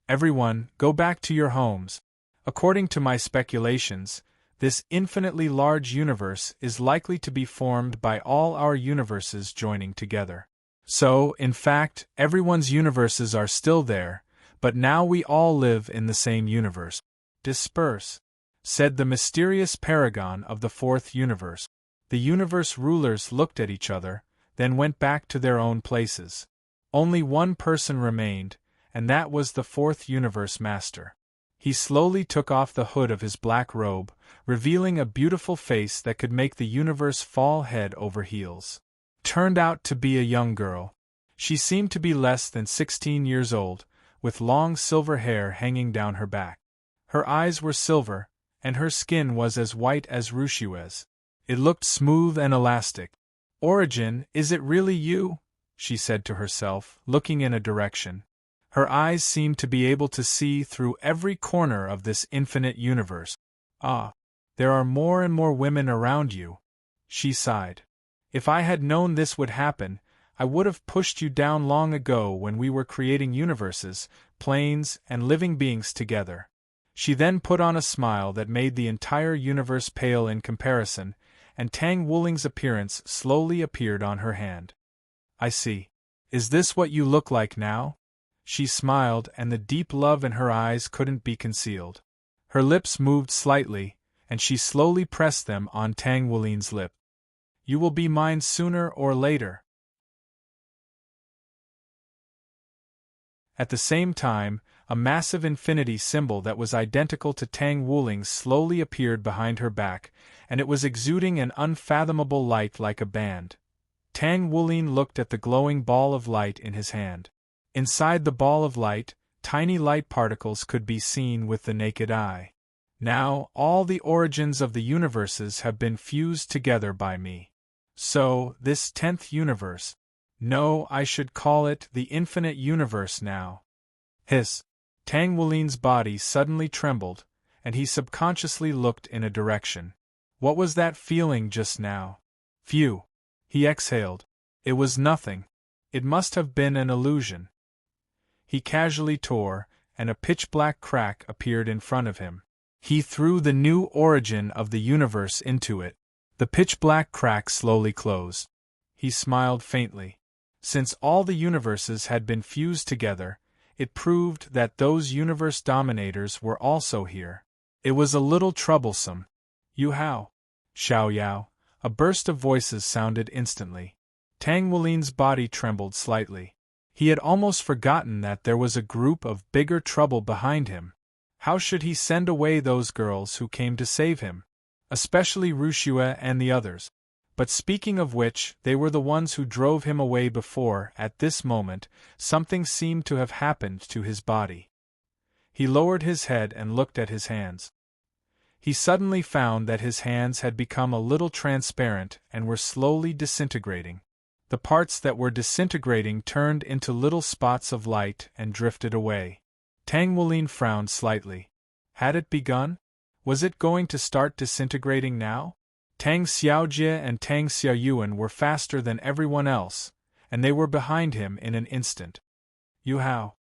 Everyone, go back to your homes. According to my speculations, this infinitely large universe is likely to be formed by all our universes joining together. So, in fact, everyone's universes are still there, but now we all live in the same universe. Disperse, said the mysterious paragon of the 4th universe. The universe rulers looked at each other, then went back to their own places. Only one person remained, and that was the 4th Universe Master. He slowly took off the hood of his black robe, revealing a beautiful face that could make the universe fall head over heels. Turned out to be a young girl. She seemed to be less than 16 years old, with long silver hair hanging down her back. Her eyes were silver, and her skin was as white as Rushiue's. It looked smooth and elastic. Origin, is it really you? She said to herself, looking in a direction. Her eyes seemed to be able to see through every corner of this infinite universe. Ah, there are more and more women around you. She sighed. If I had known this would happen, I would have pushed you down long ago when we were creating universes, planes, and living beings together. She then put on a smile that made the entire universe pale in comparison, and Tang Wuling's appearance slowly appeared on her hand. I see. Is this what you look like now? She smiled, and the deep love in her eyes couldn't be concealed. Her lips moved slightly, and she slowly pressed them on Tang Wulin's lip. You will be mine sooner or later. At the same time, a massive infinity symbol that was identical to Tang Wuling's slowly appeared behind her back, and it was exuding an unfathomable light like a band. Tang Wulin looked at the glowing ball of light in his hand. Inside the ball of light, tiny light particles could be seen with the naked eye. Now, all the origins of the universes have been fused together by me. So, this 10th universe. No, I should call it the infinite universe now. Hiss. Tang Wulin's body suddenly trembled, and he subconsciously looked in a direction. What was that feeling just now? Phew. He exhaled. It was nothing. It must have been an illusion. He casually tore, and a pitch-black crack appeared in front of him. He threw the new origin of the universe into it. The pitch-black crack slowly closed. He smiled faintly. Since all the universes had been fused together, it proved that those universe dominators were also here. It was a little troublesome. Yuhao. Xiao Yao. A burst of voices sounded instantly. Tang Wulin's body trembled slightly. He had almost forgotten that there was a group of bigger trouble behind him. How should he send away those girls who came to save him? Especially Rushue and the others. But speaking of which, they were the ones who drove him away before. At this moment, something seemed to have happened to his body. He lowered his head and looked at his hands. He suddenly found that his hands had become a little transparent and were slowly disintegrating. The parts that were disintegrating turned into little spots of light and drifted away. Tang Wulin frowned slightly. Had it begun? Was it going to start disintegrating now? Tang Xiaojie and Tang Xiaoyuan were faster than everyone else, and they were behind him in an instant. Yuhao.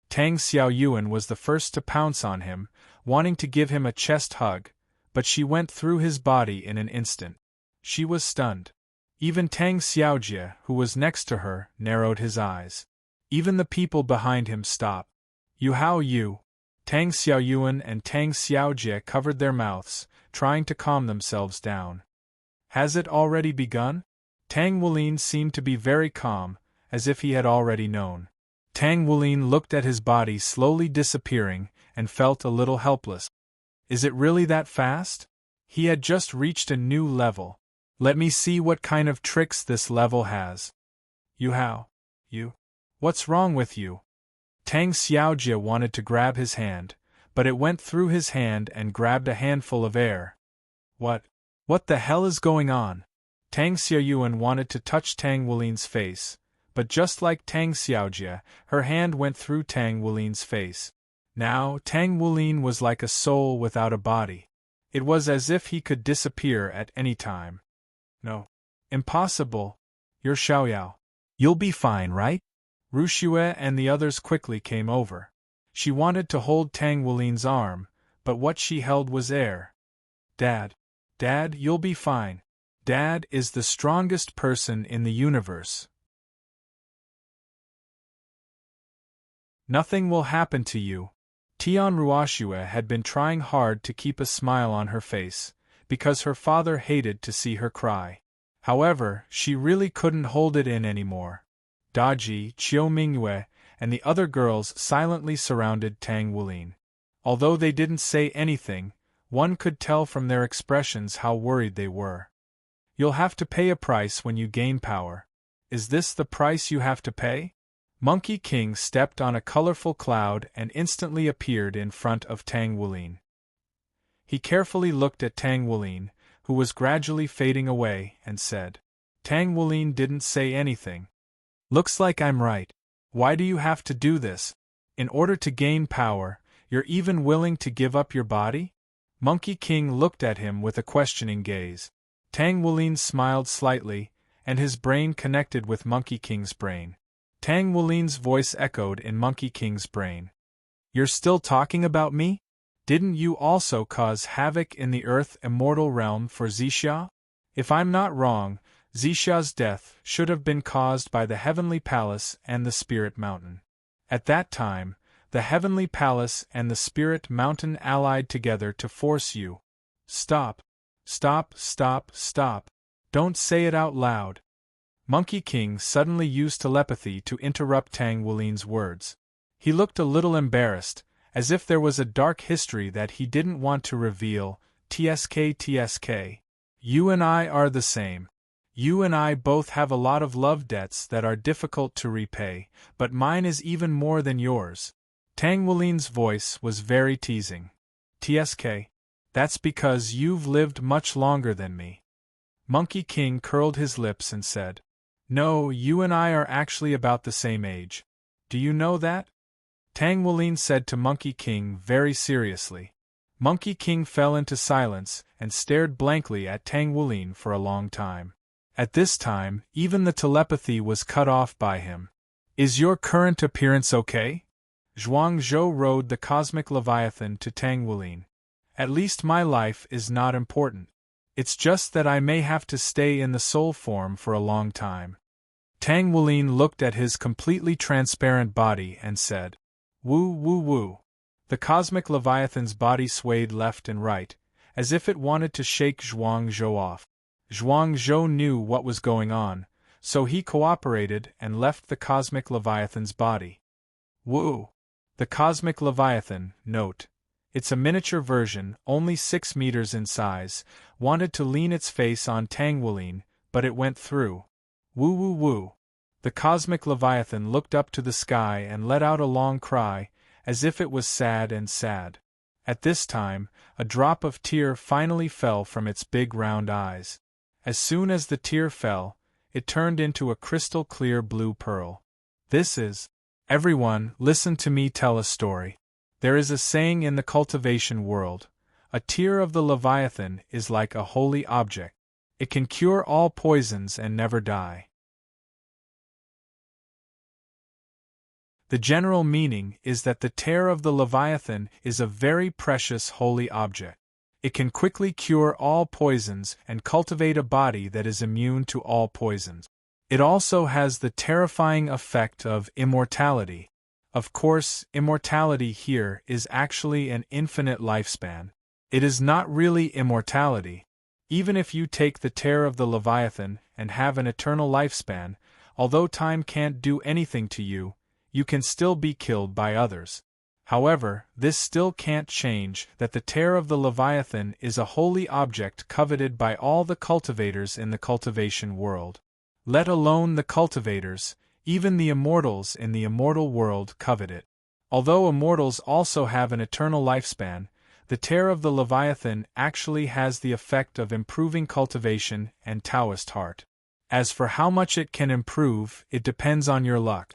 Tang Xiaoyuan was the first to pounce on him, wanting to give him a chest hug, but she went through his body in an instant. She was stunned. Even Tang Xiaojie, who was next to her, narrowed his eyes. Even the people behind him stopped. Yuhao. Tang Xiaoyuan and Tang Xiaojie covered their mouths, trying to calm themselves down. Has it already begun? Tang Wulin seemed to be very calm, as if he had already known. Tang Wulin looked at his body slowly disappearing, and felt a little helpless. Is it really that fast? He had just reached a new level. Let me see what kind of tricks this level has. Yuhao. What's wrong with you? Tang Xiaojie wanted to grab his hand, but it went through his hand and grabbed a handful of air. What the hell is going on? Tang Xiaoyuan wanted to touch Tang Wulin's face, but just like Tang Xiaojie, her hand went through Tang Wulin's face. Now, Tang Wulin was like a soul without a body. It was as if he could disappear at any time. No. Impossible. You're Xiaoyao. You'll be fine, right? Rushue and the others quickly came over. She wanted to hold Tang Wulin's arm, but what she held was air. Dad, you'll be fine. Dad is the strongest person in the universe. Nothing will happen to you. Tian Ruoshue had been trying hard to keep a smile on her face, because her father hated to see her cry. However, she really couldn't hold it in anymore. Daji, Qiu Mingyue, and the other girls silently surrounded Tang Wulin. Although they didn't say anything, one could tell from their expressions how worried they were. You'll have to pay a price when you gain power. Is this the price you have to pay? Monkey King stepped on a colorful cloud and instantly appeared in front of Tang Wulin. He carefully looked at Tang Wulin, who was gradually fading away, and said, Tang Wulin didn't say anything. Looks like I'm right. Why do you have to do this? In order to gain power, you're even willing to give up your body? Monkey King looked at him with a questioning gaze. Tang Wulin smiled slightly, and his brain connected with Monkey King's brain. Tang Wulin's voice echoed in Monkey King's brain. You're still talking about me? Didn't you also cause havoc in the Earth Immortal Realm for Zixia? If I'm not wrong, Zixia's death should have been caused by the Heavenly Palace and the Spirit Mountain. At that time, the Heavenly Palace and the Spirit Mountain allied together to force you. Stop. Stop, stop, stop. Don't say it out loud. Monkey King suddenly used telepathy to interrupt Tang Wulin's words. He looked a little embarrassed, as if there was a dark history that he didn't want to reveal. TSK. You and I are the same. You and I both have a lot of love debts that are difficult to repay, but mine is even more than yours. Tang Wulin's voice was very teasing. TSK. That's because you've lived much longer than me. Monkey King curled his lips and said, No, you and I are actually about the same age. Do you know that? Tang Wulin said to Monkey King very seriously. Monkey King fell into silence and stared blankly at Tang Wulin for a long time. At this time, even the telepathy was cut off by him. Is your current appearance okay? Zhuang Zhou rode the cosmic leviathan to Tang Wulin. At least my life is not important. It's just that I may have to stay in the soul form for a long time. Tang Wulin looked at his completely transparent body and said, Woo woo woo. The cosmic leviathan's body swayed left and right, as if it wanted to shake Zhuang Zhou off. Zhuang Zhou knew what was going on, so he cooperated and left the cosmic leviathan's body. Woo! The cosmic leviathan, note. It's a miniature version, only 6 meters in size, wanted to lean its face on Tang Wulin, but it went through. Woo woo woo. The cosmic leviathan looked up to the sky and let out a long cry, as if it was sad and sad. At this time, a drop of tear finally fell from its big round eyes. As soon as the tear fell, it turned into a crystal clear blue pearl. This is. Everyone, listen to me tell a story. There is a saying in the cultivation world, a tear of the Leviathan is like a holy object. It can cure all poisons and never die. The general meaning is that the tear of the Leviathan is a very precious holy object. It can quickly cure all poisons and cultivate a body that is immune to all poisons. It also has the terrifying effect of immortality. Of course, immortality here is actually an infinite lifespan. It is not really immortality. Even if you take the tear of the Leviathan and have an eternal lifespan, although time can't do anything to you, you can still be killed by others. However, this still can't change that the tear of the Leviathan is a holy object coveted by all the cultivators in the cultivation world. Let alone the cultivators, even the immortals in the immortal world covet it. Although immortals also have an eternal lifespan, the tear of the Leviathan actually has the effect of improving cultivation and Taoist heart. As for how much it can improve, it depends on your luck.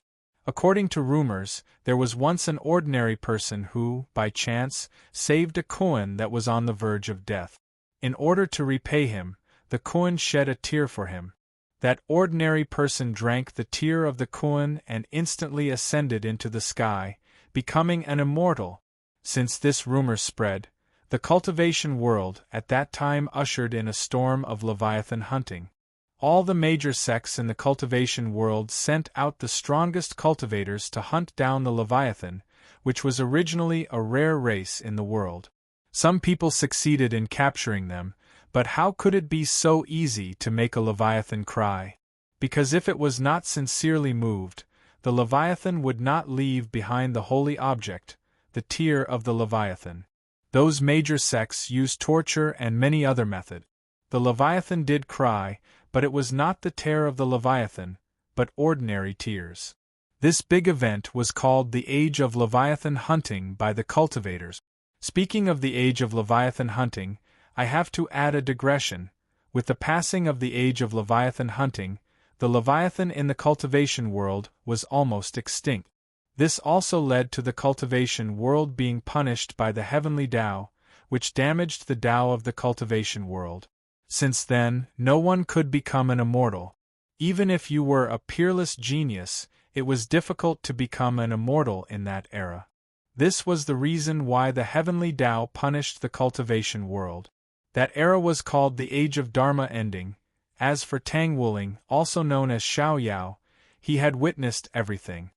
According to rumors, there was once an ordinary person who, by chance, saved a koan that was on the verge of death. In order to repay him, the koan shed a tear for him. That ordinary person drank the tear of the koan and instantly ascended into the sky, becoming an immortal. Since this rumor spread, the cultivation world at that time ushered in a storm of Leviathan hunting. All the major sects in the cultivation world sent out the strongest cultivators to hunt down the Leviathan, which was originally a rare race in the world. Some people succeeded in capturing them, but how could it be so easy to make a Leviathan cry? Because if it was not sincerely moved, the Leviathan would not leave behind the holy object, the tear of the Leviathan. Those major sects used torture and many other methods. The Leviathan did cry, but it was not the tear of the Leviathan, but ordinary tears. This big event was called the Age of Leviathan Hunting by the cultivators. Speaking of the Age of Leviathan Hunting, I have to add a digression. With the passing of the Age of Leviathan Hunting, the Leviathan in the cultivation world was almost extinct. This also led to the cultivation world being punished by the heavenly Tao, which damaged the Tao of the cultivation world. Since then, no one could become an immortal. Even if you were a peerless genius, it was difficult to become an immortal in that era. This was the reason why the heavenly Tao punished the cultivation world. That era was called the Age of Dharma Ending. As for Tang Wulin, also known as Xiao Yao, he had witnessed everything.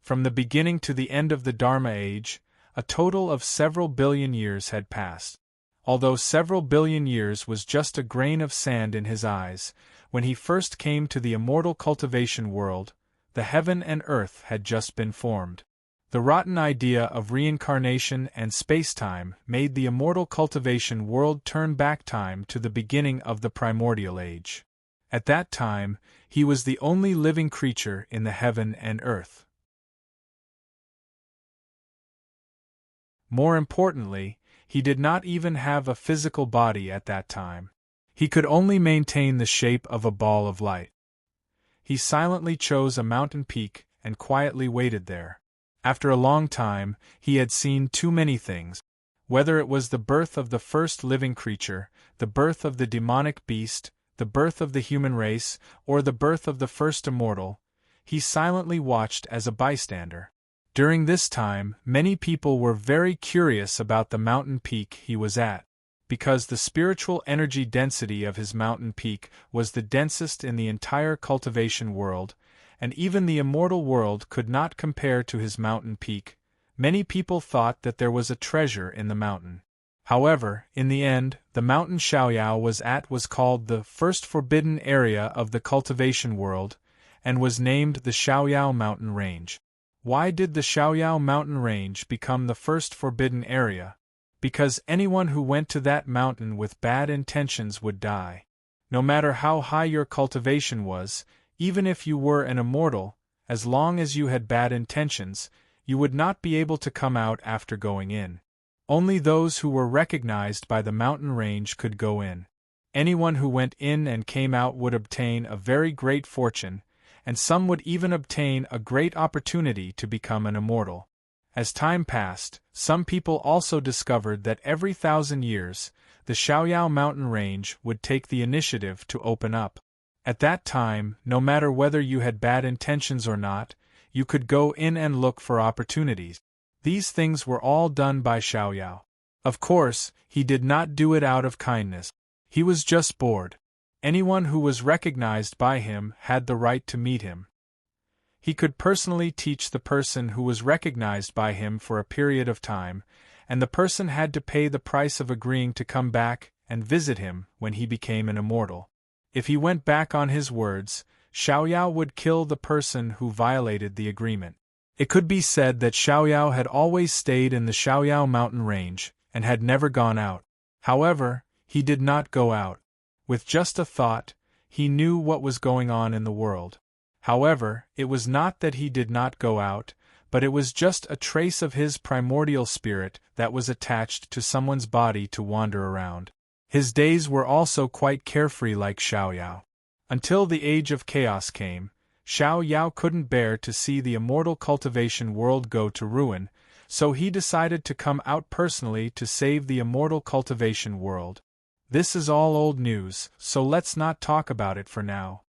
From the beginning to the end of the Dharma age, a total of several billion years had passed. Although several billion years was just a grain of sand in his eyes, when he first came to the immortal cultivation world, the heaven and earth had just been formed. The rotten idea of reincarnation and space-time made the immortal cultivation world turn back time to the beginning of the primordial age. At that time, he was the only living creature in the heaven and earth. More importantly, he did not even have a physical body at that time. He could only maintain the shape of a ball of light. He silently chose a mountain peak and quietly waited there. After a long time, he had seen too many things. Whether it was the birth of the first living creature, the birth of the demonic beast, the birth of the human race, or the birth of the first immortal, he silently watched as a bystander. During this time, many people were very curious about the mountain peak he was at, because the spiritual energy density of his mountain peak was the densest in the entire cultivation world, and even the immortal world could not compare to his mountain peak. Many people thought that there was a treasure in the mountain. However, in the end, the mountain Xiaoyao was at was called the first forbidden area of the cultivation world, and was named the Xiaoyao mountain range. Why did the Xiaoyao mountain range become the first forbidden area? Because anyone who went to that mountain with bad intentions would die. No matter how high your cultivation was, even if you were an immortal, as long as you had bad intentions, you would not be able to come out after going in. Only those who were recognized by the mountain range could go in. Anyone who went in and came out would obtain a very great fortune, and some would even obtain a great opportunity to become an immortal. As time passed, some people also discovered that every 1,000 years, the Xiaoyao mountain range would take the initiative to open up. At that time, no matter whether you had bad intentions or not, you could go in and look for opportunities. These things were all done by Xiaoyao. Of course, he did not do it out of kindness. He was just bored. Anyone who was recognized by him had the right to meet him. He could personally teach the person who was recognized by him for a period of time, and the person had to pay the price of agreeing to come back and visit him when he became an immortal. If he went back on his words, Xiaoyao would kill the person who violated the agreement. It could be said that Xiaoyao had always stayed in the Xiaoyao mountain range, and had never gone out. However, he did not go out. With just a thought, he knew what was going on in the world. However, it was not that he did not go out, but it was just a trace of his primordial spirit that was attached to someone's body to wander around. His days were also quite carefree like Xiaoyao. Until the age of chaos came, Xiaoyao couldn't bear to see the immortal cultivation world go to ruin, so he decided to come out personally to save the immortal cultivation world. This is all old news, so let's not talk about it for now.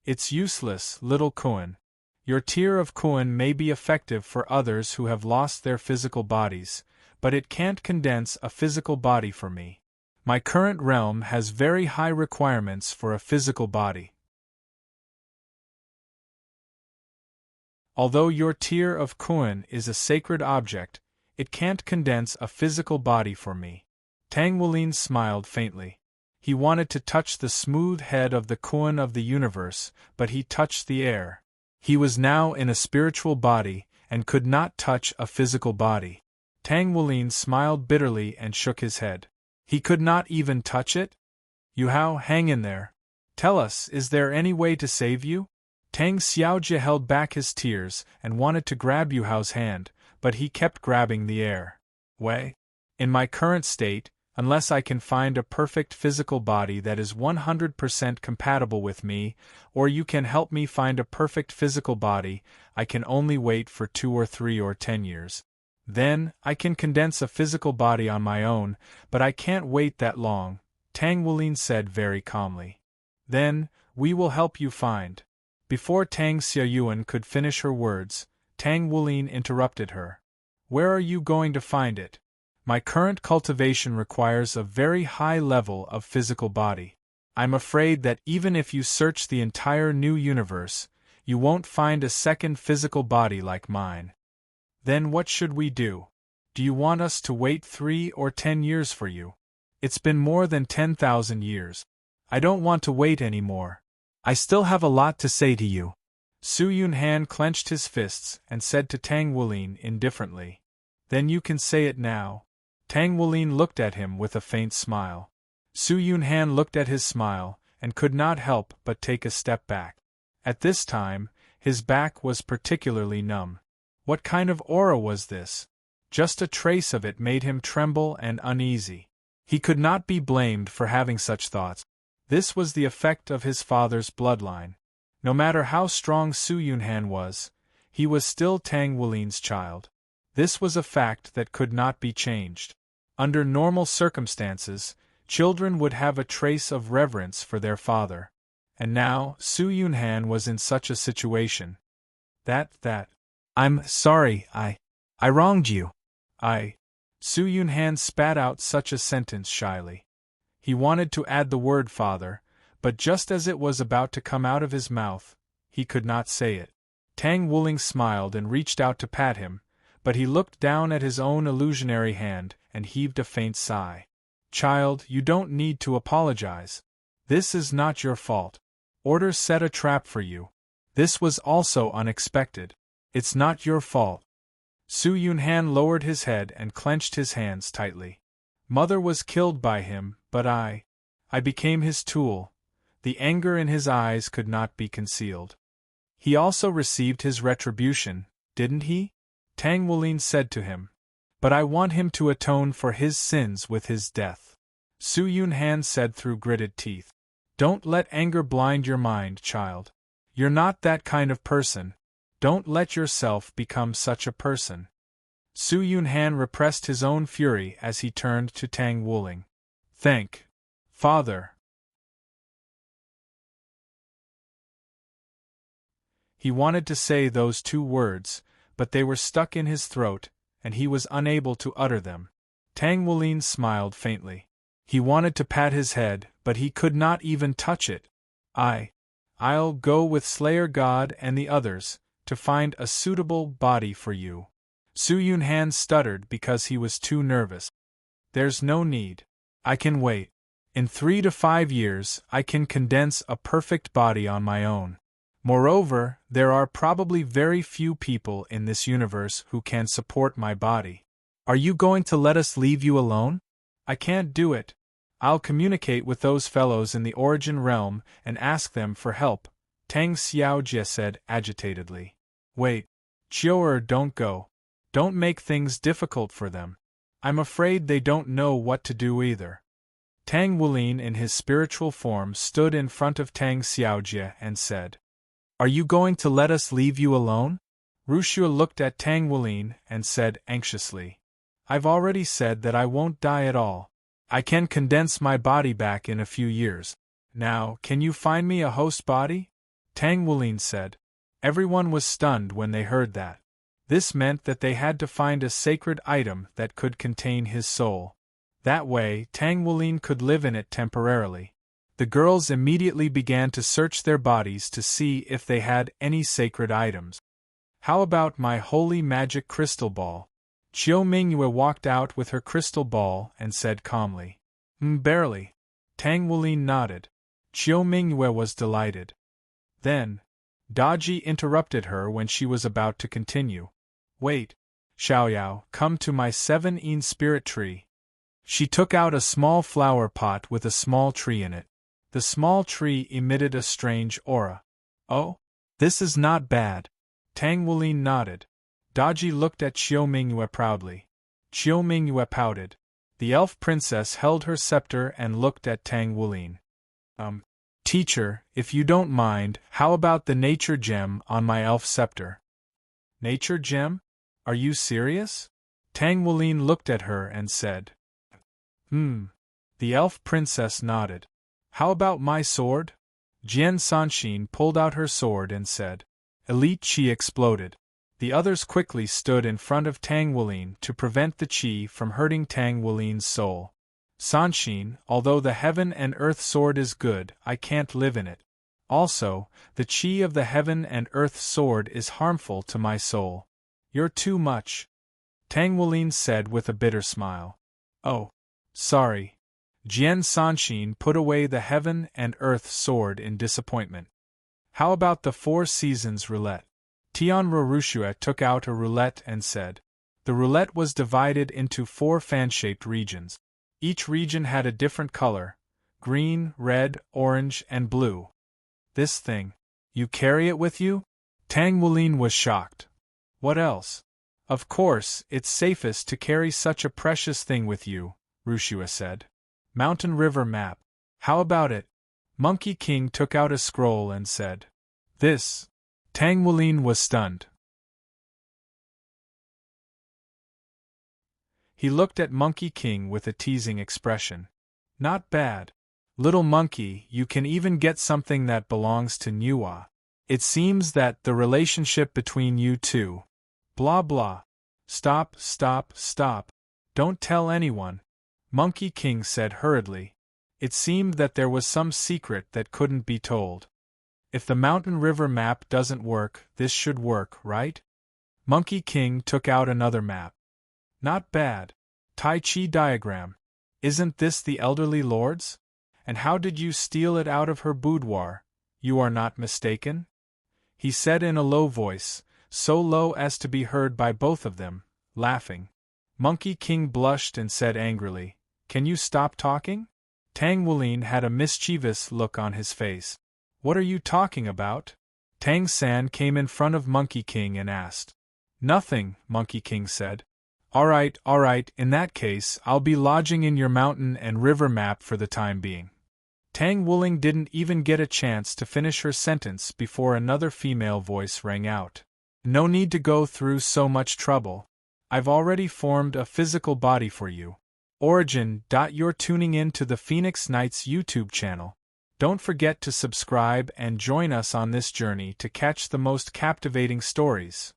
It's useless, little Kuan. Your tear of Kuan may be effective for others who have lost their physical bodies, but it can't condense a physical body for me. My current realm has very high requirements for a physical body. Although your tear of Kuan is a sacred object, it can't condense a physical body for me. Tang Wulin smiled faintly. He wanted to touch the smooth head of the Kuan of the universe, but he touched the air. He was now in a spiritual body, and could not touch a physical body. Tang Wulin smiled bitterly and shook his head. He could not even touch it? Yuhao, hang in there. Tell us, is there any way to save you? Tang Xiaojie held back his tears and wanted to grab Yuhao's hand, but he kept grabbing the air. Wei? In my current state, unless I can find a perfect physical body that is 100% compatible with me, or you can help me find a perfect physical body, I can only wait for 2 or 3 or 10 years. Then, I can condense a physical body on my own, but I can't wait that long, Tang Wulin said very calmly. Then, we will help you find. Before Tang Xiaoyuan could finish her words, Tang Wulin interrupted her. Where are you going to find it? My current cultivation requires a very high level of physical body. I'm afraid that even if you search the entire new universe, You won't find a second physical body like mine. Then what should we do? Do you want us to wait 3 or 10 years for you? It's been more than 10,000 years. I don't want to wait anymore. I still have a lot to say to you. Su Yunhan clenched his fists and said to Tang Wulin indifferently. Then you can say it now. Tang Wulin looked at him with a faint smile. Su Yunhan looked at his smile and could not help but take a step back. At this time, his back was particularly numb. What kind of aura was this? Just a trace of it made him tremble and uneasy. He could not be blamed for having such thoughts. This was the effect of his father's bloodline. No matter how strong Su Yunhan was, he was still Tang Wulin's child. This was a fact that could not be changed. Under normal circumstances, children would have a trace of reverence for their father. And now, Su Yunhan was in such a situation. I'm sorry, I wronged you. Su Yunhan spat out such a sentence shyly. He wanted to add the word father, but just as it was about to come out of his mouth, he could not say it. Tang Wuling smiled and reached out to pat him, but he looked down at his own illusionary hand and heaved a faint sigh. Child, you don't need to apologize. This is not your fault. Order set a trap for you. This was also unexpected. It's not your fault. Su Yunhan lowered his head and clenched his hands tightly. Mother was killed by him, but I became his tool. The anger in his eyes could not be concealed. He also received his retribution, didn't he? Tang Wulin said to him. But I want him to atone for his sins with his death. Su Yunhan said through gritted teeth. Don't let anger blind your mind, child. You're not that kind of person. Don't let yourself become such a person. Su Yunhan repressed his own fury as he turned to Tang Wuling. Thank Father. He wanted to say those 2 words, but they were stuck in his throat, and he was unable to utter them. Tang Wulin smiled faintly. He wanted to pat his head, but he could not even touch it. I'll go with Slayer God and the others, to find a suitable body for you. Su Yunhan stuttered because he was too nervous. There's no need. I can wait. In 3 to 5 years, I can condense a perfect body on my own. Moreover, there are probably very few people in this universe who can support my body. Are you going to let us leave you alone? I can't do it. I'll communicate with those fellows in the Origin Realm and ask them for help, Tang Xiaojie said agitatedly. Wait. Chior, don't go. Don't make things difficult for them. I'm afraid they don't know what to do either. Tang Wulin in his spiritual form stood in front of Tang Xiaojie and said, Are you going to let us leave you alone? Rushua looked at Tang Wulin and said anxiously, I've already said that I won't die at all. I can condense my body back in a few years. Now, can you find me a host body? Tang Wulin said. Everyone was stunned when they heard that. This meant that they had to find a sacred item that could contain his soul. That way, Tang Wulin could live in it temporarily. The girls immediately began to search their bodies to see if they had any sacred items. How about my holy magic crystal ball? Chiu Mingyue walked out with her crystal ball and said calmly. Barely. Tang Wulin nodded. Chiu Mingyue was delighted. Then, Daji interrupted her when she was about to continue. Wait, Xiaoyao, come to my 7-yin spirit tree. She took out a small flower pot with a small tree in it. The small tree emitted a strange aura. Oh? This is not bad. Tang Wulin nodded. Daji looked at Chiu Mingyue proudly. Chiu Mingyue pouted. The elf princess held her scepter and looked at Tang Wulin. Teacher, if you don't mind, how about the nature gem on my elf scepter? Nature gem? Are you serious? Tang Wulin looked at her and said. The elf princess nodded. How about my sword? Jian Sanshin pulled out her sword and said. Elite Qi exploded. The others quickly stood in front of Tang Wulin to prevent the Qi from hurting Tang Wulin's soul. Sanshin, although the heaven and earth sword is good, I can't live in it. Also, the chi of the heaven and earth sword is harmful to my soul. You're too much, Tang Wulin said with a bitter smile. Oh, sorry. Jian Sanshin put away the heaven and earth sword in disappointment. How about the Four Seasons roulette? Tian Rorushua took out a roulette and said. The roulette was divided into 4 fan-shaped regions. Each region had a different color: green, red, orange, and blue. This thing. You carry it with you? Tang Wulin was shocked. What else? Of course, it's safest to carry such a precious thing with you, Rushua said. Mountain River map. How about it? Monkey King took out a scroll and said. This. Tang Wulin was stunned. He looked at Monkey King with a teasing expression. Not bad. Little monkey, you can even get something that belongs to Nuwa. It seems that the relationship between you two. Blah blah. Stop, stop, stop. Don't tell anyone, Monkey King said hurriedly. It seemed that there was some secret that couldn't be told. If the Mountain River map doesn't work, this should work, right? Monkey King took out another map. Not bad. Tai Chi diagram. Isn't this the elderly lord's? And how did you steal it out of her boudoir? You are not mistaken? He said in a low voice, so low as to be heard by both of them, laughing. Monkey King blushed and said angrily, Can you stop talking? Tang Wulin had a mischievous look on his face. What are you talking about? Tang San came in front of Monkey King and asked. Nothing, Monkey King said. All right, in that case, I'll be lodging in your mountain and river map for the time being. Tang Wulin didn't even get a chance to finish her sentence before another female voice rang out. No need to go through so much trouble. I've already formed a physical body for you. Origin. You're tuning in to the Phoenix Knights YouTube channel. Don't forget to subscribe and join us on this journey to catch the most captivating stories.